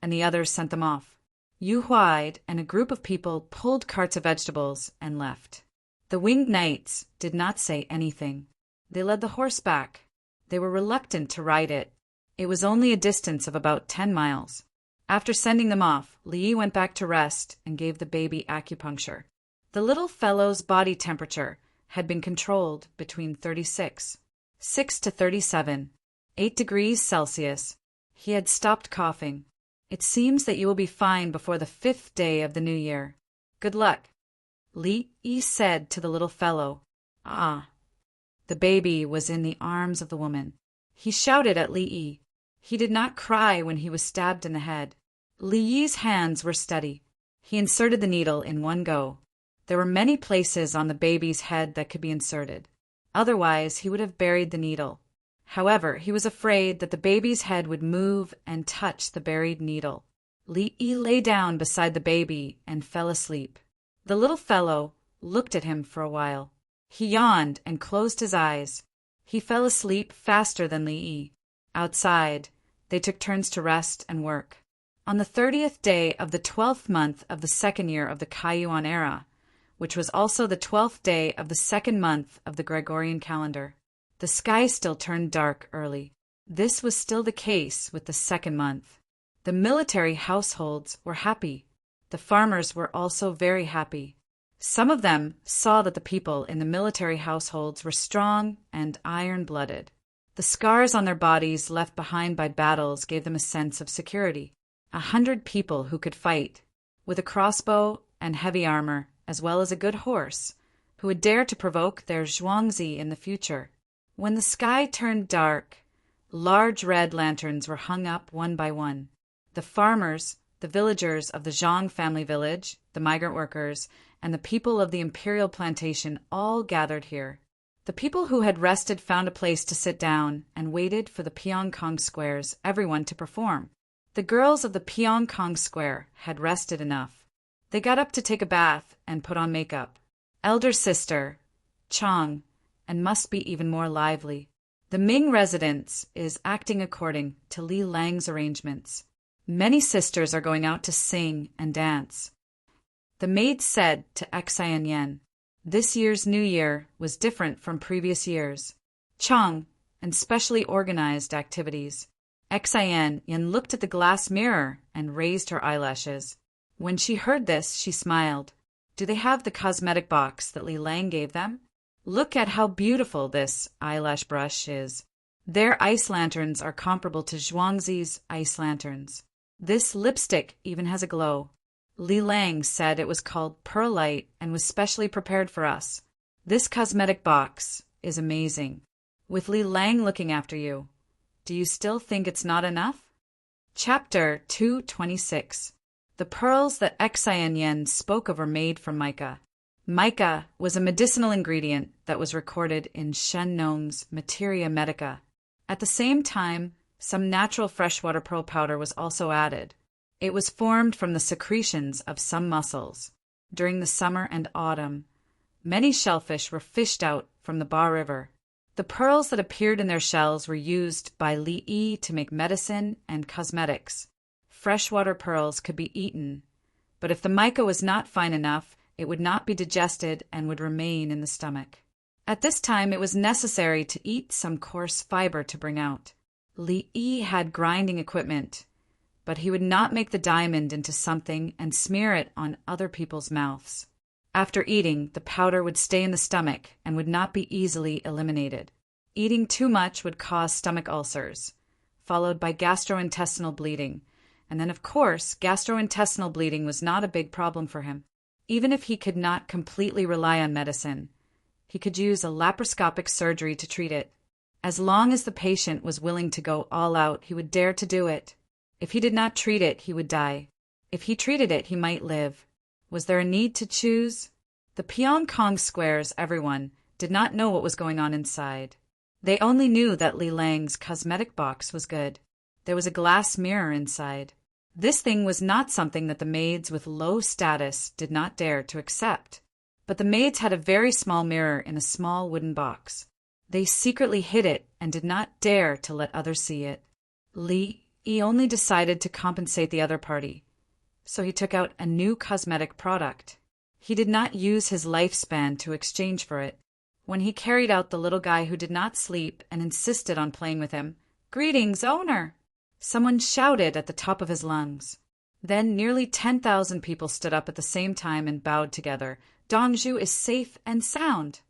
and the others sent them off. Yu Huaid and a group of people pulled carts of vegetables and left. The winged knights did not say anything. They led the horse back. They were reluctant to ride it. It was only a distance of about 10 miles. After sending them off, Li went back to rest and gave the baby acupuncture. The little fellow's body temperature had been controlled between 36.6 to 37.8 degrees Celsius. He had stopped coughing. It seems that you will be fine before the 5th day of the new year. Good luck, Li said to the little fellow. Ah. The baby was in the arms of the woman. He shouted at Li. He did not cry when he was stabbed in the head. Li's hands were steady. He inserted the needle in one go. There were many places on the baby's head that could be inserted. Otherwise, he would have buried the needle. However, he was afraid that the baby's head would move and touch the buried needle. Li lay down beside the baby and fell asleep. The little fellow looked at him for a while. He yawned and closed his eyes. He fell asleep faster than Li. Outside, they took turns to rest and work. On the 30th day of the 12th month of the 2nd year of the Kaiyuan era, which was also the 12th day of the 2nd month of the Gregorian calendar, the sky still turned dark early. This was still the case with the 2nd month. The military households were happy. The farmers were also very happy. Some of them saw that the people in the military households were strong and iron-blooded. The scars on their bodies left behind by battles gave them a sense of security. 100 people who could fight, with a crossbow and heavy armor, as well as a good horse, who would dare to provoke their zhuangzi in the future. When the sky turned dark, large red lanterns were hung up one by one. The farmers, the villagers of the Zhang family village, the migrant workers, and the people of the imperial plantation all gathered here. The people who had rested found a place to sit down and waited for the Pyongkong squares, everyone to perform. The girls of the Pyongkong square had rested enough. They got up to take a bath and put on makeup. Elder sister, Chang, and must be even more lively. The Ming residence is acting according to Li Lang's arrangements. Many sisters are going out to sing and dance. The maid said to Xian Yan, this year's New Year was different from previous years. Chang, and specially organized activities. Xian Yan looked at the glass mirror and raised her eyelashes. When she heard this, she smiled. Do they have the cosmetic box that Li Lang gave them? Look at how beautiful this eyelash brush is. Their ice lanterns are comparable to Zhuangzi's ice lanterns. This lipstick even has a glow. Li Lang said it was called Perlite and was specially prepared for us. This cosmetic box is amazing. With Li Lang looking after you, do you still think it's not enough? Chapter 226. The pearls that Xian Yan spoke of were made from mica. Mica was a medicinal ingredient that was recorded in Shen Nong's Materia Medica. At the same time, some natural freshwater pearl powder was also added. It was formed from the secretions of some mussels. During the summer and autumn, many shellfish were fished out from the Ba River. The pearls that appeared in their shells were used by Li to make medicine and cosmetics. Freshwater pearls could be eaten, but if the mica was not fine enough, it would not be digested and would remain in the stomach. At this time, it was necessary to eat some coarse fiber to bring out. Li had grinding equipment, but he would not make the diamond into something and smear it on other people's mouths. After eating, the powder would stay in the stomach and would not be easily eliminated. Eating too much would cause stomach ulcers, followed by gastrointestinal bleeding, and then, of course, gastrointestinal bleeding was not a big problem for him. Even if he could not completely rely on medicine, he could use a laparoscopic surgery to treat it. As long as the patient was willing to go all out, he would dare to do it. If he did not treat it, he would die. If he treated it, he might live. Was there a need to choose? The Pyongkong squares, everyone, did not know what was going on inside. They only knew that Li Lang's cosmetic box was good. There was a glass mirror inside. This thing was not something that the maids with low status did not dare to accept. But the maids had a very small mirror in a small wooden box. They secretly hid it and did not dare to let others see it. Li only decided to compensate the other party, so he took out a new cosmetic product. He did not use his lifespan to exchange for it. When he carried out the little guy who did not sleep and insisted on playing with him, "Greetings, owner!" Someone shouted at the top of his lungs. Then nearly 10,000 people stood up at the same time and bowed together. Dongju is safe and sound.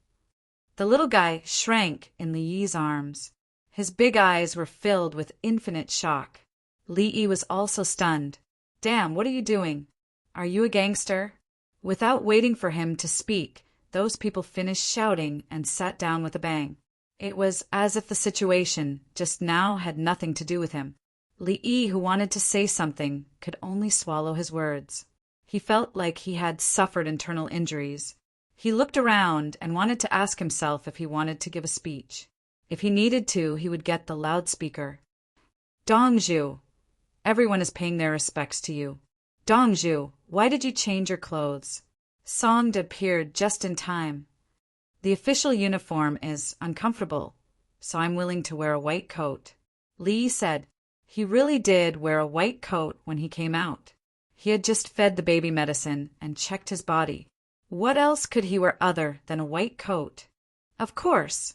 The little guy shrank in Li Yi's arms. His big eyes were filled with infinite shock. Li Yi was also stunned. Damn, what are you doing? Are you a gangster? Without waiting for him to speak, those people finished shouting and sat down with a bang. It was as if the situation just now had nothing to do with him. Li Yi, who wanted to say something, could only swallow his words. He felt like he had suffered internal injuries. He looked around and wanted to ask himself if he wanted to give a speech. If he needed to, he would get the loudspeaker. Dongju, everyone is paying their respects to you. Dongju, why did you change your clothes? Song appeared just in time. The official uniform is uncomfortable, so I'm willing to wear a white coat. Li said. He really did wear a white coat when he came out. He had just fed the baby medicine and checked his body. What else could he wear other than a white coat? Of course.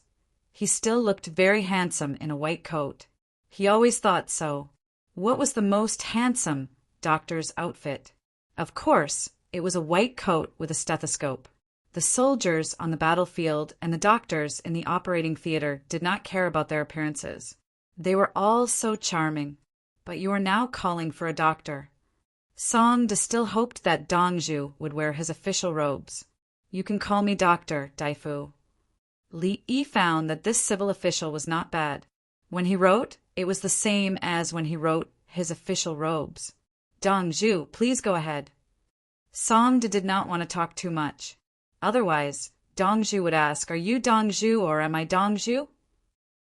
He still looked very handsome in a white coat. He always thought so. What was the most handsome doctor's outfit? Of course, it was a white coat with a stethoscope. The soldiers on the battlefield and the doctors in the operating theater did not care about their appearances. They were all so charming. But you are now calling for a doctor. Song still hoped that Dongju would wear his official robes. You can call me Doctor, Daifu. Li Yi found that this civil official was not bad. When he wrote, it was the same as when he wrote his official robes. Dongju, please go ahead. Song did not want to talk too much. Otherwise, Dongju would ask, are you Dongju or am I Dongju?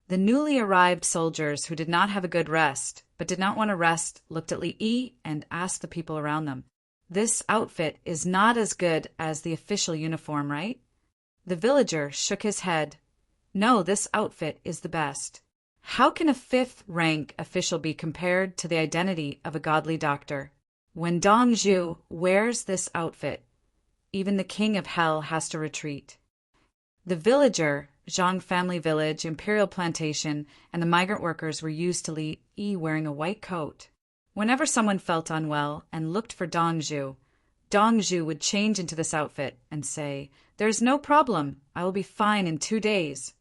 The newly arrived soldiers who did not have a good rest, but did not want to rest, looked at Li Yi and asked the people around them. This outfit is not as good as the official uniform, right? The villager shook his head. No, this outfit is the best. How can a fifth-rank official be compared to the identity of a godly doctor? When Dongju wears this outfit, even the king of hell has to retreat. The villager, Zhang family village, imperial plantation, and the migrant workers were used to Li Yi wearing a white coat. Whenever someone felt unwell and looked for Dongju, Dongju would change into this outfit and say, "There's no problem, I will be fine in 2 days."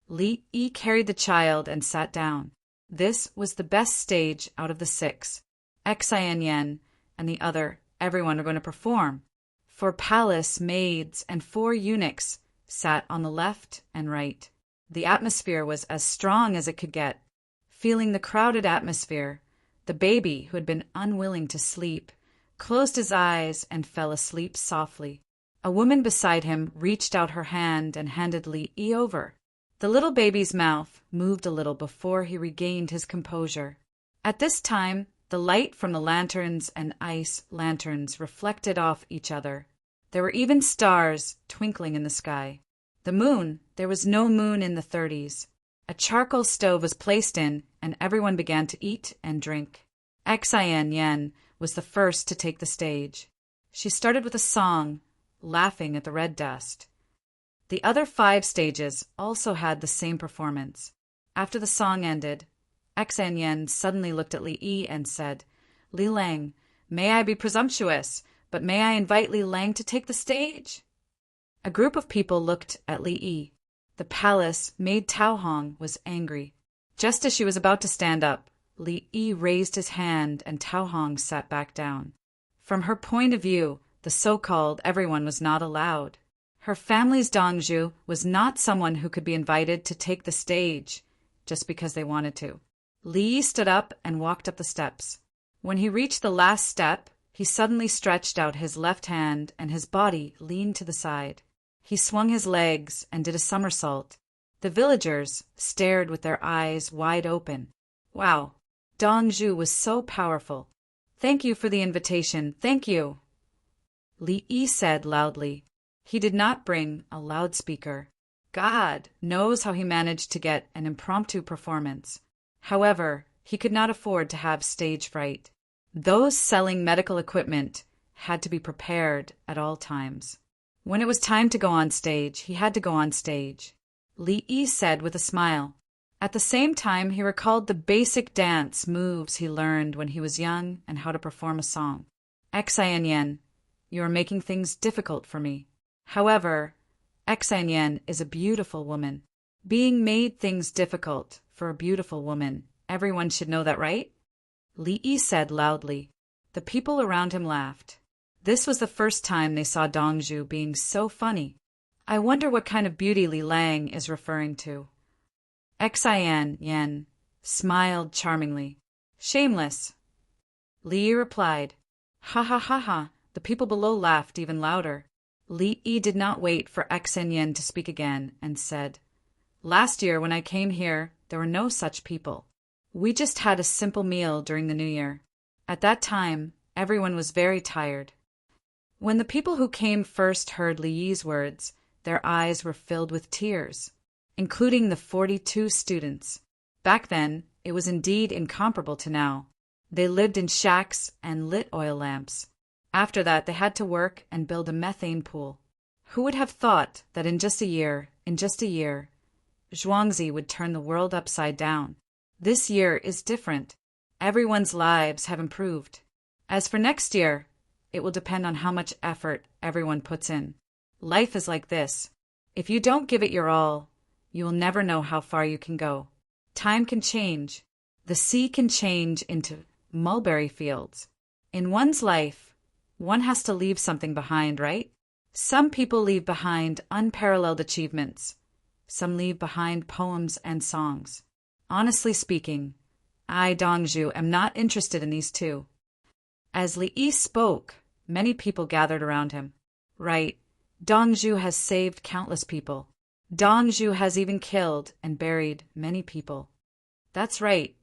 Li Yi carried the child and sat down. This was the best stage out of the 6. Xianyan and the other, everyone are going to perform. 4 palace maids and 4 eunuchs sat on the left and right. The atmosphere was as strong as it could get. Feeling the crowded atmosphere, the baby, who had been unwilling to sleep, closed his eyes and fell asleep softly. A woman beside him reached out her hand and handed Li Yi over. The little baby's mouth moved a little before he regained his composure. At this time, the light from the lanterns and ice lanterns reflected off each other. There were even stars twinkling in the sky. The moon, there was no moon in the 30s. A charcoal stove was placed in, and everyone began to eat and drink. Xianyan was the first to take the stage. She started with a song, laughing at the red dust. The other 5 stages also had the same performance. After the song ended, Xianyan suddenly looked at Li Yi and said, "Li Lang, may I be presumptuous, but may I invite Li Lang to take the stage?" A group of people looked at Li Yi. The palace maid Tao Hong was angry. Just as she was about to stand up, Li Yi raised his hand and Tao Hong sat back down. From her point of view, the so-called everyone was not allowed. Her family's Dongju was not someone who could be invited to take the stage just because they wanted to. Li Yi stood up and walked up the steps. When he reached the last step, he suddenly stretched out his left hand and his body leaned to the side. He swung his legs and did a somersault. The villagers stared with their eyes wide open. Wow, Dongju was so powerful. "Thank you for the invitation, thank you," Li Yi said loudly. He did not bring a loudspeaker. God knows how he managed to get an impromptu performance. However, he could not afford to have stage fright. Those selling medical equipment had to be prepared at all times. When it was time to go on stage, he had to go on stage. Li Yi said with a smile, At the same time, he recalled the basic dance moves he learned when he was young and how to perform a song. Yen, you are making things difficult for me. However, Yen is a beautiful woman. Being made things difficult for a beautiful woman. Everyone should know that, right? Li Yi said loudly. The people around him laughed. This was the first time they saw Dongzhu being so funny. I wonder what kind of beauty Li Lang is referring to. Yen smiled charmingly. Shameless. Li Yi replied. Ha ha ha ha. The people below laughed even louder. Li Yi did not wait for Yen to speak again and said, Last year when I came here, there were no such people. We just had a simple meal during the New Year. At that time, everyone was very tired. When the people who came first heard Li Yi's words, their eyes were filled with tears, including the 42 students. Back then, it was indeed incomparable to now. They lived in shacks and lit oil lamps. After that, they had to work and build a methane pool. Who would have thought that in just a year, Zhuangzi would turn the world upside down? This year is different. Everyone's lives have improved. As for next year, it will depend on how much effort everyone puts in. Life is like this. If you don't give it your all, you will never know how far you can go. Time can change. The sea can change into mulberry fields. In one's life, one has to leave something behind, right? Some people leave behind unparalleled achievements. Some leave behind poems and songs. Honestly speaking, I, Dongzhu, am not interested in these two. As Li Yi spoke, many people gathered around him. Right, Dongzhu has saved countless people. Dongzhu has even killed and buried many people. That's right,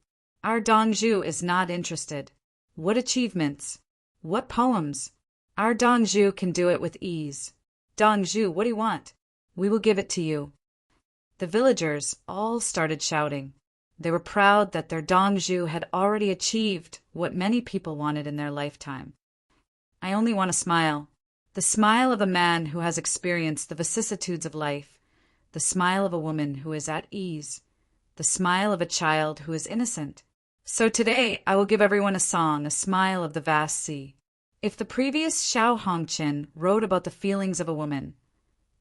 our Dongzhu is not interested. What achievements? What poems? Our Dongzhu can do it with ease. Dongzhu, what do you want? We will give it to you. The villagers all started shouting. They were proud that their Dongzhu had already achieved what many people wanted in their lifetime. I only want a smile. The smile of a man who has experienced the vicissitudes of life. The smile of a woman who is at ease. The smile of a child who is innocent. So today I will give everyone a song, a smile of the vast sea. If the previous Xiao Hongqin wrote about the feelings of a woman,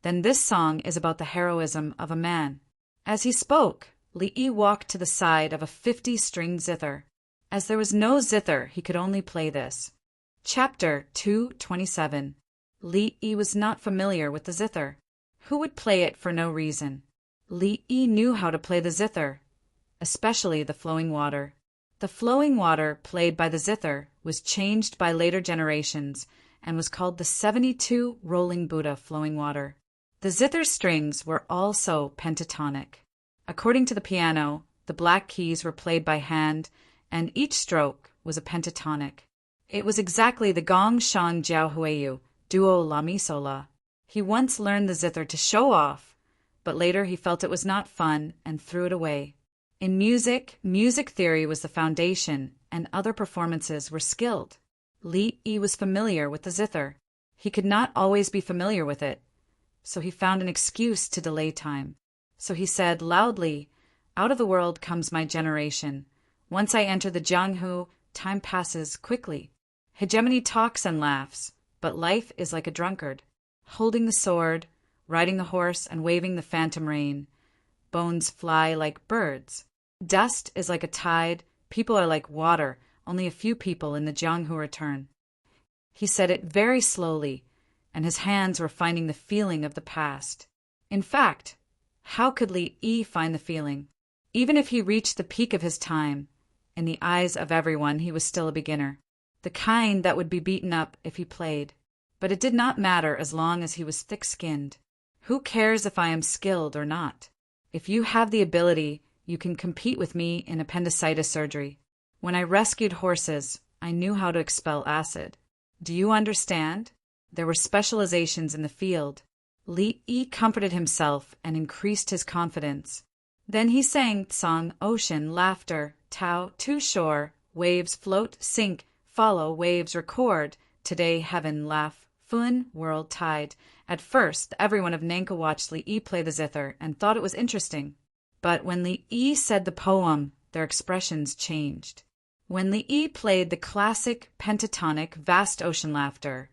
then this song is about the heroism of a man. As he spoke, Li Yi walked to the side of a 50-string zither. As there was no zither, he could only play this. Chapter 227. Li Yi was not familiar with the zither. Who would play it for no reason? Li Yi knew how to play the zither, especially the flowing water. The flowing water played by the zither was changed by later generations and was called the 72 rolling Buddha flowing water. The zither strings were also pentatonic. According to the piano, the black keys were played by hand, and each stroke was a pentatonic. It was exactly the gong shang jiao huiyu, duo la mi so la. He once learned the zither to show off, but later he felt it was not fun and threw it away. In music, music theory was the foundation, and other performances were skilled. Li Yi was familiar with the zither. He could not always be familiar with it, so he found an excuse to delay time. So he said loudly, Out of the world comes my generation. Once I enter the Jianghu, time passes quickly. Hegemony talks and laughs, but life is like a drunkard, holding the sword, riding the horse and waving the phantom rein. Bones fly like birds. Dust is like a tide, people are like water, only a few people in the Jianghu return. He said it very slowly, and his hands were finding the feeling of the past. In fact, how could Li Yi find the feeling? Even if he reached the peak of his time, in the eyes of everyone he was still a beginner, the kind that would be beaten up if he played. But it did not matter as long as he was thick-skinned. Who cares if I am skilled or not? If you have the ability, you can compete with me in appendicitis surgery. When I rescued horses, I knew how to expel acid. Do you understand? There were specializations in the field. Li Yi comforted himself and increased his confidence. Then he sang song, ocean, laughter, Tao, to shore, waves float, sink, follow, waves record, today heaven, laugh, fun, world, tide. At first, everyone of Nanka watched Li Yi play the zither and thought it was interesting. But when Li Yi said the poem, their expressions changed. When Li Yi played the classic pentatonic vast ocean laughter,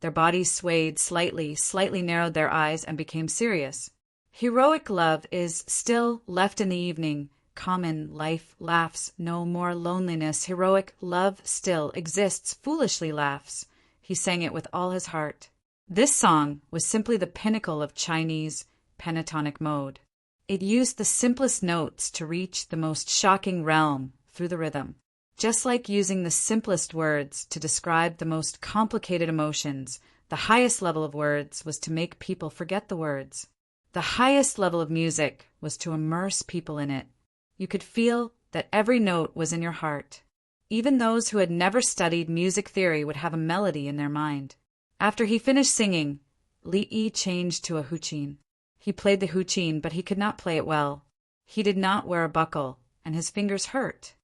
their bodies swayed slightly narrowed their eyes and became serious. Heroic love is still left in the evening. Common life laughs, no more loneliness. Heroic love still exists, foolishly laughs. He sang it with all his heart. This song was simply the pinnacle of Chinese pentatonic mode. It used the simplest notes to reach the most shocking realm through the rhythm. Just like using the simplest words to describe the most complicated emotions, the highest level of words was to make people forget the words. The highest level of music was to immerse people in it. You could feel that every note was in your heart. Even those who had never studied music theory would have a melody in their mind. After he finished singing, Li Yi changed to a huqin. He played the huqin, but he could not play it well. He did not wear a buckle, and his fingers hurt.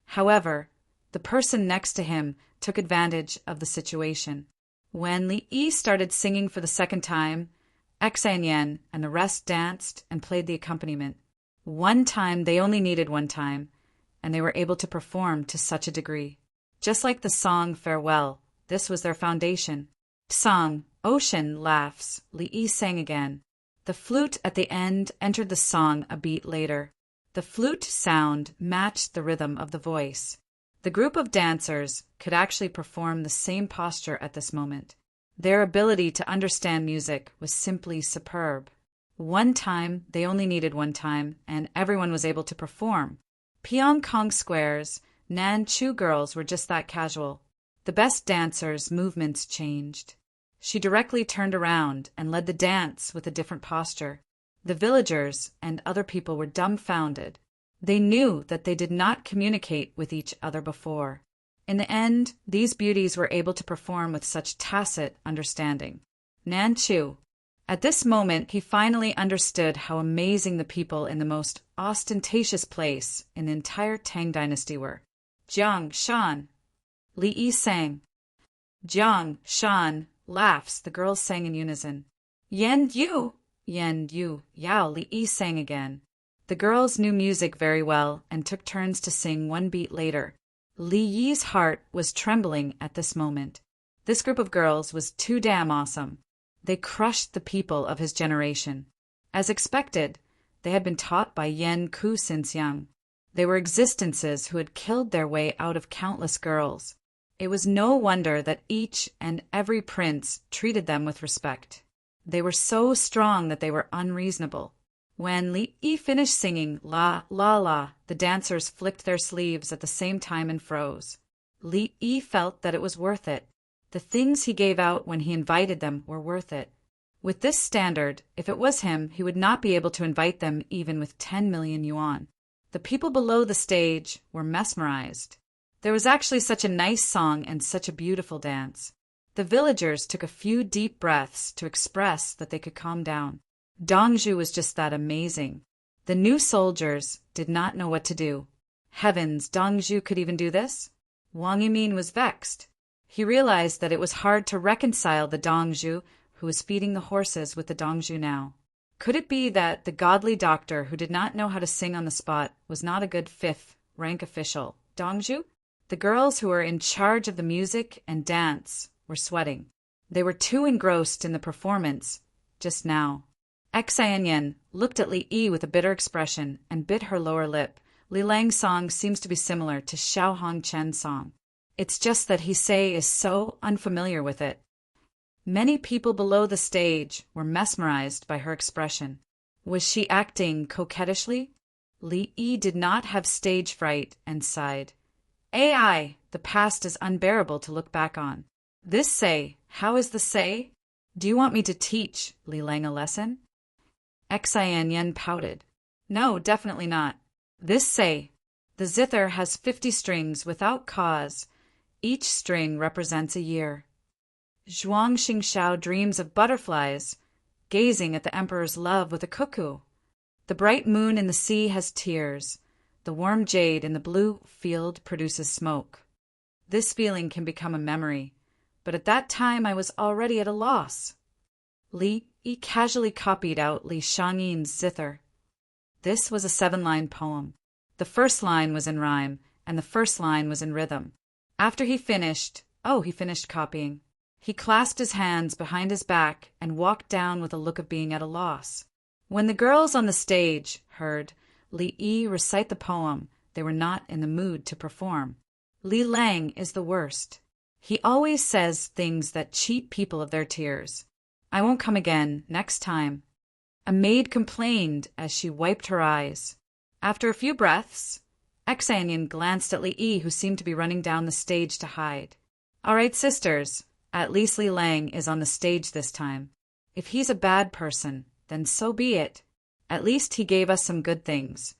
However, the person next to him took advantage of the situation. When Li Yi started singing for the second time, Xianyan and the rest danced and played the accompaniment. One time, they only needed one time, and they were able to perform to such a degree. Just like the song Farewell, this was their foundation. Song, Ocean laughs, Li Yi sang again. The flute at the end entered the song a beat later. The flute sound matched the rhythm of the voice. The group of dancers could actually perform the same posture at this moment. Their ability to understand music was simply superb. One time, they only needed one time, and everyone was able to perform. Pyongkong Square's Nanchu girls were just that casual. The best dancers' movements changed. She directly turned around and led the dance with a different posture. The villagers and other people were dumbfounded. They knew that they did not communicate with each other before. In the end, these beauties were able to perform with such tacit understanding. Nanchu. At this moment, he finally understood how amazing the people in the most ostentatious place in the entire Tang dynasty were. Jiang Shan. Li Yi sang. Jiang Shan laughs, the girls sang in unison. Yan Yu. Yan Yu. Yao. Li Yi sang again. The girls knew music very well and took turns to sing one beat later. Li Yi's heart was trembling at this moment. This group of girls was too damn awesome. They crushed the people of his generation. As expected, they had been taught by Yen Ku since young. They were existences who had killed their way out of countless girls. It was no wonder that each and every prince treated them with respect. They were so strong that they were unreasonable. When Li Yi finished singing La La La, the dancers flicked their sleeves at the same time and froze. Li Yi felt that it was worth it. The things he gave out when he invited them were worth it. With this standard, if it was him, he would not be able to invite them even with 10 million yuan. The people below the stage were mesmerized. There was actually such a nice song and such a beautiful dance. The villagers took a few deep breaths to express that they could calm down. Dongzhu was just that amazing. The new soldiers did not know what to do. Heavens, Dongzhu could even do this? Wang Yimin was vexed. He realized that it was hard to reconcile the Dongzhu who was feeding the horses with the Dongzhu now. Could it be that the godly doctor who did not know how to sing on the spot was not a good fifth-rank official? Dongzhu? The girls who were in charge of the music and dance were sweating. They were too engrossed in the performance just now. Xianyan looked at Li Yi with a bitter expression and bit her lower lip. Li Lang's song seems to be similar to Xiao Hongchen's song. It's just that Heisei is so unfamiliar with it. Many people below the stage were mesmerized by her expression. Was she acting coquettishly? Li Yi did not have stage fright and sighed. AI, the past is unbearable to look back on. This say, how is the say? Do you want me to teach Li Lang a lesson? Xianyan pouted. No, definitely not. This say, the zither has 50 strings without cause. Each string represents a year. Zhuang Xingxiao dreams of butterflies, gazing at the emperor's love with a cuckoo. The bright moon in the sea has tears. The warm jade in the blue field produces smoke. This feeling can become a memory, but at that time I was already at a loss. Li Yi casually copied out Li Shangyin's zither. This was a 7-line poem. The first line was in rhyme, and the first line was in rhythm. After he finished copying. He clasped his hands behind his back and walked down with a look of being at a loss. When the girls on the stage heard Li Yi recite the poem, they were not in the mood to perform. Li Lang is the worst. He always says things that cheat people of their tears. I won't come again, next time. A maid complained as she wiped her eyes. After a few breaths, Xanyan glanced at Li Yi, who seemed to be running down the stage to hide. All right, sisters, at least Li Lang is on the stage this time. If he's a bad person, then so be it. At least he gave us some good things,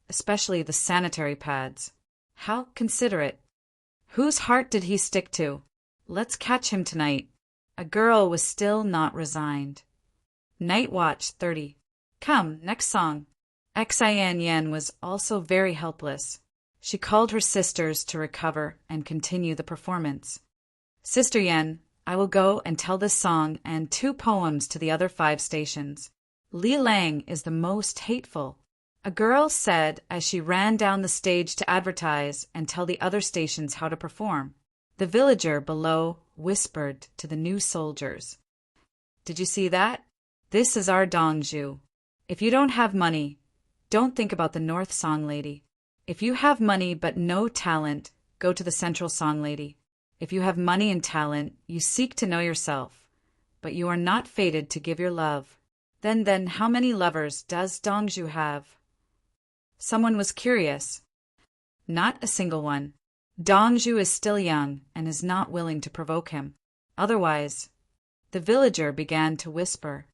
especially the sanitary pads. How considerate. Whose heart did he stick to? Let's catch him tonight. A girl was still not resigned. Night Watch 30. Come, next song. Xanyan was also very helpless. She called her sisters to recover and continue the performance. Sister Yan, I will go and tell this song and 2 poems to the other 5 stations. Li Lang is the most hateful, a girl said as she ran down the stage to advertise and tell the other stations how to perform. The villager below whispered to the new soldiers. Did you see that? This is our Dongju. If you don't have money, don't think about the North Song Lady. If you have money but no talent, go to the Central Song Lady. If you have money and talent, you seek to know yourself, but you are not fated to give your love. Then how many lovers does Dongju have? Someone was curious. Not a single one. Dongju is still young and is not willing to provoke him. Otherwise, the villager began to whisper.